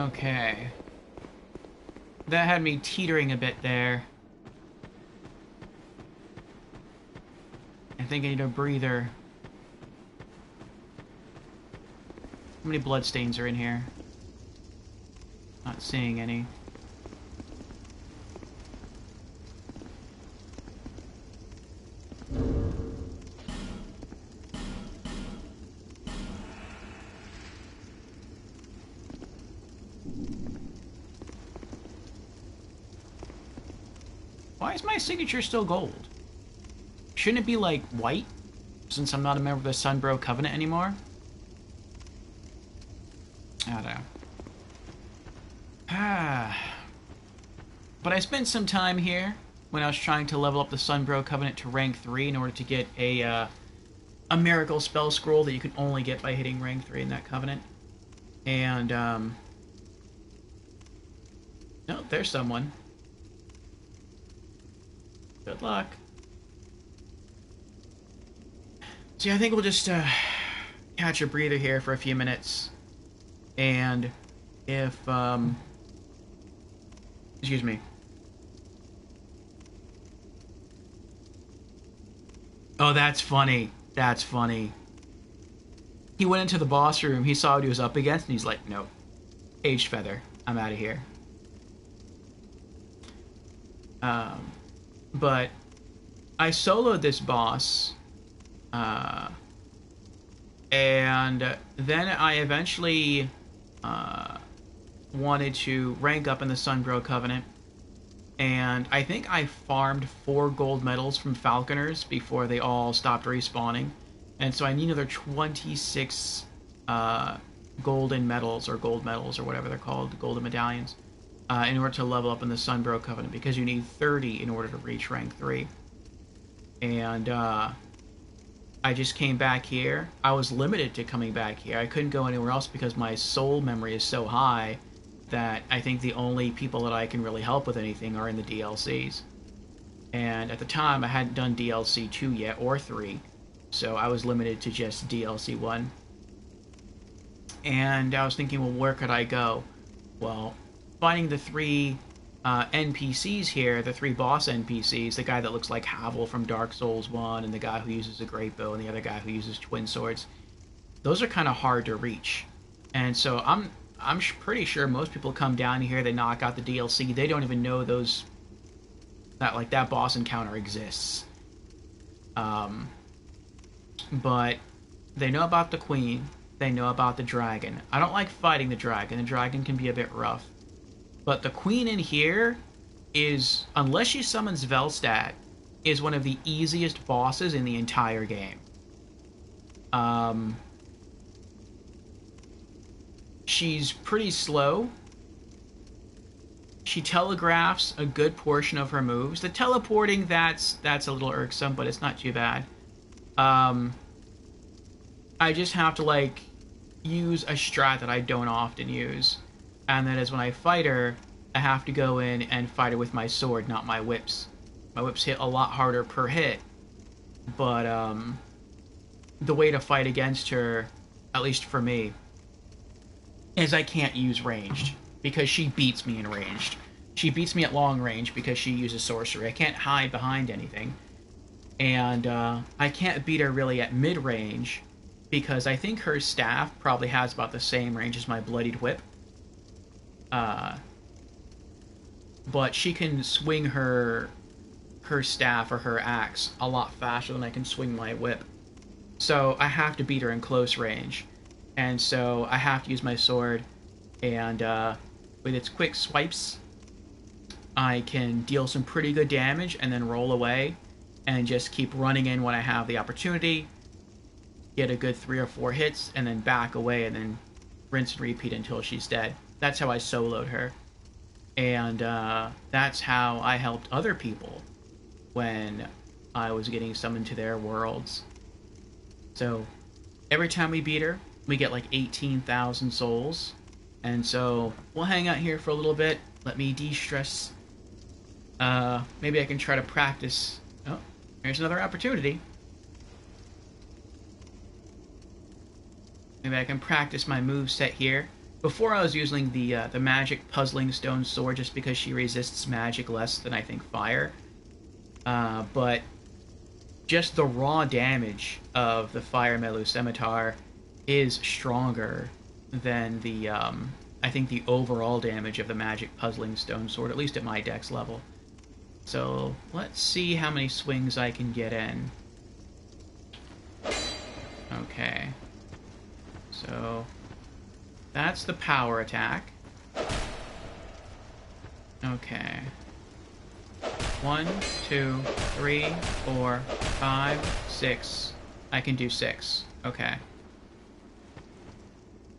Okay. That had me teetering a bit there. I think I need a breather. How many bloodstains are in here? Not seeing any. Why is my signature still gold? Shouldn't it be, like, white? Since I'm not a member of the Sunbro Covenant anymore? I don't know. But I spent some time here when I was trying to level up the Sunbro Covenant to rank 3 in order to get a miracle spell scroll that you can only get by hitting rank 3 in that covenant. And, oh, there's someone. Good luck. So yeah, I think we'll just catch a breather here for a few minutes. And if, excuse me. Oh, that's funny. That's funny. He went into the boss room, he saw what he was up against, and he's like, nope. Aged Feather. I'm out of here. But I soloed this boss, and then I eventually wanted to rank up in the Sunbro Covenant, and I think I farmed 4 gold medals from Falconers before they all stopped respawning, and so I need another 26 golden medals, or gold medals, or whatever they're called, golden medallions, in order to level up in the Sunbro Covenant, because you need 30 in order to reach rank 3. And I just came back here. I was limited to coming back here. I couldn't go anywhere else because my soul memory is so high that I think the only people that I can really help with anything are in the DLCs. And at the time, I hadn't done DLC 2 yet, or 3, so I was limited to just DLC 1. And I was thinking, well, where could I go? Well, finding the 3 NPCs here, the 3 boss NPCs, the guy that looks like Havel from Dark Souls 1, and the guy who uses a great bow, and the other guy who uses twin swords, those are kind of hard to reach. And so I'm pretty sure most people come down here, they knock out the DLC, they don't even know that boss encounter exists. But they know about the Queen, they know about the dragon. I don't like fighting the dragon can be a bit rough. But the Queen in here is, unless she summons Velstad, is one of the easiest bosses in the entire game. She's pretty slow. She telegraphs a good portion of her moves. The teleporting, that's a little irksome, but it's not too bad. I just have to, like, use a strat that I don't often use. And that is when I fight her, I have to go in and fight her with my sword, not my whips. My whips hit a lot harder per hit. But, the way to fight against her, at least for me, is I can't use ranged, because she beats me in ranged. She beats me at long range because she uses sorcery. I can't hide behind anything. And I can't beat her really at mid-range, because I think her staff probably has about the same range as my bloodied whip. But she can swing her staff or her axe a lot faster than I can swing my whip. So I have to beat her in close range. And so I have to use my sword, and with its quick swipes, I can deal some pretty good damage and then roll away and just keep running in when I have the opportunity, get a good 3 or 4 hits, and then back away and then rinse and repeat until she's dead. That's how I soloed her. And that's how I helped other people when I was getting summoned to their worlds. So every time we beat her, we get like 18,000 souls. And so we'll hang out here for a little bit. Let me de-stress. Maybe I can try to practice. Oh, here's another opportunity. Maybe I can practice my moveset here Before I was using the magic puzzling stone sword just because she resists magic less than I think fire. But just the raw damage of the Fire Melu Scimitar is stronger than the, I think the overall damage of the magic puzzling stone sword, at least at my dex level. So, let's see how many swings I can get in. Okay. So, that's the power attack. Okay. 1, 2, 3, 4, 5, 6. I can do 6. Okay.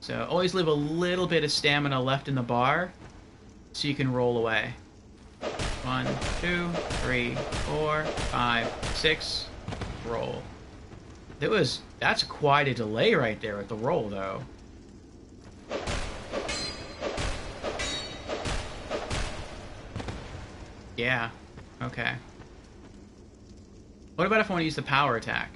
So always leave a little bit of stamina left in the bar so you can roll away. 1, 2, 3, 4, 5, 6. Roll. That's quite a delay right there at the roll, though. Yeah. Okay. What about if I want to use the power attack?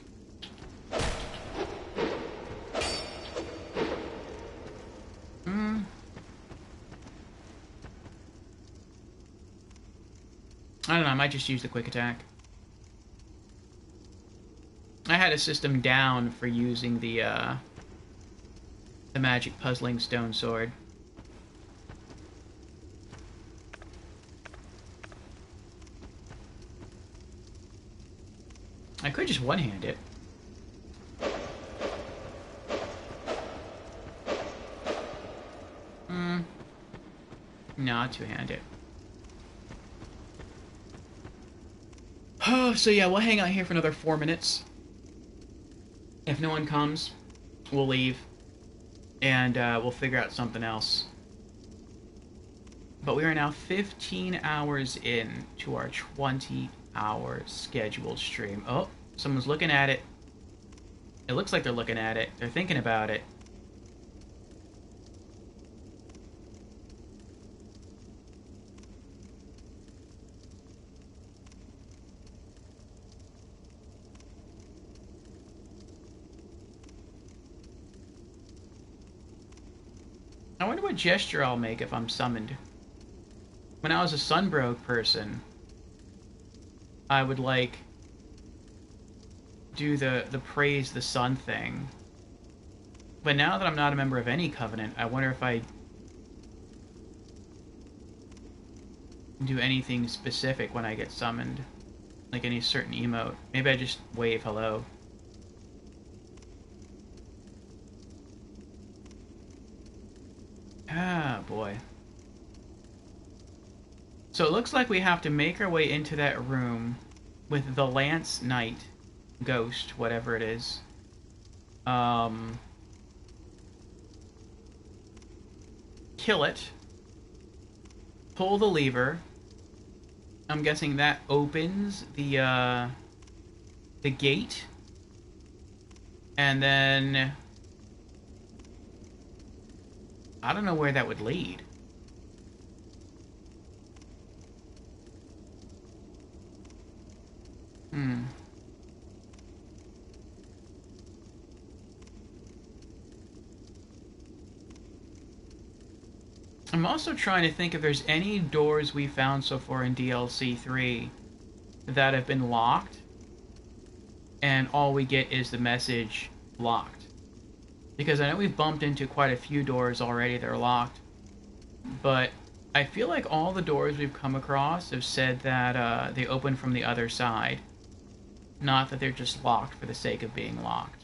I don't know, I might just use the quick attack. I had a system down for using the magic puzzling stone sword. I could just one-hand it. No, I'll two-hand it. So yeah, we'll hang out here for another 4 minutes. If no one comes, we'll leave. And we'll figure out something else. But we are now 15 hours in to our 20-hour scheduled stream. Oh, someone's looking at it. It looks like they're looking at it. They're thinking about it. I wonder what gesture I'll make if I'm summoned. When I was a Sunbroke person, I would, like, do the praise the sun thing. But now that I'm not a member of any covenant, I wonder if I do anything specific when I get summoned. Like any certain emote. Maybe I just wave hello. Ah, boy. So it looks like we have to make our way into that room with the Lance Knight ghost, whatever it is. Kill it. Pull the lever. I'm guessing that opens the gate. And then I don't know where that would lead. I'm also trying to think if there's any doors we found so far in DLC3 that have been locked, and all we get is the message locked. Because I know we've bumped into quite a few doors already that are locked, but I feel like all the doors we've come across have said that they open from the other side, not that they're just locked for the sake of being locked.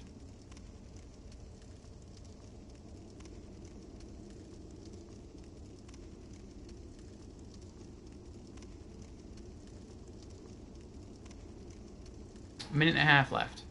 A minute and a half left.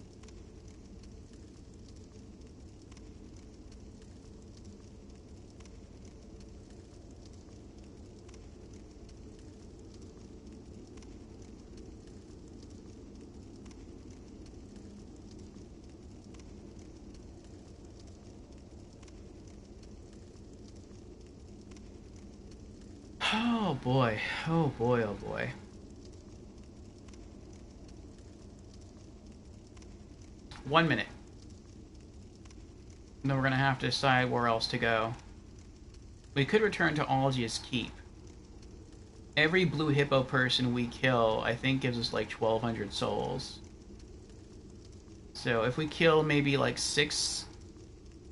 Oh boy, oh boy, oh boy. One minute. And then we're gonna have to decide where else to go. We could return to Algia's Keep. Every blue hippo person we kill, I think, gives us like 1,200 souls. So if we kill maybe like 6,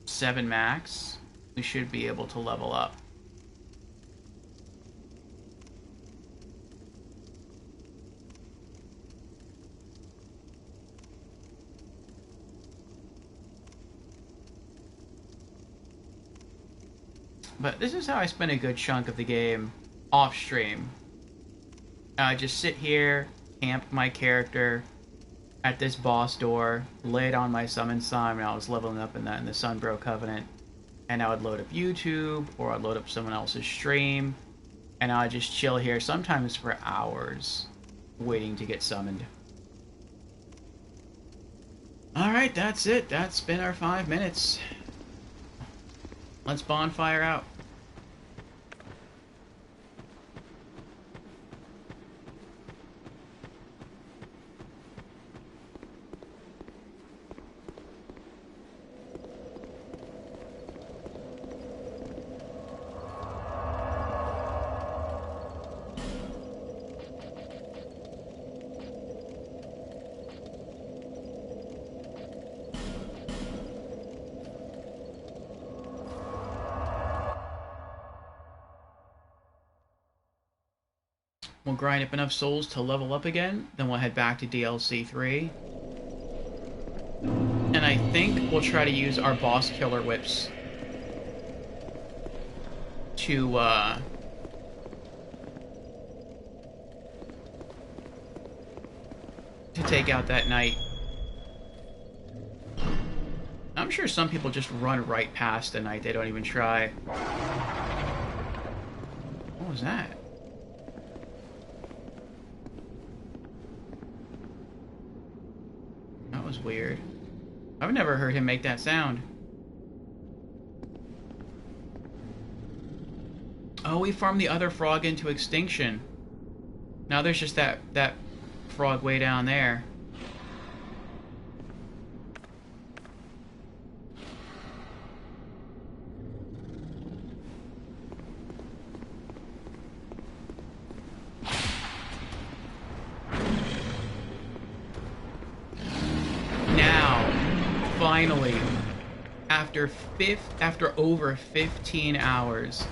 7 max, we should be able to level up. But this is how I spend a good chunk of the game off stream. I just sit here, camp my character at this boss door, lay it on my summon sign when I was leveling up in the Sunbro Covenant, and I would load up YouTube, or I'd load up someone else's stream, and I'd just chill here, sometimes for hours, waiting to get summoned. Alright, that's it. That's been our 5 minutes. Let's bonfire out. We'll grind up enough souls to level up again, then we'll head back to DLC3. And I think we'll try to use our boss killer whips to take out that knight. I'm sure some people just run right past the knight, they don't even try. What was that? That was weird. I've never heard him make that sound. Oh, we farmed the other frog into extinction. Now there's just that frog way down there. Finally, after over 15 hours,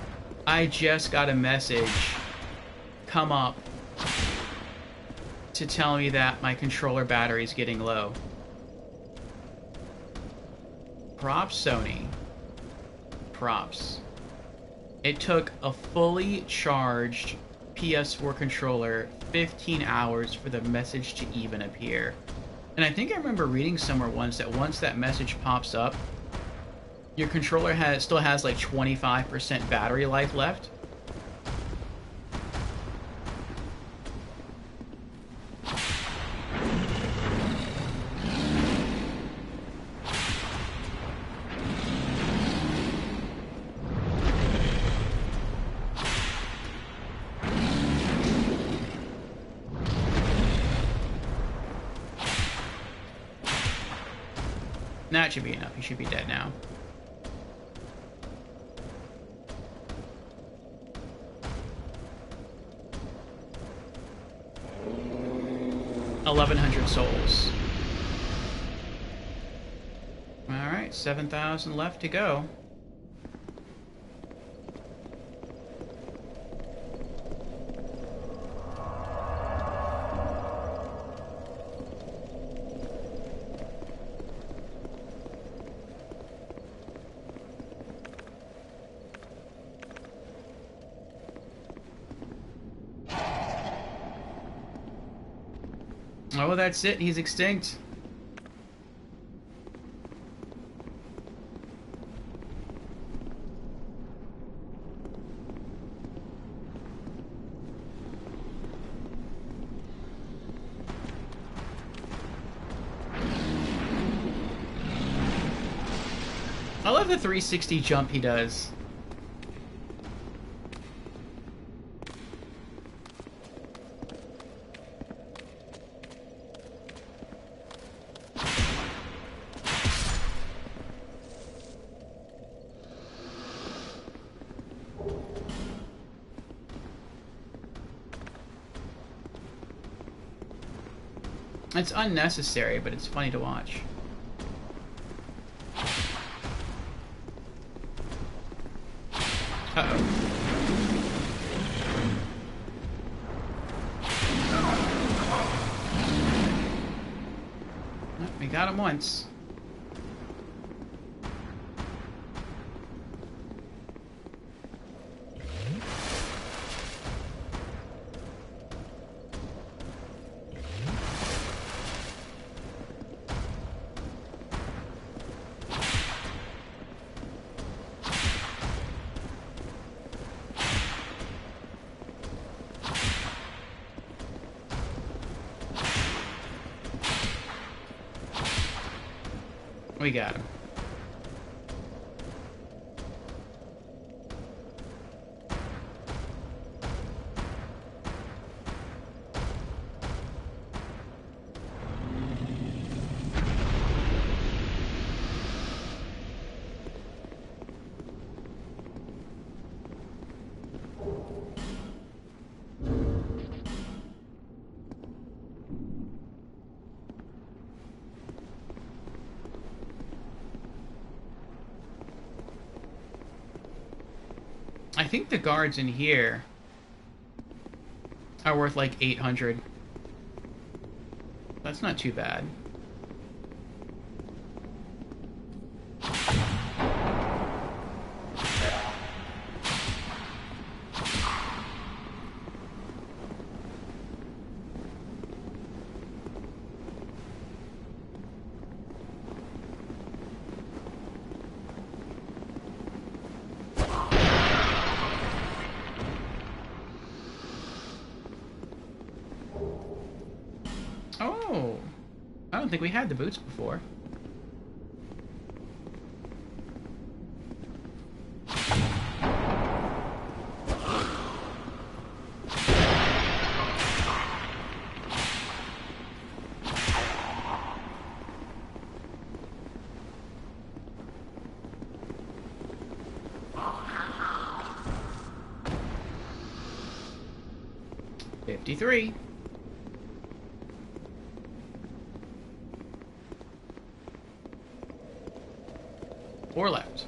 I just got a message come up to tell me that my controller battery is getting low. Props, Sony. Props. It took a fully charged PS4 controller 15 hours for the message to even appear. And I think I remember reading somewhere once that message pops up, your controller still has like 25% battery life left. That should be enough. He should be dead now. $1,100 souls. Alright, 7,000 left to go. Oh, that's it. He's extinct. I love the 360 jump he does. It's unnecessary, but it's funny to watch. Uh-oh. We got him once. We got him. I think the guards in here are worth like 800. That's not too bad. Oh, I don't think we had the boots before. $53. Four left.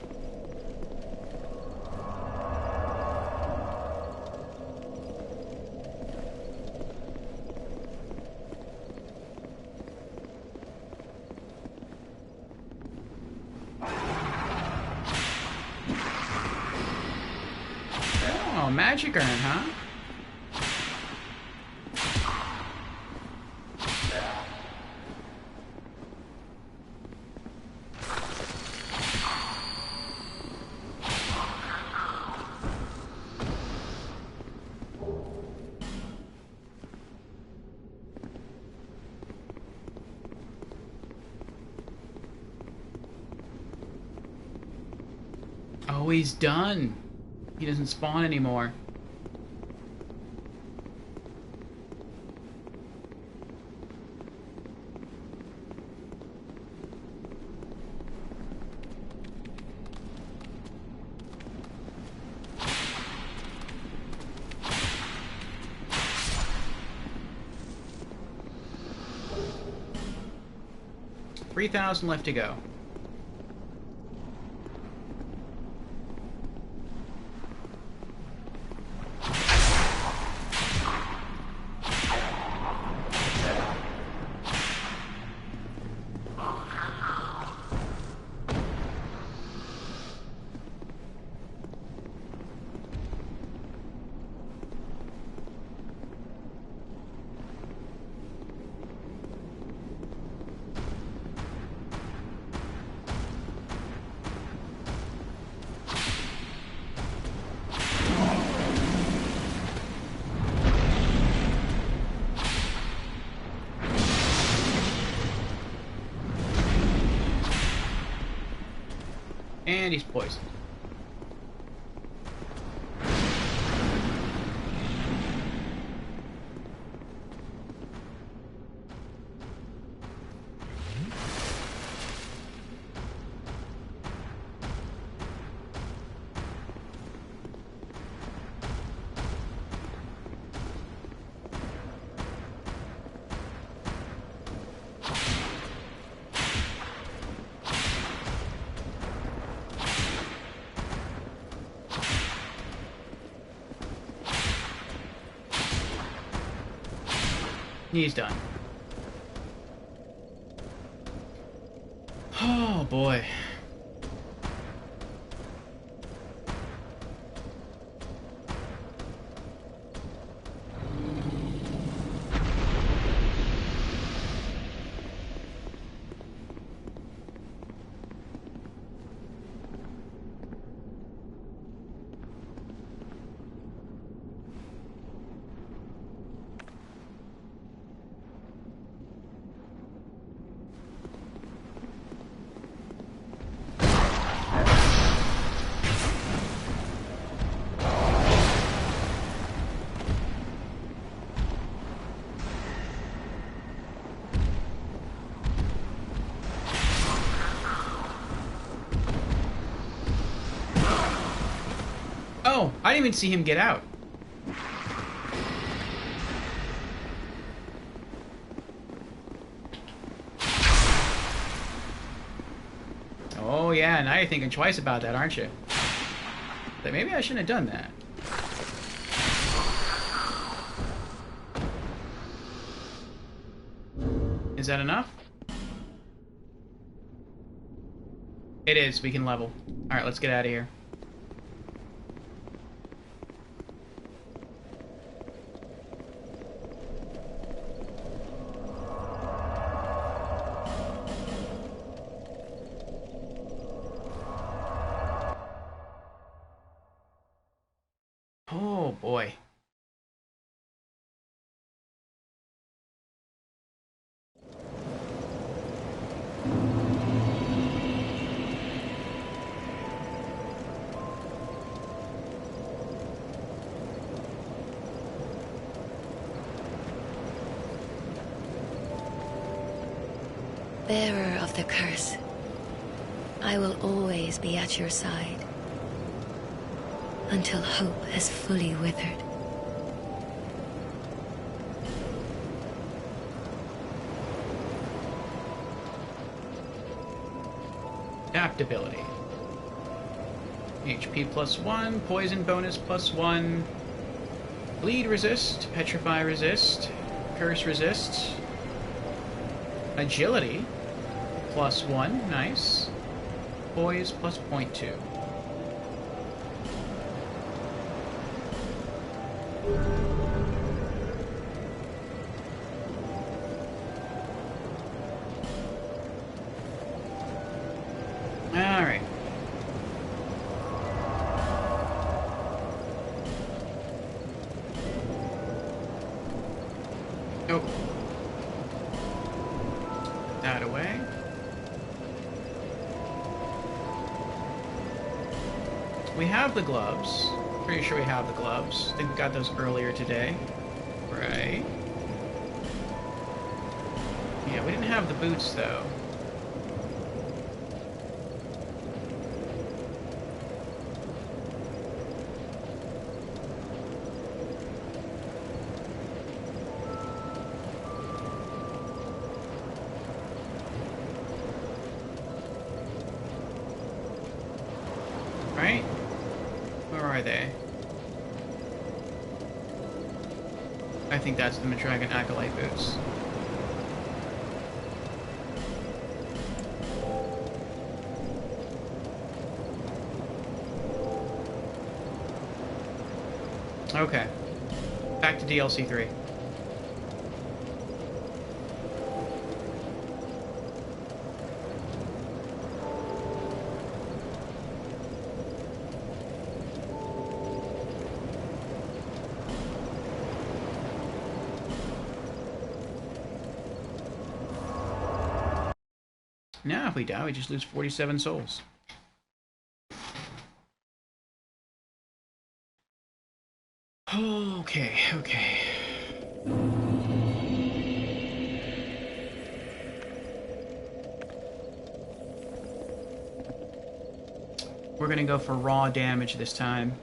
Oh, magic urn, huh? Oh, he's done. He doesn't spawn anymore. $3,000 left to go. And he's poisoned. He's done. Oh boy. Oh, I didn't even see him get out. Oh yeah, now you're thinking twice about that, aren't you? But maybe I shouldn't have done that. Is that enough? It is, we can level. Alright, let's get out of here. Oh boy. Bearer of the curse, I will always be at your side until hope has fully withered. Adaptability. HP +1, poison bonus +1, bleed resist, petrify resist, curse resist, agility +1, nice, poise +0.2. Alright. Oh. Put that away. We have the gloves. Pretty sure we have the gloves. I think we got those earlier today. Right. Yeah, we didn't have the boots though. Right? Where are they? I think that's the Madragon Acolyte boots. Okay. Back to DLC3. Now, if we die, we just lose 47 souls. Okay, okay. We're gonna go for raw damage this time.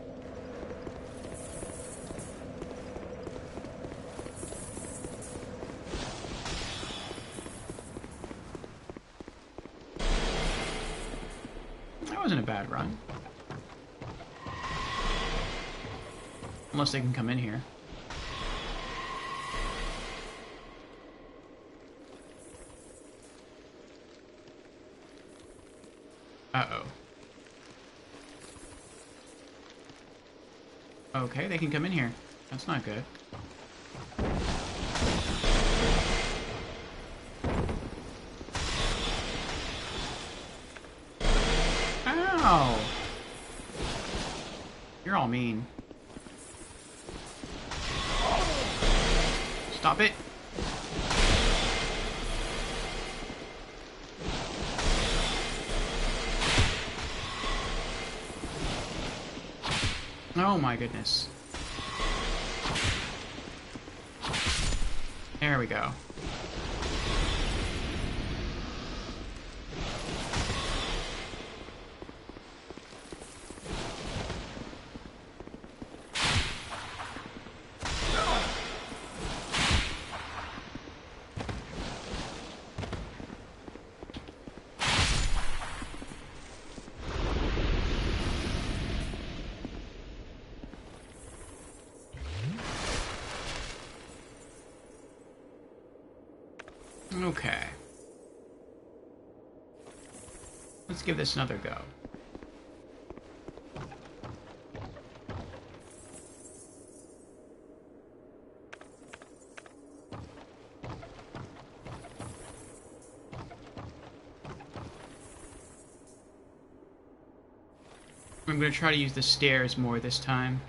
That wasn't a bad run. Unless they can come in here. Uh-oh. Okay, they can come in here. That's not good. Ow! You're all mean. Stop it! Oh my goodness. There we go. Okay. Let's give this another go. I'm going to try to use the stairs more this time.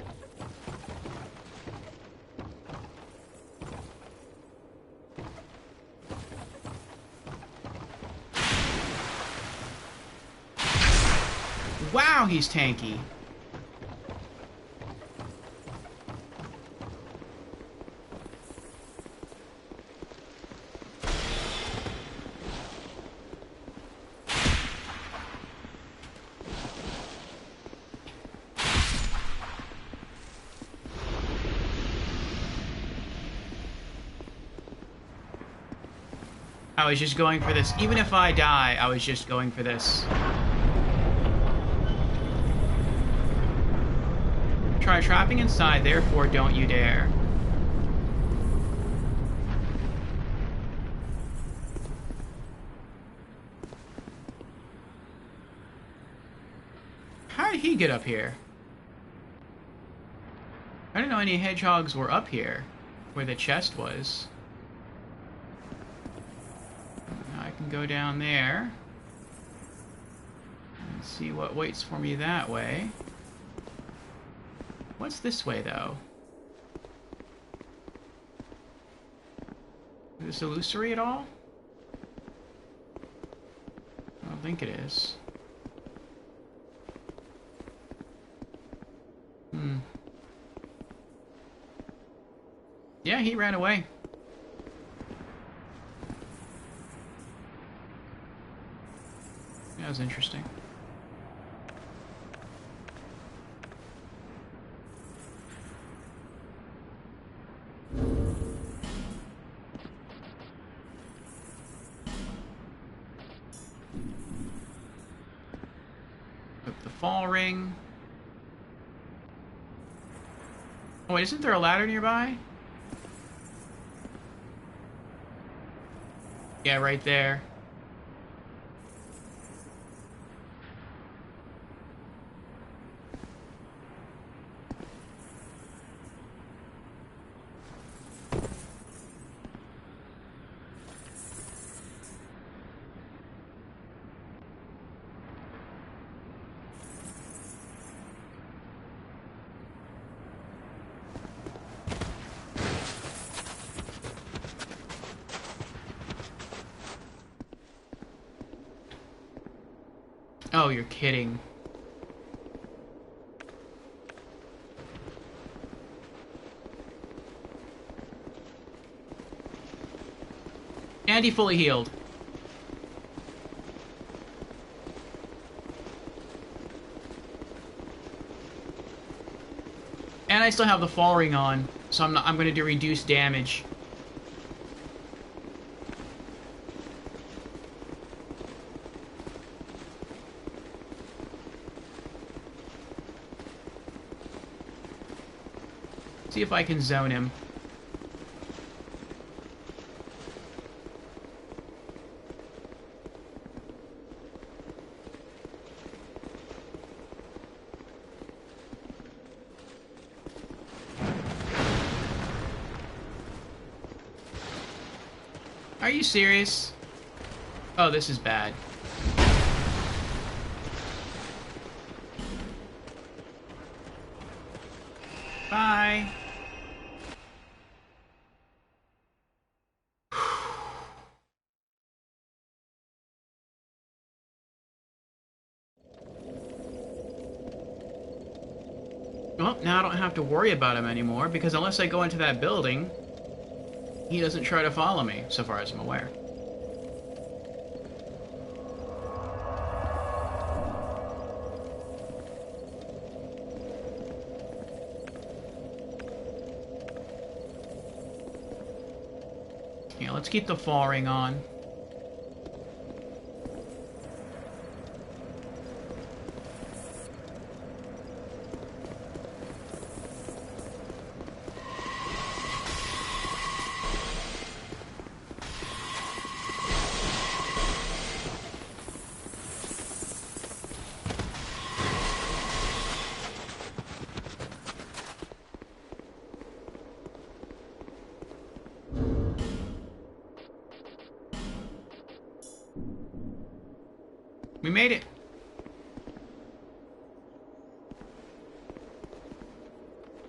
Wow, he's tanky. I was just going for this. Even if I die, I was just going for this. Try trapping inside, therefore don't you dare. How did he get up here? I didn't know any hedgehogs were up here, where the chest was. Now I can go down there and see what waits for me that way. What's this way, though? Is this illusory at all? I don't think it is. Yeah, he ran away. That was interesting. The fall ring. Oh wait, isn't there a ladder nearby? Yeah, right there. Oh, you're kidding. And he fully healed. And I still have the fall ring on, so I'm going to do reduced damage. See if I can zone him. Are you serious? Oh, this is bad. Bye. Well, now I don't have to worry about him anymore, because unless I go into that building, he doesn't try to follow me, so far as I'm aware. Yeah, let's keep the fall ring on. We made it.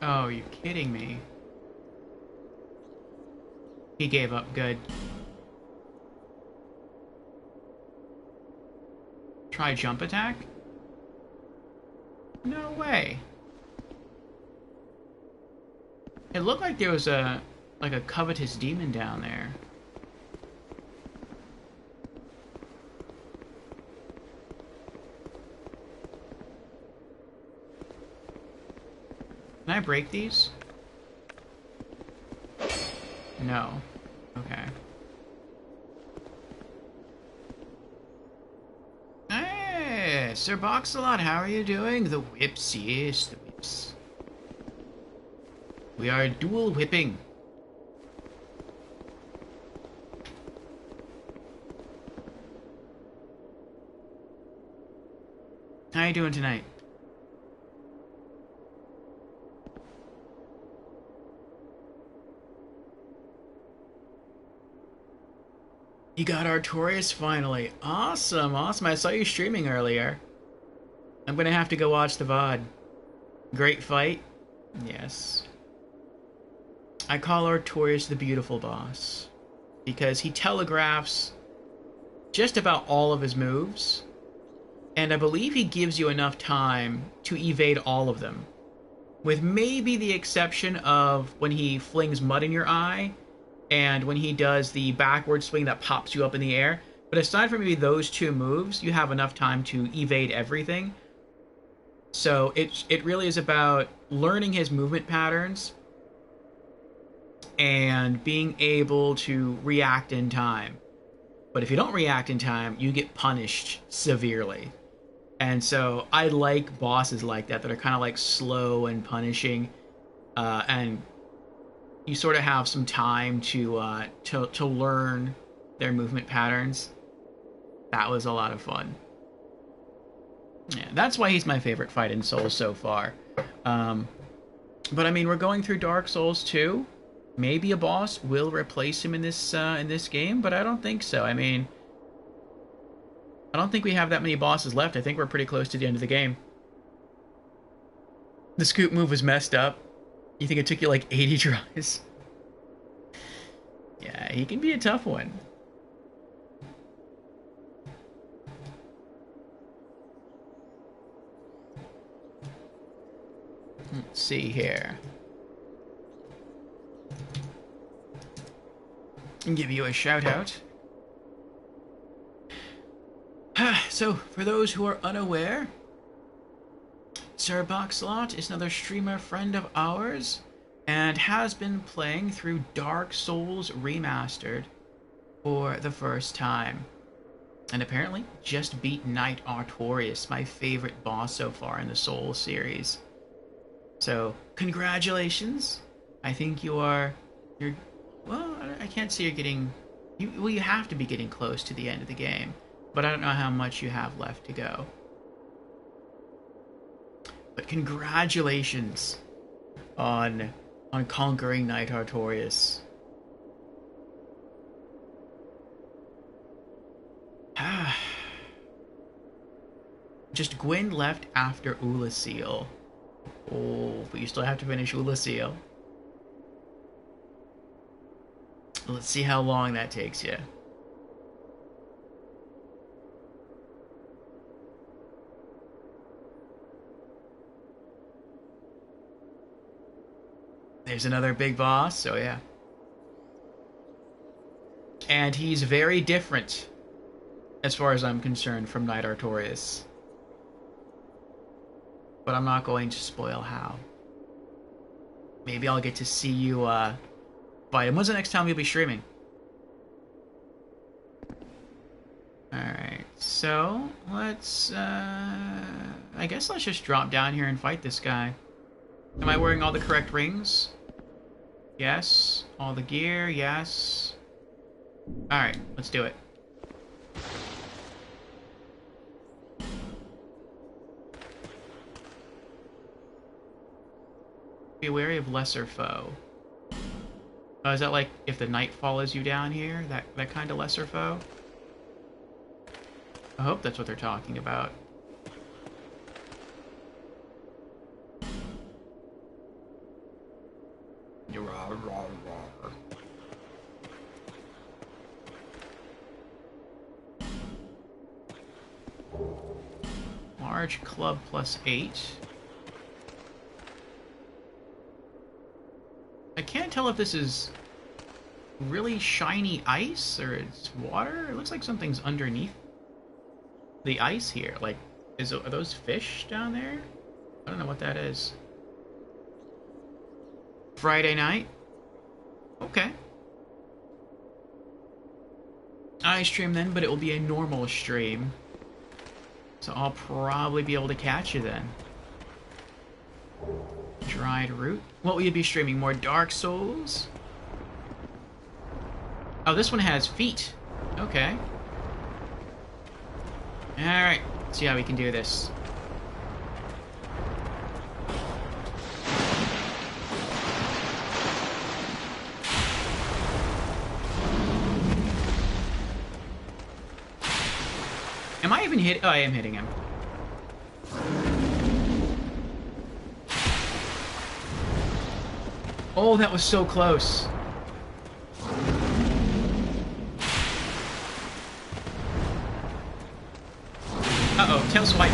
Oh, you kidding me? He gave up good. Try jump attack? No way. It looked like there was a covetous demon down there. Can I break these? No. Okay. Hey, Sir Boxalot, how are you doing? The whips, yes, the whips. We are dual whipping. How you doing tonight? You got Artorias finally. Awesome, awesome. I saw you streaming earlier. I'm gonna have to go watch the VOD. Great fight? Yes. I call Artorias the beautiful boss, because he telegraphs just about all of his moves, and I believe he gives you enough time to evade all of them, with maybe the exception of when he flings mud in your eye, and when he does the backward swing that pops you up in the air. But aside from maybe those two moves, you have enough time to evade everything. So it really is about learning his movement patterns and being able to react in time. But if you don't react in time, you get punished severely. And so I like bosses like that are kind of like slow and punishing, and you sort of have some time to learn their movement patterns. That was a lot of fun. Yeah, that's why he's my favorite fight in Souls so far. But I mean, we're going through Dark Souls 2. Maybe a boss will replace him in this game, but I don't think so. I mean, I don't think we have that many bosses left. I think we're pretty close to the end of the game. The scoop move was messed up. You think it took you like 80 tries? Yeah, he can be a tough one. Let's see here. And give you a shout out. So, for those who are unaware, Sir Boxlot is another streamer friend of ours and has been playing through Dark Souls Remastered for the first time. And apparently just beat Knight Artorias, my favorite boss so far in the Souls series. So, congratulations. I think you're well, I can't see you're getting you have to be getting close to the end of the game, but I don't know how much you have left to go. But congratulations on conquering Knight Artorias. Just Gwyn left after Ulasil. Oh, but you still have to finish Ulasil. Let's see how long that takes you. There's another big boss, so yeah. And he's very different, as far as I'm concerned, from Knight Artorias. But I'm not going to spoil how. Maybe I'll get to see you, fight him. When's the next time you'll be streaming? Alright, so, let's, I guess let's just drop down here and fight this guy. Am I wearing all the correct rings? Yes. All the gear, yes. Alright, let's do it. Be wary of lesser foe. Oh, is that like if the knight follows you down here? That kind of lesser foe? I hope that's what they're talking about. Large club +8. I can't tell if this is really shiny ice or it's water. It looks like something's underneath the ice here. Like, are those fish down there? I don't know what that is. Friday night? Okay. I stream then, but it will be a normal stream. So I'll probably be able to catch you then. Dried root. What will you be streaming? More Dark Souls? Oh, this one has feet. Okay. Alright. See how we can do this. Am I even hit? Oh, I am hitting him. Oh, that was so close. Uh-oh, tail swipe.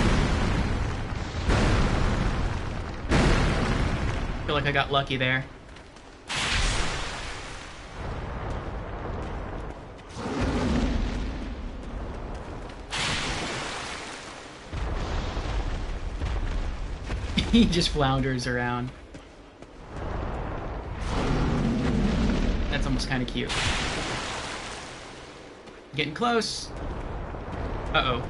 Feel like I got lucky there. He just flounders around. That's almost kind of cute. Getting close. Uh-oh.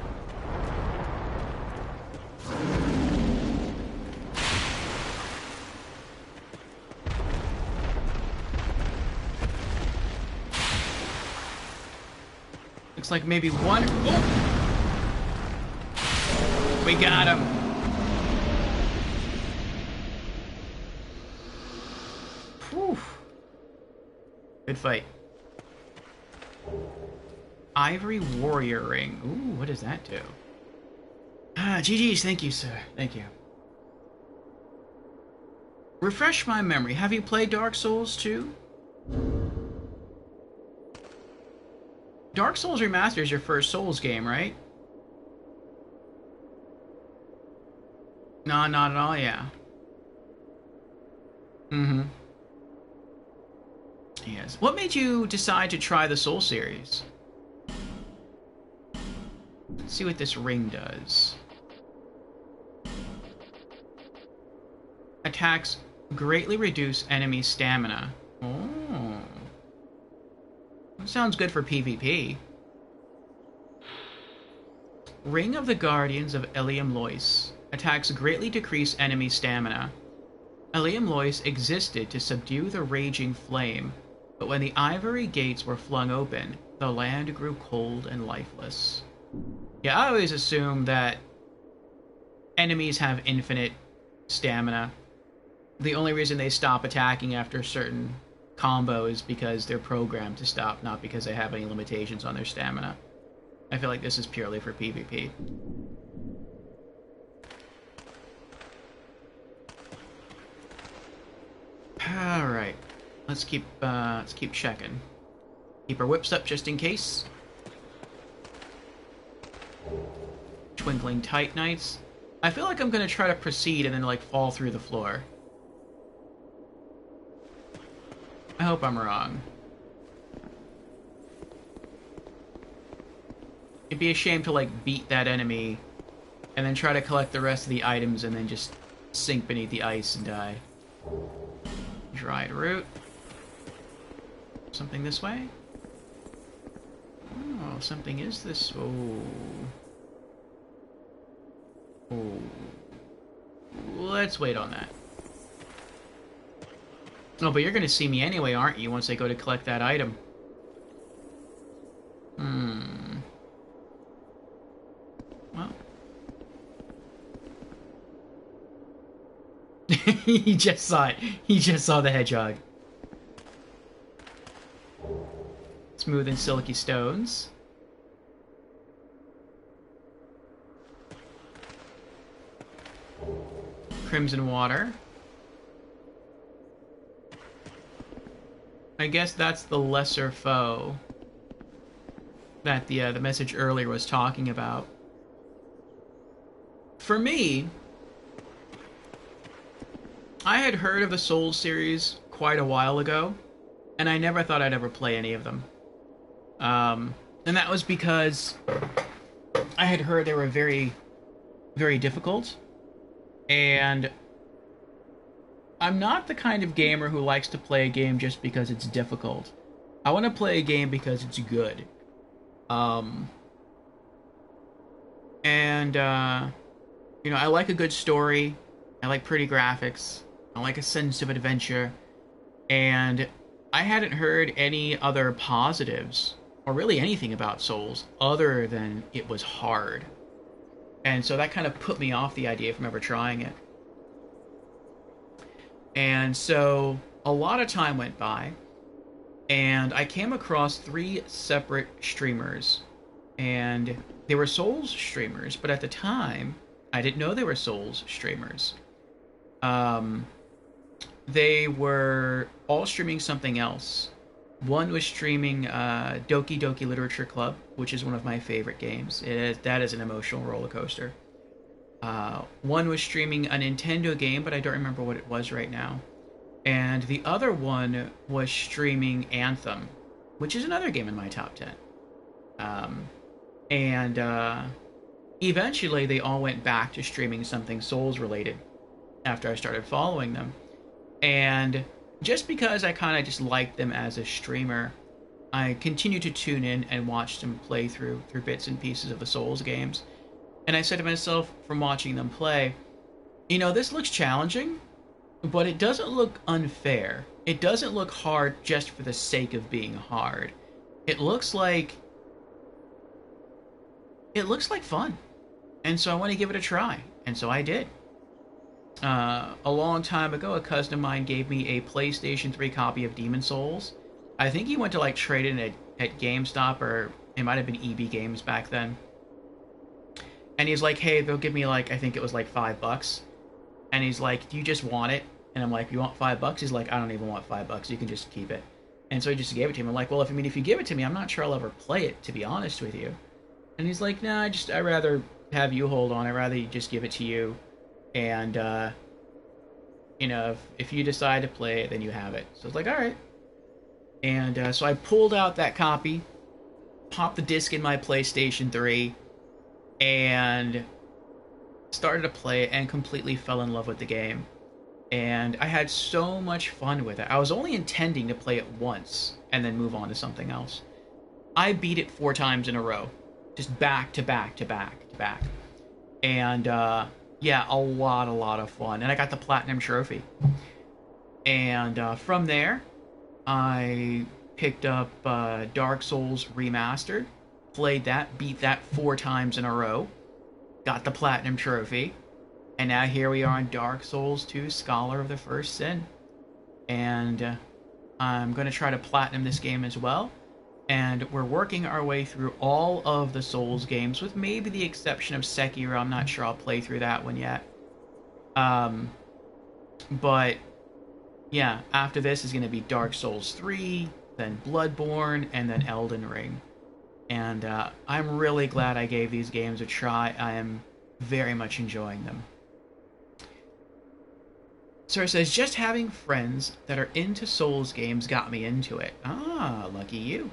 Looks like maybe one. Oh! We got him. Whew. Good fight. Ivory Warrior Ring. Ooh, what does that do? Ah, GG's. Thank you, sir. Thank you. Refresh my memory. Have you played Dark Souls 2? Dark Souls Remastered is your first Souls game, right? No, not at all, yeah. Mm-hmm. Yes. What made you decide to try the Soul series? Let's see what this ring does. Attacks greatly reduce enemy stamina. Oh. That sounds good for PvP. Ring of the Guardians of Ilium Lois. Attacks greatly decrease enemy stamina. Ilium Lois existed to subdue the raging flame, but when the ivory gates were flung open, the land grew cold and lifeless. Yeah, I always assume that enemies have infinite stamina. The only reason they stop attacking after a certain combo is because they're programmed to stop, not because they have any limitations on their stamina. I feel like this is purely for PvP. let's keep checking. Keep our whips up just in case. Twinkling Titanites. I feel like I'm gonna try to proceed and then like fall through the floor. I hope I'm wrong. It'd be a shame to like beat that enemy and then try to collect the rest of the items and then just sink beneath the ice and die. Dried root. Something this way? Oh, something is this. Oh. Oh. Let's wait on that. Oh, but you're gonna see me anyway, aren't you, once I go to collect that item? Well. He just saw it. He just saw the hedgehog. Smooth and silky stones. Crimson water. I guess that's the lesser foe that the message earlier was talking about. For me, I had heard of the Souls series quite a while ago, and I never thought I'd ever play any of them. And that was because I had heard they were very, very difficult, and I'm not the kind of gamer who likes to play a game just because it's difficult. I want to play a game because it's good. You know, I like a good story. I like pretty graphics. I like a sense of adventure. And I hadn't heard any other positives, or really anything about Souls, other than it was hard. And so that kind of put me off the idea from ever trying it. And so a lot of time went by, and I came across 3 separate streamers. And they were Souls streamers, but at the time, I didn't know they were Souls streamers. They were all streaming something else. One was streaming Doki Doki Literature Club, which is one of my favorite games. That is an emotional roller coaster. One was streaming a Nintendo game, but I don't remember what it was right now. And the other one was streaming Anthem, which is another game in my top 10. Eventually they all went back to streaming something Souls related after I started following them. And just because I kind of just liked them as a streamer, I continued to tune in and watch them play through bits and pieces of the Souls games. And I said to myself, from watching them play, you know, this looks challenging, but it doesn't look unfair. It doesn't look hard just for the sake of being hard. It looks like fun. And so I want to give it a try. And so I did. A long time ago, a cousin of mine gave me a PlayStation 3 copy of Demon Souls. I think he went to like trade it at GameStop, or it might have been EB Games back then. And he's like, hey, they'll give me like, I think it was like $5. And he's like, do you just want it? And I'm like, you want $5? He's like, I don't even want $5. You can just keep it. And so he just gave it to him. I'm like, well, if you give it to me, I'm not sure I'll ever play it, to be honest with you. And he's like, nah, I'd rather have you hold on. I'd rather just give it to you. And, you know, if you decide to play it, then you have it. So I was like, all right. And so I pulled out that copy, popped the disc in my PlayStation 3, and started to play it and completely fell in love with the game. And I had so much fun with it. I was only intending to play it once and then move on to something else. I beat it 4 times in a row. Just back to back to back to back. And, yeah, a lot of fun. And I got the Platinum Trophy. And from there, I picked up Dark Souls Remastered. Played that, beat that 4 times in a row. Got the Platinum Trophy. And now here we are on Dark Souls 2 Scholar of the First Sin. And I'm going to try to platinum this game as well. And we're working our way through all of the Souls games, with maybe the exception of Sekiro. I'm not sure I'll play through that one yet. But yeah, after this is going to be Dark Souls 3, then Bloodborne, and then Elden Ring. And I'm really glad I gave these games a try. I am very much enjoying them. So it says, just having friends that are into Souls games got me into it. Ah, lucky you.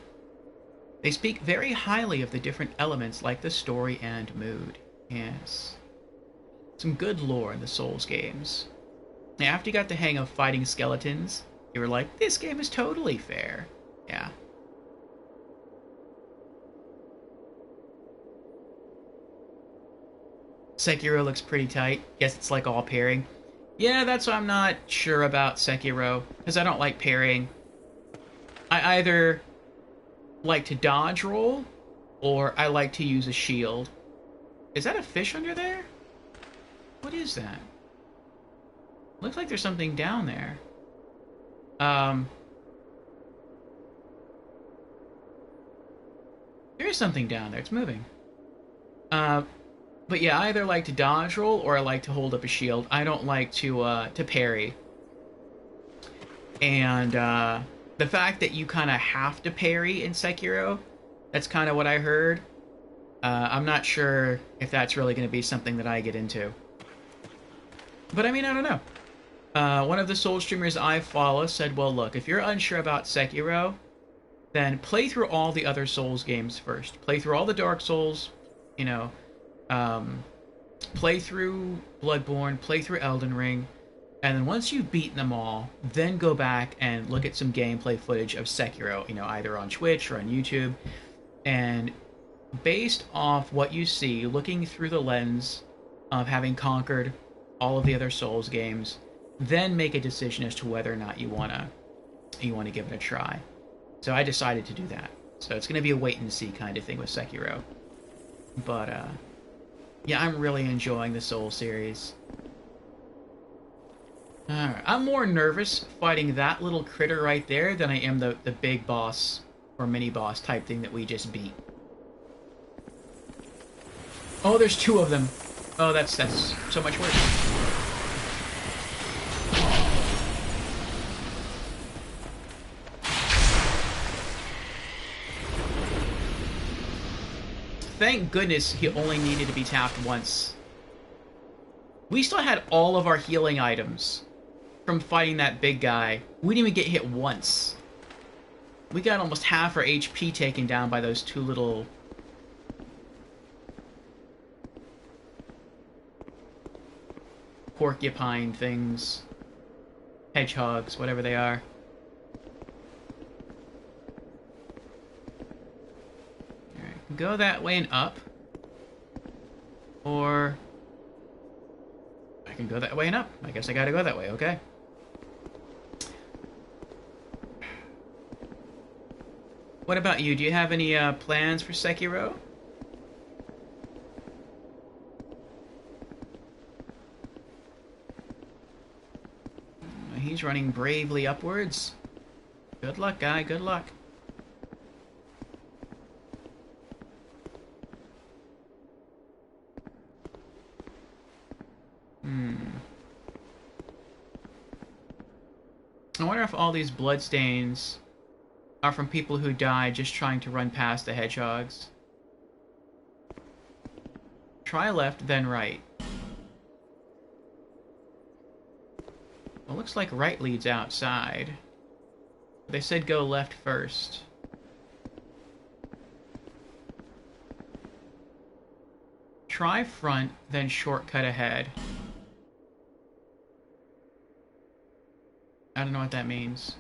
They speak very highly of the different elements like the story and mood. Yes. Some good lore in the Souls games. Now, after you got the hang of fighting skeletons, you were like, this game is totally fair. Yeah. Sekiro looks pretty tight. Guess it's like all parrying. Yeah, that's why I'm not sure about Sekiro, because I don't like parrying. I either like to dodge roll, or I like to use a shield. Is that a fish under there? What is that? Looks like there's something down there. There is something down there. It's moving. But yeah, I either like to dodge roll or I like to hold up a shield. I don't like to parry. And the fact that you kind of have to parry in Sekiro, that's kind of what I heard. I'm not sure if that's really going to be something that I get into. But I mean, I don't know. One of the Soul streamers I follow said, well, look, if you're unsure about Sekiro, then play through all the other Souls games first. Play through all the Dark Souls, you know, play through Bloodborne, play through Elden Ring, and then once you've beaten them all, then go back and look at some gameplay footage of Sekiro, you know, either on Twitch or on YouTube, and based off what you see, looking through the lens of having conquered all of the other Souls games, then make a decision as to whether or not you wanna give it a try. So I decided to do that. So it's gonna be a wait and see kind of thing with Sekiro. But yeah, I'm really enjoying the Soul series. Alright, I'm more nervous fighting that little critter right there than I am the big boss or mini boss type thing that we just beat. Oh, there's two of them. Oh, that's so much worse. Thank goodness he only needed to be tapped once. We still had all of our healing items from fighting that big guy. We didn't even get hit once. We got almost half our HP taken down by those two little... porcupine things. Hedgehogs, whatever they are. Alright, go that way and up. Or... I can go that way and up. I guess I gotta go that way, okay. What about you? Do you have any plans for Sekiro? He's running bravely upwards. Good luck, guy. Good luck. I wonder if all these bloodstains are from people who died just trying to run past the hedgehogs. Try left, then right. Well, looks like right leads outside. They said go left first. Try front, then shortcut ahead. I don't know what that means.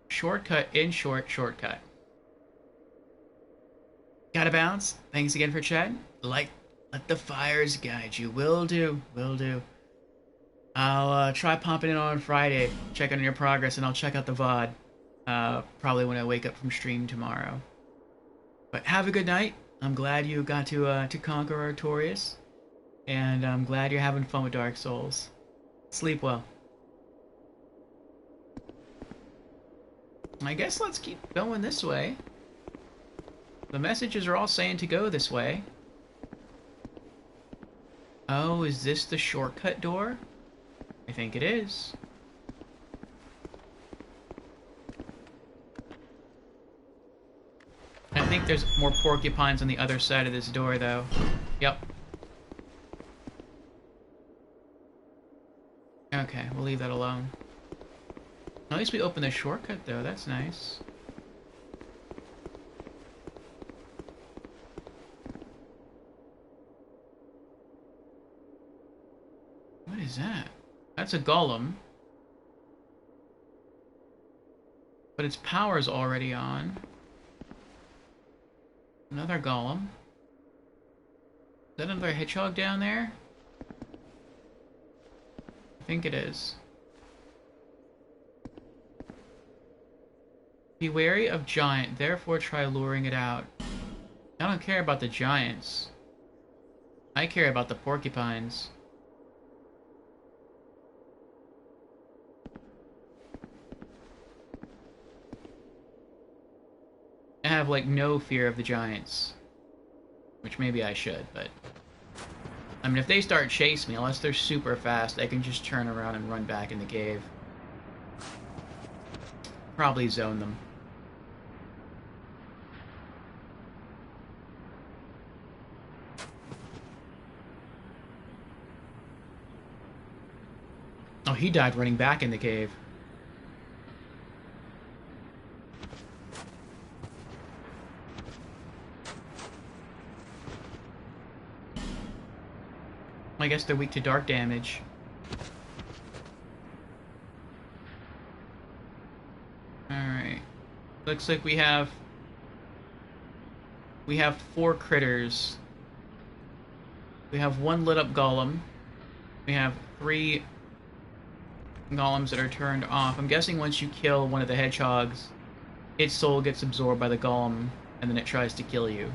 Shortcut in shortcut. Gotta bounce. Thanks again for chatting. Let the fires guide you. Will do. I'll try popping in on Friday, check on your progress, and I'll check out the VOD. Probably when I wake up from stream tomorrow. But have a good night. I'm glad you got to conquer Artorias. And I'm glad you're having fun with Dark Souls. Sleep well. I guess let's keep going this way. The messages are all saying to go this way. Oh, is this the shortcut door? I think it is. I think there's more porcupines on the other side of this door, though. Yep. Okay, we'll leave that alone. At least we opened the shortcut, though. That's nice. What is that? That's a golem. But its power's already on. Another golem. Is that another hedgehog down there? I think it is. Be wary of giant, therefore try luring it out. I don't care about the giants. I care about the porcupines. I have, like, no fear of the giants. Which maybe I should, but... I mean, if they start chasing me, unless they're super fast, I can just turn around and run back in the cave. Probably zone them. Oh, he died running back in the cave. I guess they're weak to dark damage. Alright. Looks like we have 4 critters. We have 1 lit up golem. We have 3 golems that are turned off. I'm guessing once you kill one of the hedgehogs, its soul gets absorbed by the golem, and then it tries to kill you.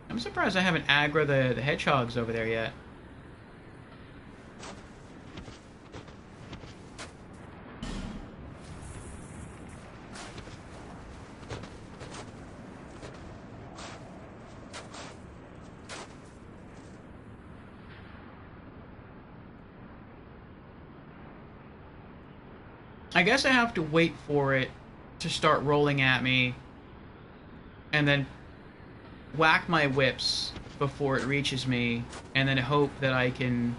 I'm surprised I haven't aggroed the hedgehogs over there yet. I guess I have to wait for it to start rolling at me and then whack my whips before it reaches me, and then hope that I can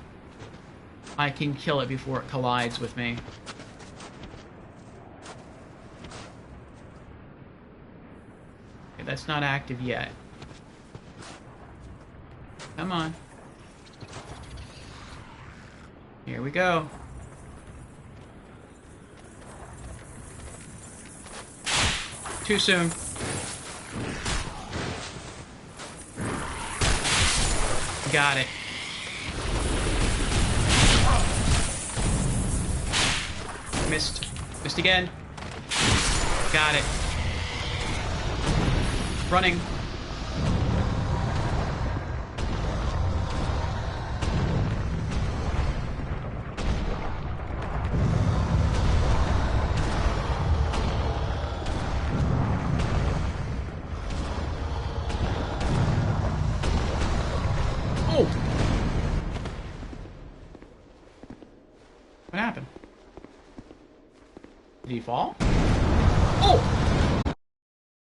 kill it before it collides with me. Okay, that's not active yet. Come on. Here we go. Too soon. Got it. Missed. Missed again. Got it. Running. What happened? Did he fall? Oh!